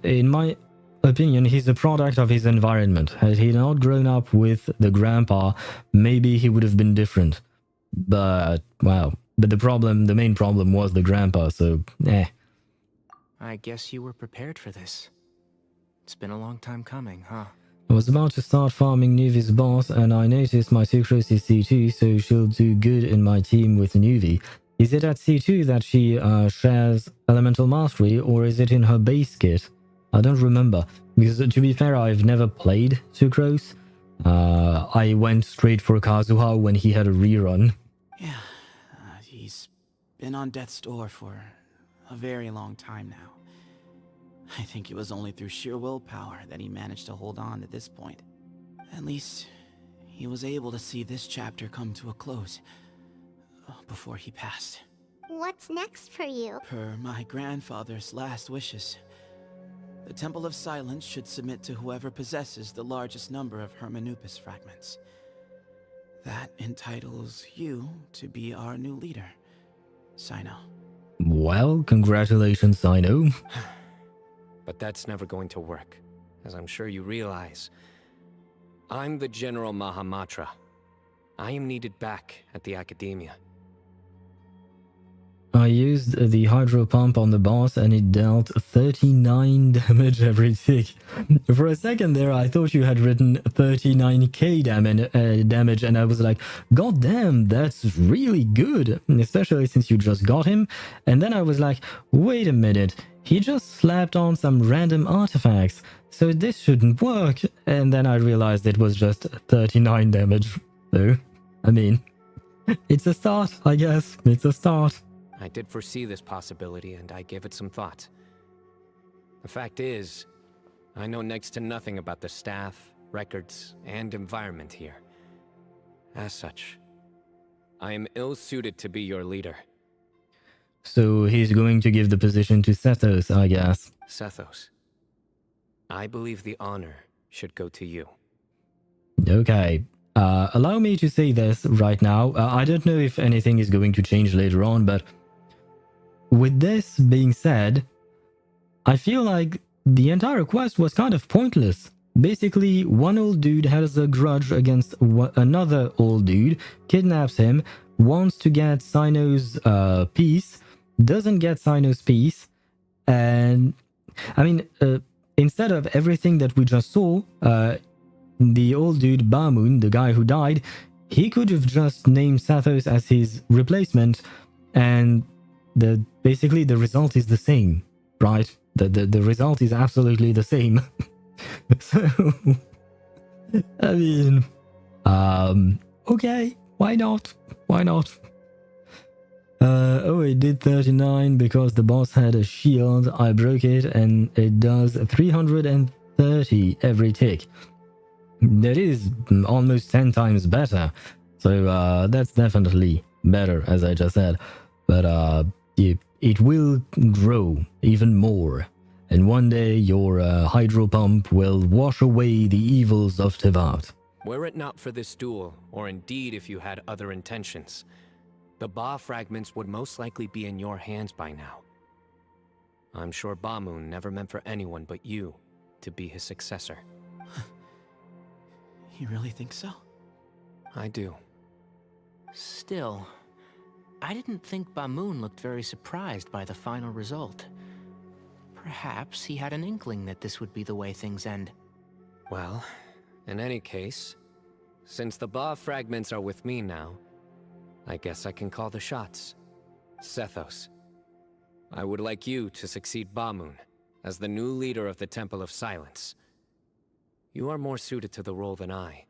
in my opinion, he's a product of his environment. Had he not grown up with the grandpa, maybe he would have been different. But, well, but the main problem was the grandpa, so, I guess you were prepared for this. It's been a long time coming, huh? I was about to start farming Nuvi's boss, and I noticed my sucrose is C2, so she'll do good in my team with Nuvi. Is it at C2 that she shares Elemental Mastery, or is it in her base kit? I don't remember, because to be fair, I've never played sucrose. I went straight for Kazuha when he had a rerun. Yeah, he's been on death's door for a very long time now. I think it was only through sheer willpower that he managed to hold on to this point. At least, he was able to see this chapter come to a close before he passed. What's next for you? Per my grandfather's last wishes, the Temple of Silence should submit to whoever possesses the largest number of Hermanupis fragments. That entitles you to be our new leader, Cyno. Well, congratulations, Cyno. But that's never going to work, as I'm sure you realize. I'm the General Mahamatra. I am needed back at the Academia. I used the hydro pump on the boss and it dealt 39 damage every tick. For a second there, I thought you had written 39k damage, and I was like, god damn, that's really good, especially since you just got him. And then I was like, wait a minute, he just slapped on some random artifacts, so this shouldn't work. And then I realized it was just 39 damage. So, I mean, it's a start, I guess. It's a start. I did foresee this possibility, and I gave it some thought. The fact is, I know next to nothing about the staff, records, and environment here. As such, I am ill-suited to be your leader. So he's going to give the position to Sethos, I guess. Sethos, I believe the honor should go to you. Okay. Allow me to say this right now. I don't know if anything is going to change later on, but with this being said, I feel like the entire quest was kind of pointless. Basically, one old dude has a grudge against another old dude, kidnaps him, wants to get Cyno's piece, doesn't get Cyno's piece, and I mean, instead of everything that we just saw, the old dude Bamun, the guy who died, he could have just named Sethos as his replacement, and basically the result is the same, right? The result is absolutely the same. So, I mean, okay, why not? Why not? Oh, it did 39 because the boss had a shield. I broke it and it does 330 every tick. That is almost 10 times better. So that's definitely better, as I just said. But it will grow even more. And one day your hydro pump will wash away the evils of Teyvat. Were it not for this duel, or indeed if you had other intentions, the Ba fragments would most likely be in your hands by now. I'm sure Bamun never meant for anyone but you to be his successor. You really think so? I do. Still, I didn't think Bamun looked very surprised by the final result. Perhaps he had an inkling that this would be the way things end. Well, in any case, since the Ba fragments are with me now, I guess I can call the shots. Sethos, I would like you to succeed Bamun as the new leader of the Temple of Silence. You are more suited to the role than I,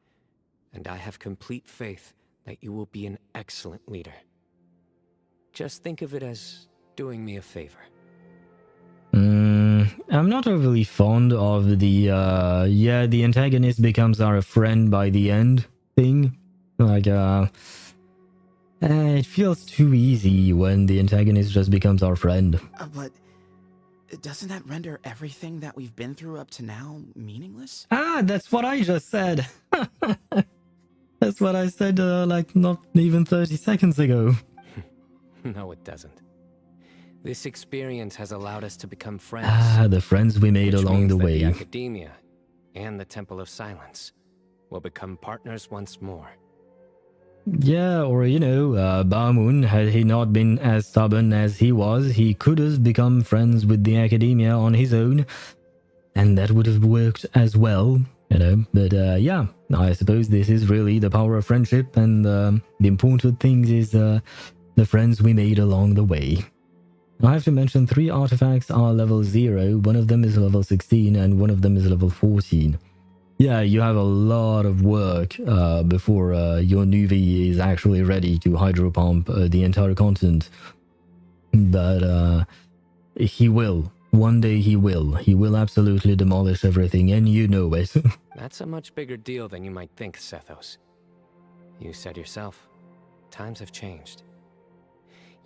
and I have complete faith that you will be an excellent leader. Just think of it as doing me a favor. I'm not overly fond of the, the antagonist becomes our friend by the end thing. Like, it feels too easy when the antagonist just becomes our friend. But doesn't that render everything that we've been through up to now meaningless? Ah, that's what I just said. That's what I said, like, not even 30 seconds ago. No, it doesn't. This experience has allowed us to become friends. Ah, the friends we made which along means the that way. the Academia and the Temple of Silence will become partners once more. Yeah, or Bamun, had he not been as stubborn as he was, he could have become friends with the Academia on his own, and that would have worked as well, But yeah, I suppose this is really the power of friendship, and the important thing is the friends we made along the way. I have to mention 3 artifacts are level 0, one of them is level 16, and one of them is level 14. Yeah, you have a lot of work before your Nuvi is actually ready to hydropump the entire continent. But he will. One day he will. He will absolutely demolish everything, and you know it. That's a much bigger deal than you might think, Sethos. You said yourself, times have changed.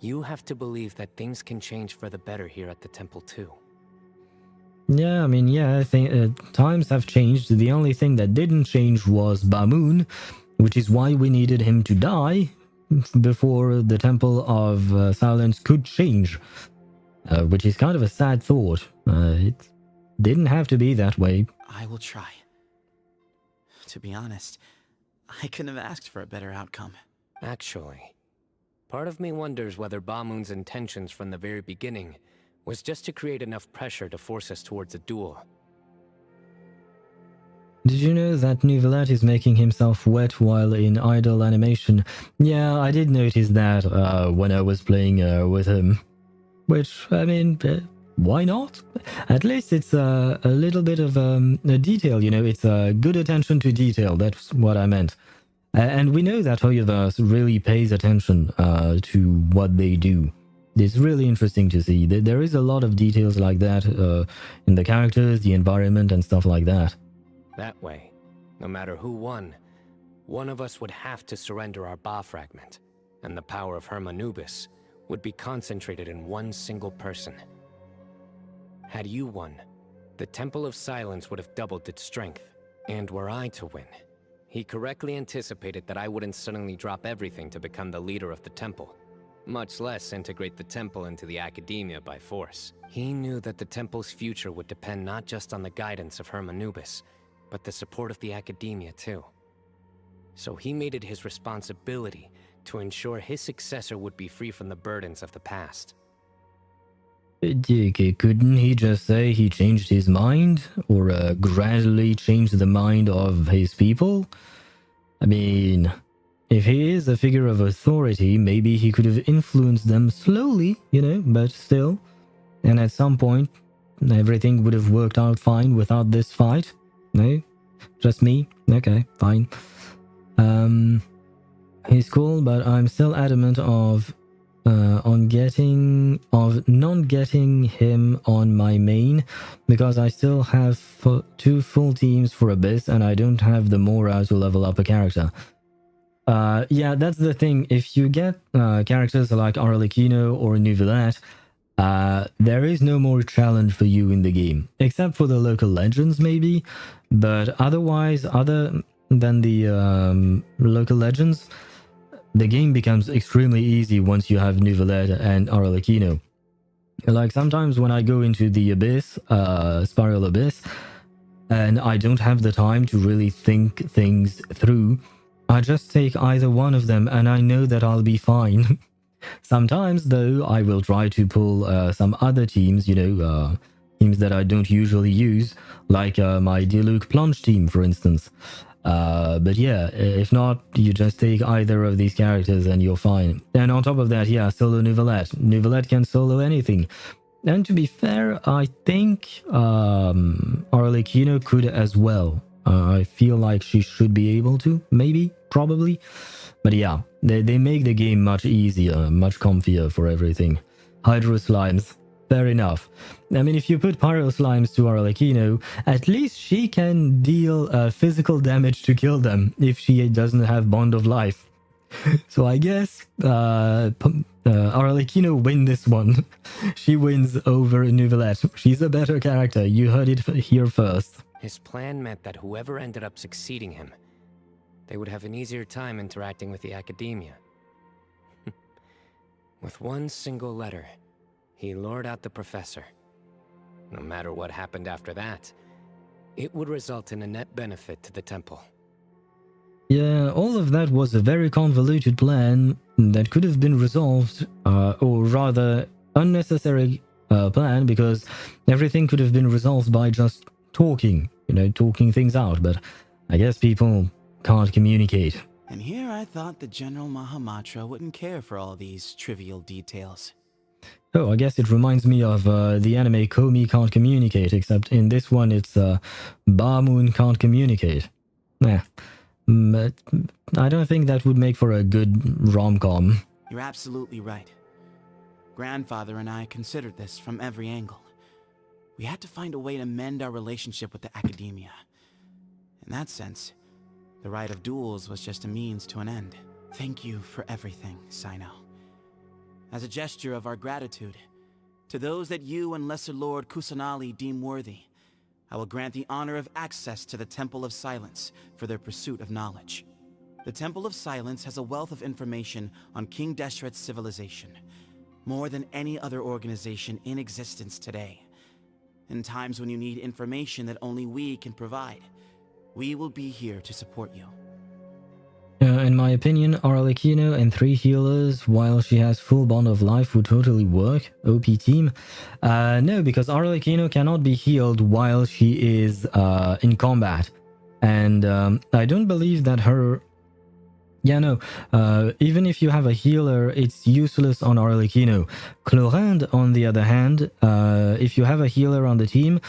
You have to believe that things can change for the better here at the temple too. Yeah, I mean, I think times have changed. The only thing that didn't change was Bamun, which is why we needed him to die before the Temple of Silence could change, which is kind of a sad thought. It didn't have to be that way. I will try. To be honest, I couldn't have asked for a better outcome. Actually, part of me wonders whether Bamun's intentions from the very beginning was just to create enough pressure to force us towards a duel. Did you know that Neuvillette is making himself wet while in idle animation? Yeah, I did notice that when I was playing with him. Which, I mean, why not? At least it's a little bit of a detail, it's a good attention to detail, that's what I meant. And we know that HoYoVerse really pays attention to what they do. It's really interesting to see. There is a lot of details like that in the characters, the environment, and stuff like that. That way, no matter who won, one of us would have to surrender our Ba fragment, and the power of Hermanubis would be concentrated in one single person. Had you won, the Temple of Silence would have doubled its strength. And were I to win, he correctly anticipated that I wouldn't suddenly drop everything to become the leader of the temple, much less integrate the temple into the Academia by force. He knew that the temple's future would depend not just on the guidance of Hermanubis, but the support of the Academia too. So he made it his responsibility to ensure his successor would be free from the burdens of the past. Couldn't he just say he changed his mind? Or gradually changed the mind of his people? I mean, if he is a figure of authority, maybe he could have influenced them slowly, but still. And at some point, everything would have worked out fine without this fight. No? Just me? Okay, fine. He's cool, but I'm still adamant of not getting him on my main, because I still have 2 full teams for Abyss, and I don't have the Mora to level up a character. Yeah, that's the thing. If you get characters like Arlecchino or Neuvillette, there is no more challenge for you in the game, except for the local legends maybe, but otherwise, other than the local legends, the game becomes extremely easy once you have Neuvillette and Arlecchino. Like sometimes when I go into the Abyss, Spiral Abyss, and I don't have the time to really think things through, I just take either one of them and I know that I'll be fine. Sometimes, though, I will try to pull some other teams, teams that I don't usually use, like my Diluc Plunge team, for instance. But yeah, if not, you just take either of these characters and you're fine. And on top of that, yeah, solo Neuvillette. Neuvillette can solo anything. And to be fair, I think Arlecchino could as well. I feel like she should be able to, maybe, probably. But yeah, they make the game much easier, much comfier for everything. Hydro Slimes, fair enough. I mean, if you put Pyro Slimes to Arlecchino, at least she can deal physical damage to kill them if she doesn't have Bond of Life. So I guess Arlecchino win this one. She wins over Neuvillette. She's a better character. You heard it here first. His plan meant that whoever ended up succeeding him, they would have an easier time interacting with the Academia. With one single letter, he lured out the professor. No matter what happened after that, it would result in a net benefit to the temple. Yeah, all of that was a very convoluted plan that could have been resolved, or rather, unnecessary plan, because everything could have been resolved by just talking, talking things out, but I guess people can't communicate. And here I thought the General Mahamatra wouldn't care for all these trivial details. Oh, I guess it reminds me of the anime Komi Can't Communicate, except in this one it's Ba-moon Can't Communicate. Nah. But I don't think that would make for a good rom-com. You're absolutely right. Grandfather and I considered this from every angle. We had to find a way to mend our relationship with the academia. In that sense, the right of duels was just a means to an end. Thank you for everything, Cyno. As a gesture of our gratitude, to those that you and Lesser Lord Kusanali deem worthy, I will grant the honor of access to the Temple of Silence for their pursuit of knowledge. The Temple of Silence has a wealth of information on King Deshret's civilization, more than any other organization in existence today. In times when you need information that only we can provide, we will be here to support you. In my opinion, Arlecchino and 3 healers, while she has full bond of life, would totally work. OP team. No, because Arlecchino cannot be healed while she is in combat. And I don't believe that her... Yeah, no. Even if you have a healer, it's useless on Arlecchino. Clorinde, on the other hand, if you have a healer on the team,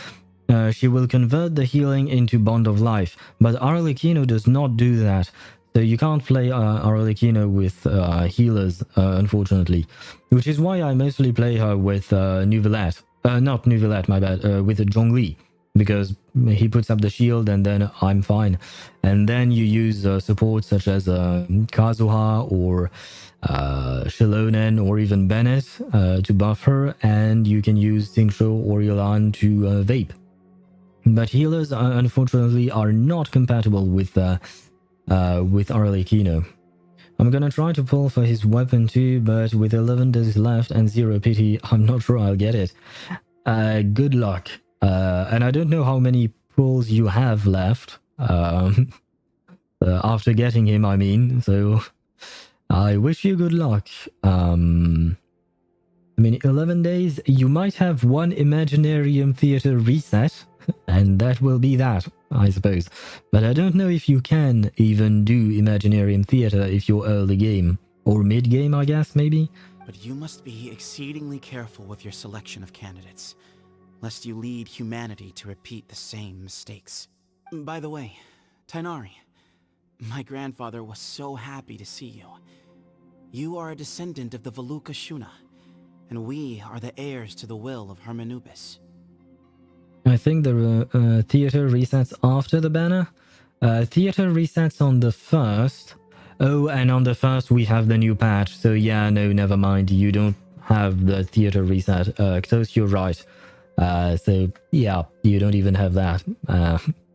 she will convert the healing into bond of life. But Arlecchino does not do that. So you can't play Arlecchino with healers, unfortunately. Which is why I mostly play her with Neuvillette. Not Neuvillette, my bad. With Zhongli. Because he puts up the shield and then I'm fine. And then you use support such as Kazuha or Shilonen or even Bennett to buff her. And you can use Xingqiu or Yolan to vape. But healers, unfortunately, are not compatible with Arlecchino. I'm gonna try to pull for his weapon too, but with 11 days left and 0 pity, I'm not sure I'll get it. Good luck. And I don't know how many pulls you have left. After getting him, I mean. So I wish you good luck. I mean, 11 days, you might have one Imaginarium Theater reset, and that will be that, I suppose. But I don't know if you can even do Imaginarium Theater if you're early game. Or mid-game, I guess, maybe? But you must be exceedingly careful with your selection of candidates, lest you lead humanity to repeat the same mistakes. By the way, Tighnari, my grandfather was so happy to see you. You are a descendant of the Veluca Shuna, and we are the heirs to the will of Hermanubis. I think the theater resets after the banner. Theater resets on the 1st. Oh, and on the 1st we have the new patch. So yeah, no, never mind. You don't have the theater reset. Close, you're right. So yeah, you don't even have that.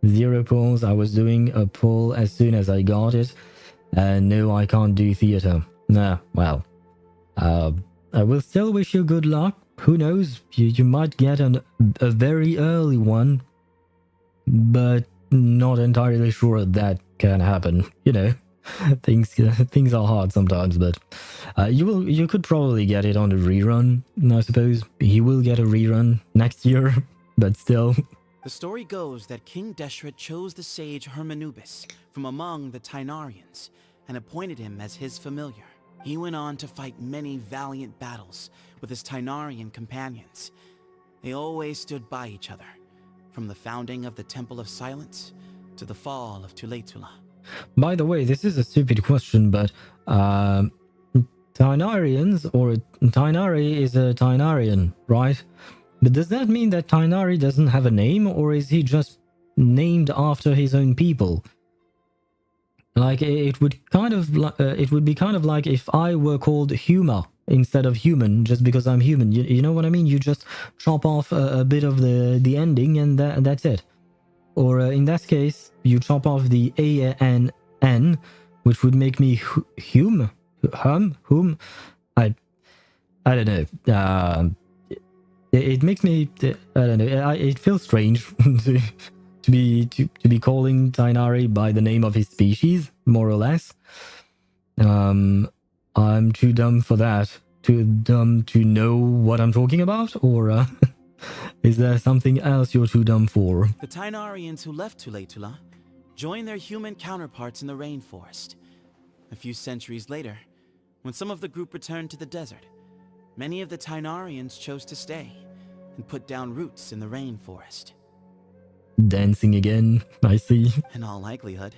0 pulls. I was doing a pull as soon as I got it. No, I can't do theater. Nah, well. I will still wish you good luck. Who knows? You might get a very early one, but not entirely sure that can happen. You know, things are hard sometimes, but you could probably get it on a rerun. I suppose he will get a rerun next year, but still. The story goes that King Deshret chose the sage Hermanubis from among the Tynarians and appointed him as his familiar. He went on to fight many valiant battles with his Tynarian companions. They always stood by each other, from the founding of the Temple of Silence to the fall of Tuletula. By the way, this is a stupid question, but Tynarians, or Tighnari is a Tynarian, right? But does that mean that Tighnari doesn't have a name, or is he just named after his own people? Like, it would be kind of like if I were called Huma instead of human, just because I'm human. You know what I mean? You just chop off a bit of the ending, and that's it. Or in that case, you chop off the A-N-N, which would make me hum. I don't know. It makes me, I don't know. It feels strange to be calling Tainari by the name of his species, more or less. I'm too dumb for that. Too dumb to know what I'm talking about, or is there something else you're too dumb for? The Tainarians who left Tuletula joined their human counterparts in the rainforest. A few centuries later, when some of the group returned to the desert, many of the Tainarians chose to stay and put down roots in the rainforest. Dancing again, I see. In all likelihood,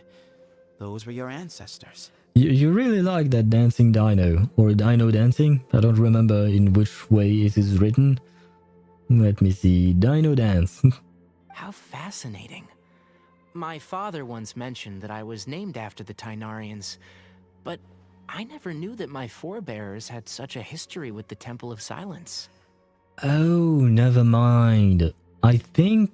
those were your ancestors. You really like that dancing dino, or dino dancing? I don't remember in which way it is written. Let me see. Dino dance. How fascinating. My father once mentioned that I was named after the Tainarians, but I never knew that my forebears had such a history with the Temple of Silence. Oh, never mind. I think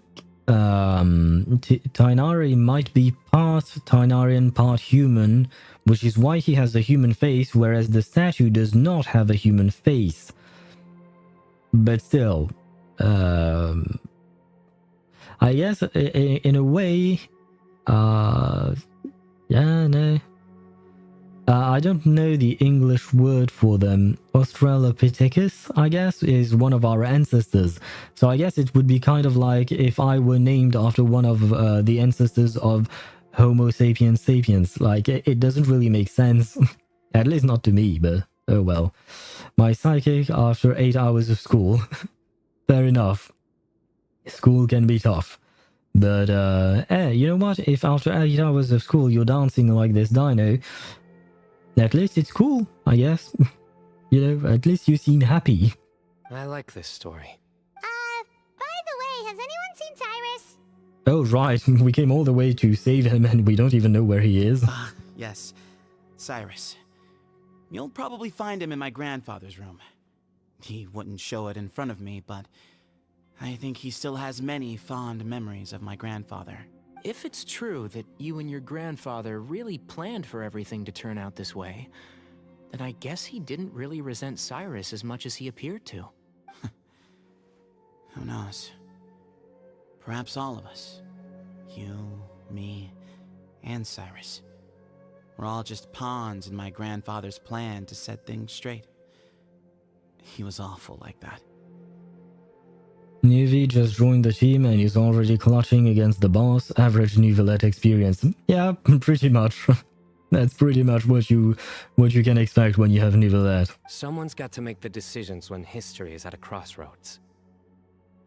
Tainari might be part Tainarian, part human, which is why he has a human face, whereas the statue does not have a human face. But still, I guess in a way, yeah, no. I don't know the English word for them. Australopithecus, I guess, is one of our ancestors. So I guess it would be kind of like if I were named after one of the ancestors of Homo sapiens sapiens. Like, it doesn't really make sense. At least not to me, but oh well. My psychic after 8 hours of school. Fair enough. School can be tough. But, you know what? If after 8 hours of school you're dancing like this dino, at least it's cool, I guess. You know, at least you seem happy. I like this story. By the way, has anyone seen Cyrus? Oh, right. We came all the way to save him and we don't even know where he is. Yes, Cyrus. You'll probably find him in my grandfather's room. He wouldn't show it in front of me, but I think he still has many fond memories of my grandfather. If it's true that you and your grandfather really planned for everything to turn out this way, then I guess he didn't really resent Cyrus as much as he appeared to. Who knows? Perhaps all of us. You, me, and Cyrus. We're all just pawns in my grandfather's plan to set things straight. He was awful like that. Nuvi just joined the team and is already clutching against the boss. Average Nuvilette experience. Yeah, pretty much. That's pretty much what you can expect when you have Nuvilette. Someone's got to make the decisions when history is at a crossroads.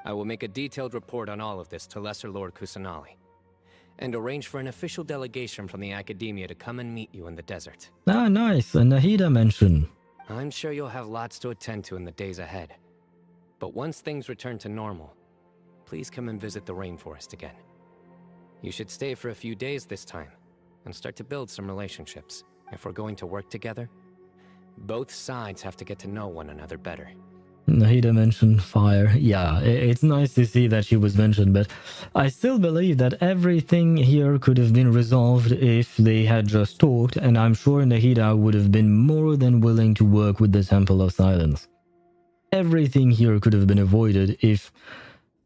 I will make a detailed report on all of this to Lesser Lord Kusanali, and arrange for an official delegation from the Academia to come and meet you in the desert. Ah, nice. A Nahida mention. I'm sure you'll have lots to attend to in the days ahead. But once things return to normal, please come and visit the rainforest again. You should stay for a few days this time, and start to build some relationships. If we're going to work together, both sides have to get to know one another better. Nahida mentioned fire. Yeah, it's nice to see that she was mentioned, but I still believe that everything here could have been resolved if they had just talked, and I'm sure Nahida would have been more than willing to work with the Temple of Silence. Everything here could have been avoided if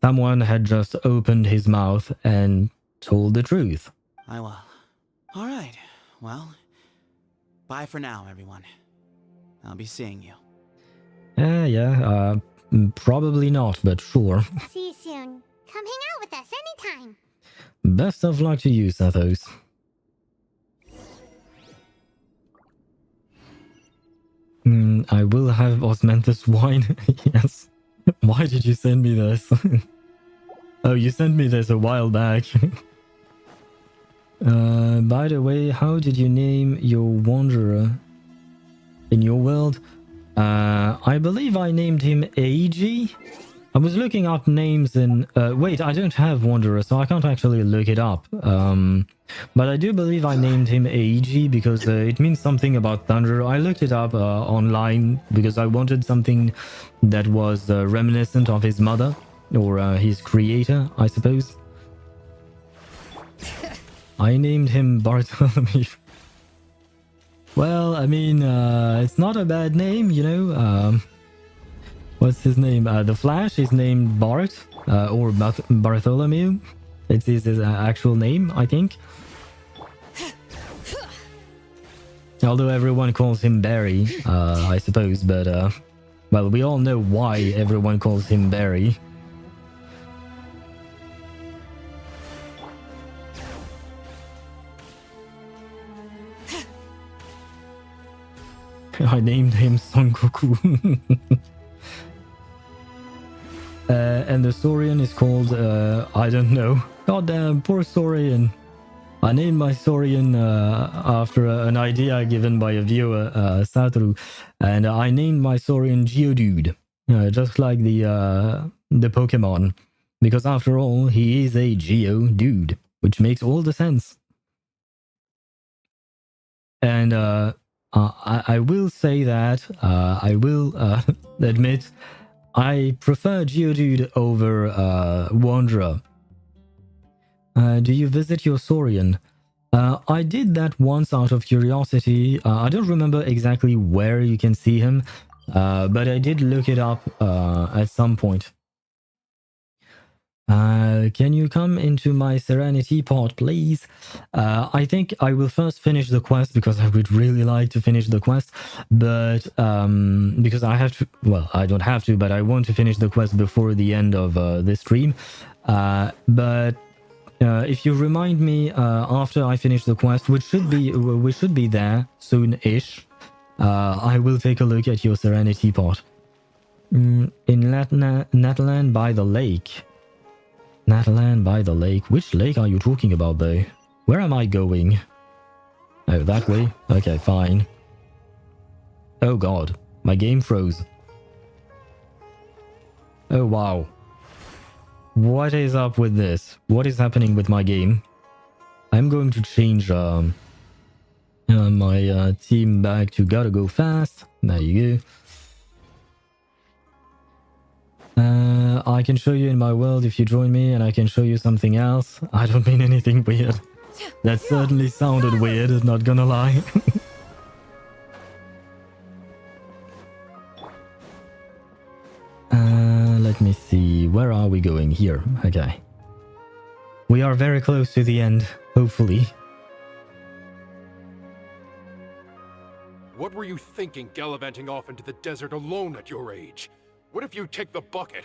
someone had just opened his mouth and told the truth. I will. All right. Well, bye for now, everyone. I'll be seeing you. Yeah, probably not, but sure. See you soon. Come hang out with us anytime. Best of luck to you, Sethos. I will have osmanthus wine. Yes. Why did you send me this? Oh, you sent me this a while back. By the way, how did you name your wanderer in your world? I believe I named him AG. I was looking up names in... wait, I don't have wanderer, so I can't actually look it up. But I do believe I named him AG because it means something about thunder. I looked it up online because I wanted something that was reminiscent of his mother, or his creator, I suppose. I named him Bartholomew. Well, I mean, it's not a bad name, you know. What's his name? The Flash is named Bart, or Bartholomew. It's his actual name, I think. Although everyone calls him Barry, I suppose, but well, we all know why everyone calls him Barry. I named him Son Goku. And the Saurian is called, I don't know. Goddamn, poor Saurian. I named my Saurian after an idea given by a viewer, Satoru. And I named my Saurian Geodude. Just like the Pokemon. Because after all, he is a Geodude. Which makes all the sense. And I will say that, I will admit, I prefer Geodude over Wanderer. Do you visit your Saurian? I did that once out of curiosity. I don't remember exactly where you can see him, but I did look it up at some point. Can you come into my Serenity pod, please? I think I will first finish the quest because I would really like to finish the quest, but because I have to, well, I don't have to, but I want to finish the quest before the end of this stream. But if you remind me after I finish the quest, we should be there soon-ish, I will take a look at your Serenity pod. In Natlan by the lake. Natlan by the lake. Which lake are you talking about, though? Where am I going? Oh, that way? Okay, fine. Oh god, my game froze. Oh wow. What is up with this? What is happening with my game? I'm going to change my team back to gotta go fast. There you go. I can show you in my world if you join me, and I can show you something else. I don't mean anything weird. That certainly sounded weird, not gonna lie. Let me see. Where are we going? Here. Okay. We are very close to the end, hopefully. What were you thinking gallivanting off into the desert alone at your age? What if you take the bucket,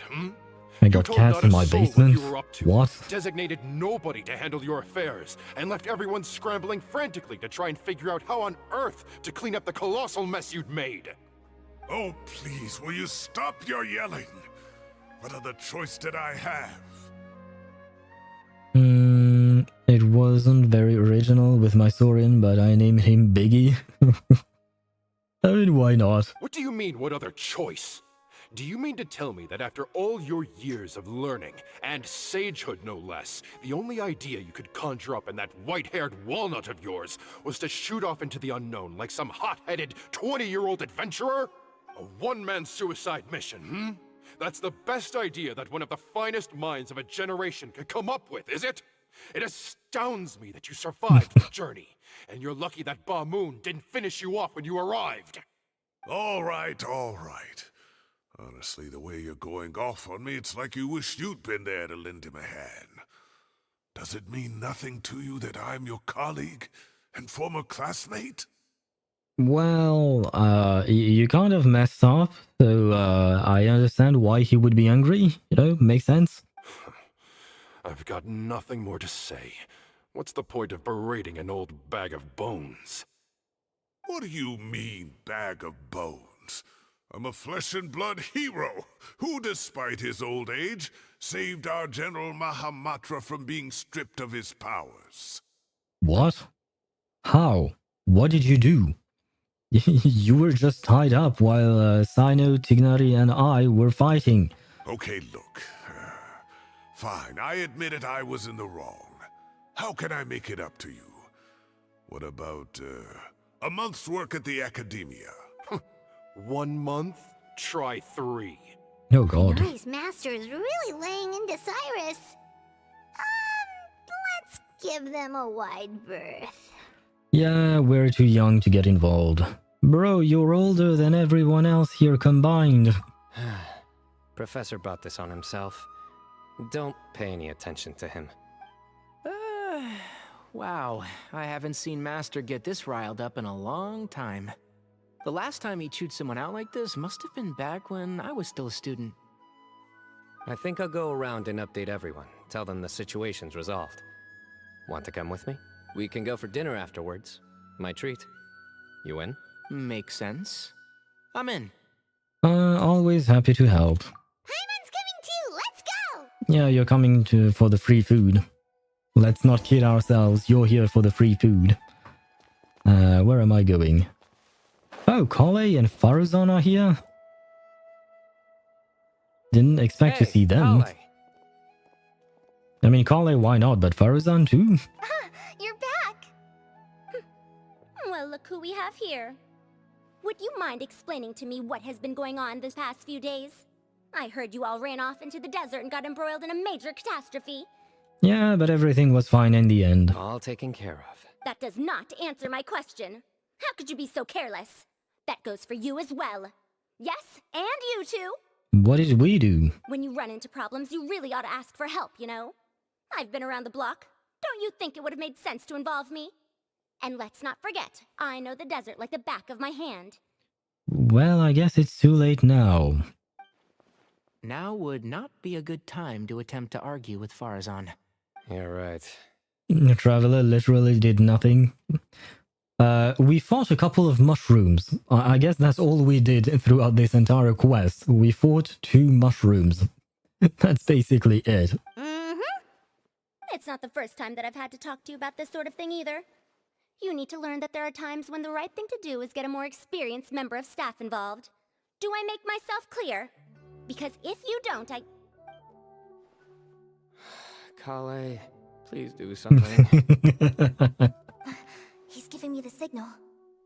I got cats in my basement. What? Designated nobody to handle your affairs, and left everyone scrambling frantically to try and figure out how on earth to clean up the colossal mess you'd made. Oh, please, will you stop your yelling? What other choice did I have? It wasn't very original with my Saurian, but I named him Biggie. I mean, why not? What do you mean, what other choice? Do you mean to tell me that after all your years of learning, and sagehood no less, the only idea you could conjure up in that white-haired walnut of yours was to shoot off into the unknown like some hot-headed 20-year-old adventurer? A one-man suicide mission, That's the best idea that one of the finest minds of a generation could come up with, is it? It astounds me that you survived the journey, and you're lucky that Ba Moon didn't finish you off when you arrived. All right, all right. Honestly, the way you're going off on me, it's like you wish you'd been there to lend him a hand. Does it mean nothing to you that I'm your colleague and former classmate? Well, you kind of messed up, so I understand why he would be angry. You know, makes sense. I've got nothing more to say. What's the point of berating an old bag of bones? What do you mean, bag of bones? I'm a flesh-and-blood hero who, despite his old age, saved our General Mahamatra from being stripped of his powers. What? How? What did you do? You were just tied up while Cyno, Tignari, and I were fighting. Okay, look. Fine, I admit it, I was in the wrong. How can I make it up to you? What about, a month's work at the Academia? 1 month? Try 3. Oh god. Nice master is really laying into Cyrus. Let's give them a wide berth. Yeah, we're too young to get involved. Bro, you're older than everyone else here combined. Professor brought this on himself. Don't pay any attention to him. Wow, I haven't seen Master get this riled up in a long time. The last time he chewed someone out like this must have been back when I was still a student. I think I'll go around and update everyone. Tell them the situation's resolved. Want to come with me? We can go for dinner afterwards. My treat. You in? Makes sense. I'm in. Always happy to help. Paimon's coming too! Let's go! Yeah, you're coming for the free food. Let's not kid ourselves. You're here for the free food. Where am I going? Oh, Kale and Faruzan are here? Didn't expect to see them. Kale. I mean, Kale, why not? But Faruzan too? You're back! Well, look who we have here. Would you mind explaining to me what has been going on this past few days? I heard you all ran off into the desert and got embroiled in a major catastrophe. Yeah, but everything was fine in the end. All taken care of. That does not answer my question. How could you be so careless? That goes for you as well. Yes, and you too. What did we do? When you run into problems, you really ought to ask for help, you know? I've been around the block. Don't you think it would have made sense to involve me? And let's not forget, I know the desert like the back of my hand. Well, I guess it's too late now. Now would not be a good time to attempt to argue with Faruzan. You're right. The Traveler literally did nothing. We fought a couple of mushrooms. I guess that's all we did throughout this entire quest. We fought 2 mushrooms. That's basically it. It's not the first time that I've had to talk to you about this sort of thing either. You need to learn that there are times when the right thing to do is get a more experienced member of staff involved. Do I make myself clear? Because if you don't, Kale, please do something. He's giving me the signal.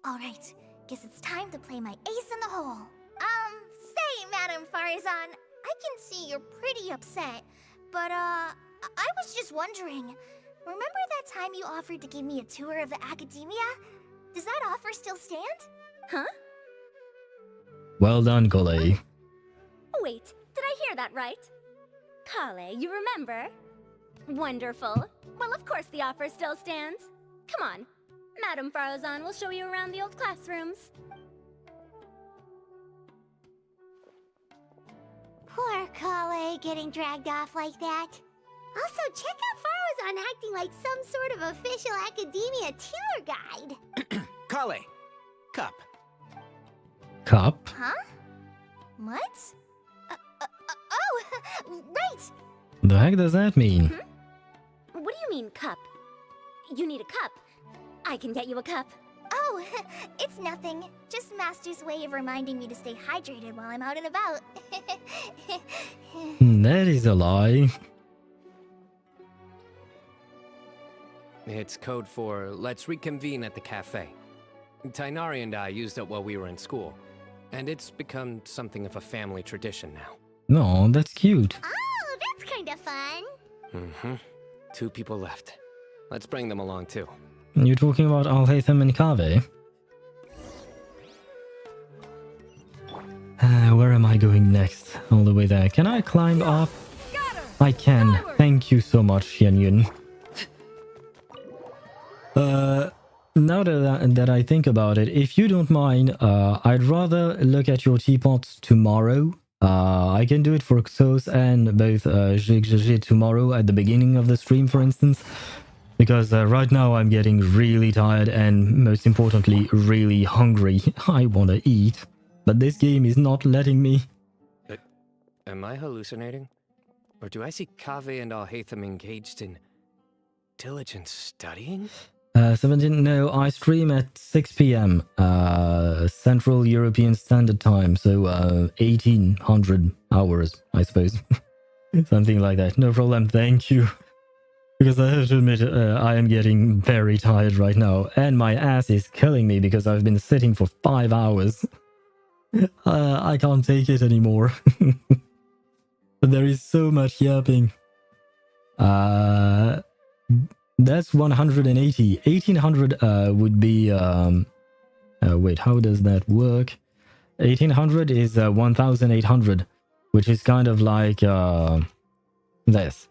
Alright, guess it's time to play my ace in the hole. Say, Madam Faruzan, I can see you're pretty upset, but I was just wondering, remember that time you offered to give me a tour of the academia? Does that offer still stand? Huh? Well done, Kale. Wait, did I hear that right? Kale, you remember? Wonderful. Well, of course the offer still stands. Come on. Madam Faruzan will show you around the old classrooms. Poor Kale getting dragged off like that. Also, check out Faruzan acting like some sort of official academia tour guide. Kale, cup. Cup? Huh? What? Oh, right! The heck does that mean? What do you mean, cup? You need a cup. I can get you a cup. Oh, it's nothing. Just Master's way of reminding me to stay hydrated while I'm out and about. That is a lie. It's code for let's reconvene at the cafe. Tainari and I used it while we were in school, and it's become something of a family tradition now. No, that's cute. Oh, that's kind of fun. 2 people left. Let's bring them along too. You're talking about Al-Haytham and Kaveh? Where am I going next? All the way there. Can I climb up? I can. Thank you so much, Xianyun. Now that I think about it, if you don't mind, I'd rather look at your teapots tomorrow. I can do it for Xos and both Zhig tomorrow at the beginning of the stream, for instance. Because right now I'm getting really tired and, most importantly, really hungry. I want to eat. But this game is not letting me. Am I hallucinating? Or do I see Kaveh and Al-Haytham engaged in diligent studying? 17, no, I stream at 6 p.m. Central European Standard Time, so 1800 hours, I suppose. Something like that. No problem, thank you. Because I have to admit, I am getting very tired right now, and my ass is killing me because I've been sitting for 5 hours. I can't take it anymore. There is so much yapping. That's 180. 1800 would be... wait, how does that work? 1800 is 1800, which is kind of like this.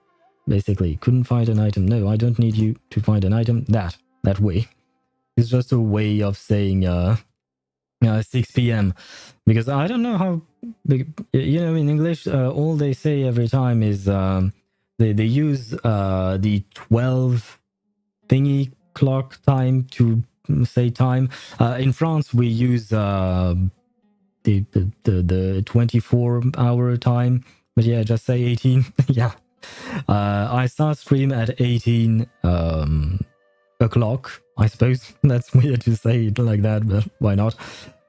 Basically, couldn't find an item. No, I don't need you to find an item. That way. It's just a way of saying 6 p.m. Because I don't know how, you know, in English, all they say every time is they use the 12 thingy clock time to say time. In France, we use the 24-hour time. But yeah, just say 18. Yeah. I start stream at 18 o'clock, I suppose. That's weird to say it like that, but why not?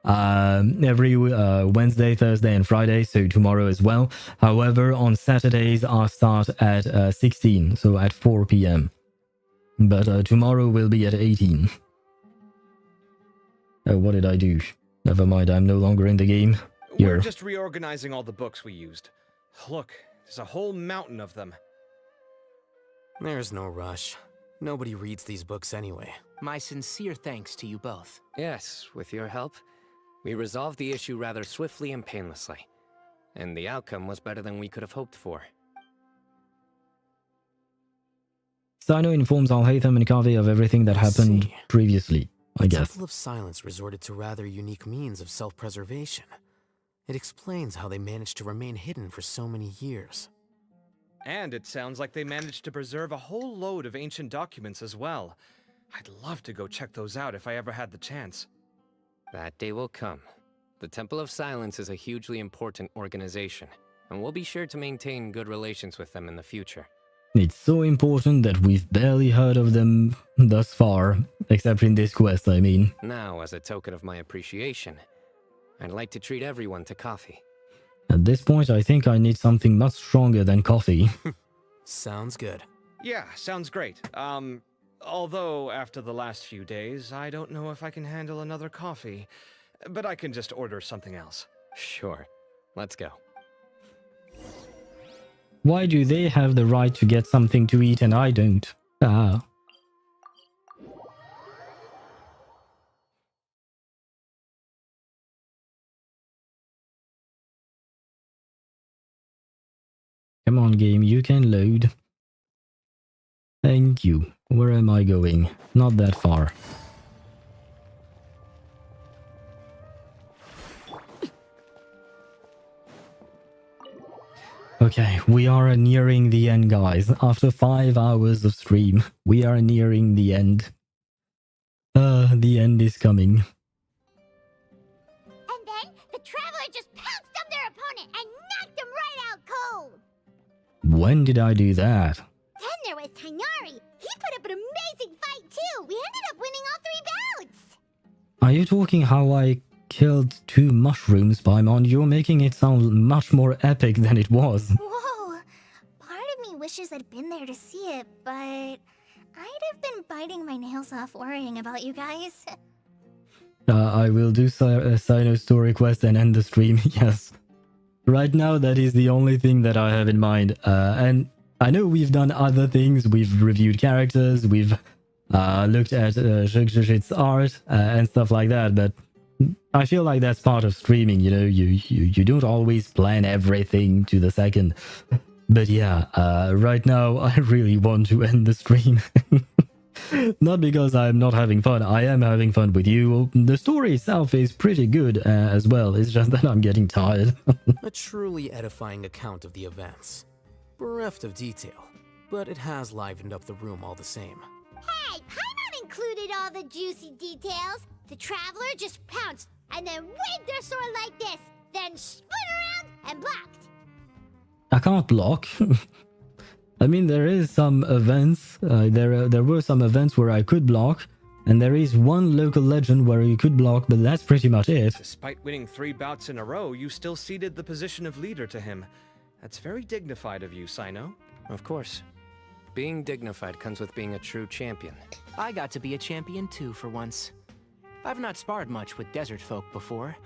Every Wednesday, Thursday, and Friday, so tomorrow as well. However, on Saturdays, I start at 16, so at 4 p.m. But tomorrow will be at 18. Oh, what did I do? Never mind, I'm no longer in the game. We're just reorganizing all the books we used. Look, there's a whole mountain of them. There's no rush. Nobody reads these books anyway. My sincere thanks to you both. Yes, with your help, we resolved the issue rather swiftly and painlessly. And the outcome was better than we could have hoped for. Cyno informs Al-Haytham and Kaveh of everything that happened previously, I guess. The Temple of Silence resorted to rather unique means of self-preservation. It explains how they managed to remain hidden for so many years. And it sounds like they managed to preserve a whole load of ancient documents as well. I'd love to go check those out if I ever had the chance. That day will come. The Temple of Silence is a hugely important organization, and we'll be sure to maintain good relations with them in the future. It's so important that we've barely heard of them thus far, except in this quest, I mean. Now, as a token of my appreciation, I'd like to treat everyone to coffee. At this point, I think I need something much stronger than coffee. Sounds good. Yeah, sounds great. Although after the last few days, I don't know if I can handle another coffee. But I can just order something else. Sure. Let's go. Why do they have the right to get something to eat and I don't? Ah. Come on, game, you can load. Thank you. Where am I going? Not that far. Okay, we are nearing the end, guys. After 5 hours of stream, we are nearing the end. The end is coming. And then, the Traveler just pounced on their opponent and knocked him right out cold! When did I do that? Then there was Tighnari. He put up an amazing fight too! We ended up winning all 3 bouts! Are you talking how I killed 2 mushrooms, Paimon? You're making it sound much more epic than it was. Whoa! Part of me wishes I'd been there to see it, but I'd have been biting my nails off worrying about you guys. I will do a Cyno story quest and end the stream, yes. Right now, that is the only thing that I have in mind. And I know we've done other things. We've reviewed characters, we've looked at Zhigzhig's art and stuff like that, but I feel like that's part of streaming, you know, you don't always plan everything to the second. But yeah, right now I really want to end the stream. Not because I'm not having fun, I am having fun with you. The story itself is pretty good as well, it's just that I'm getting tired. A truly edifying account of the events. Bereft of detail, but it has livened up the room all the same. Hey, Paimon included all the juicy details. The Traveler just pounced and then waved their sword like this, then spun around and blocked. I can't block. I mean, there is some events, there were some events where I could block, and there is one local legend where you could block, but that's pretty much it. Despite winning 3 bouts in a row, you still ceded the position of leader to him. That's very dignified of you, Cyno. Of course. Being dignified comes with being a true champion. I got to be a champion too for once. I've not sparred much with desert folk before.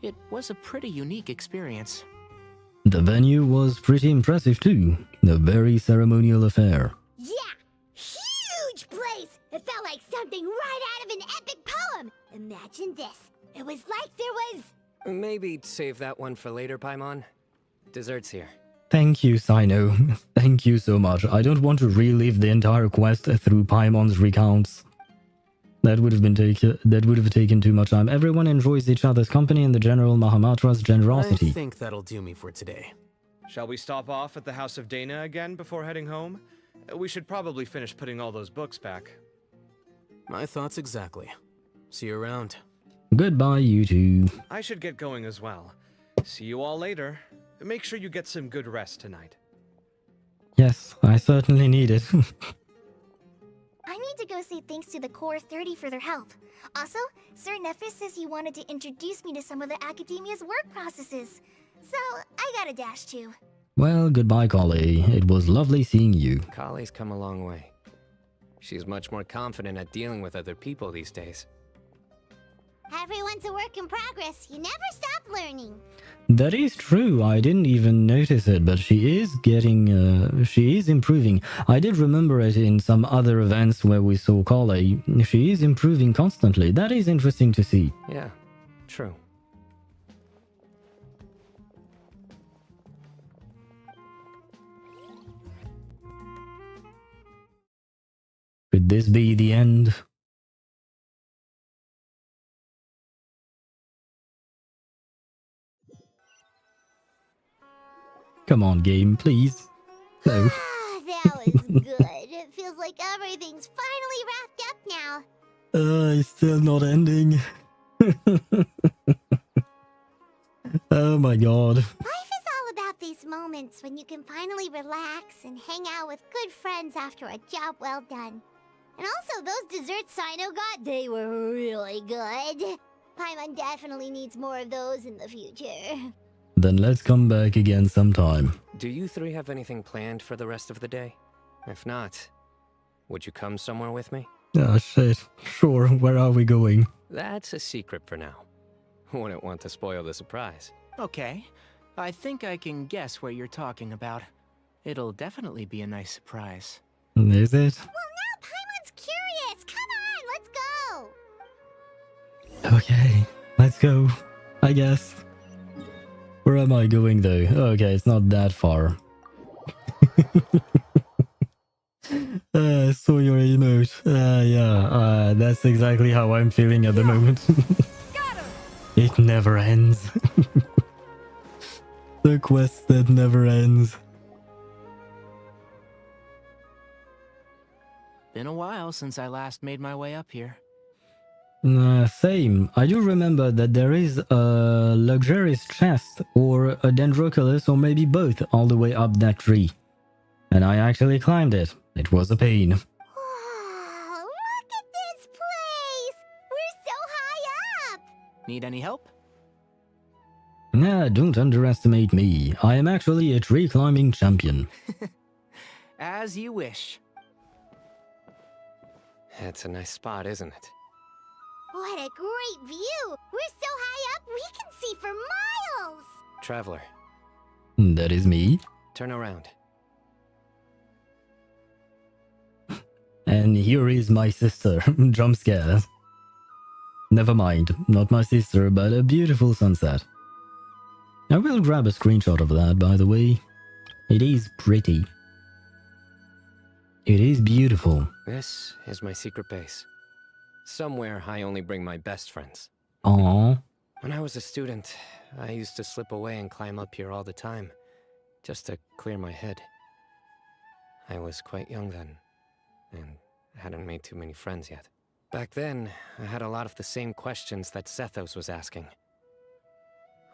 It was a pretty unique experience. The venue was pretty impressive too. A very ceremonial affair. Yeah! Huge place! It felt like something right out of an epic poem! Imagine this. It was like there was... Maybe save that one for later, Paimon. Dessert's here. Thank you, Cyno. Thank you so much. I don't want to relive the entire quest through Paimon's recounts. That would have taken too much time. Everyone enjoys each other's company and the General Mahamatra's generosity. I think that'll do me for today. Shall we stop off at the House of Dana again before heading home? We should probably finish putting all those books back. My thoughts exactly. See you around. Goodbye, you two. I should get going as well. See you all later. Make sure you get some good rest tonight. Yes, I certainly need it. I need to go say thanks to the Core 30 for their help. Also, Sir Nephis says he wanted to introduce me to some of the Academia's work processes. So, I gotta dash too. Well, goodbye, Collie. It was lovely seeing you. Collie's come a long way. She's much more confident at dealing with other people these days. Everyone's a work in progress. You never stop learning. That is true. I didn't even notice it, but she is improving. I did remember it in some other events where we saw Collie. She is improving constantly. That is interesting to see. Yeah, true. Could this be the end? Come on, game, please. No. That was good. It feels like everything's finally wrapped up now. It's still not ending. Oh my god. Life is all about these moments when you can finally relax and hang out with good friends after a job well done. And also, those desserts Cyno got, they were really good. Paimon definitely needs more of those in the future. Then let's come back again sometime. Do you three have anything planned for the rest of the day? If not, would you come somewhere with me? Oh shit. Sure, where are we going? That's a secret for now. Wouldn't want to spoil the surprise. Okay. I think I can guess what you're talking about. It'll definitely be a nice surprise. Is it? Well, now Paimon's curious. Come on, let's go. Okay, let's go. I guess. Where am I going though? Okay, it's not that far. I saw your emote. Yeah, that's exactly how I'm feeling at the moment. It never ends. The quest that never ends. Been a while since I last made my way up here. Same. I do remember that there is a luxurious chest or a dendroculus or maybe both all the way up that tree. And I actually climbed it. It was a pain. Wow, look at this place! We're so high up! Need any help? Nah, don't underestimate me. I am actually a tree climbing champion. As you wish. It's a nice spot, isn't it? What a great view! We're so high up, we can see for miles! Traveler. That is me. Turn around. And here is my sister. Jump scare. Never mind. Not my sister, but a beautiful sunset. I will grab a screenshot of that, by the way. It is pretty. It is beautiful. This is my secret base. Somewhere I only bring my best friends. Aww. When I was a student, I used to slip away and climb up here all the time, just to clear my head. I was quite young then, and hadn't made too many friends yet. Back then, I had a lot of the same questions that Sethos was asking.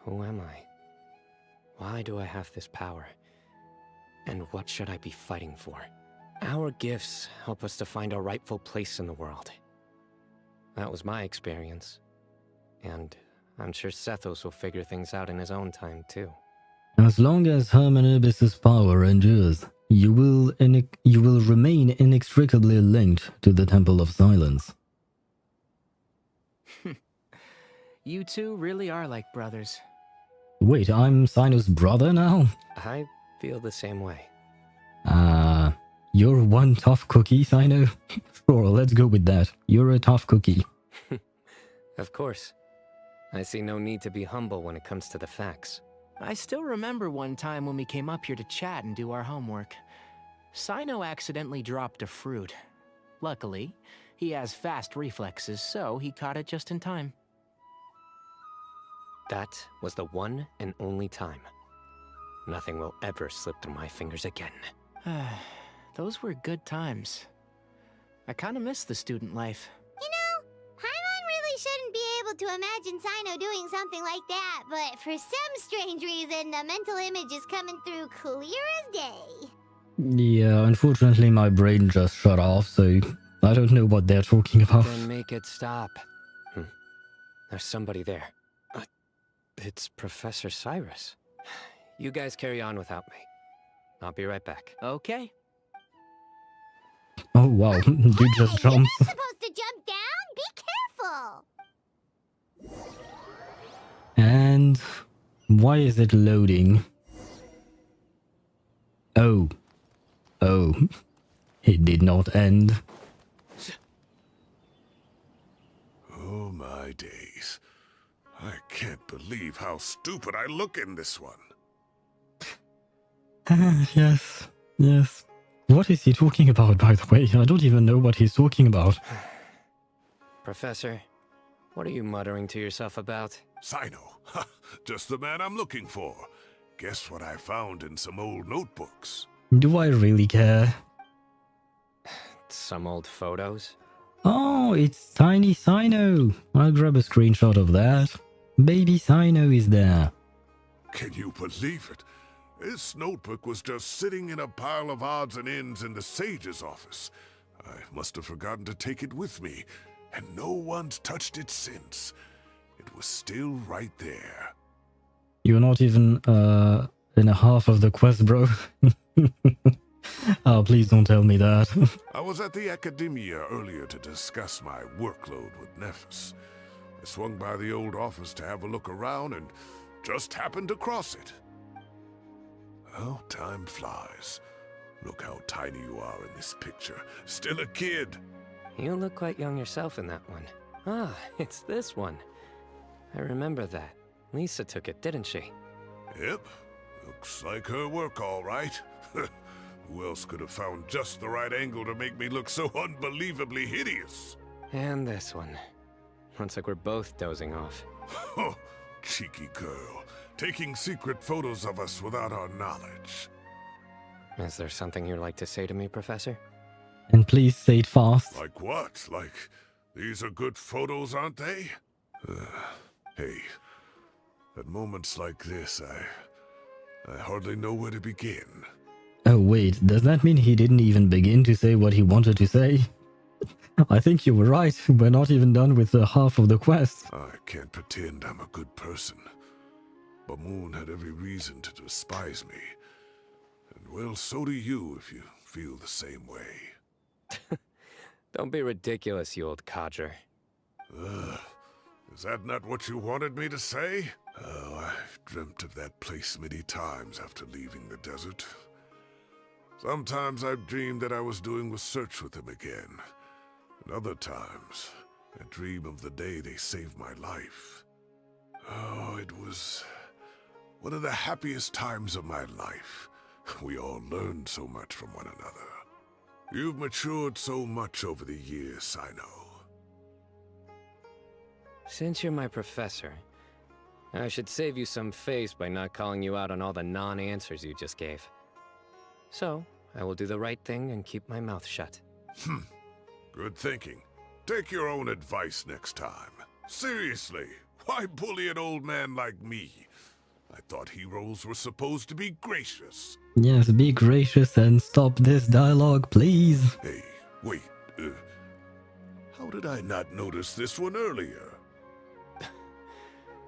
Who am I? Why do I have this power? And what should I be fighting for? Our gifts help us to find our rightful place in the world. That was my experience. And I'm sure Sethos will figure things out in his own time, too. As long as Hermanubis' power endures, you will remain inextricably linked to the Temple of Silence. You two really are like brothers. Wait, I'm Cyno's brother now? I feel the same way. You're one tough cookie, Cyno? Sure, let's go with that. You're a tough cookie. Of course. I see no need to be humble when it comes to the facts. I still remember one time when we came up here to chat and do our homework. Cyno accidentally dropped a fruit. Luckily, he has fast reflexes, so he caught it just in time. That was the one and only time. Nothing will ever slip through my fingers again. Those were good times. I kinda miss the student life. You know, Paimon really shouldn't be able to imagine Cyno doing something like that, but for some strange reason, the mental image is coming through clear as day. Yeah, unfortunately my brain just shut off, so I don't know what they're talking about. Then make it stop. There's somebody there. It's Professor Cyrus. You guys carry on without me. I'll be right back. Okay. Oh wow, dude just jumps. You're not supposed to jump down. Be careful. And why is it loading? Oh. Oh. It did not end. Oh my days. I can't believe how stupid I look in this one. Yes. Yes. What is he talking about, by the way? I don't even know what he's talking about. Professor, what are you muttering to yourself about? Cyno. Just the man I'm looking for. Guess what I found in some old notebooks? Do I really care? Some old photos? Oh, it's tiny Cyno. I'll grab a screenshot of that. Baby Cyno is there. Can you believe it? This notebook was just sitting in a pile of odds and ends in the sage's office. I must have forgotten to take it with me, and no one's touched it since. It was still right there. You're not even in a half of the quest, bro. Oh, please don't tell me that. I was at the Academia earlier to discuss my workload with Nephis. I swung by the old office to have a look around and just happened to cross it. Well, time flies. Look how tiny you are in this picture. Still a kid. You look quite young yourself in that one. Ah, it's this one. I remember that. Lisa took it, didn't she? Yep. Looks like her work, all right. Who else could have found just the right angle to make me look so unbelievably hideous? And this one. Looks like we're both dozing off. Oh, cheeky girl. Taking secret photos of us without our knowledge. Is there something you'd like to say to me, Professor? And please say it fast. Like what? Like, these are good photos, aren't they? Hey, at moments like this, I hardly know where to begin. Oh wait, does that mean he didn't even begin to say what he wanted to say? I think you were right. We're not even done with the half of the quest. I can't pretend I'm a good person. But Moon had every reason to despise me. And well, so do you if you feel the same way. Don't be ridiculous, you old codger. Is that not what you wanted me to say? Oh, I've dreamt of that place many times after leaving the desert. Sometimes I've dreamed that I was doing research with them again. And other times, I dream of the day they saved my life. Oh, it was one of the happiest times of my life. We all learned so much from one another. You've matured so much over the years, Cyno. Since you're my professor, I should save you some face by not calling you out on all the non-answers you just gave. So, I will do the right thing and keep my mouth shut. Good thinking. Take your own advice next time. Seriously, why bully an old man like me? I thought heroes were supposed to be gracious. Yes, be gracious and stop this dialogue, please. Hey, wait. How did I not notice this one earlier?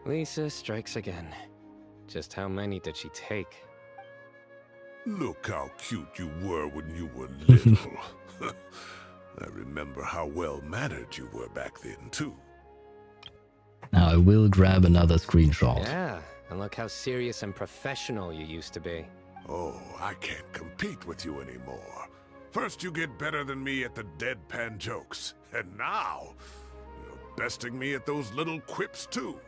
Lisa strikes again. Just how many did she take? Look how cute you were when you were little. I remember how well-mannered you were back then, too. Now I will grab another screenshot. Yeah, and look how serious and professional you used to be. Oh, I can't compete with you anymore. First you get better than me at the deadpan jokes, and now you're besting me at those little quips, too.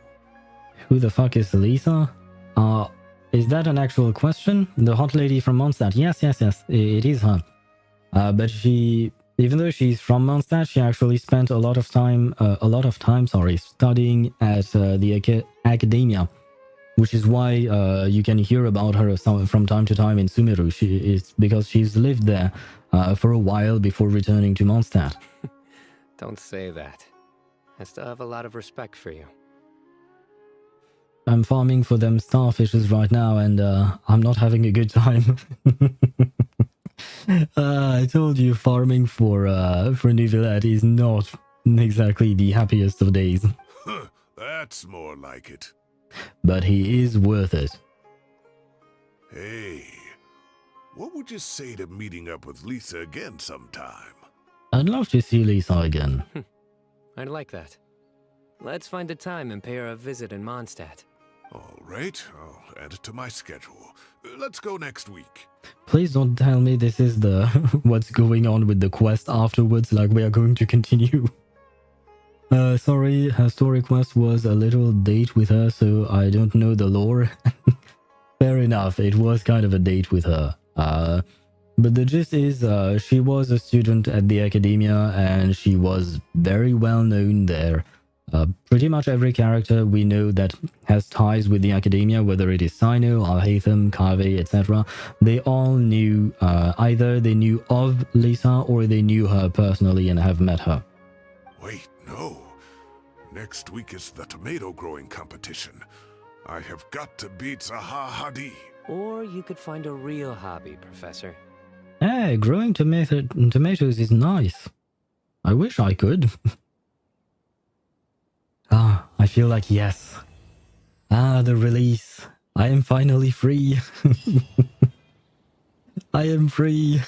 Who the fuck is Lisa? is that an actual question? The hot lady from Mondstadt? Yes, it is her. But she, even though she's from Mondstadt, she actually spent a lot of time, studying at the academia, which is why you can hear about her from time to time in Sumeru. It's because she's lived there for a while before returning to Mondstadt. Don't say that. I still have a lot of respect for you. I'm farming for them starfishes right now, and I'm not having a good time. I told you, farming for Nivelet is not exactly the happiest of days. That's more like it. But he is worth it. Hey, what would you say to meeting up with Lisa again sometime? I'd love to see Lisa again. I'd like that. Let's find a time and pay her a visit in Mondstadt. All right, I'll add it to my schedule. Let's go next week. Please don't tell me this is the what's going on with the quest afterwards, like we are going to continue. Sorry, her story quest was a little date with her, so I don't know the lore. Fair enough, it was kind of a date with her. But the gist is, she was a student at the academia, and she was very well known there. Pretty much every character we know that has ties with the academia, whether it is Cyno, Alhaitham, Kave, etc., they all knew, either they knew of Lisa or they knew her personally and have met her. Wait, no. Next week is the tomato growing competition. I have got to beat Zaha Hadi. Or you could find a real hobby, Professor. Hey, growing tomatoes is nice. I wish I could. I feel like yes. The release. I am finally free. I am free.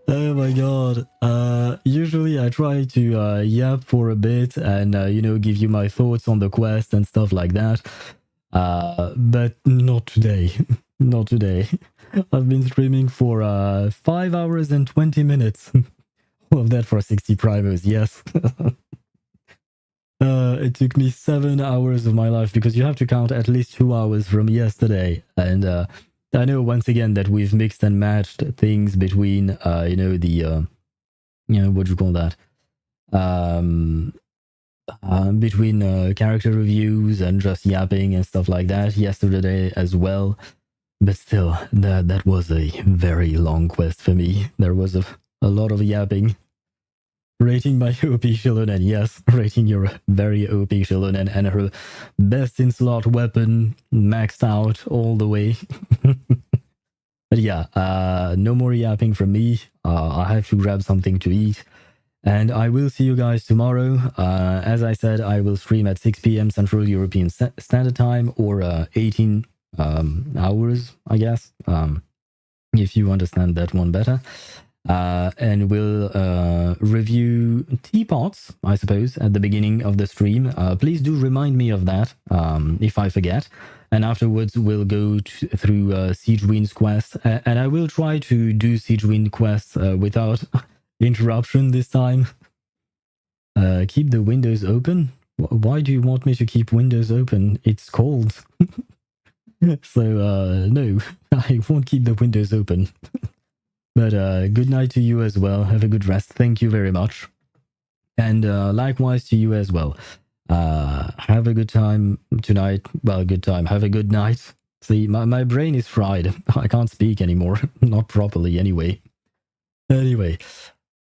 Oh my god. Usually I try to yap for a bit and, give you my thoughts on the quest and stuff like that. But not today. Not today. I've been streaming for 5 hours and 20 minutes. All of that for 60 primos, yes. It took me 7 hours of my life because you have to count at least 2 hours from yesterday. And I know once again that we've mixed and matched things between, what do you call that? Between character reviews and just yapping and stuff like that yesterday as well. But still, that was a very long quest for me. There was a lot of yapping. Rating my OP Shilonen, yes. Rating your very OP Shilonen and her best in slot weapon maxed out all the way. But yeah, no more yapping from me. I have to grab something to eat. And I will see you guys tomorrow. As I said, I will stream at 6 p.m. Central European Standard Time, or 18 hours, I guess, if you understand that one better. And we'll review teapots, I suppose, at the beginning of the stream. Please do remind me of that if I forget. And afterwards, we'll go through Siege Wind's quest. And I will try to do Siege Wind quests without interruption this time. Keep the windows open? Why do you want me to keep windows open? It's cold. So, no, I won't keep the windows open. But good night to you as well. Have a good rest. Thank you very much. And likewise to you as well. Have a good time tonight. Well, good time. Have a good night. See, my brain is fried. I can't speak anymore. Not properly anyway. Anyway,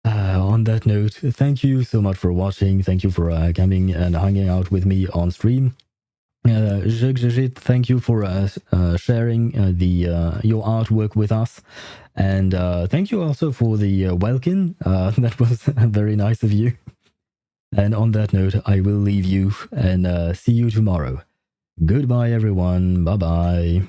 on that note, thank you so much for watching. Thank you for coming and hanging out with me on stream. Thank you for sharing your artwork with us. And thank you also for the welcome. That was very nice of you. And on that note, I will leave you and see you tomorrow. Goodbye, everyone. Bye-bye.